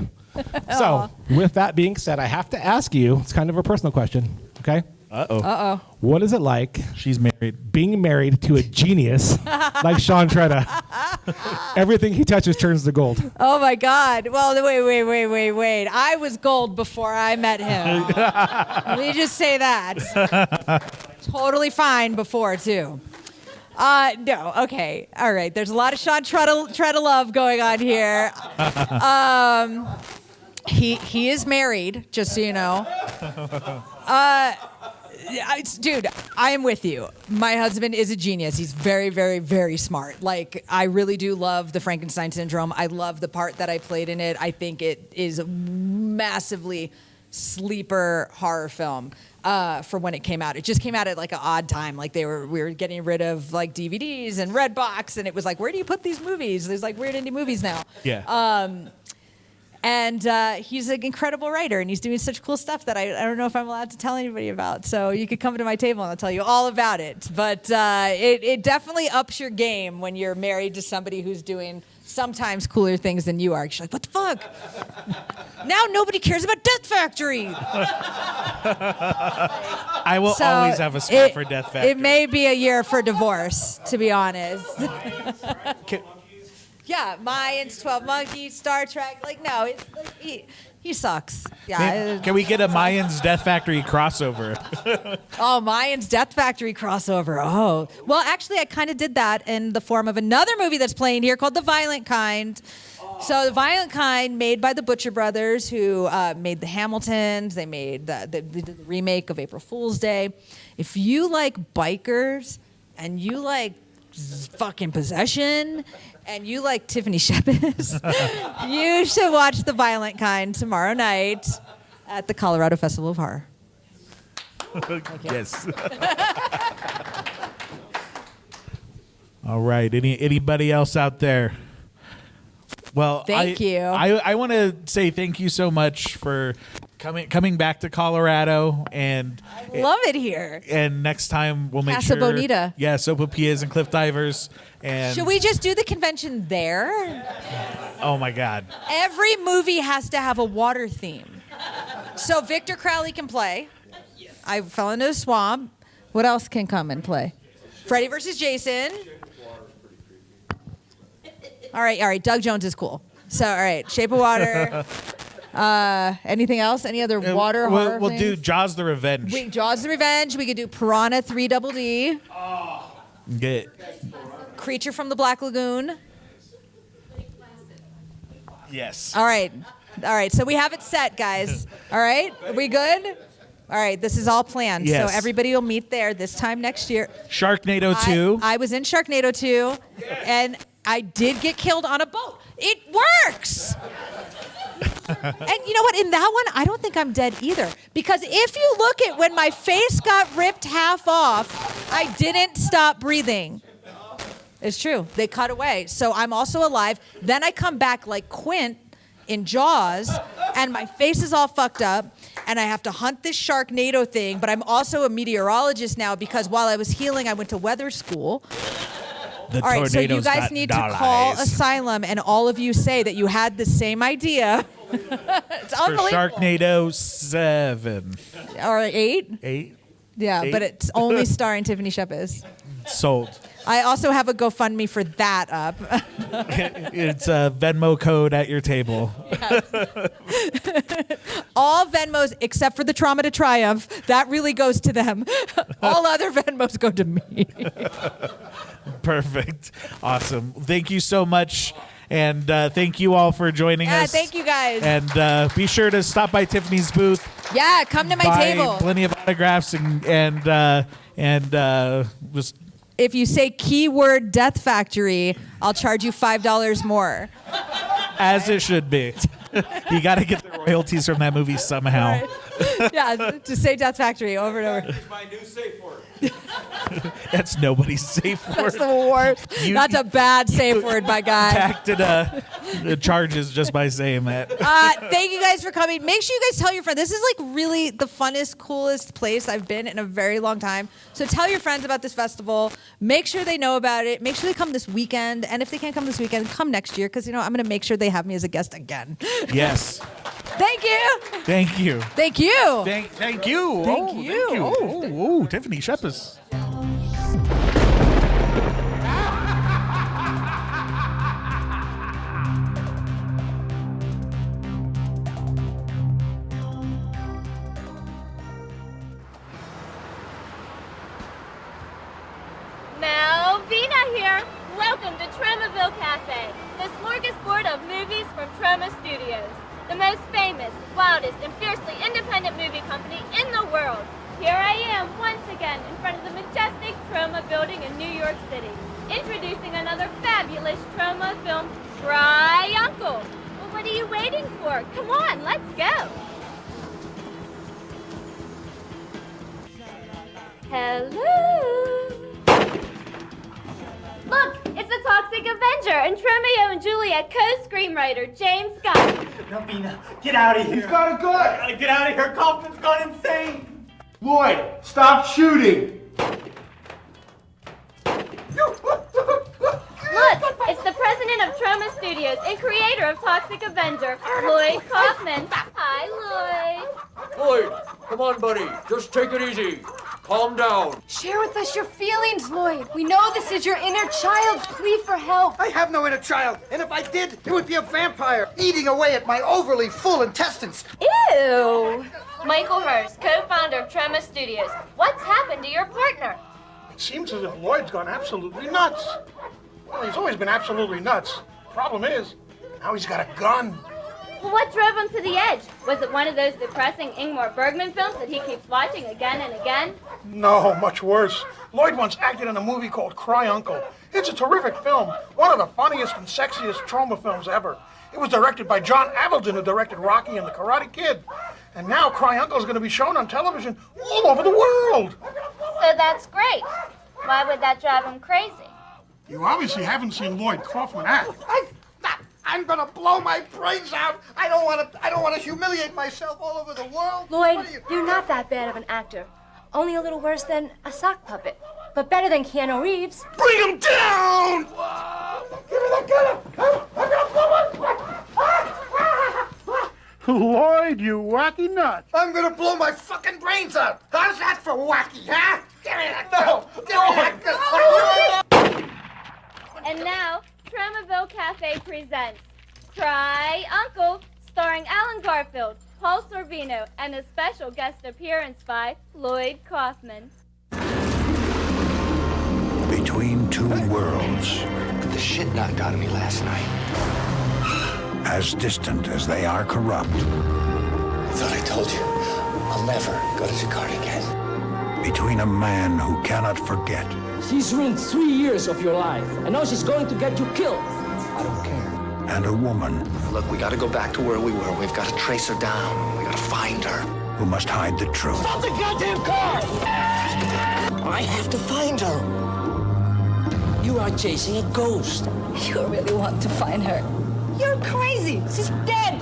So, with that being said, I have to ask you. It's kind of a personal question. Okay. Uh-oh. What is it like? She's married. Being married to a genius like Sean Tretta. Everything he touches turns to gold. Oh my God. Well, wait. I was gold before I met him. Let me just say that. Totally fine before, too. No, okay. All right. There's a lot of Sean Tretta love going on here. He is married, just so you know. Dude, I am with you. My husband is a genius. He's very, very, very smart. Like, I really do love the Frankenstein syndrome. I love the part that I played in it. I think it is a massively sleeper horror film for when it came out. It just came out at like an odd time. Like we were getting rid of like DVDs and Redbox, and it was like, where do you put these movies? There's like weird indie movies now. Yeah. And he's an incredible writer, and he's doing such cool stuff that I don't know if I'm allowed to tell anybody about. So you could come to my table and I'll tell you all about it. But it definitely ups your game when you're married to somebody who's doing sometimes cooler things than you are. You're like, what the fuck? Now nobody cares about Death Factory. I will always have a spot for Death Factory. It may be a year for divorce, to be honest. Yeah, Mayans, 12 Monkeys, Star Trek. Like, no, it's like, he sucks. Yeah. Can we get a Mayans Death Factory crossover? Oh, Mayans Death Factory crossover. Oh. Well, actually, I kind of did that in the form of another movie that's playing here called The Violent Kind. So The Violent Kind, made by the Butcher Brothers, who made the Hamiltons. They made the remake of April Fool's Day. If you like bikers and you like fucking possession and you like Tiffany Shepis, you should watch The Violent Kind tomorrow night at the Colorado Festival of Horror. Yes. All right. Anybody else out there? Well, Thank you. I want to say thank you so much for coming back to Colorado, and Love it here. And next time we'll make Casa sure. Bonita. Yeah, Sopapias and Cliff Divers. And Should we just do the convention there? Oh my God. Every movie has to have a water theme. So Victor Crowley can play. I fell into a swamp. What else can come and play? Freddy versus Jason. All right. Doug Jones is cool. So, all right. Shape of Water. Anything else? Any other water horror We'll do things? Jaws the Revenge. Jaws the Revenge. We could do Piranha 3 Double D. Get Creature from the Black Lagoon. Yes. All right. So we have it set, guys. All right. Are we good? All right. This is all planned. Yes. So everybody will meet there this time next year. Sharknado 2. I was in Sharknado 2, and I did get killed on a boat. It works. And you know what? In that one, I don't think I'm dead either. Because if you look at when my face got ripped half off, I didn't stop breathing. It's true. They cut away. So I'm also alive. Then I come back like Quint in Jaws, and my face is all fucked up, and I have to hunt this Sharknado thing. But I'm also a meteorologist now because while I was healing, I went to weather school. The All right, so you tornadoes guys got need dollars. to call Asylum, and all of you say that you had the same idea. It's For unbelievable. Sharknado 7. Or 8? 8. Yeah, 8? but it's only starring Tiffany Shepis. Sold. I also have a GoFundMe for that up. It's a Venmo code at your table. All Venmos, except for the Trauma to Triumph, that really goes to them. All other Venmos go to me. Perfect. Awesome. Thank you so much. And thank you all for joining us. Thank you guys. And be sure to stop by Tiffany's booth. Yeah, come to my buy table. Plenty of autographs and just If you say keyword Death Factory, I'll charge you $5 more. as it should be. You got to get the royalties from that movie somehow. Yeah, just say Death Factory over and over. It's my new safe word. That's nobody's safe word. That's the worst. That's a bad safe word, my guy. Tacked the charges just by saying that. Thank you guys for coming. Make sure you guys tell your friends. This is like really the funnest, coolest place I've been in a very long time. So tell your friends about this festival. Make sure they know about it. Make sure they come this weekend. And if they can't come this weekend, come next year because, I'm going to make sure they have me as a guest again. Yes. Thank you. Thank you. Thank you. Thank you. Thank you. Oh, Tiffany Shepis. Malvina here. Welcome to Tromaville Cafe, the smorgasbord of movies from Troma Studios, the most famous, wildest, and fiercely independent movie company in the world. Here I am once again in front of the majestic Troma building in New York City, introducing another fabulous Troma film, Try Uncle. Well, what are you waiting for? Come on, let's go. Hello. Look, it's the Toxic Avenger and Romeo and Juliet co-screenwriter James Gunn. Nabina, get out of here. He's got a gun. Get out of here. Kaufman's gone insane. Lloyd, stop shooting. Look, it's the president of Troma Studios and creator of Toxic Avenger, Lloyd Kaufman. Hi, Lloyd. Lloyd, come on, buddy. Just take it easy. Calm down. Share with us your feelings, Lloyd. We know this is your inner child's plea for help. I have no inner child, and if I did, it would be a vampire eating away at my overly full intestines. Ew! Michael Hurst, co-founder of Troma Studios. What's happened to your partner? It seems as if Lloyd's gone absolutely nuts. Well, he's always been absolutely nuts. Problem is, now he's got a gun. Well, what drove him to the edge? Was it one of those depressing Ingmar Bergman films that he keeps watching again and again? No, much worse. Lloyd once acted in a movie called Cry Uncle. It's a terrific film, one of the funniest and sexiest Troma films ever. It was directed by John Avildsen, who directed Rocky and The Karate Kid. And now Cry Uncle is going to be shown on television all over the world. So that's great. Why would that drive him crazy? You obviously haven't seen Lloyd Kaufman act. I'm gonna blow my brains out. I don't want to humiliate myself all over the world. Lloyd, you're not that bad of an actor. Only a little worse than a sock puppet, but better than Keanu Reeves. Bring him down! Give me that gun! I'm gonna blow my... Lloyd, you wacky nut. I'm gonna blow my fucking brains out. How's that for wacky, huh? Give me that gun! Give me that gun! And now, Tromaville Cafe presents Cry Uncle, starring Alan Garfield, Paul Sorvino, and a special guest appearance by Lloyd Kaufman. Between two worlds. The shit knocked out of me last night. As distant as they are corrupt. I thought I told you. I'll never go to Jakarta again. Between a man who cannot forget. She's ruined 3 years of your life, and now she's going to get you killed. I don't care. And a woman. Look, we gotta go back to where we were. We've got to trace her down. We gotta find her. Who must hide the truth. Stop the goddamn car! I have to find her. You are chasing a ghost. You really want to find her. You're crazy. She's dead.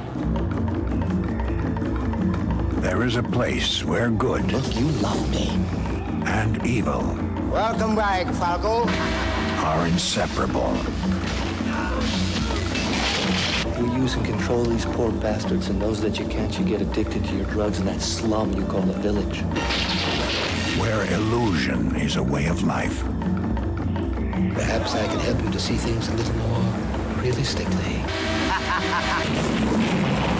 There is a place where good. Look, you love me. And evil. Welcome back, Falco. Are inseparable. You use and control these poor bastards, and those that you can't, you get addicted to your drugs in that slum you call a village. Where illusion is a way of life. Perhaps I can help you to see things a little more realistically.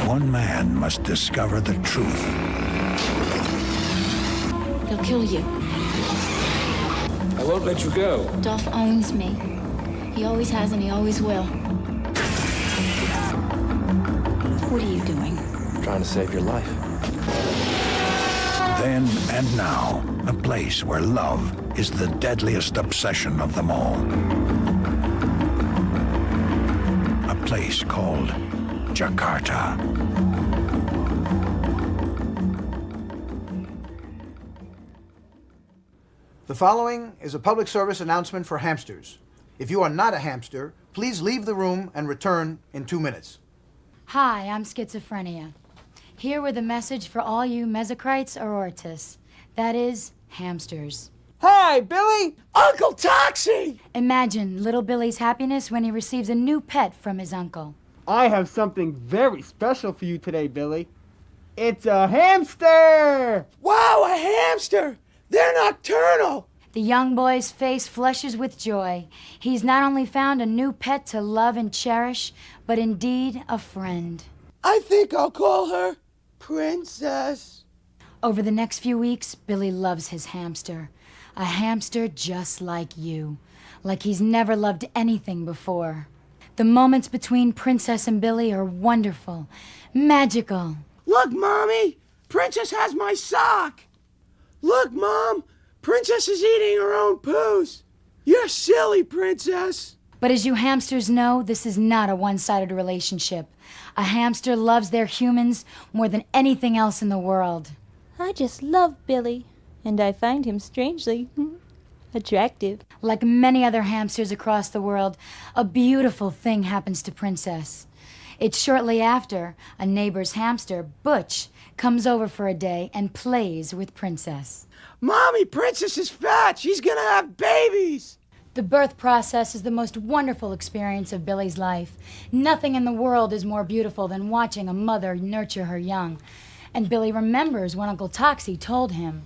One man must discover the truth. They'll kill you. I won't let you go. Dolph owns me. He always has and he always will. What are you doing? I'm trying to save your life. Then and now, a place where love is the deadliest obsession of them all. A place called Jakarta. The following is a public service announcement for hamsters. If you are not a hamster, please leave the room and return in 2 minutes. Hi, I'm Schizophrenia. Here with a message for all you mesocrites or ortists. That is, hamsters. Hi, Billy! Uncle Toxie! Imagine little Billy's happiness when he receives a new pet from his uncle. I have something very special for you today, Billy. It's a hamster! Wow, a hamster! They're nocturnal! The young boy's face flushes with joy. He's not only found a new pet to love and cherish, but indeed a friend. I think I'll call her Princess. Over the next few weeks, Billy loves his hamster. A hamster just like you. Like he's never loved anything before. The moments between Princess and Billy are wonderful, magical. Look, Mommy! Princess has my sock! Look, Mom! Princess is eating her own poos! You're silly, Princess! But as you hamsters know, this is not a one-sided relationship. A hamster loves their humans more than anything else in the world. I just love Billy, and I find him strangely attractive. Like many other hamsters across the world, a beautiful thing happens to Princess. It's shortly after a neighbor's hamster, Butch, comes over for a day and plays with Princess. Mommy, Princess is fat! She's gonna have babies! The birth process is the most wonderful experience of Billy's life. Nothing in the world is more beautiful than watching a mother nurture her young. And Billy remembers what Uncle Toxie told him.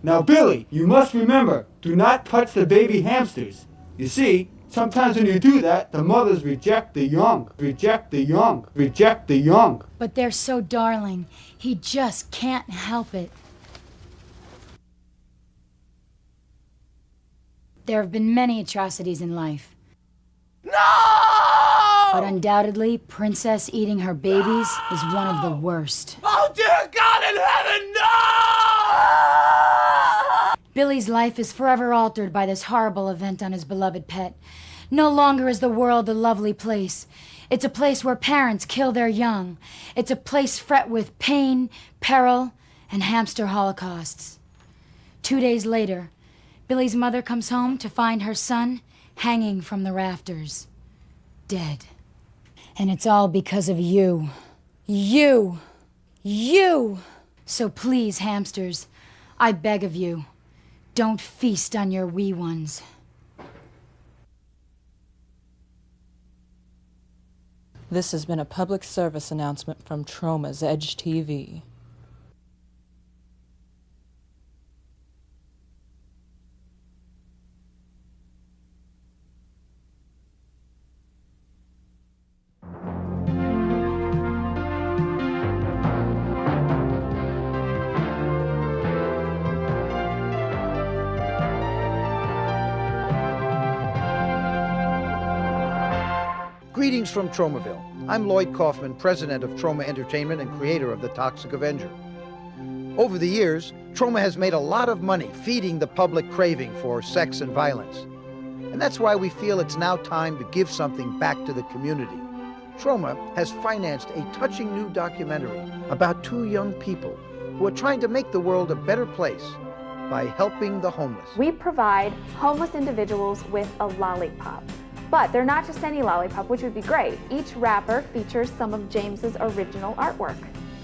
Now, Billy, you must remember, do not touch the baby hamsters. You see, sometimes when you do that, the mothers reject the young, reject the young, reject the young. But they're so darling, he just can't help it. There have been many atrocities in life. No! But undoubtedly, Princess eating her babies is one of the worst. Oh, dear God in heaven, no! Billy's life is forever altered by this horrible event on his beloved pet. No longer is the world a lovely place. It's a place where parents kill their young. It's a place fraught with pain, peril, and hamster holocausts. 2 days later, Billy's mother comes home to find her son hanging from the rafters, dead. And it's all because of you. You! So please, hamsters, I beg of you, don't feast on your wee ones. This has been a public service announcement from Troma's Edge TV. Greetings from Tromaville. I'm Lloyd Kaufman, president of Troma Entertainment and creator of The Toxic Avenger. Over the years, Troma has made a lot of money feeding the public craving for sex and violence. And that's why we feel it's now time to give something back to the community. Troma has financed a touching new documentary about two young people who are trying to make the world a better place by helping the homeless. We provide homeless individuals with a lollipop. But they're not just any lollipop, which would be great. Each wrapper features some of James's original artwork.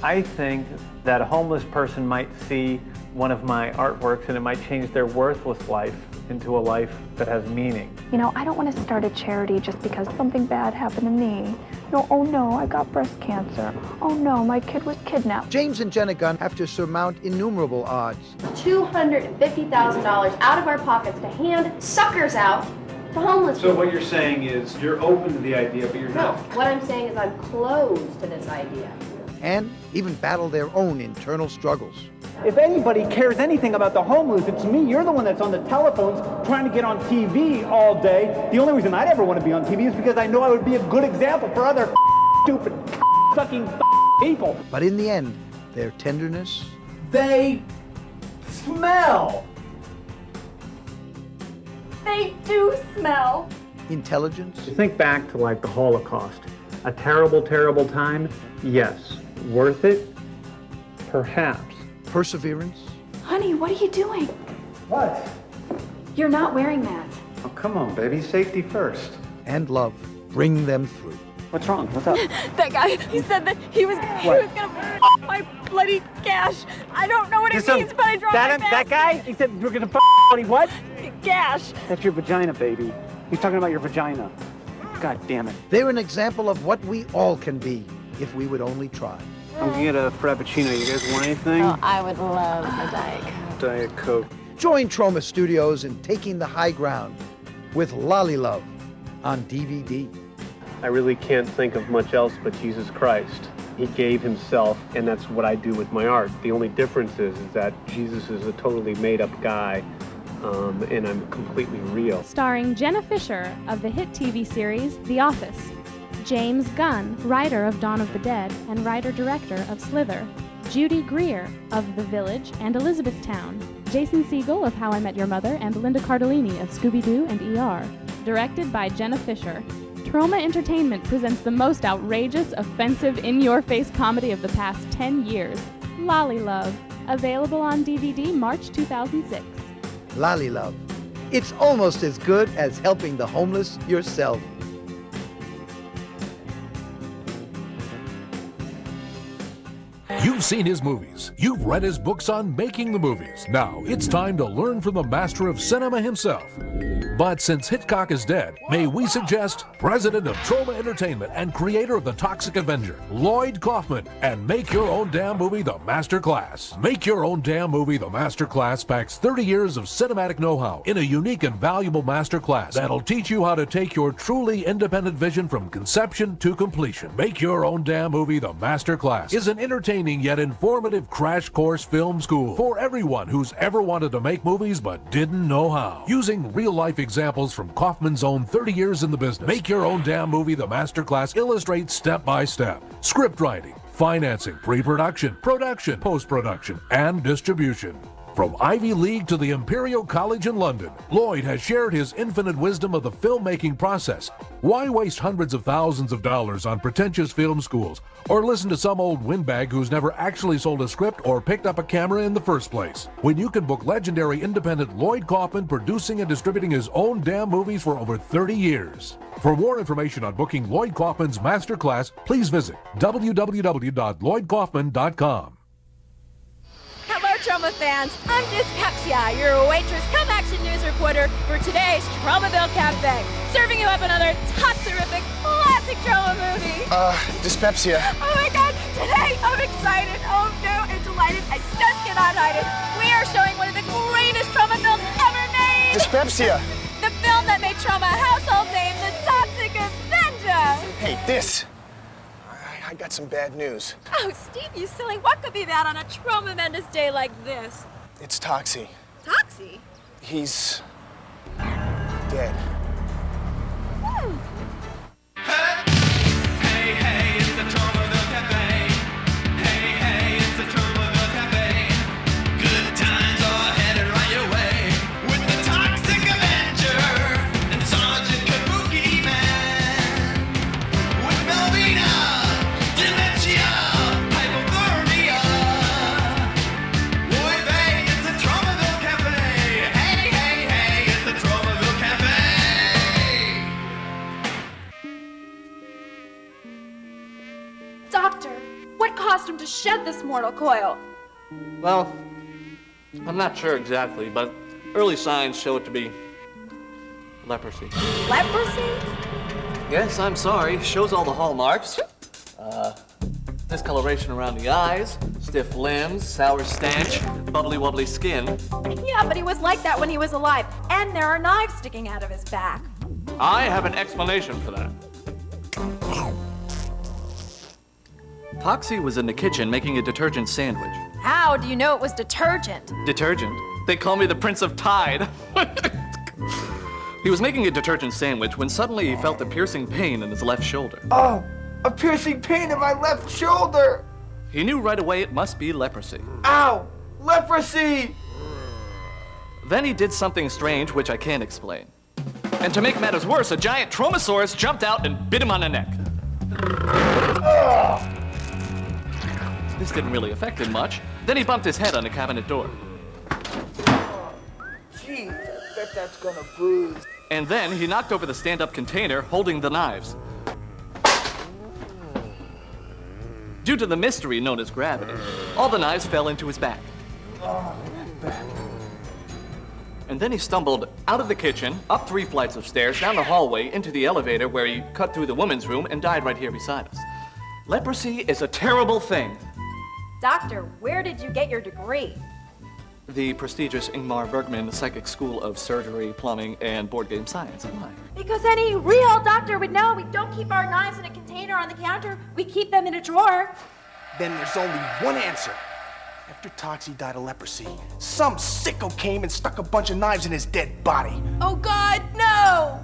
I think that a homeless person might see one of my artworks and it might change their worthless life into a life that has meaning. You know, I don't want to start a charity just because something bad happened to me. No, oh no, I got breast cancer. Oh no, my kid was kidnapped. James and Jenna Gunn have to surmount innumerable odds. $250,000 out of our pockets to hand suckers out to homeless people. So what you're saying is you're open to the idea, but you're No, not. what I'm saying is I'm closed to this idea. And even battle their own internal struggles. If anybody cares anything about the homeless, it's me. You're the one that's on the telephones trying to get on TV all day. The only reason I'd ever want to be on TV is because I know I would be a good example for other stupid, sucking people. But in the end, their tenderness, They smell. They do smell. intelligence, Think back to like the Holocaust. A terrible, terrible time? Yes. Worth it? Perhaps. perseverance, Honey, what are you doing? What? You're not wearing that. Oh, come on, baby. Safety first. and love bring them through. What's wrong? What's up? That guy, he said that he was gonna f my bloody gash. I don't know what it means, but I dropped my mask. That guy? He said you're gonna bloody what? Gash. That's your vagina, baby. He's talking about your vagina. God damn it. They're an example of what we all can be if we would only try. I'm gonna get a Frappuccino. You guys want anything? Oh, I would love a Diet Coke. Diet Coke. Join Troma Studios in taking the high ground with Lolly Love on DVD. I really can't think of much else but Jesus Christ. He gave himself, and that's what I do with my art. The only difference is that Jesus is a totally made-up guy, and I'm completely real. Starring Jenna Fisher of the hit TV series The Office, James Gunn, writer of Dawn of the Dead and writer-director of Slither, Judy Greer of The Village and Elizabethtown, Jason Segel of How I Met Your Mother and Linda Cardellini of Scooby-Doo and ER. Directed by Jenna Fisher, Troma Entertainment presents the most outrageous, offensive, in-your-face comedy of the past 10 years, Lolly Love, available on DVD March 2006. Lolly Love. It's almost as good as helping the homeless yourself. You've seen his movies. You've read his books on making the movies. Now, it's time to learn from the master of cinema himself. But since Hitchcock is dead, may we suggest president of Troma Entertainment and creator of The Toxic Avenger, Lloyd Kaufman, and Make Your Own Damn Movie, The Master Class. Make Your Own Damn Movie, The Master Class packs 30 years of cinematic know-how in a unique and valuable master class that'll teach you how to take your truly independent vision from conception to completion. Make Your Own Damn Movie, The Master Class is an entertaining yet informative crash course film school for everyone who's ever wanted to make movies but didn't know how. Using real-life examples from Kaufman's own 30 years in the business, Make Your Own Damn Movie, The Master Class illustrates step-by-step script writing, financing, pre-production, production, post-production, and distribution. From Ivy League to the Imperial College in London, Lloyd has shared his infinite wisdom of the filmmaking process. Why waste hundreds of thousands of dollars on pretentious film schools, or listen to some old windbag who's never actually sold a script or picked up a camera in the first place, when you can book legendary independent Lloyd Kaufman producing and distributing his own damn movies for over 30 years? For more information on booking Lloyd Kaufman's masterclass, please visit www.lloydkaufman.com. Hello, Troma fans. I'm Dyspepsia, your waitress come action news reporter for today's Tromaville Cafe, serving you up another top-terrific classic Troma movie. Dyspepsia. Oh my God, today I'm excited. Oh no, I'm delighted. I just cannot hide it. We are showing one of the greatest Troma films ever made. Dyspepsia. The film that made Troma a household name, The Toxic Avenger. Hey, I got some bad news. Oh, Steve, you silly. What could be bad on a tremendous day like this? It's Toxie. Toxie? He's dead. Hey, hey, it's the Tromaville Cafe. Hey, hey, it's the Tromaville Cafe. Good times are headed right your way with the Toxic Avenger and Sergeant Kabuki Man. With Melvina, dementia, hypothermia. Boy, babe, it's the Tromaville Cafe. Hey, hey, hey, it's the Tromaville Cafe. Doctor, what caused him to shed this mortal coil? Well, I'm not sure exactly, but early signs show it to be leprosy. Leprosy? Yes, I'm sorry. Shows all the hallmarks. Discoloration around the eyes, stiff limbs, sour stench, bubbly wobbly skin. Yeah, but he was like that when he was alive, and there are knives sticking out of his back. I have an explanation for that. Toxie was in the kitchen making a detergent sandwich. How do you know it was detergent? Detergent? They call me the Prince of Tide. He was making a detergent sandwich when suddenly he felt a piercing pain in his left shoulder. Oh, a piercing pain in my left shoulder. He knew right away it must be leprosy. Ow, leprosy. Then he did something strange which I can't explain. And to make matters worse, a giant Tromosaurus jumped out and bit him on the neck. This didn't really affect him much. Then he bumped his head on the cabinet door. Gee, I bet that's gonna bruise. And then he knocked over the stand-up container holding the knives. Due to the mystery known as gravity, all the knives fell into his back. And then he stumbled out of the kitchen, up 3 flights of stairs, down the hallway, into the elevator where he cut through the women's room and died right here beside us. Leprosy is a terrible thing. Doctor, where did you get your degree? The prestigious Ingmar Bergman Psychic School of Surgery, Plumbing, and Board Game Science. Why? Because any real doctor would know we don't keep our knives in a container on the counter. We keep them in a drawer. Then there's only one answer. After Toxie died of leprosy, some sicko came and stuck a bunch of knives in his dead body. Oh God, no!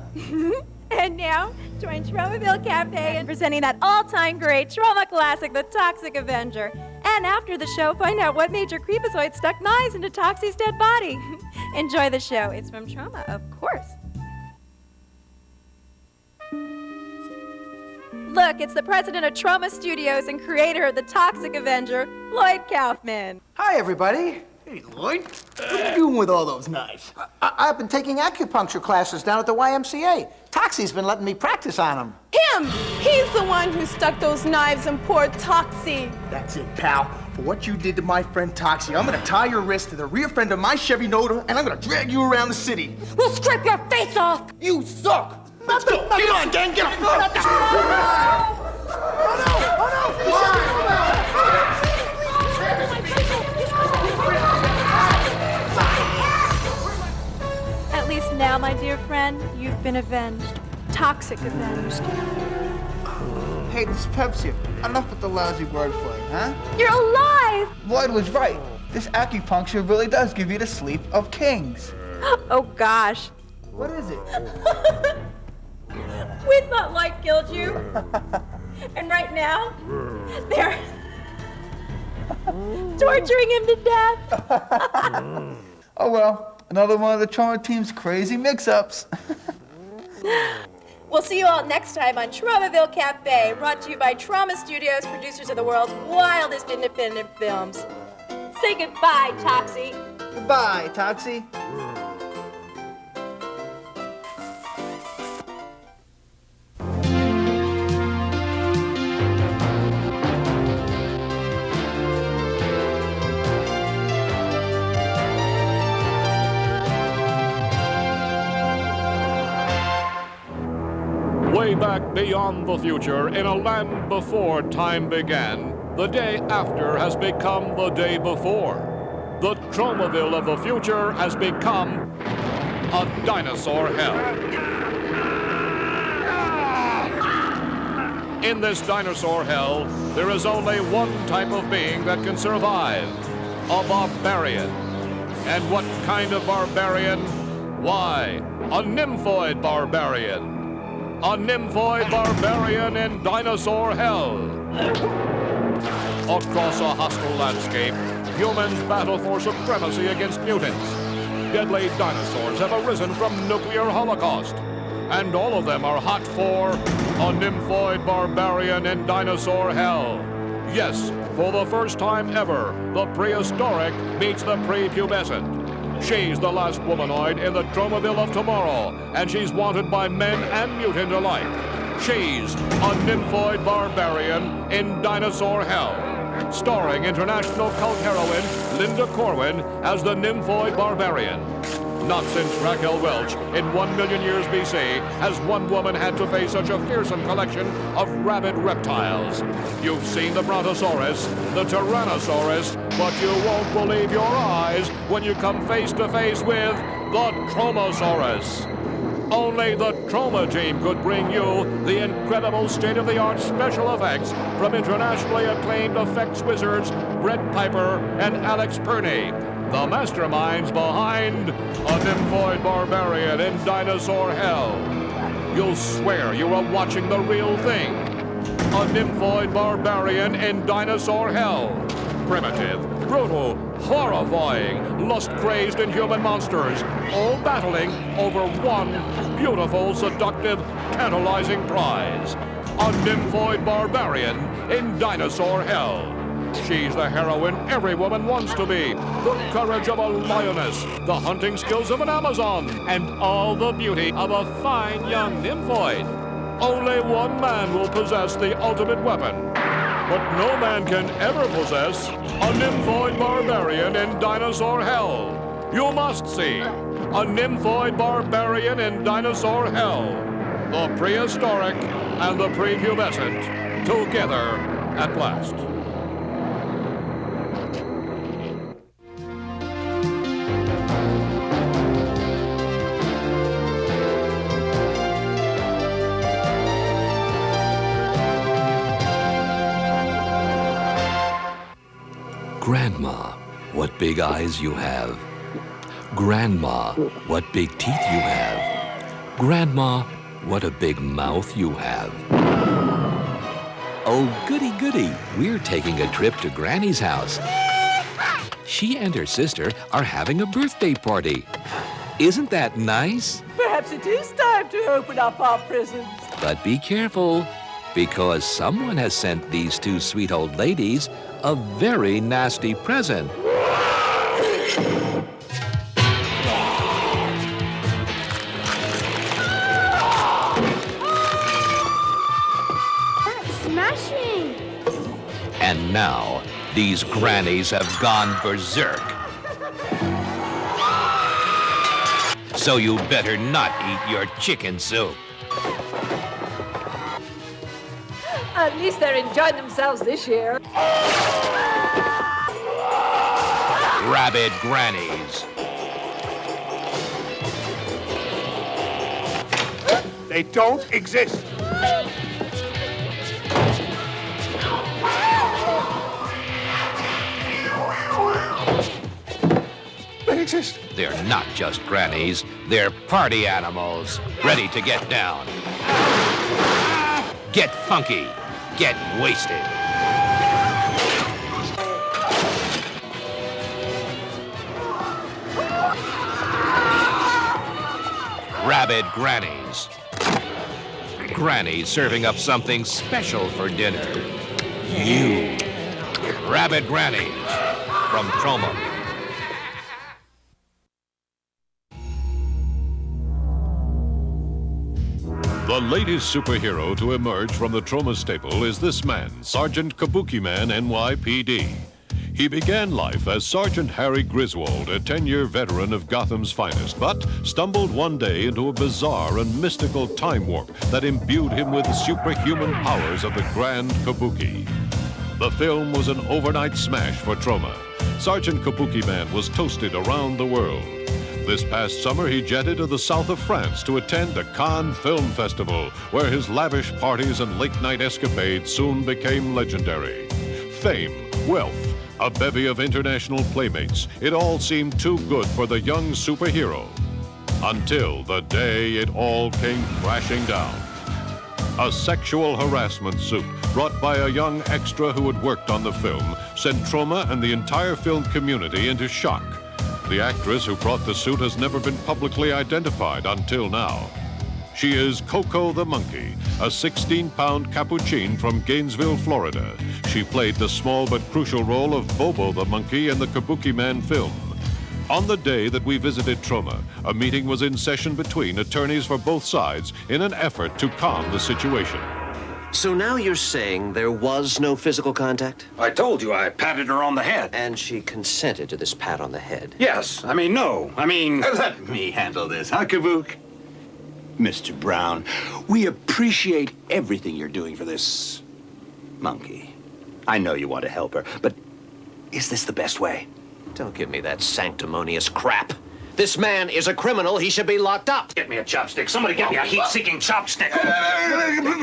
And now, join Tromaville Cafe in presenting that all-time great Troma classic, The Toxic Avenger. And after the show, find out what major creepazoid stuck knives into Toxie's dead body. Enjoy the show. It's from Troma, of course. Look, it's the president of Troma Studios and creator of The Toxic Avenger, Lloyd Kaufman. Hi, everybody. Hey, Lloyd, what are you doing with all those knives? I've been taking acupuncture classes down at the YMCA. Toxie's been letting me practice on them. Him? him! He's the one who stuck those knives in poor Toxie. That's it, pal. For what you did to my friend Toxie, I'm gonna tie your wrist to the rear fender of my Chevy Nova, and I'm gonna drag you around the city. We'll scrape your face off! You suck! Let's go! Get on, gang! Get on! At least now, my dear friend, you've been avenged. Toxic avenged. Hey, this is Pepsi. Enough with the lousy wordplay, huh? You're alive! Lloyd was right. This acupuncture really does give you the sleep of kings. Oh, gosh. What is it? We thought Lloyd killed you. And right now, they're torturing him to death. Oh well, another one of the Troma team's crazy mix-ups. We'll see you all next time on Tromaville Cafe, brought to you by Troma Studios, producers of the world's wildest independent films. Say goodbye, Toxie. Goodbye, Toxie. Way back beyond the future, in a land before time began, the day after has become the day before. The Tromaville of the future has become a dinosaur hell. In this dinosaur hell, there is only one type of being that can survive: a barbarian. And what kind of barbarian? Why, a nymphoid barbarian. A nymphoid barbarian in dinosaur hell. Across a hostile landscape, humans battle for supremacy against mutants. Deadly dinosaurs have arisen from nuclear holocaust, and all of them are hot for a nymphoid barbarian in dinosaur hell. Yes, for the first time ever, the prehistoric meets the prepubescent. She's the last womanoid in the Tromaville of tomorrow, and she's wanted by men and mutant alike. She's a nymphoid barbarian in dinosaur hell. Starring international cult heroine Linda Corwin as the nymphoid barbarian. Not since Raquel Welch in 1 million years BC has one woman had to face such a fearsome collection of rabid reptiles. You've seen the Brontosaurus, the Tyrannosaurus, but you won't believe your eyes when you come face to face with the Tromosaurus. Only the Troma team could bring you the incredible state-of-the-art special effects from internationally acclaimed effects wizards Brett Piper and Alex Perney, the masterminds behind a nymphoid barbarian in dinosaur hell. You'll swear you are watching the real thing. A nymphoid barbarian in dinosaur hell. Primitive, brutal, horrifying, lust-crazed inhuman monsters, all battling over one beautiful, seductive, tantalizing prize. A nymphoid barbarian in dinosaur hell. She's the heroine every woman wants to be. The courage of a lioness, the hunting skills of an Amazon, and all the beauty of a fine young nymphoid. Only one man will possess the ultimate weapon. But no man can ever possess a nymphoid barbarian in dinosaur hell. You must see a nymphoid barbarian in dinosaur hell. The prehistoric and the prepubescent together at last. Grandma, what big eyes you have. Grandma, what big teeth you have. Grandma, what a big mouth you have. Oh, goody goody, we're taking a trip to Granny's house. She and her sister are having a birthday party. Isn't that nice? Perhaps it is time to open up our presents. But be careful, because someone has sent these two sweet old ladies a very nasty present. smashing! And now, these grannies have gone berserk. So you better not eat your chicken soup. At least they're enjoying themselves this year. Rabid grannies. They don't exist. They exist. They're not just grannies, they're party animals, ready to get down. Get funky, get wasted. Rabid grannies. Grannies serving up something special for dinner. You. Rabid grannies from Troma. The latest superhero to emerge from the Troma stable is this man, Sergeant Kabuki Man, NYPD. He began life as Sergeant Harry Griswold, a 10-year veteran of Gotham's finest, but stumbled one day into a bizarre and mystical time warp that imbued him with the superhuman powers of the Grand Kabuki. The film was an overnight smash for Troma. Sergeant Kabuki Man was toasted around the world. This past summer, he jetted to the south of France to attend the Cannes Film Festival, where his lavish parties and late-night escapades soon became legendary. Fame, wealth, a bevy of international playmates. It all seemed too good for the young superhero. Until the day it all came crashing down. A sexual harassment suit brought by a young extra who had worked on the film sent Troma and the entire film community into shock. The actress who brought the suit has never been publicly identified until now. She is Coco the Monkey, a 16-pound capuchin from Gainesville, Florida. She played the small but crucial role of Bobo the Monkey in the Kabuki Man film. On the day that we visited Troma, a meeting was in session between attorneys for both sides in an effort to calm the situation. So now you're saying there was no physical contact? I told you I patted her on the head. And she consented to this pat on the head? Yes. Let me handle this, huh, Kabook? Mr. Brown, we appreciate everything you're doing for this monkey. I know you want to help her, but is this the best way? Don't give me that sanctimonious crap. This man is a criminal. He should be locked up. Get me a chopstick. Somebody get me a heat-seeking chopstick.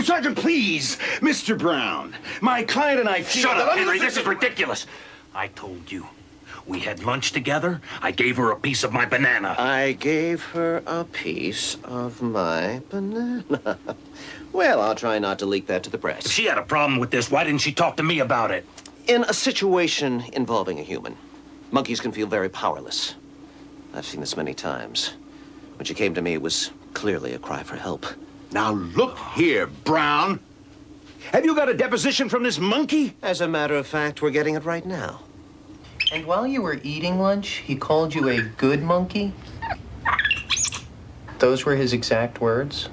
Sergeant, please. Mr. Brown, my client and I feel... Shut up, Henry. This is ridiculous. I told you. We had lunch together. I gave her a piece of my banana. I gave her a piece of my banana. Well, I'll try not to leak that to the press. If she had a problem with this, why didn't she talk to me about it? In a situation involving a human, monkeys can feel very powerless. I've seen this many times. When she came to me, it was clearly a cry for help. Now look here, Brown. Have you got a deposition from this monkey? As a matter of fact, we're getting it right now. And while you were eating lunch, he called you a good monkey? Those were his exact words?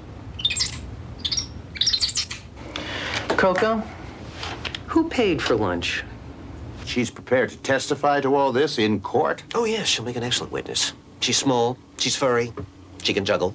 Coco, who paid for lunch? She's prepared to testify to all this in court? Oh, yes, she'll make an excellent witness. She's small, she's furry, she can juggle.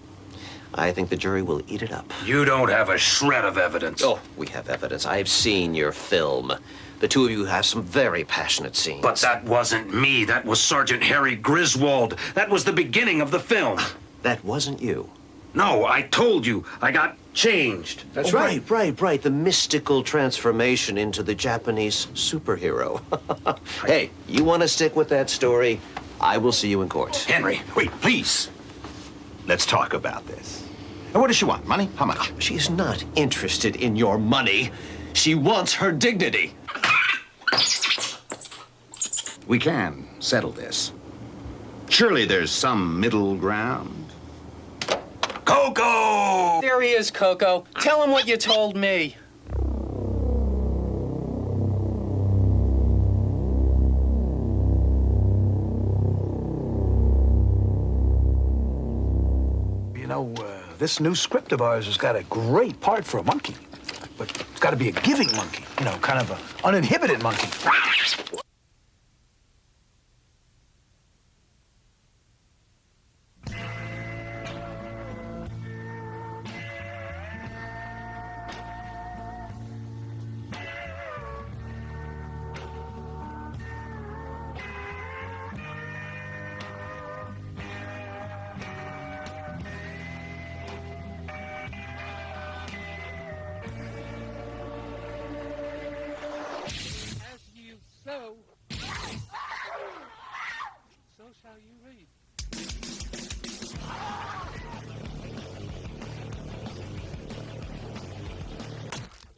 I think the jury will eat it up. You don't have a shred of evidence. Oh, we have evidence. I've seen your film. The two of you have some very passionate scenes. But that wasn't me. That was Sergeant Harry Griswold. That was the beginning of the film. That wasn't you. No, I told you. I got changed. That's right. Right. The mystical transformation into the Japanese superhero. Hey, you want to stick with that story? I will see you in court. Henry, wait, please. Let's talk about this. And what does she want? Money? How much? She's not interested in your money. She wants her dignity. We can settle this. Surely there's some middle ground. Coco! There he is, Coco. Tell him what you told me. You know, this new script of ours has got a great part for a monkey. but it's got to be a giving monkey. You know, kind of an uninhibited monkey. So shall you reap.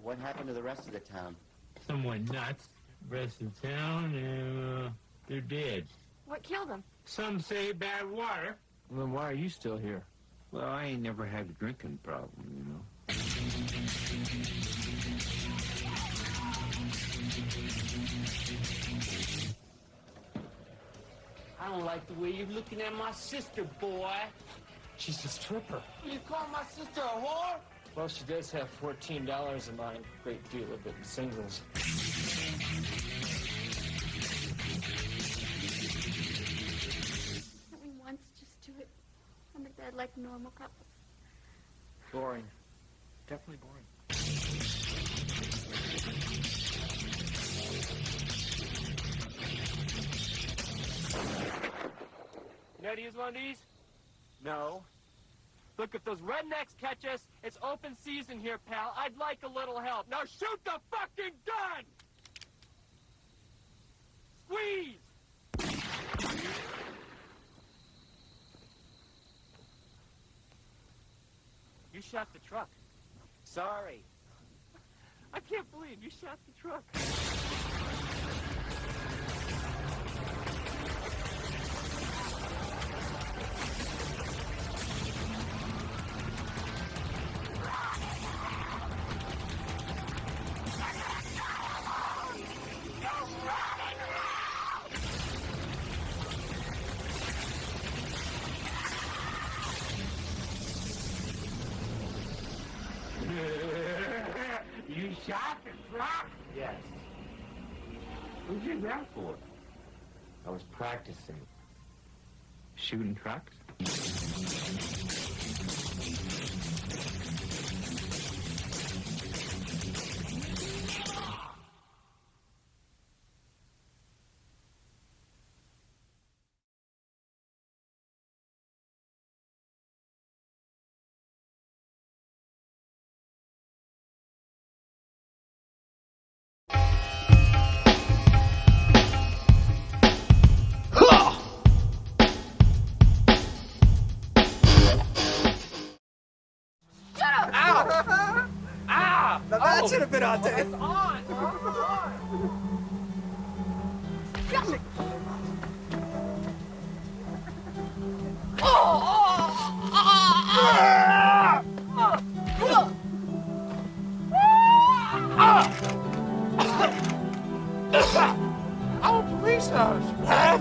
What happened to the rest of the town? Some went nuts. Rest of town, and they're dead. What killed them? Some say bad water. Well, then why are you still here? Well, I ain't never had a drinking problem, you know. I don't like the way you're looking at my sister, boy. She's a stripper. You call my sister a whore? Well, she does have $14 of mine. Great deal of it in singles. Can't we once just do it on the bed like normal couples? Boring. Definitely boring. You know how to use one of these? No. Look, if those rednecks catch us, it's open season here, pal. I'd like a little help. Now shoot the fucking gun! Squeeze! You shot the truck. Sorry. I can't believe you shot the truck. You shot the truck? Yes. What'd you do that for? I was practicing. Shooting trucks? Now that should have been on tape. It's on! Oh, police house.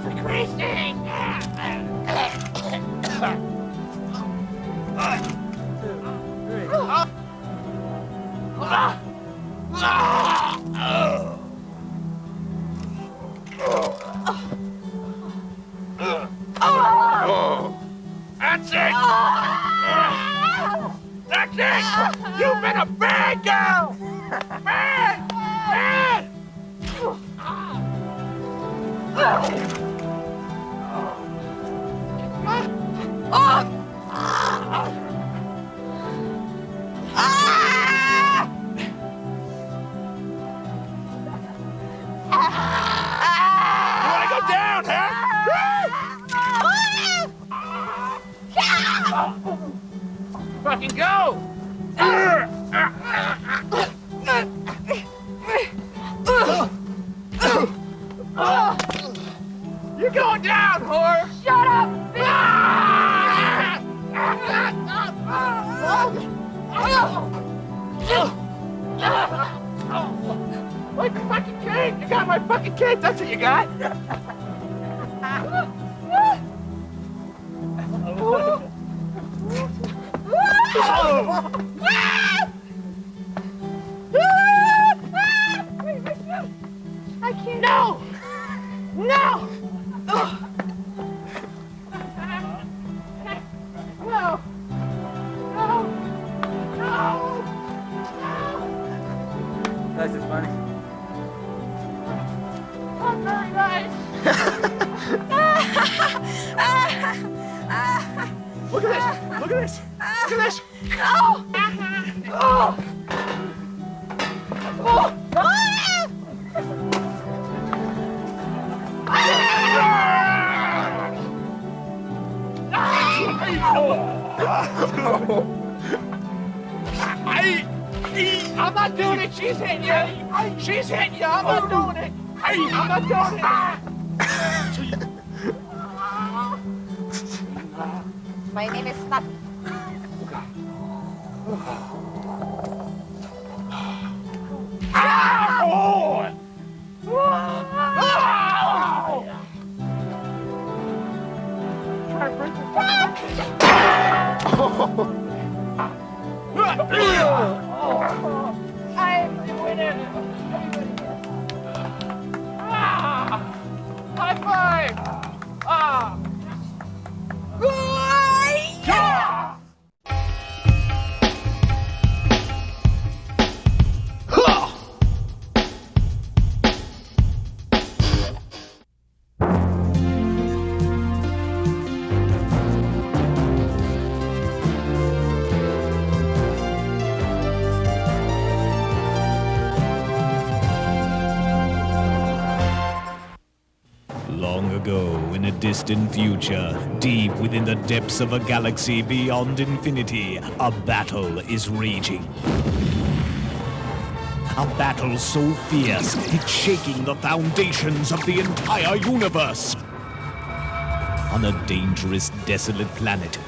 For Christ's sake! That's it! That's it! You've been a bad girl! Bad! Bad! You wanna go down, huh? Fucking go! You're going down, whore! Shut up, Like a fucking cake! You got my fucking cake, that's what you got! That's just funny. Oh, very nice. Look at this! Look at this! Look at this! Oh! Oh! Oh! I'm not doing it. She's hitting you. She's hitting you. I'm not doing it. I'm not doing it. My name is Snap. I'm the winner. High five. Yeah! Long ago, in a distant future, deep within the depths of a galaxy beyond infinity, a battle is raging. A battle so fierce, it's shaking the foundations of the entire universe. On a dangerous, desolate planet,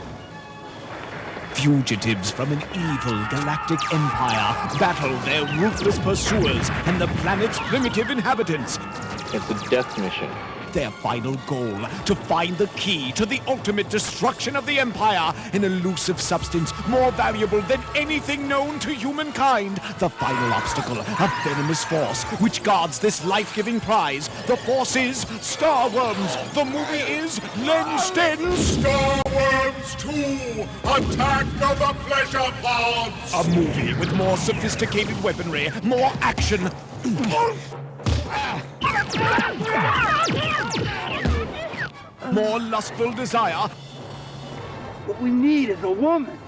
fugitives from an evil galactic empire battle their ruthless pursuers and the planet's primitive inhabitants. It's a death mission. Their final goal, to find the key to the ultimate destruction of the Empire, an elusive substance more valuable than anything known to humankind. The final obstacle, a venomous force which guards this life-giving prize. The force is Star Worms. The movie is Len Sten's Star Worms 2, Attack of the Pleasure Pods. A movie with more sophisticated weaponry, more action, more lustful desire. What we need is a woman.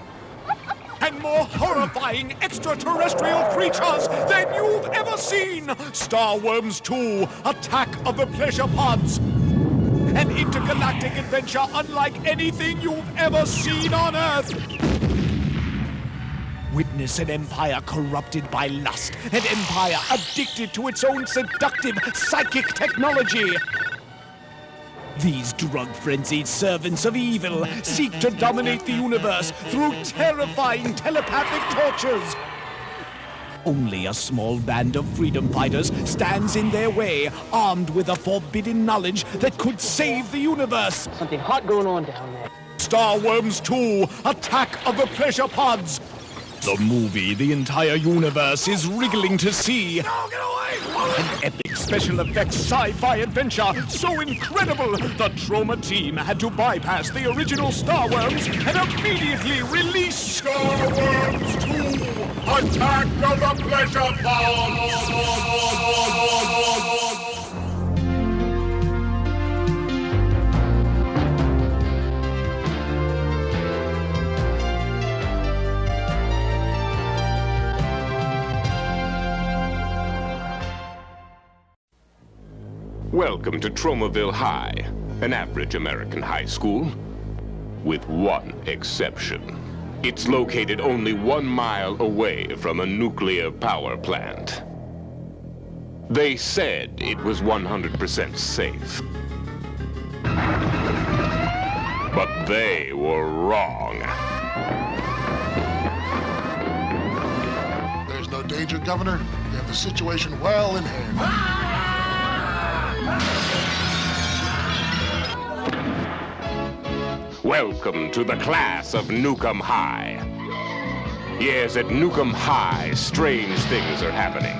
And more horrifying extraterrestrial creatures than you've ever seen. Star Worms 2, Attack of the Pleasure Pods. An intergalactic adventure unlike anything you've ever seen on Earth. Witness an empire corrupted by lust, an empire addicted to its own seductive psychic technology. These drug-frenzied servants of evil seek to dominate the universe through terrifying telepathic tortures. Only a small band of freedom fighters stands in their way, armed with a forbidden knowledge that could save the universe. Something hot going on down there. Star Worms 2, Attack of the Pleasure Pods. The movie the entire universe is wriggling to see. No, get away! An epic special effects sci-fi adventure so incredible, the Troma team had to bypass the original Star Worms and immediately release Star Worms 2, Attack of the Pleasure Pods. Welcome to Tromaville High, an average American high school, with one exception. It's located only 1 mile away from a nuclear power plant. They said it was 100% safe. But they were wrong. There's no danger, Governor. We have the situation well in hand. Welcome to the class of Nukem High. Yes, at Nukem High, strange things are happening.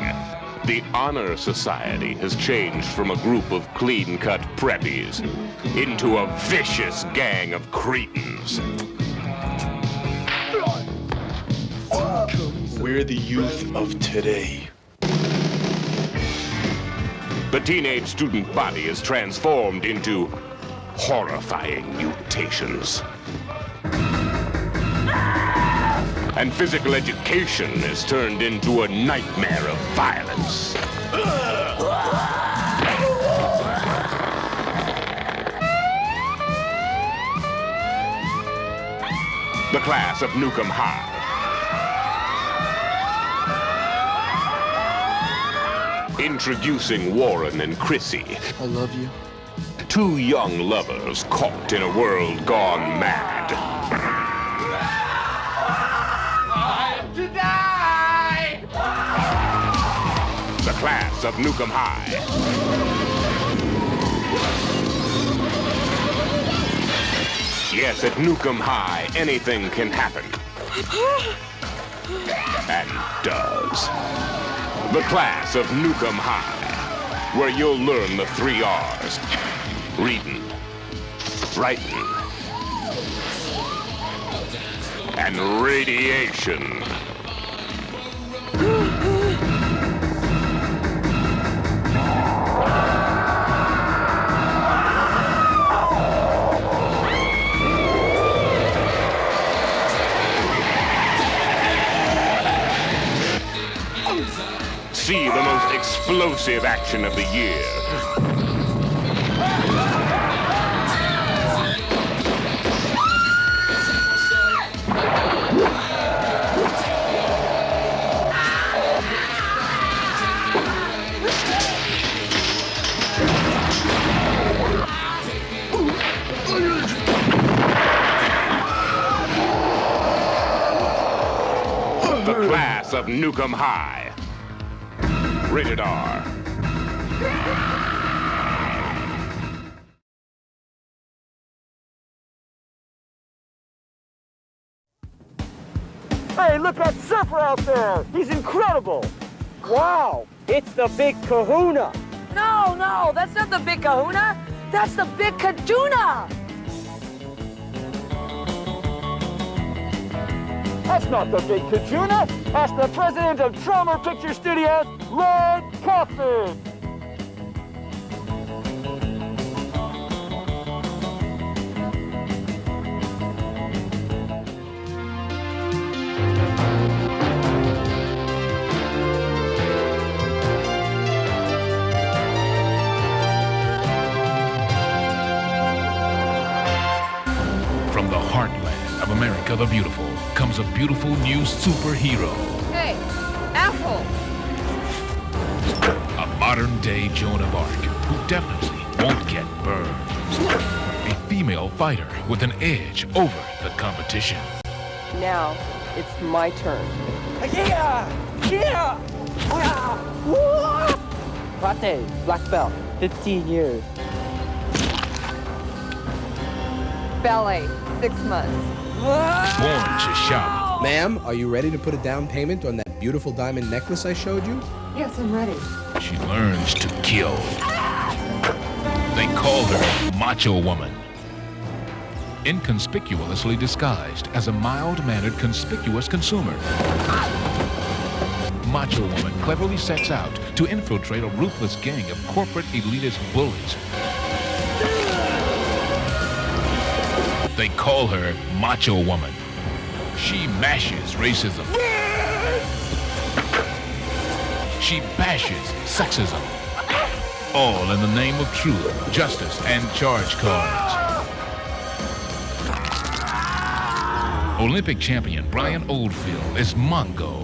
The Honor Society has changed from a group of clean-cut preppies into a vicious gang of cretins. We're the youth of today. The teenage student body is transformed into horrifying mutations. And physical education is turned into a nightmare of violence. The class of Nukem High. Introducing Warren and Chrissy. I love you. Two young lovers caught in a world gone mad. To die! The class of Nukem High. Yes, at Nukem High, anything can happen. And does. The class of Nukem High, where you'll learn the 3 R's. Reading, writing, and radiation. See the most explosive action of the year. The class of Nukem High. Rated R. Hey, look at Surfer out there! He's incredible! Wow, it's the Big Kahuna! No, that's not the Big Kahuna! That's the Big Kaduna! That's not the Big Kaduna! That's the president of Troma Picture Studios, Lord Kaufman! From the heartland of America the Beautiful comes a beautiful new superhero. Hey, asshole! A modern-day Joan of Arc who definitely won't get burned. A female fighter with an edge over the competition. Now, it's my turn. Yeah! Karate, black belt, 15 years. Ballet, 6 months. Born to shop. Ma'am, are you ready to put a down payment on that beautiful diamond necklace I showed you? Yes, I'm ready. She learns to kill. They call her Macho Woman. Inconspicuously disguised as a mild-mannered, conspicuous consumer. Macho Woman cleverly sets out to infiltrate a ruthless gang of corporate elitist bullies. They call her Macho Woman. She mashes racism. She bashes sexism. All in the name of truth, justice, and charge cards. Olympic champion Brian Oldfield is Mongo.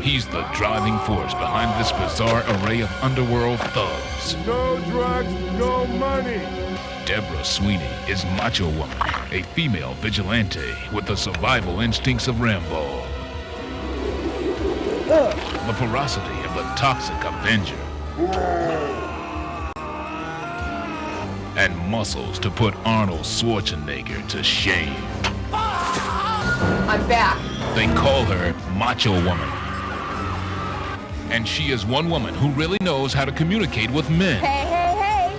He's the driving force behind this bizarre array of underworld thugs. No drugs, no money. Deborah Sweeney is Macho Woman, a female vigilante with the survival instincts of Rambo. The ferocity of the toxic Avenger. And muscles to put Arnold Schwarzenegger to shame. I'm back. They call her Macho Woman. And she is one woman who really knows how to communicate with men. Hey, hey, hey!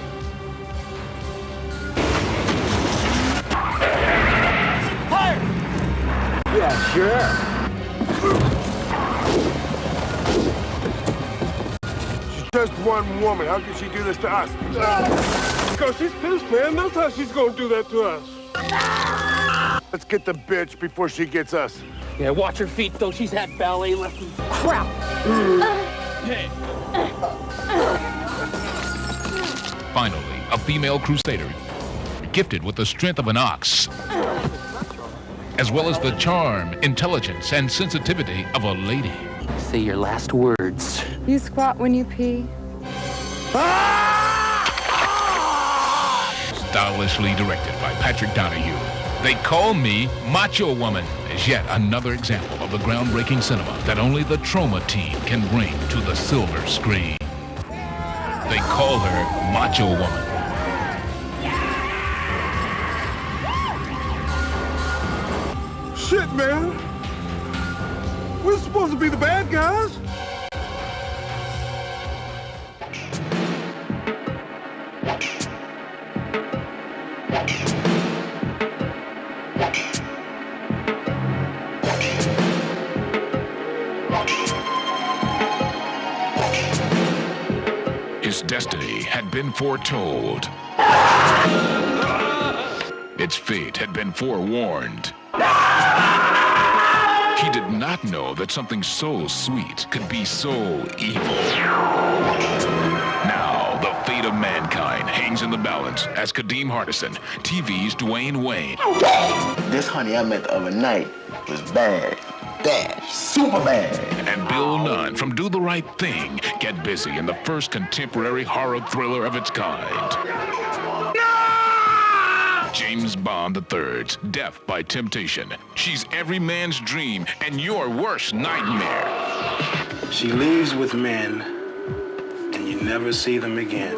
Fire! Yeah, sure. just one woman. How can she do this to us? Because she's pissed, man. That's how she's gonna do that to us. Let's get the bitch before she gets us. Yeah, watch her feet, though. She's had ballet lessons. Crap! Hey. Finally, a female crusader, gifted with the strength of an ox, as well as the charm, intelligence, and sensitivity of a lady. Say your last words. You squat when you pee. Stylishly directed by Patrick Donahue. They Call Me Macho Woman is yet another example of the groundbreaking cinema that only the Troma team can bring to the silver screen. They call her Macho Woman. Shit, man. We're supposed to be the bad guys. His destiny had been foretold. Its fate had been forewarned. He did not know that something so sweet could be so evil. Now, the fate of mankind hangs in the balance as Kadeem Hardison, TV's Dwayne Wayne. This honey I met the other night was bad. Bad. Super bad. And Bill Nunn from Do the Right Thing get busy in the first contemporary horror thriller of its kind. James Bond III's Death by Temptation. She's every man's dream and your worst nightmare. She leaves with men, and you never see them again.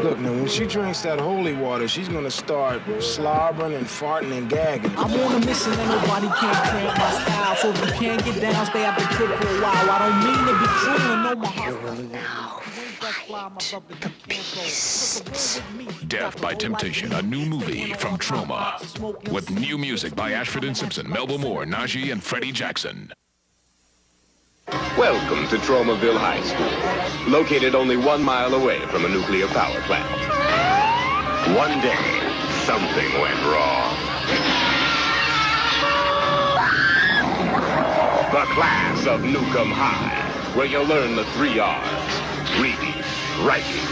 Look, now, when she drinks that holy water, she's gonna start slobbering and farting and gagging. I'm on a mission and nobody can cramp my style. So if you can't get down, stay at the crib for a while. I don't mean to be cruel and know my heart. Death by Temptation, a new movie from Troma. With new music by Ashford and Simpson, Melba Moore, Najee, and Freddie Jackson. Welcome to Tromaville High School, located only 1 mile away from a nuclear power plant. One day, something went wrong. The class of Newcomb High, where you'll learn the 3 R's: reading, writing,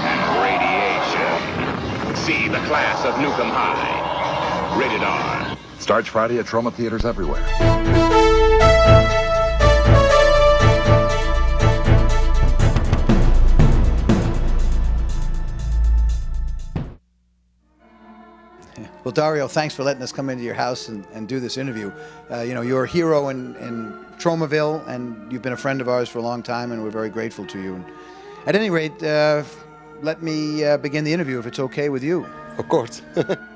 and radiation. See the class of Newcomb High. Rated R. Starts Friday at Troma Theaters everywhere. Well, Dario, thanks for letting us come into your house and do this interview. You know, you're a hero in Tromaville, and you've been a friend of ours for a long time, and we're very grateful to you. And at any rate, let me begin the interview, if it's okay with you. Of course.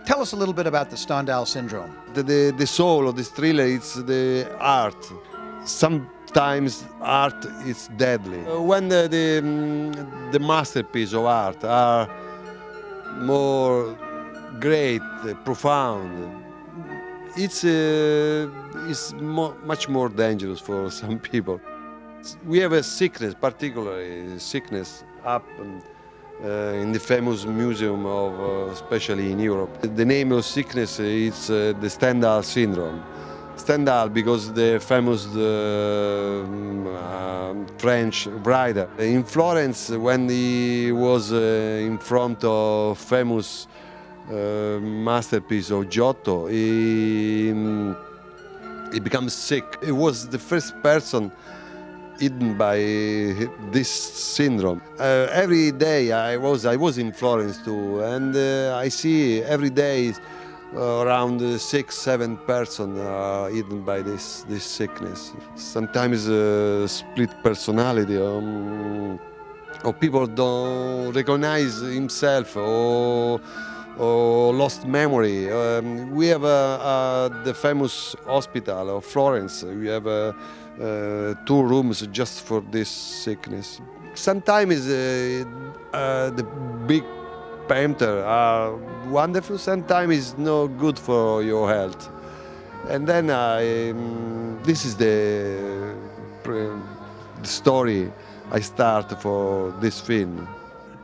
Tell us a little bit about the Stendhal syndrome. The soul of this thriller, it's the art. Sometimes art is deadly. When the masterpiece of art are more great, profound, it's much more dangerous for some people. We have a sickness, particularly sickness up in the famous museum of, especially in Europe. The name of sickness is the Stendhal syndrome. Stendhal because the famous French writer. In Florence, when he was in front of famous masterpiece of Giotto, he becomes sick. He was the first person eaten by this syndrome. Every day I was in Florence too, and I see every day around 6-7 persons are eaten by this sickness. Sometimes split personality, or people don't recognize himself, or or lost memory. We have the famous hospital of Florence. We have 2 rooms just for this sickness. Sometimes the big painter are wonderful, sometimes it's not good for your health. And then this is the story I start for this film.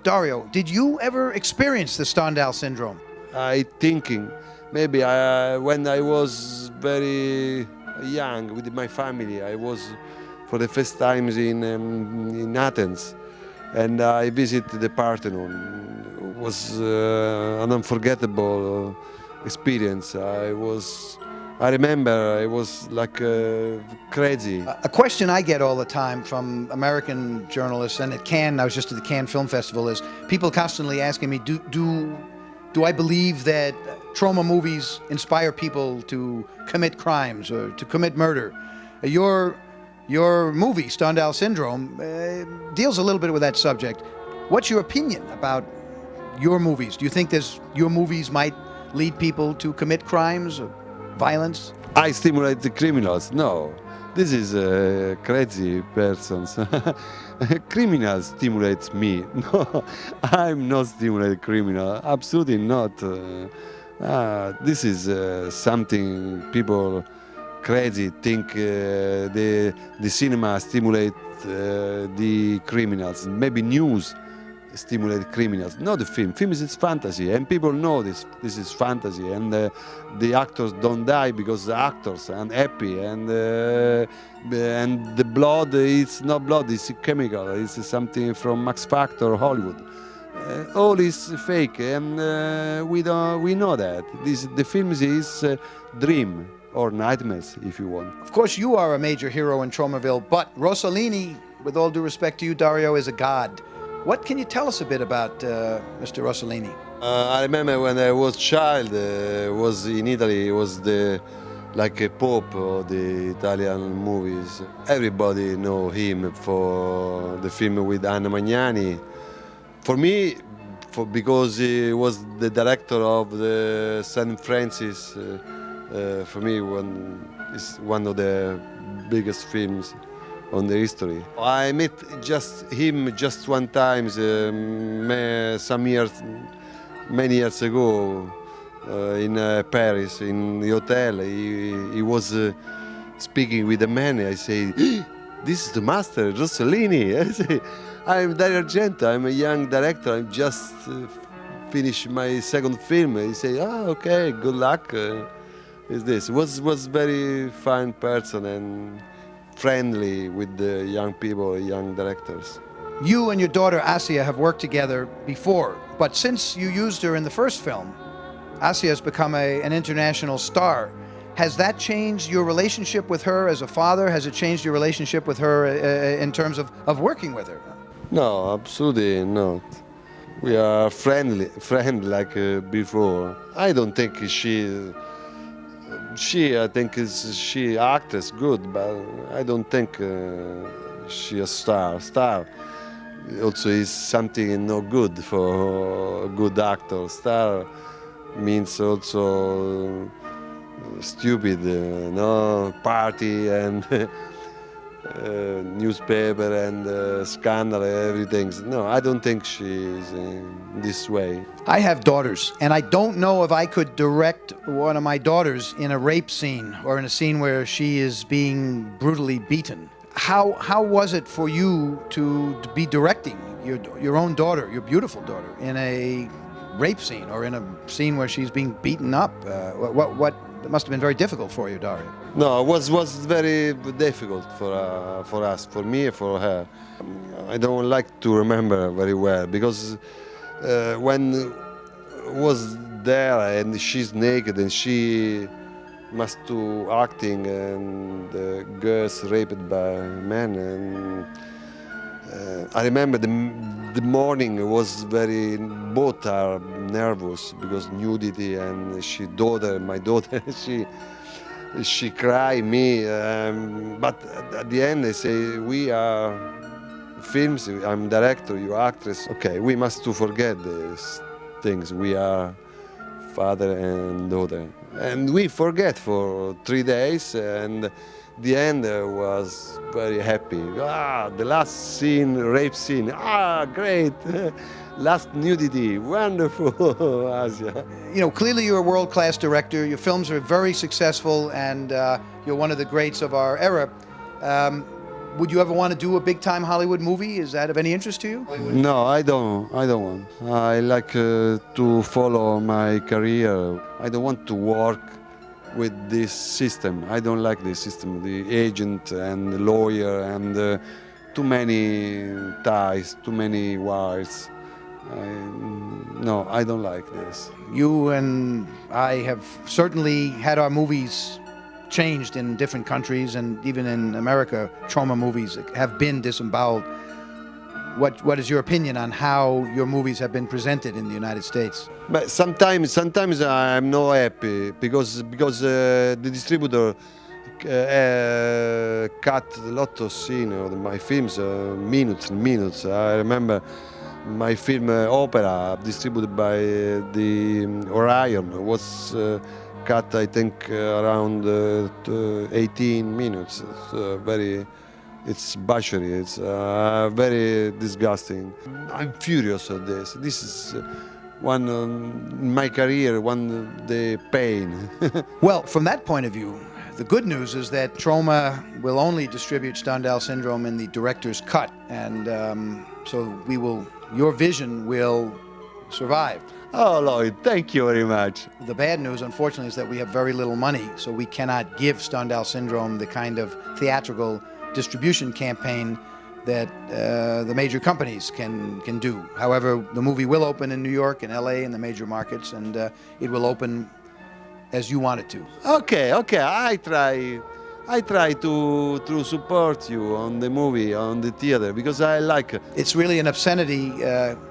Dario, did you ever experience the Stendhal syndrome? I thinking maybe when I was very young with my family, I was for the first times in Athens, and I visited the Parthenon. It was an unforgettable experience. I remember I was like crazy. A question I get all the time from American journalists, and at Cannes, I was just at the Cannes Film Festival, is people constantly asking me, do I believe that Troma movies inspire people to commit crimes or to commit murder? Your movie, Stendhal Syndrome, deals a little bit with that subject. What's your opinion about your movies? Do you think your movies might lead people to commit crimes or violence? I stimulate the criminals. No, this is crazy persons. Criminal stimulates me. No, I'm not stimulating criminal. Absolutely not. This is something people crazy think the cinema stimulate the criminals. Maybe news stimulate criminals. Not the film. Film is fantasy, and people know this. This is fantasy, and the actors don't die because the actors are happy, and the blood is not blood. It's chemical. It's something from Max Factor, Hollywood. All is fake, and we know that. The film is dream or nightmares, if you want. Of course, you are a major hero in Tromaville, but Rossellini, with all due respect to you, Dario, is a god. What can you tell us a bit about Mr. Rossellini? I remember when I was child, was in Italy, was like a pope of the Italian movies. Everybody know him for the film with Anna Magnani. For me, because he was the director of the St. Francis, for me is one of the biggest films on the history. I met him just one time, many years ago, in Paris, in the hotel. He was speaking with a man. I say, "This is the master, Rossellini." I say, "I'm Dario Argento. I'm a young director. I just finished my second film." He say, "Okay, good luck." Is this was very fine person and friendly with the young people, young directors. You and your daughter Asia have worked together before, but since you used her in the first film, Asia has become an international star. Has that changed your relationship with her as a father? Has it changed your relationship with her in terms of working with her? No, absolutely not. We are friend like before. I don't think I think she actress good, but I don't think she a star. Star also is something not good for a good actor. Star means also stupid, no party and newspaper and scandal, everything. No, I don't think she's this way. I have daughters, and I don't know if I could direct one of my daughters in a rape scene or in a scene where she is being brutally beaten. How was it for you to be directing your own daughter, your beautiful daughter, in a rape scene or in a scene where she's being beaten up? It must have been very difficult for you, Dario. No, it was very difficult for us, for me and for her. I don't like to remember very well because when was there and she's naked and she must do acting and the girls raped by men, and I remember the morning was both are nervous because nudity, and my daughter she cried me, but at the end they say, we are films, I'm director, you actress. Okay, we must to forget these things. We are father and daughter. And we forget for 3 days, and the end was very happy. The last scene, rape scene, great. Last nudity, wonderful, Asia. You know, clearly you're a world-class director. Your films are very successful, and you're one of the greats of our era. Would you ever want to do a big-time Hollywood movie? Is that of any interest to you? No, I don't want. I like to follow my career. I don't want to work with this system. I don't like this system, the agent and the lawyer and too many ties, too many wires. No, I don't like this. You and I have certainly had our movies changed in different countries, and even in America, Troma movies have been disemboweled. What is your opinion on how your movies have been presented in the United States? But sometimes I'm not happy because the distributor cut a lot of scenes of my films, minutes. I remember my film Opera, distributed by the Orion, was cut, I think, around 18 minutes. It's butchery. It's very disgusting. I'm furious at this. This is one in my career, the pain. Well, from that point of view, the good news is that Troma will only distribute Stendhal Syndrome in the director's cut, and so your vision will survive. Oh, Lloyd, thank you very much. The bad news, unfortunately, is that we have very little money, so we cannot give Stendhal Syndrome the kind of theatrical distribution campaign that the major companies can do. However, the movie will open in New York and LA and the major markets, and it will open as you want it to. Okay, I try to support you on the movie, on the theater, because I like it. It's really an obscenity.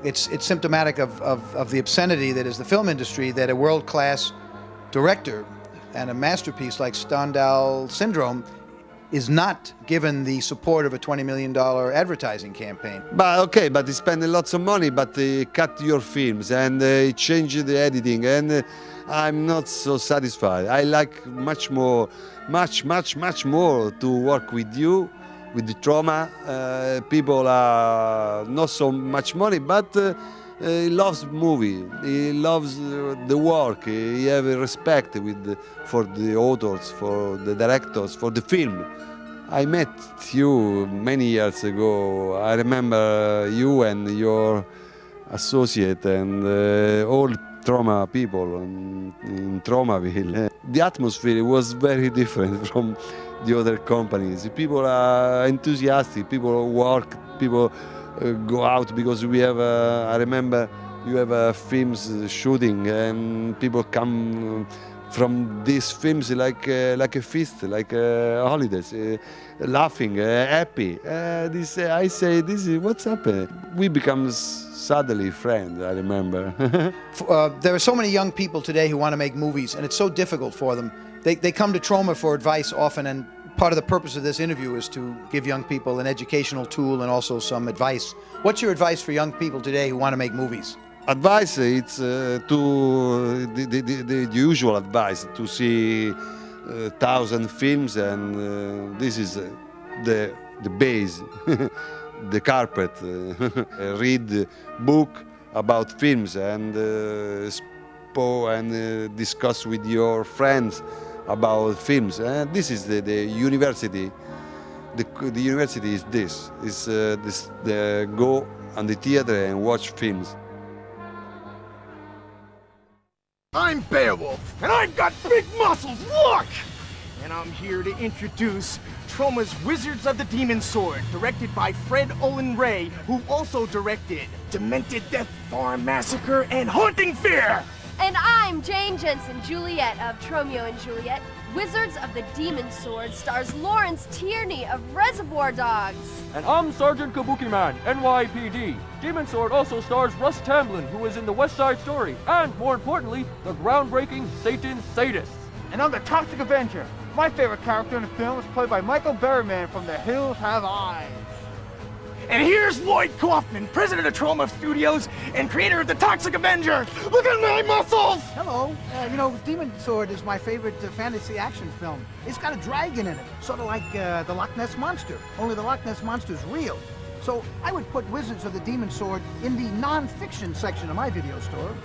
It's symptomatic of the obscenity that is the film industry, that a world-class director and a masterpiece like Stendhal Syndrome is not given the support of a $20 million advertising campaign. But they spend lots of money, but they cut your films and they change the editing, and I'm not so satisfied. I like much more to work with you, with the Troma. People are not so much money, but he loves movie. He loves the work. He have a respect for the authors, for the directors, for the film. I met you many years ago. I remember you and your associate and all Troma people in Tromaville. The atmosphere was very different from the other companies. People are enthusiastic, people work, people go out because we have, I remember you have films shooting and people come from these films like a feast, like holidays, laughing, happy. I say, this is what's happened. We become suddenly friends, I remember. There are so many young people today who want to make movies, and it's so difficult for them. They come to Troma for advice often, and part of the purpose of this interview is to give young people an educational tool and also some advice. What's your advice for young people today who want to make movies? Advice, it's the usual advice, to see 1,000 films, and this is the base, the carpet. Read book about films and discuss with your friends about films. And this is the university. The university is this. Go on the theater and watch films. I'm Beowulf, and I've got big muscles, look! And I'm here to introduce Troma's Wizards of the Demon Sword, directed by Fred Olin Ray, who also directed Demented Death Farm Massacre and Haunting Fear! And I'm Jane Jensen, Juliet of Tromeo and Juliet. Wizards of the Demon Sword stars Lawrence Tierney of Reservoir Dogs. And I'm Sergeant Kabuki Man, NYPD. Demon Sword also stars Russ Tamblyn, who is in the West Side Story, and, more importantly, the groundbreaking Satan Sadist. And I'm the Toxic Avenger. My favorite character in the film is played by Michael Berryman from The Hills Have Eyes. And here's Lloyd Kaufman, president of Troma Studios and creator of the Toxic Avenger. Look at my muscles! Hello. You know, Demon Sword is my favorite fantasy action film. It's got a dragon in it, sort of like the Loch Ness Monster, only the Loch Ness Monster's real. So I would put Wizards of the Demon Sword in the non-fiction section of my video store.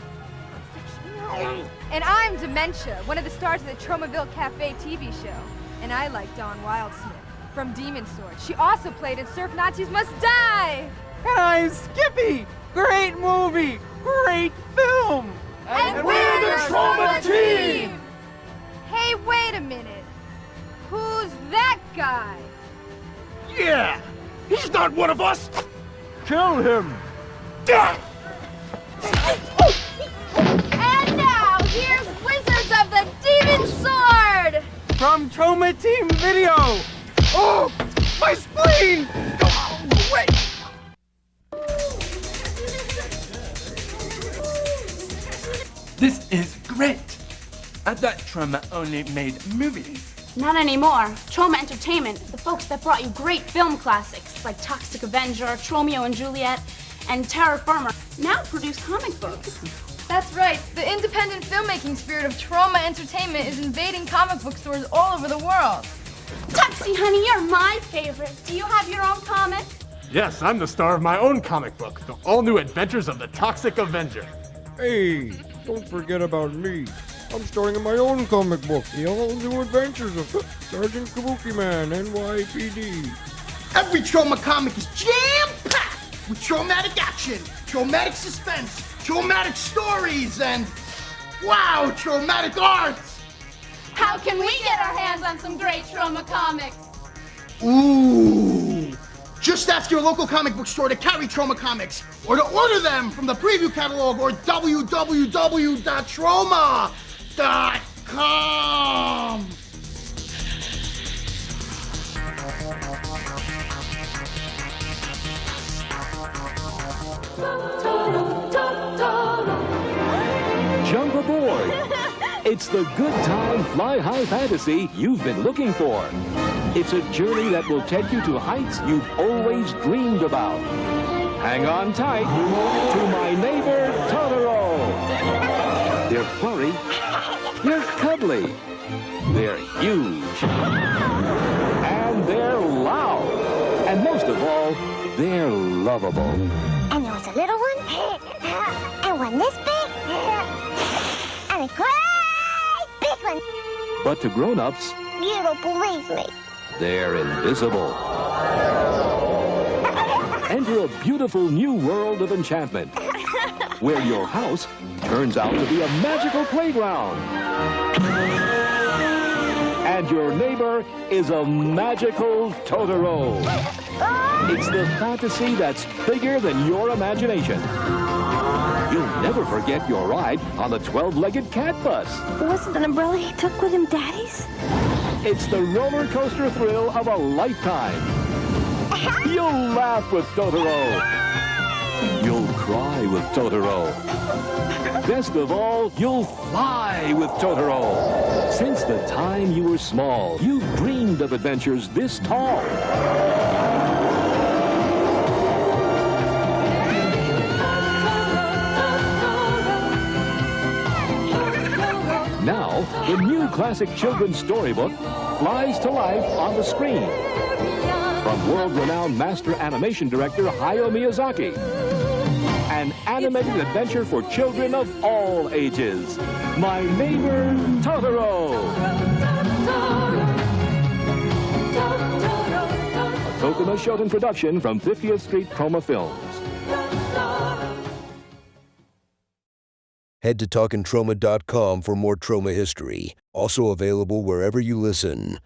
And I'm Dementia, one of the stars of the Tromaville Cafe TV show. And I like Dawn Wildsmith from Demon Sword. She also played in Surf Nazis Must Die! And I'm Skippy! Great movie! Great film! And we're the Troma team! Hey, wait a minute. Who's that guy? Yeah! He's not one of us! Kill him! And now, here's Wizards of the Demon Sword! From Troma Team Video! Oh! My spleen! Oh, wait! This is great! I thought Troma only made movies. Not anymore. Troma Entertainment, the folks that brought you great film classics like Toxic Avenger, Tromeo and Juliet, and Terra Firma, now produce comic books. That's right. The independent filmmaking spirit of Troma Entertainment is invading comic book stores all over the world. Tuxie, honey, you're my favorite. Do you have your own comic? Yes, I'm the star of my own comic book, The All-New Adventures of the Toxic Avenger. Hey, don't forget about me. I'm starring in my own comic book, The All-New Adventures of Sergeant Kabuki Man, NYPD. Every Troma comic is jam-packed with traumatic action, traumatic suspense, traumatic stories, and, wow, traumatic art! How can we get our hands on some great Troma comics? Ooh! Just ask your local comic book store to carry Troma comics, or to order them from the preview catalog or www.troma.com! Jump aboard! It's the good time fly-high fantasy you've been looking for. It's a journey that will take you to heights you've always dreamed about. Hang on tight to My Neighbor Totoro. They're furry, they're cuddly, they're huge, and they're loud. And most of all, they're lovable. And there was a little one, and one this big, and a great big one. But to grown-ups, You don't believe me. they're invisible. Enter a beautiful new world of enchantment, where your house turns out to be a magical playground. And your neighbor is a magical Totoro. It's the fantasy that's bigger than your imagination. You'll never forget your ride on the 12-legged cat bus. Wasn't an umbrella he took with him Daddy's? It's the roller coaster thrill of a lifetime. You'll laugh with Totoro. You'll cry with Totoro. Best of all, you'll fly with Totoro. Since the time you were small, you've dreamed of adventures this tall. Now, the new classic children's storybook flies to life on the screen. From world-renowned master animation director Hayao Miyazaki. An animated adventure for children of all ages. My Neighbor Totoro. A Tokuma Shoten production from 50th Street Troma Films. Head to talkintroma.com for more Troma history. Also available wherever you listen.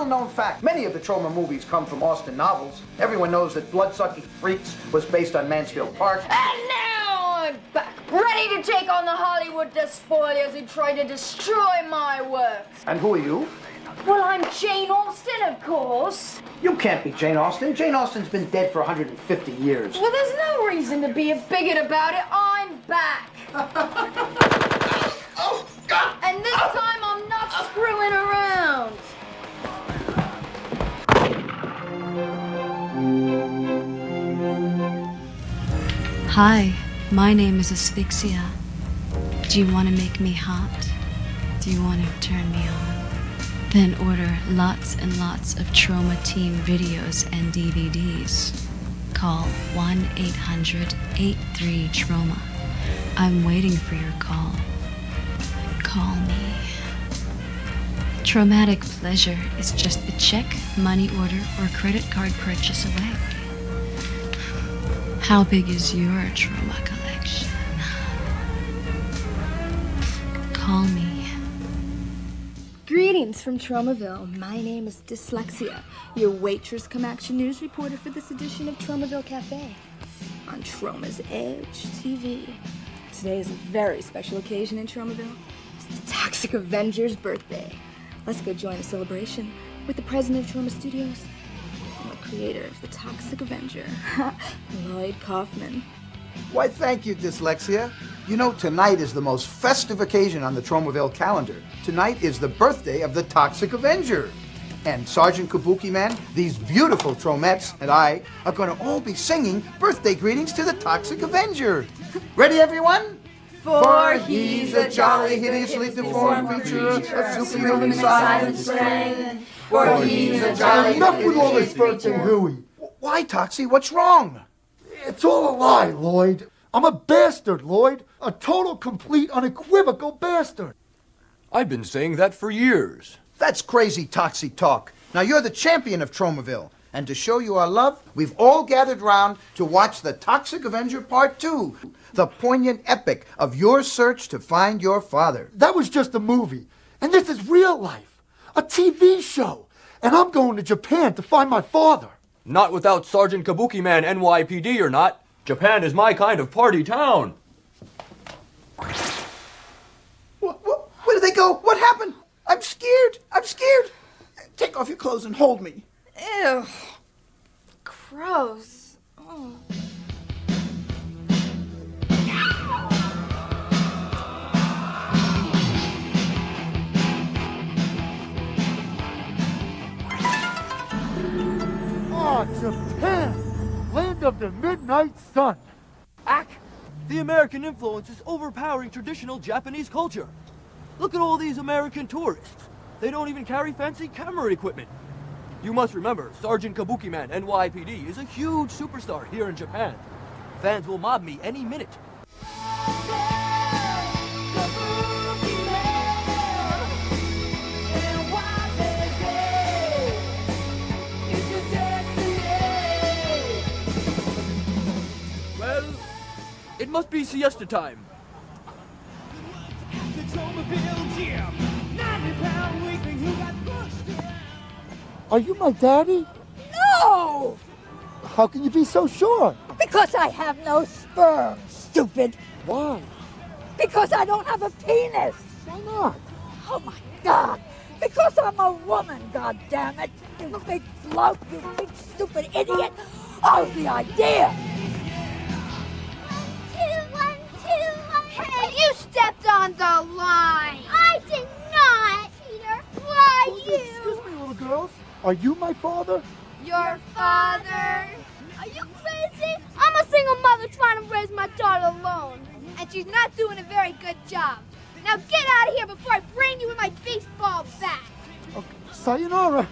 little-known fact. Many of the Troma movies come from Austen novels. Everyone knows that Blood-Sucking Freaks was based on Mansfield Park. And now I'm back, ready to take on the Hollywood despoilers who try to destroy my work. And who are you? Well, I'm Jane Austen, of course. You can't be Jane Austen. Jane Austen's been dead for 150 years. Well, there's no reason to be a bigot about it. I'm back. Oh, God! And this time I'm not screwing around. Hi, my name is Asphyxia. Do you want to make me hot? Do you want to turn me on? Then order lots and lots of Troma Team videos and DVDs. Call 1-800-83-TROMA. I'm waiting for your call. Call me. Traumatic pleasure is just a check, money order, or credit card purchase away. How big is your trauma collection? Call me. Greetings from Tromaville. My name is Dyslexia, your waitress come action news reporter for this edition of Tromaville Cafe on Troma's Edge TV. Today is a very special occasion in Tromaville. It's the Toxic Avenger's birthday. Let's go join the celebration with the president of Troma Studios and the creator of the Toxic Avenger, Lloyd Kaufman. Why, thank you, Dyslexia. You know, tonight is the most festive occasion on the Tromaville calendar. Tonight is the birthday of the Toxic Avenger. And Sergeant Kabuki Man, these beautiful Tromettes, and I are going to all be singing birthday greetings to the Toxic Avenger. Ready, everyone? For he's a jolly, hideously deformed creature of superhuman size and strength. For he's a jolly, Enough with all this birthday hooey. Why, Toxie? What's wrong? It's all a lie, Lloyd. I'm a bastard, Lloyd. A total, complete, unequivocal bastard. I've been saying that for years. That's crazy Toxie talk. Now, you're the champion of Tromaville. And to show you our love, we've all gathered round to watch The Toxic Avenger Part 2, the poignant epic of your search to find your father. That was just a movie. And this is real life. A TV show. And I'm going to Japan to find my father. Not without Sergeant Kabuki Man NYPD or not. Japan is my kind of party town. Where did they go? What happened? I'm scared. I'm scared. Take off your clothes and hold me. Ew. Gross. Oh. Oh, Japan! Land of the midnight sun. The American influence is overpowering traditional Japanese culture. Look at all these American tourists. They don't even carry fancy camera equipment. You must remember, Sergeant Kabuki Man NYPD is a huge superstar here in Japan. Fans will mob me any minute. Well, it must be siesta time. Are you my daddy? No! How can you be so sure? Because I have no sperm, stupid. Why? Because I don't have a penis. Why not? Oh my God! Because I'm a woman, goddammit! You big bloke, you big stupid idiot! Oh, the idea! 1, 2, 1, 2. Hey, you stepped on the line! I did not, Peter. Why you? Excuse me, little girls. Are you my father? Your father? Are you crazy? I'm a single mother trying to raise my daughter alone. And she's not doing a very good job. Now get out of here before I brain you with my baseball bat! Okay. Sayonara.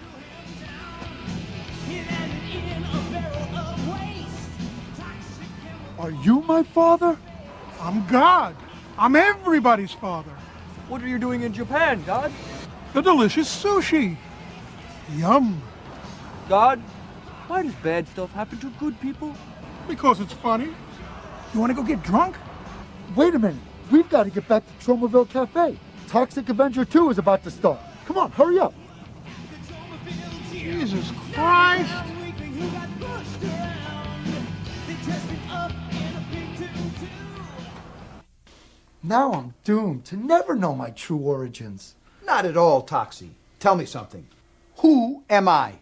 Are you my father? I'm God. I'm everybody's father. What are you doing in Japan, God? The delicious sushi. Yum. God, why does bad stuff happen to good people? Because it's funny. You want to go get drunk? Wait a minute. We've got to get back to Tromaville Cafe. Toxic Avenger 2 is about to start. Come on, hurry up. Jesus Christ! Now I'm doomed to never know my true origins. Not at all, Toxie. Tell me something. Who am I?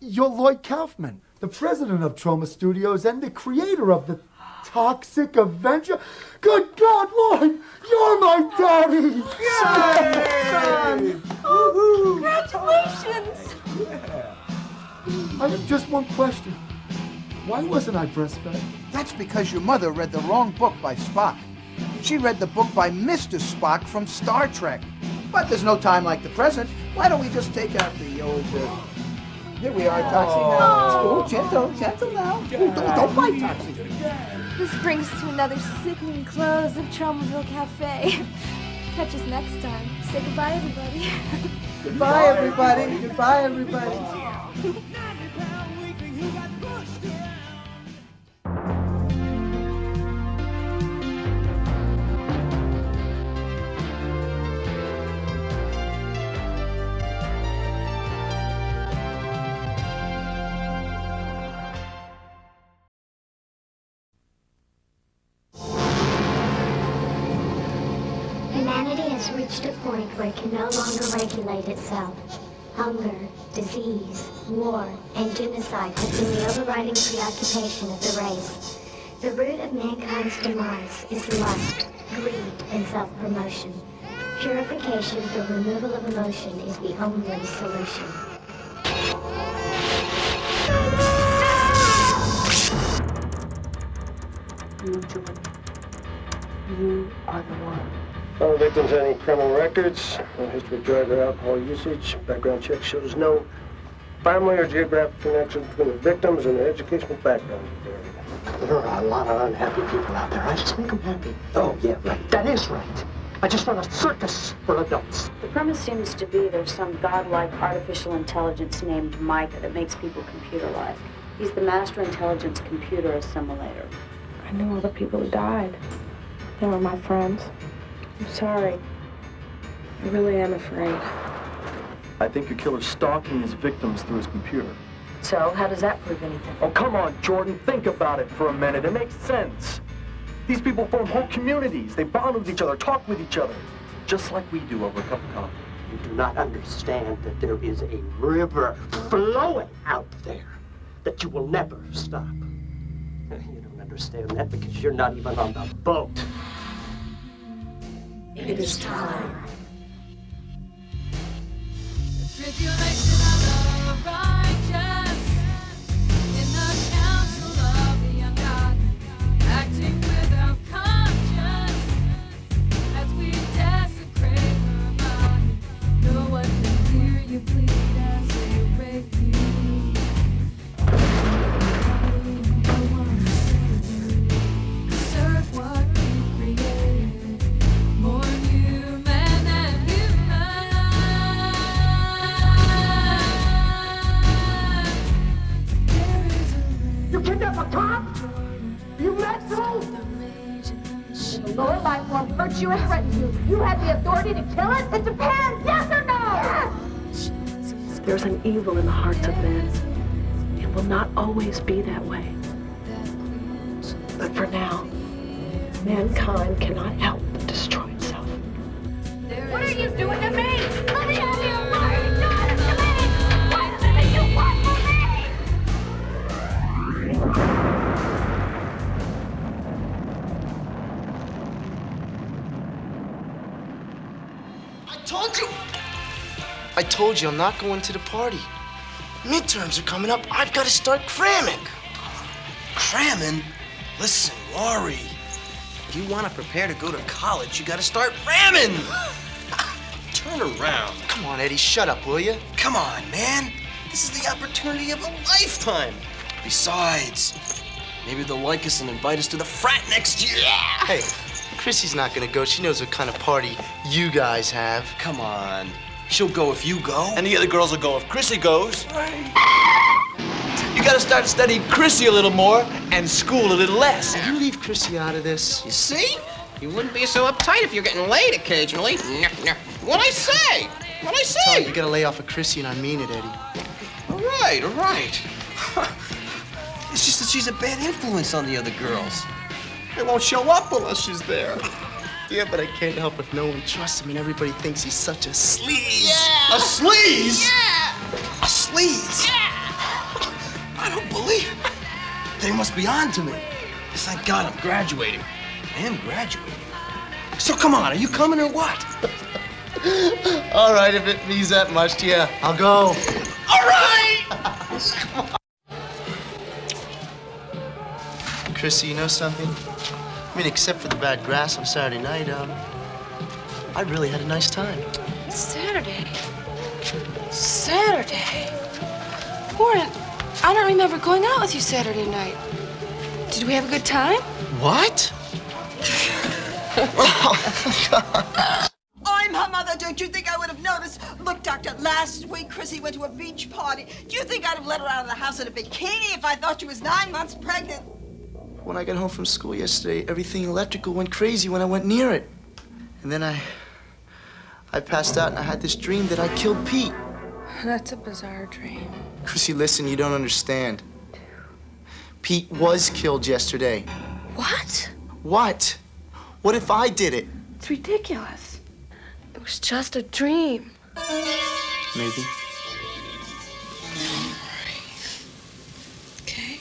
You're Lloyd Kaufman, the president of Troma Studios and the creator of the Toxic Avenger. Good God, Lloyd, you're my daddy! Yay! Woohoo! Congratulations! I have just one question. Why wasn't I breastfed? That's because your mother read the wrong book by Spock. She read the book by Mr. Spock from Star Trek. But there's no time like the present. Why don't we just take out the old... Here we are, Toxie, now. Oh, gentle now. Don't bite, Toxie. This brings us to another sickening close of Tromaville Cafe. Catch us next time. Say goodbye, everybody. Goodbye, everybody. Goodbye, everybody. Humanity has reached a point where it can no longer regulate itself. Hunger, disease, war, and genocide have been the overriding preoccupation of the race. The root of mankind's demise is lust, greed, and self-promotion. Purification through removal of emotion is the only solution. You, Jordan. You are the one. No victims, any criminal records, no history of drug or alcohol usage. Background check shows no family or geographic connection between the victims and their educational background. There are a lot of unhappy people out there. I just make them happy. Oh, yeah, right. That is right. I just run a circus for adults. The premise seems to be there's some godlike artificial intelligence named Micah that makes people computer-like. He's the master intelligence computer assimilator. I knew all the people who died. They were my friends. I'm sorry. I really am afraid. I think your killer's stalking his victims through his computer. So, how does that prove anything? Oh, come on, Jordan. Think about it for a minute. It makes sense. These people form whole communities. They bond with each other, talk with each other, just like we do over a cup of coffee. You do not understand that there is a river flowing out there that you will never stop. You don't understand that because you're not even on the boat. It is time. Tribulation of the righteous in the council of the ungodly, acting without conscience as we desecrate her body. No one can hear you bleed as they rape you. No one will save you. Serve what we created. More human than human. You kidnap a cop? You asshole! The lower life form hurt you and threatens you. You have the authority to kill it? It depends, yes or no? Yes! There's an evil in the hearts of men. It will not always be that way. But for now, mankind cannot help but destroy itself. What are you doing to me? Let me have you! Why are you doing this to me? What is it that you want from me? I told you I'm not going to the party. Midterms are coming up. I've got to start cramming. Cramming? Listen, Laurie. If you want to prepare to go to college, you got to start ramming. Turn around. Come on, Eddie. Shut up, will you? Come on, man. This is the opportunity of a lifetime. Besides, maybe they'll like us and invite us to the frat next year. Hey, Chrissy's not going to go. She knows what kind of party you guys have. Come on. She'll go if you go. And the other girls will go if Chrissy goes. You gotta start studying Chrissy a little more and school a little less. You leave Chrissy out of this. You see? You wouldn't be so uptight if you're getting laid occasionally. What'd I say? What'd I say? You gotta lay off of Chrissy and I mean it, Eddie. right, all right. It's just that she's a bad influence on the other girls. They won't show up unless she's there. Yeah, but I can't help if no one trusts him and everybody thinks he's such a sleaze. Yeah. A sleaze? Yeah. A sleaze? Yeah. I don't believe it. They must be on to me. Thank God I'm graduating. I am graduating. So come on, are you coming or what? All right, if it means that much, yeah, I'll go. All right! Come on. Chrissy, you know something? I mean, except for the bad grass on Saturday night, I really had a nice time. Saturday? Warren, I don't remember going out with you Saturday night. Did we have a good time? What? I'm her mother. Don't you think I would have noticed? Look, Doctor, last week Chrissy went to a beach party. Do you think I'd have let her out of the house in a bikini if I thought she was 9 months pregnant? When I got home from school yesterday, everything electrical went crazy when I went near it. And then I passed out and I had this dream that I killed Pete. That's a bizarre dream. Chrissy, listen, you don't understand. Pete was killed yesterday. What? What? What if I did it? It's ridiculous. It was just a dream. Maybe. Okay.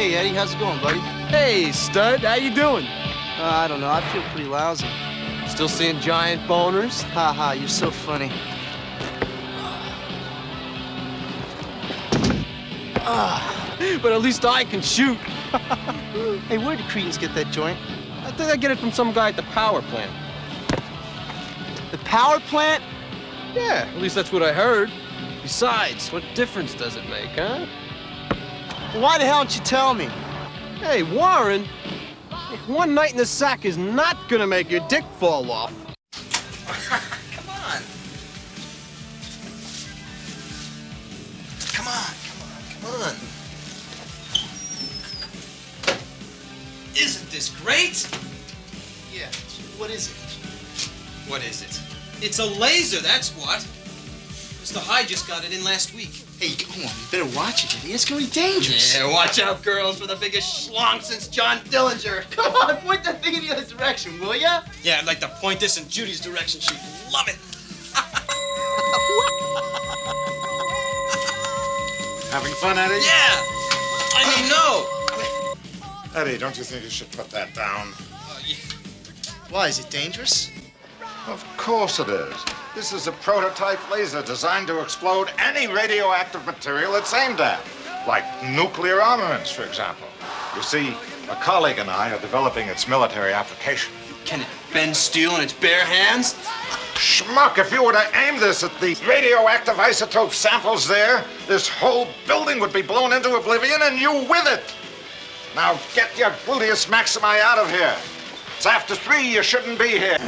Hey, Eddie, how's it going, buddy? Hey, stud, how you doing? I don't know, I feel pretty lousy. Still seeing giant boners? Ha ha, you're so funny. But at least I can shoot. Hey, where did Cretans get that joint? I think I get it from some guy at the power plant. The power plant? Yeah, at least that's what I heard. Besides, what difference does it make, huh? Why the hell didn't you tell me? Hey, Warren, one night in the sack is not gonna make your dick fall off. Come on. Come on, come on. Isn't this great? Yeah, what is it? What is it? It's a laser, that's what. Mr. Hyde just got it in last week. Hey, come on, you better watch it, Eddie. It's gonna be dangerous. Yeah, watch out, girls, for the biggest schlong since John Dillinger. Come on, point that thing in the other direction, will ya? Yeah, I'd like to point this in Judy's direction. She'd love it. Having fun, Eddie? Yeah! I mean, no! Eddie, don't you think you should put that down? Why, is it dangerous? Of course it is. This is a prototype laser designed to explode any radioactive material it's aimed at, like nuclear armaments, for example. You see, a colleague and I are developing its military application. Can it bend steel in its bare hands? Schmuck, if you were to aim this at the radioactive isotope samples there, this whole building would be blown into oblivion and you with it. Now get your gluteus maximi out of here. It's after 3, you shouldn't be here.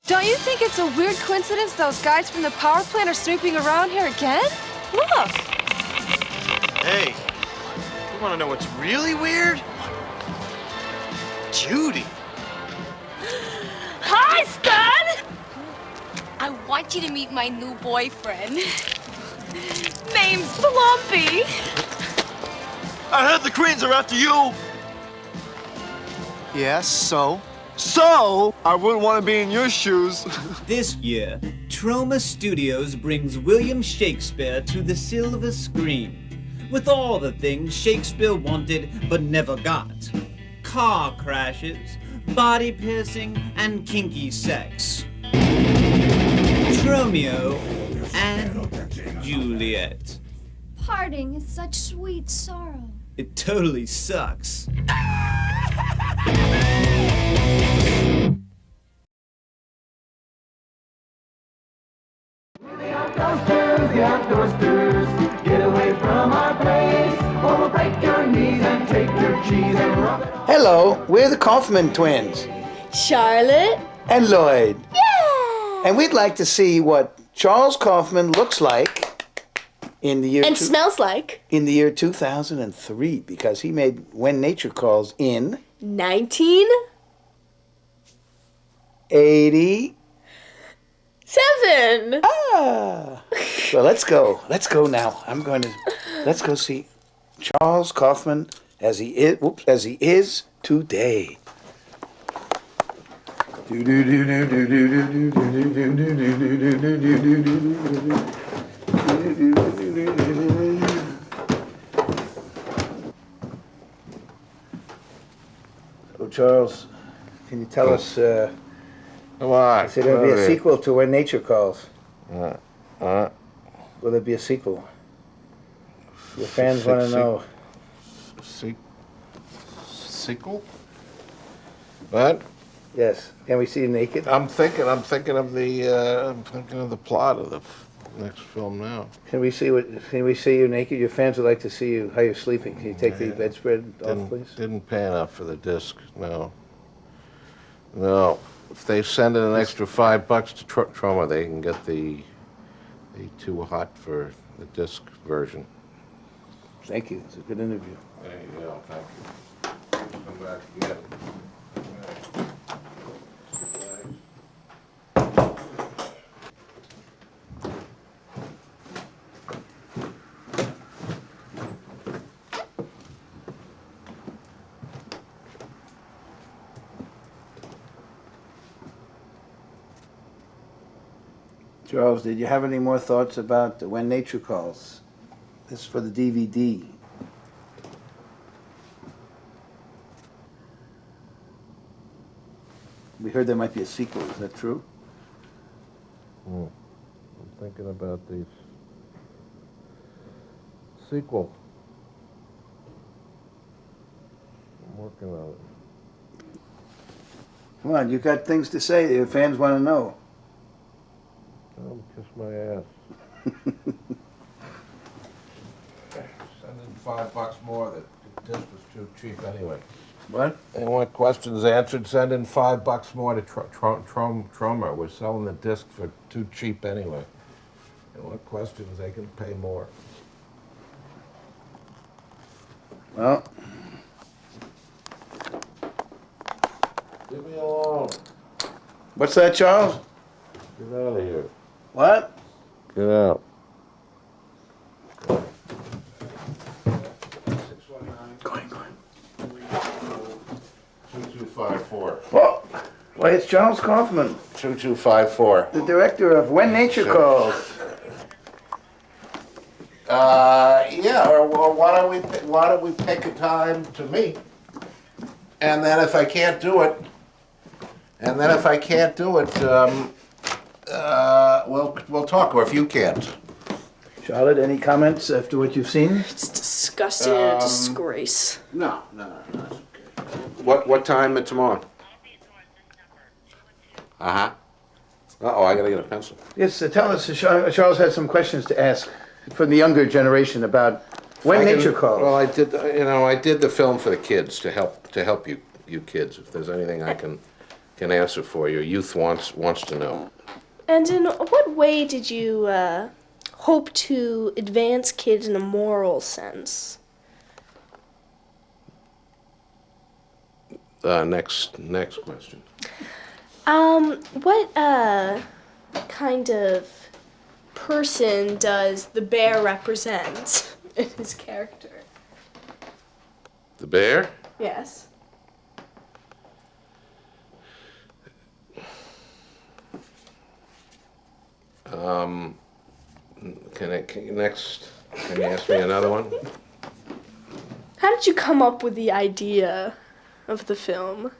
Don't you think it's a weird coincidence those guys from the power plant are snooping around here again? Look! Hey, you want to know what's really weird? Judy. Hi, Stud! I want you to meet my new boyfriend. Name's Lumpy. I heard the Queens are after you. Yes, so? So, I wouldn't want to be in your shoes. This year, Troma Studios brings William Shakespeare to the silver screen with all the things Shakespeare wanted but never got. Car crashes, body piercing, and kinky sex. Romeo and Juliet. Parting is such sweet sorrow. It totally sucks. Get away from our place, or we'll break your knees and take your cheese and rub it. Hello, we're the Kaufman twins. Charlotte. And Lloyd. Yeah! And we'd like to see what Charles Kaufman looks like in the year And smells like. in the year 2003, because he made When Nature Calls in 1987. 80. Ah. Well, let's go. Let's go now. Let's go see Charles Kaufman as he is today. So, Charles, can you tell us? What? Is there going to be a sequel to When Nature Calls? Will there be a sequel? Your fans want to know. Sequel? What? Yes. Can we see you naked? I'm thinking of the plot of the next film now. Can we see you naked? Your fans would like to see you how you're sleeping. Can you take the bedspread off, please? Didn't pay enough for the disc. No. If they send in an extra $5 to Troma, they can get the Too Hot for the disc version. Thank you. It's a good interview. There you go. Thank you. Come back again. Charles, did you have any more thoughts about When Nature Calls? This is for the DVD. We heard there might be a sequel. Is that true? I'm thinking about the sequel. I'm working on it. Come on, you got things to say. Your fans want to know. Oh, kiss my ass. Send in $5 more. The disc was too cheap anyway. What? They want questions answered. Send in $5 more to Troma. We're selling the disc for too cheap anyway. They want questions. They can pay more. Well. Leave me alone. What's that, Charles? Get out of here. What? Get out. 2254. Oh, why, it's Charles Kaufman. 2254. The director of When Nature Calls. Yeah, or why don't we pick a time to meet? And then if I can't do it, we'll talk, or if you can't. Charlotte, any comments after what you've seen? It's disgusting and a disgrace. No. It's okay. What time tomorrow? Uh-huh. Uh-oh, I gotta get a pencil. Yes, tell us, Charles had some questions to ask from the younger generation about When Nature Calls. Well, I did the film for the kids to help you kids. If there's anything I can answer for you, youth wants to know. And in what way did you hope to advance kids in a moral sense? Next question. What kind of person does the bear represent in his character? The bear? Yes. Can you ask me another one? How did you come up with the idea of the film?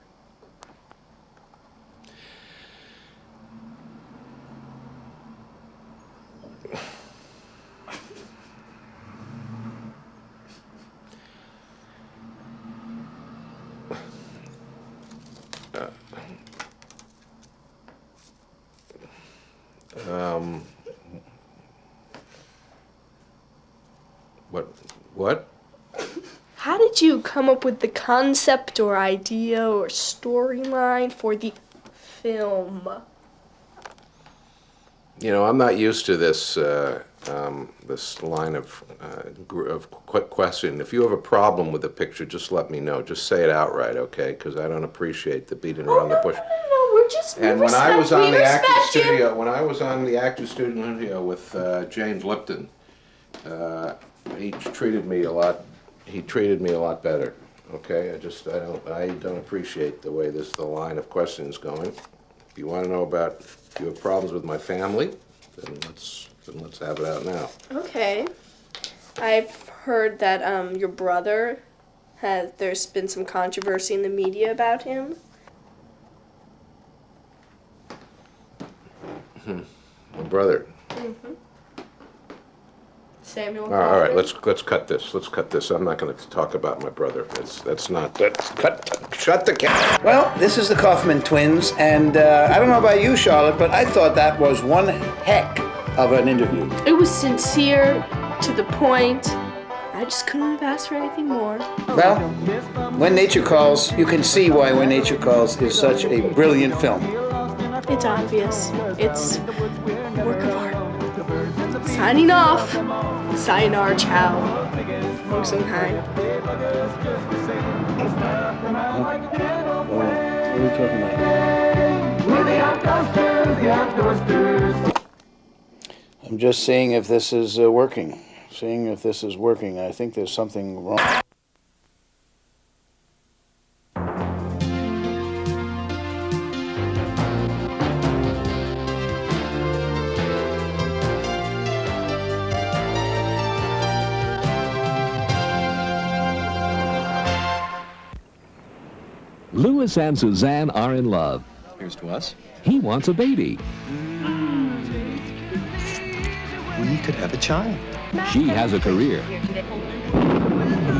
What? How did you come up with the concept or idea or storyline for the film? You know, I'm not used to this this line of question. If you have a problem with the picture, just let me know. Just say it outright, okay? Because I don't appreciate the beating around the bush. No, we're just. And when I was on the actor's studio with James Lipton, he treated me a lot. He treated me a lot better. Okay, I don't appreciate the way the line of questions going. If you want to know if you have problems with my family, then let's have it out now. Okay. I've heard that your brother there's been some controversy in the media about him. My brother. Mm-hmm. Samuel. All right, let's cut this. Let's cut this. I'm not going to talk about my brother. Shut the camera. Well, this is the Kaufman twins, and I don't know about you, Charlotte, but I thought that was one heck of an interview. It was sincere, to the point. I just couldn't have asked for anything more. Well, When Nature Calls, you can see why When Nature Calls is such a brilliant film. It's obvious. It's a work of art. Signing off. Sayonara, ciao. Hong Sung Hai. What are we talking about? I'm just seeing if this is working. I think there's something wrong. Louis and Suzanne are in love. Here's to us. He wants a baby. We could have a child. She has a career.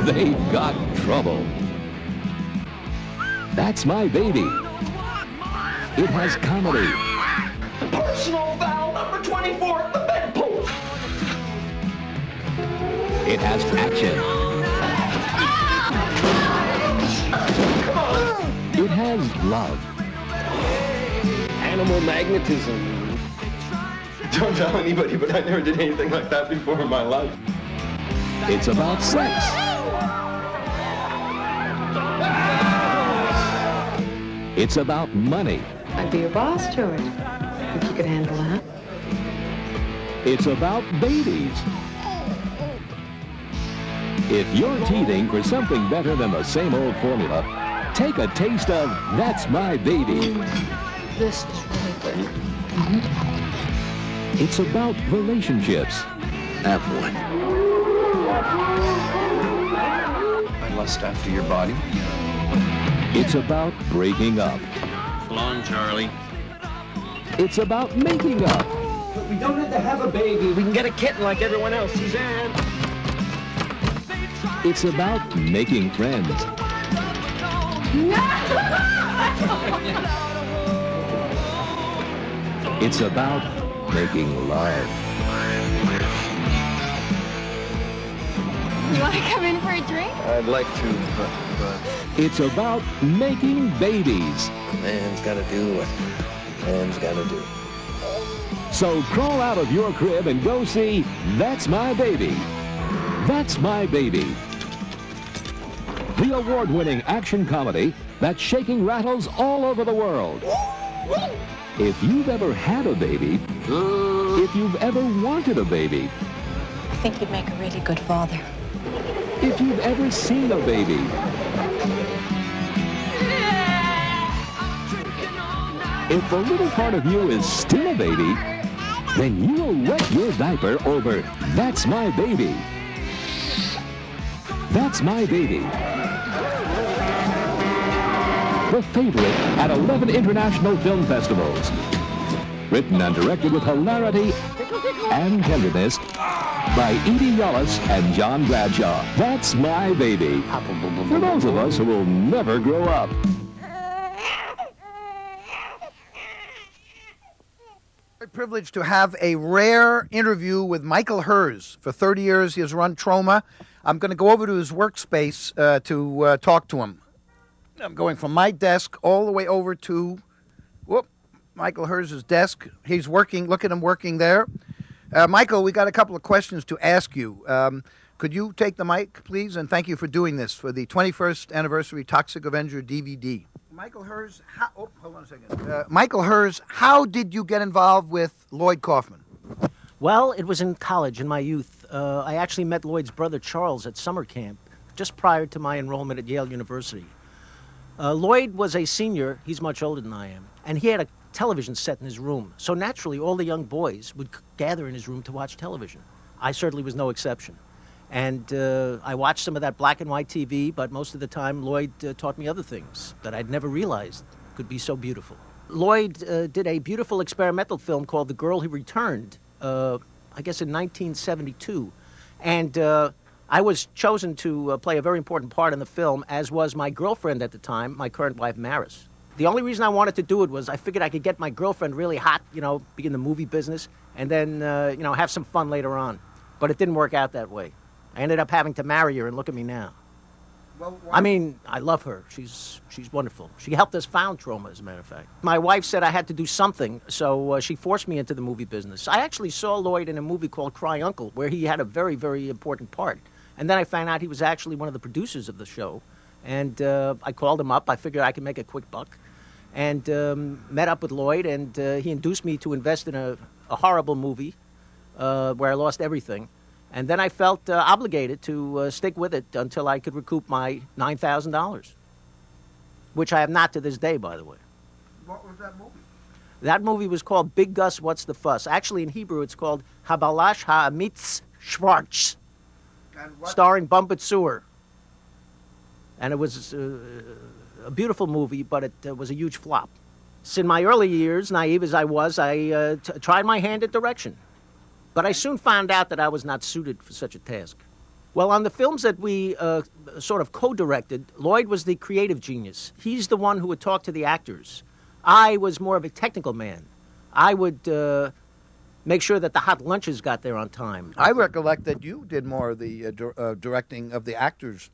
They've got trouble. That's My Baby. It has comedy. Personal foul number 24, the bedpost. It has action. It has love. Animal magnetism. Don't tell anybody, but I never did anything like that before in my life. It's about sex. It's about money. I'd be your boss, George, if you could handle that. It's about babies. If you're teething for something better than the same old formula, take a taste of That's My Baby. This is really good. It's about relationships. Have one. I lust after your body. It's about breaking up. Come on, Charlie. It's about making up. But we don't have to have a baby. We can get a kitten like everyone else, Suzanne. It's about making friends. It's about making love. You want to come in for a drink? I'd like to, but... It's about making babies. A man's got to do what a man's got to do. So crawl out of your crib and go see That's My Baby. That's My Baby. The award-winning action comedy that's shaking rattles all over the world. If you've ever had a baby, if you've ever wanted a baby, I think you'd make a really good father. if you've ever seen a baby, if the little part of you is still a baby, then you'll wet your diaper over That's My Baby. That's My Baby. The favorite at 11 international film festivals. Written and directed with hilarity and tenderness by Edie Yollis and John Bradshaw. That's My Baby. For those of us who will never grow up. Very privileged to have a rare interview with Michael Herz. For 30 years, he has run Troma. I'm going to go over to his workspace to talk to him. I'm going from my desk all the way over to Michael Herz's desk. He's working. Look at him working there. Michael, we got a couple of questions to ask you. Could you take the mic, please? And thank you for doing this for the 21st anniversary Toxic Avenger DVD. Michael Herz, hold on a second. Michael Herz, how did you get involved with Lloyd Kaufman? Well, it was in college, in my youth. I actually met Lloyd's brother Charles at summer camp, just prior to my enrollment at Yale University. Lloyd was a senior, he's much older than I am, and he had a television set in his room. So naturally, all the young boys would gather in his room to watch television. I certainly was no exception. And I watched some of that black and white TV, but most of the time Lloyd taught me other things that I'd never realized could be so beautiful. Lloyd did a beautiful experimental film called The Girl Who Returned, I guess in 1972. And I was chosen to play a very important part in the film, as was my girlfriend at the time, my current wife, Maris. The only reason I wanted to do it was I figured I could get my girlfriend really hot, be in the movie business, and then, have some fun later on. But it didn't work out that way. I ended up having to marry her, and look at me now. Well, I mean, I love her. She's wonderful. She helped us found Troma, as a matter of fact. My wife said I had to do something, so she forced me into the movie business. I actually saw Lloyd in a movie called Cry Uncle, where he had a very, very important part. And then I found out he was actually one of the producers of the show. And I called him up. I figured I could make a quick buck. And met up with Lloyd, and he induced me to invest in a horrible movie where I lost everything. And then I felt obligated to stick with it until I could recoup my $9,000, which I have not to this day, by the way. What was that movie? That movie was called Big Gus, What's the Fuss? Actually, in Hebrew, it's called Habalash Ha'amitz Schwartz, starring Bumpet Sewer. And it was a beautiful movie, but it was a huge flop. So in my early years, naive as I was, I tried my hand at direction. But I soon found out that I was not suited for such a task. Well, on the films that we sort of co-directed, Lloyd was the creative genius. He's the one who would talk to the actors. I was more of a technical man. I would make sure that the hot lunches got there on time. I recollect that you did more of the directing of the actors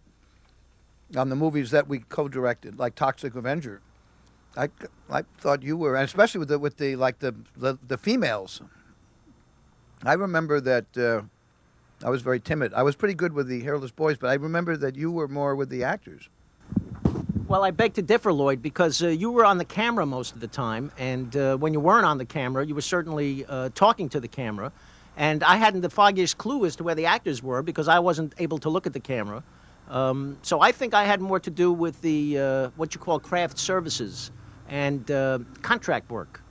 on the movies that we co-directed, like Toxic Avenger. I thought you were, and especially with the females. I remember that I was very timid. I was pretty good with the hairless boys, but I remember that you were more with the actors. Well, I beg to differ, Lloyd, because you were on the camera most of the time, and when you weren't on the camera, you were certainly talking to the camera, and I hadn't the foggiest clue as to where the actors were because I wasn't able to look at the camera. So I think I had more to do with the what you call craft services and contract work.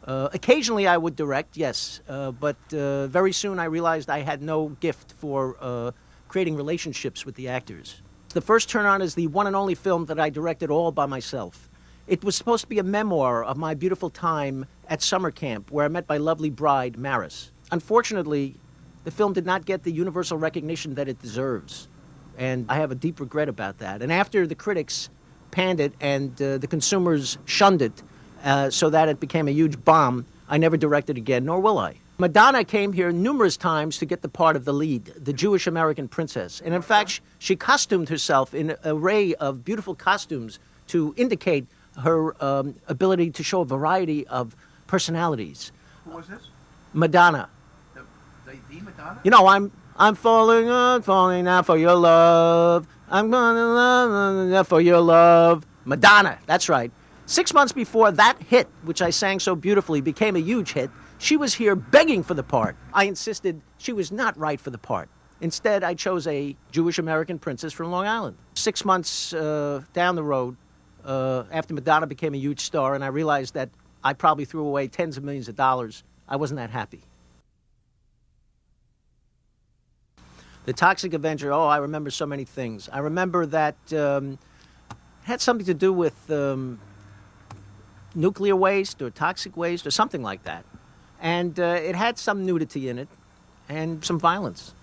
Occasionally I would direct, yes, but very soon I realized I had no gift for creating relationships with the actors. The first Turn On is the one and only film that I directed all by myself. It was supposed to be a memoir of my beautiful time at summer camp, where I met my lovely bride, Maris. Unfortunately, the film did not get the universal recognition that it deserves, and I have a deep regret about that. And after the critics panned it and the consumers shunned it so that it became a huge bomb, I never directed again, nor will I. Madonna came here numerous times to get the part of the lead, the Jewish American princess. And in fact, she costumed herself in an array of beautiful costumes to indicate her ability to show a variety of personalities. Who was this? Madonna. The Madonna? You know, I'm falling now for your love. I'm gonna love for your love. Madonna, that's right. 6 months before that hit, which I sang so beautifully, became a huge hit, she was here begging for the part. I insisted she was not right for the part. Instead, I chose a Jewish American princess from Long Island. 6 months down the road, after Madonna became a huge star, and I realized that I probably threw away tens of millions of dollars, I wasn't that happy. The Toxic Avenger, oh, I remember so many things. I remember that it had something to do with nuclear waste or toxic waste or something like that. And it had some nudity in it and some violence.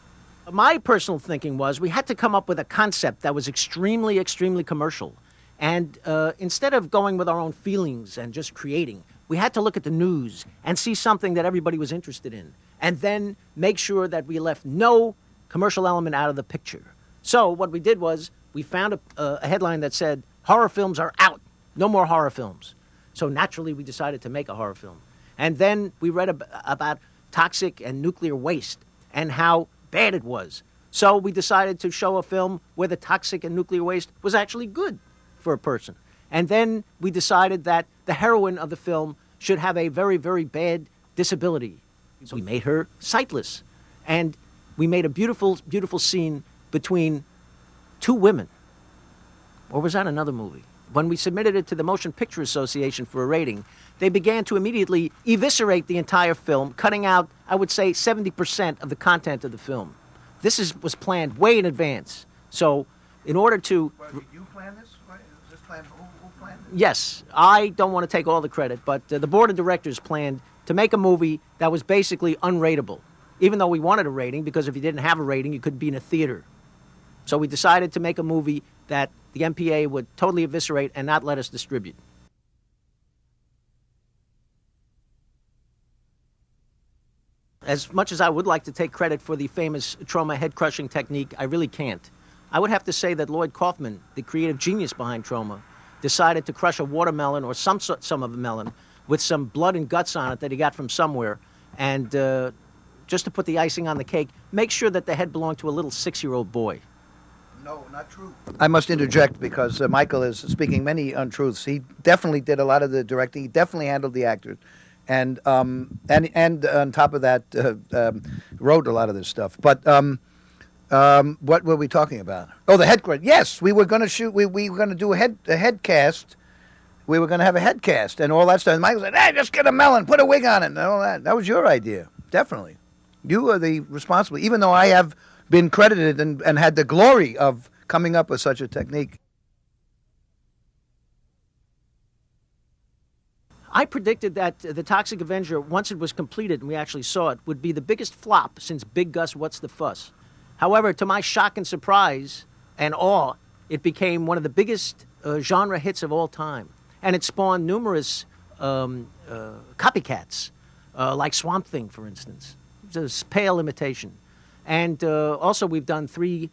My personal thinking was we had to come up with a concept that was extremely, extremely commercial. And instead of going with our own feelings and just creating, we had to look at the news and see something that everybody was interested in, and then make sure that we left no commercial element out of the picture. So what we did was we found a headline that said, horror films are out, no more horror films. So naturally we decided to make a horror film. And then we read about toxic and nuclear waste and how bad it was. So we decided to show a film where the toxic and nuclear waste was actually good for a person. And then we decided that the heroine of the film should have a very, very bad disability. So we made her sightless. And we made a beautiful, beautiful scene between two women. Or was that another movie? When we submitted it to the Motion Picture Association for a rating, they began to immediately eviscerate the entire film, cutting out, I would say, 70% of the content of the film. This was planned way in advance. So in order to... Well, did you plan this? Was this planned? Who planned this? Yes, I don't want to take all the credit, but the board of directors planned to make a movie that was basically unrateable, even though we wanted a rating, because if you didn't have a rating, you couldn't be in a theater. So we decided to make a movie that the MPA would totally eviscerate and not let us distribute. As much as I would like to take credit for the famous Troma head-crushing technique, I really can't. I would have to say that Lloyd Kaufman, the creative genius behind Troma, decided to crush a watermelon or some of a melon with some blood and guts on it that he got from somewhere, and just to put the icing on the cake, make sure that the head belonged to a little 6-year-old boy. No, not true. I must interject because Michael is speaking many untruths. He definitely did a lot of the directing. He definitely handled the actors, and on top of that, wrote a lot of this stuff. But what were we talking about? Oh, the head credit. Yes, we were going to shoot. We were going to do a head cast. We were going to have a head cast and all that stuff. And Michael said, "Hey, just get a melon, put a wig on it," and all that. That was your idea, definitely. You were the responsible, even though I have been credited and had the glory of coming up with such a technique. I predicted that The Toxic Avenger, once it was completed and we actually saw it, would be the biggest flop since Big Gus, What's the Fuss? However, to my shock and surprise and awe, it became one of the biggest genre hits of all time. And it spawned numerous copycats, like Swamp Thing, for instance. It's a pale imitation. And also we've done 3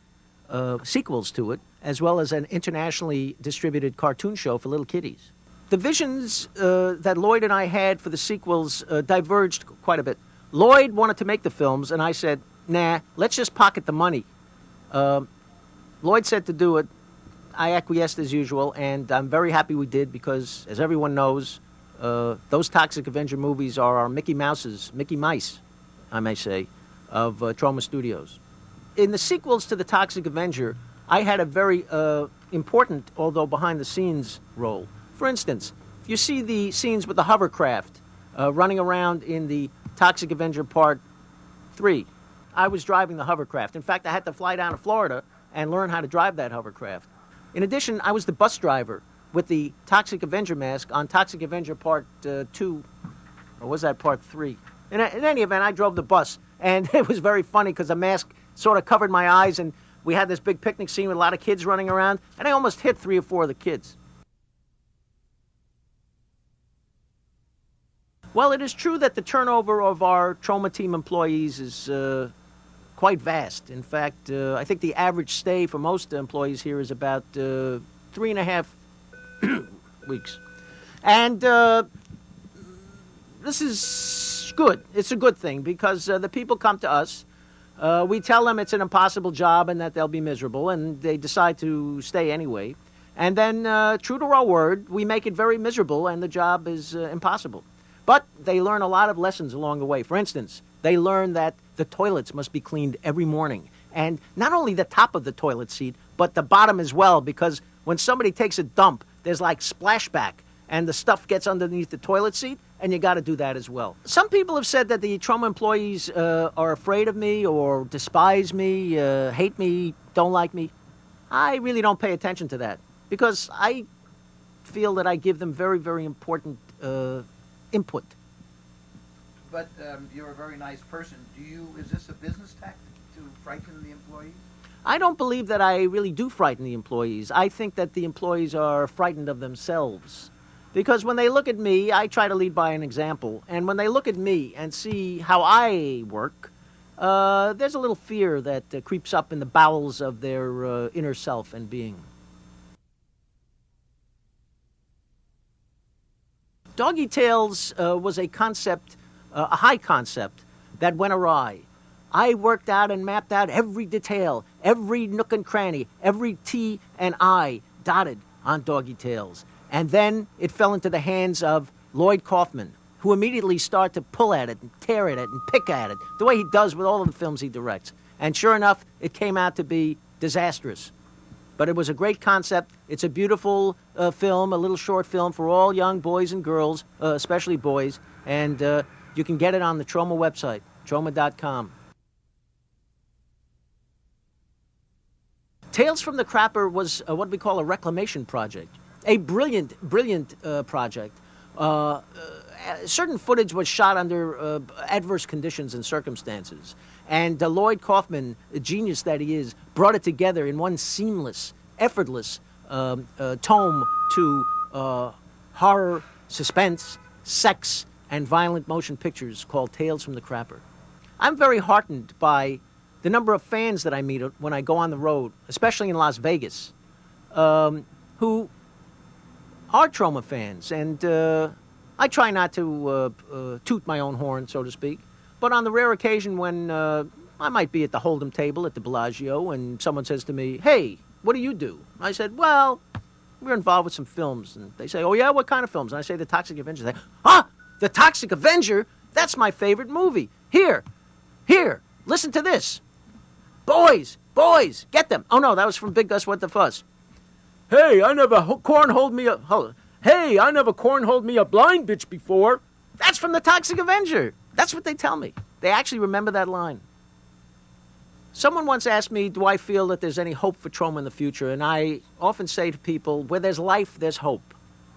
sequels to it, as well as an internationally distributed cartoon show for little kiddies. The visions that Lloyd and I had for the sequels diverged quite a bit. Lloyd wanted to make the films, and I said, nah, let's just pocket the money. Lloyd said to do it. I acquiesced as usual, and I'm very happy we did because, as everyone knows, those Toxic Avenger movies are our Mickey Mice, I may say, of Troma Studios. In the sequels to The Toxic Avenger, I had a very important, although behind-the-scenes role. For instance, you see the scenes with the hovercraft running around in the Toxic Avenger Part 3. I was driving the hovercraft. In fact, I had to fly down to Florida and learn how to drive that hovercraft. In addition, I was the bus driver with the Toxic Avenger mask on Toxic Avenger Part 2, or was that Part 3? In any event, I drove the bus, and it was very funny because the mask sort of covered my eyes, and we had this big picnic scene with a lot of kids running around, and I almost hit 3 or 4 of the kids. Well, it is true that the turnover of our Troma team employees is quite vast. In fact, I think the average stay for most employees here is about 3.5 weeks. And this is good. It's a good thing because the people come to us. We tell them it's an impossible job and that they'll be miserable, and they decide to stay anyway. And then, true to our word, we make it very miserable, and the job is impossible. But they learn a lot of lessons along the way. For instance, they learn that the toilets must be cleaned every morning. And not only the top of the toilet seat, but the bottom as well, because when somebody takes a dump, there's like splashback, and the stuff gets underneath the toilet seat, and you got to do that as well. Some people have said that the Troma employees are afraid of me or despise me, hate me, don't like me. I really don't pay attention to that because I feel that I give them very, very important input. But you're a very nice person. Is this a business tactic to frighten the employees? I don't believe that I really do frighten the employees. I think that the employees are frightened of themselves. Because when they look at me, I try to lead by an example. And when they look at me and see how I work, there's a little fear that creeps up in the bowels of their inner self and being. Doggy Tales was a concept, a high concept, that went awry. I worked out and mapped out every detail, every nook and cranny, every T and I dotted on Doggy Tales. And then it fell into the hands of Lloyd Kaufman, who immediately started to pull at it and tear at it and pick at it, the way he does with all of the films he directs. And sure enough, it came out to be disastrous. But it was a great concept. It's a beautiful film, a little short film for all young boys and girls, especially boys. And you can get it on the Troma website, Troma.com. Tales from the Crapper was what we call a reclamation project. A brilliant, brilliant project. Certain footage was shot under adverse conditions and circumstances. And Lloyd Kaufman, a genius that he is, brought it together in one seamless, effortless tome to horror, suspense, sex, and violent motion pictures called Tales from the Crapper. I'm very heartened by the number of fans that I meet when I go on the road, especially in Las Vegas, who are Troma fans. And I try not to toot my own horn, so to speak. But on the rare occasion when I might be at the Hold'em table at the Bellagio and someone says to me, "Hey, what do you do?" I said, "Well, we're involved with some films." And they say, "Oh, yeah? What kind of films?" And I say, "The Toxic Avenger." They say, "Ah, The Toxic Avenger? That's my favorite movie. Here, listen to this. Boys, get them." Oh, no, that was from Big Gus What the Fuss. "Hey, I never cornholed me a... Hey, I never cornholed me a blind bitch before." That's from The Toxic Avenger. That's what they tell me. They actually remember that line. Someone once asked me, do I feel that there's any hope for Troma in the future? And I often say to people, where there's life, there's hope.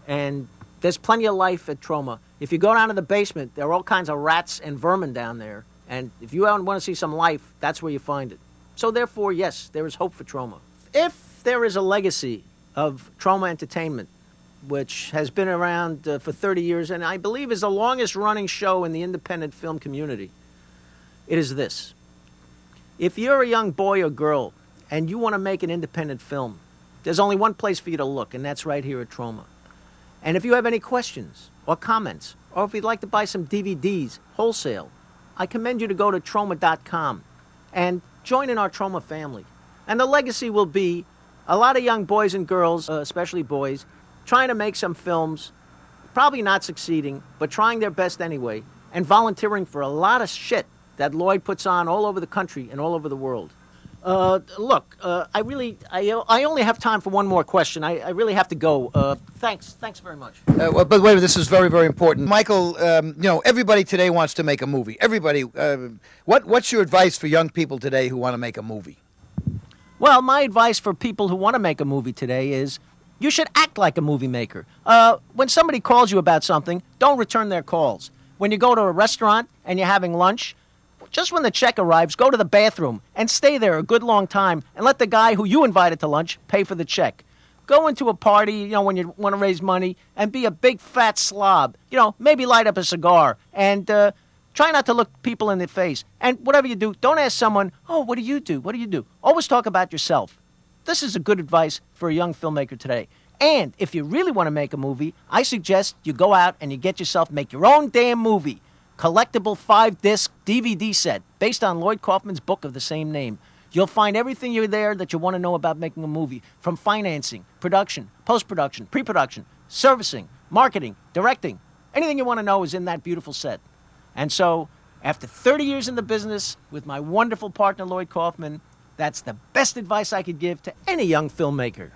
And there's plenty of life at Troma. If you go down to the basement, there are all kinds of rats and vermin down there. And if you want to see some life, that's where you find it. So therefore, yes, there is hope for Troma. If there is a legacy of Troma Entertainment, which has been around for 30 years, and I believe is the longest running show in the independent film community, it is this. If you're a young boy or girl and you want to make an independent film, there's only one place for you to look, and that's right here at Troma. And if you have any questions or comments, or if you'd like to buy some DVDs wholesale, I commend you to go to Troma.com and join in our Troma family. And the legacy will be a lot of young boys and girls, especially boys, trying to make some films, probably not succeeding, but trying their best anyway, and volunteering for a lot of shit that Lloyd puts on all over the country and all over the world. Look, I only have time for one more question. I really have to go. Thanks very much. Well, by the way, this is very, very important. Michael, everybody today wants to make a movie. Everybody. What's your advice for young people today who want to make a movie? Well, my advice for people who want to make a movie today is you should act like a movie maker. When somebody calls you about something, don't return their calls. When you go to a restaurant and you're having lunch, just when the check arrives, go to the bathroom and stay there a good long time and let the guy who you invited to lunch pay for the check. Go into a party, when you want to raise money, and be a big fat slob. Maybe light up a cigar and try not to look people in the face. And whatever you do, don't ask someone, oh, what do you do? What do you do? Always talk about yourself. This is a good advice for a young filmmaker today. And if you really want to make a movie, I suggest you go out and you make your own damn movie. Collectible 5-disc DVD set based on Lloyd Kaufman's book of the same name. You'll find everything there that you want to know about making a movie, from financing, production, post-production, pre-production, servicing, marketing, directing. Anything you want to know is in that beautiful set. And so, after 30 years in the business with my wonderful partner Lloyd Kaufman, that's the best advice I could give to any young filmmaker.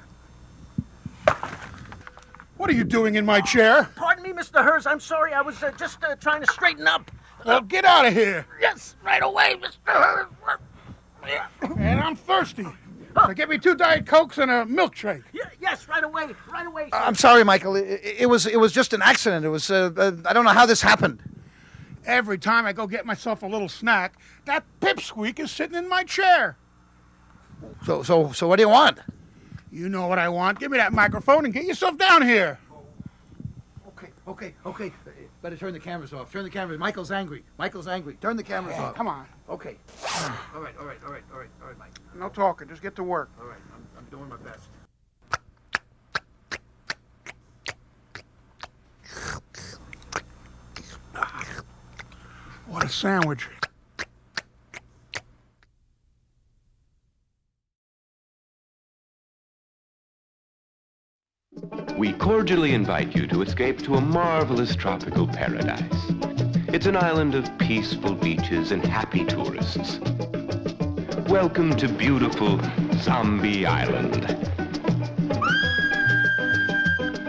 What are you doing in my chair? Pardon me, Mr. Hers. I'm sorry. I was just trying to straighten up. Well, get out of here. Yes, right away, Mr. Hers. And I'm thirsty. Now get me 2 Diet Cokes and a milkshake. Yes, right away. I'm sorry, Michael. It was just an accident. It was. I don't know how this happened. Every time I go get myself a little snack, that pipsqueak is sitting in my chair. So what do you want? You know what I want. Give me that microphone and get yourself down here. Okay. Better turn the cameras off. Turn the cameras. Michael's angry. Turn the cameras off. Come on. Okay. All right, Mike. No talking. Just get to work. All right, I'm doing my best. What a sandwich. We cordially invite you to escape to a marvelous tropical paradise. It's an island of peaceful beaches and happy tourists. Welcome to beautiful Zombie Island.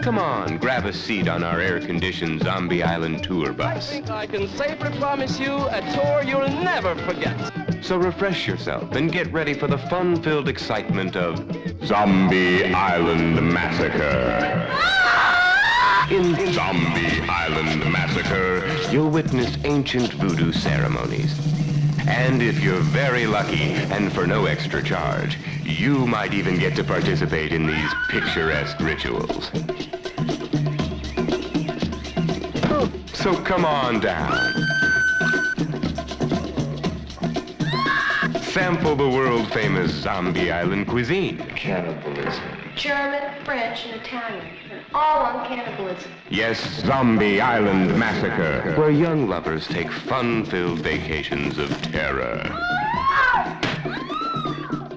Come on, grab a seat on our air-conditioned Zombie Island tour bus. I think I can safely promise you a tour you'll never forget. So refresh yourself and get ready for the fun-filled excitement of Zombie Island Massacre. In Zombie Island Massacre, you'll witness ancient voodoo ceremonies. And if you're very lucky, and for no extra charge, you might even get to participate in these picturesque rituals. So come on down. Sample the world-famous Zombie Island cuisine. Cannibalism. German, French, and Italian, and all on cannibalism. Yes, Zombie Island Massacre, where young lovers take fun-filled vacations of terror,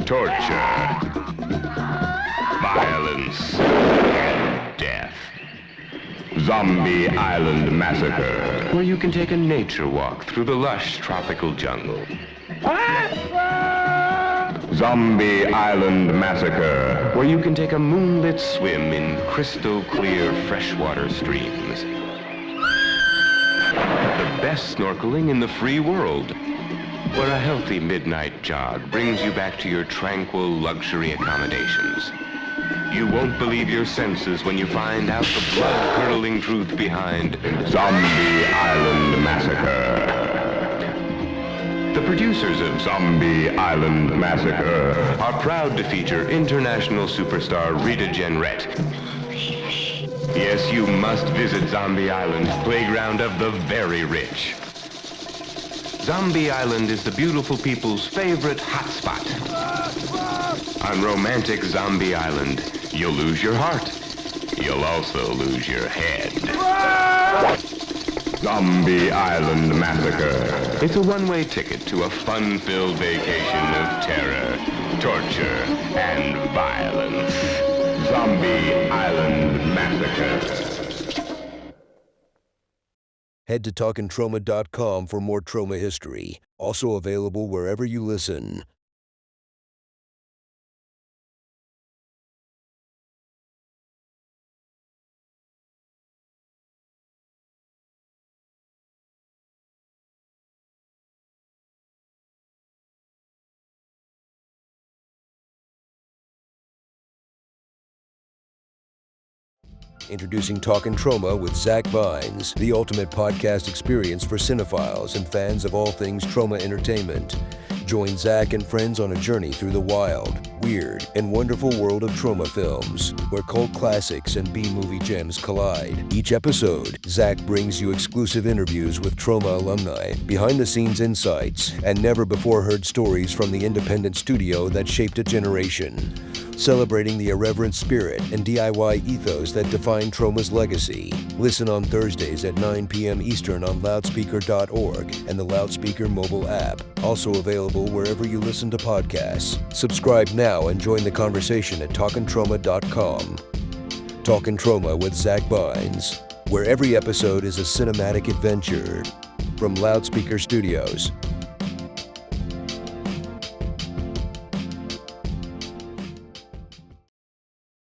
torture, violence, and death. Zombie Island Massacre, where you can take a nature walk through the lush tropical jungle. Zombie Island Massacre, where you can take a moonlit swim in crystal clear freshwater streams. The best snorkeling in the free world, where a healthy midnight jog brings you back to your tranquil luxury accommodations. You won't believe your senses when you find out the blood-curdling truth behind Zombie Island Massacre. The producers of Zombie Island Massacre are proud to feature international superstar Rita Jenrette. Yes, you must visit Zombie Island, playground of the very rich. Zombie Island is the beautiful people's favorite hotspot. On romantic Zombie Island, you'll lose your heart. You'll also lose your head. Zombie Island Massacre. It's a one-way ticket to a fun-filled vacation of terror, torture, and violence. Zombie Island Massacre. Head to TalkinTroma.com for more trauma history. Also available wherever you listen. Introducing Talkin Troma with Zack Beins, the ultimate podcast experience for cinephiles and fans of all things Troma entertainment. Join Zack and friends on a journey through the wild, weird, and wonderful world of Troma films, where cult classics and B-movie gems collide. Each episode, Zack brings you exclusive interviews with Troma alumni, behind-the-scenes insights, and never-before-heard stories from the independent studio that shaped a generation. Celebrating the irreverent spirit and DIY ethos that define Troma's legacy. Listen on Thursdays at 9 p.m. Eastern on loudspeaker.org and the Loudspeaker mobile app. Also available wherever you listen to podcasts. Subscribe now and join the conversation at talkintroma.com. Talkin Troma with Zack Beins, where every episode is a cinematic adventure. From Loudspeaker Studios.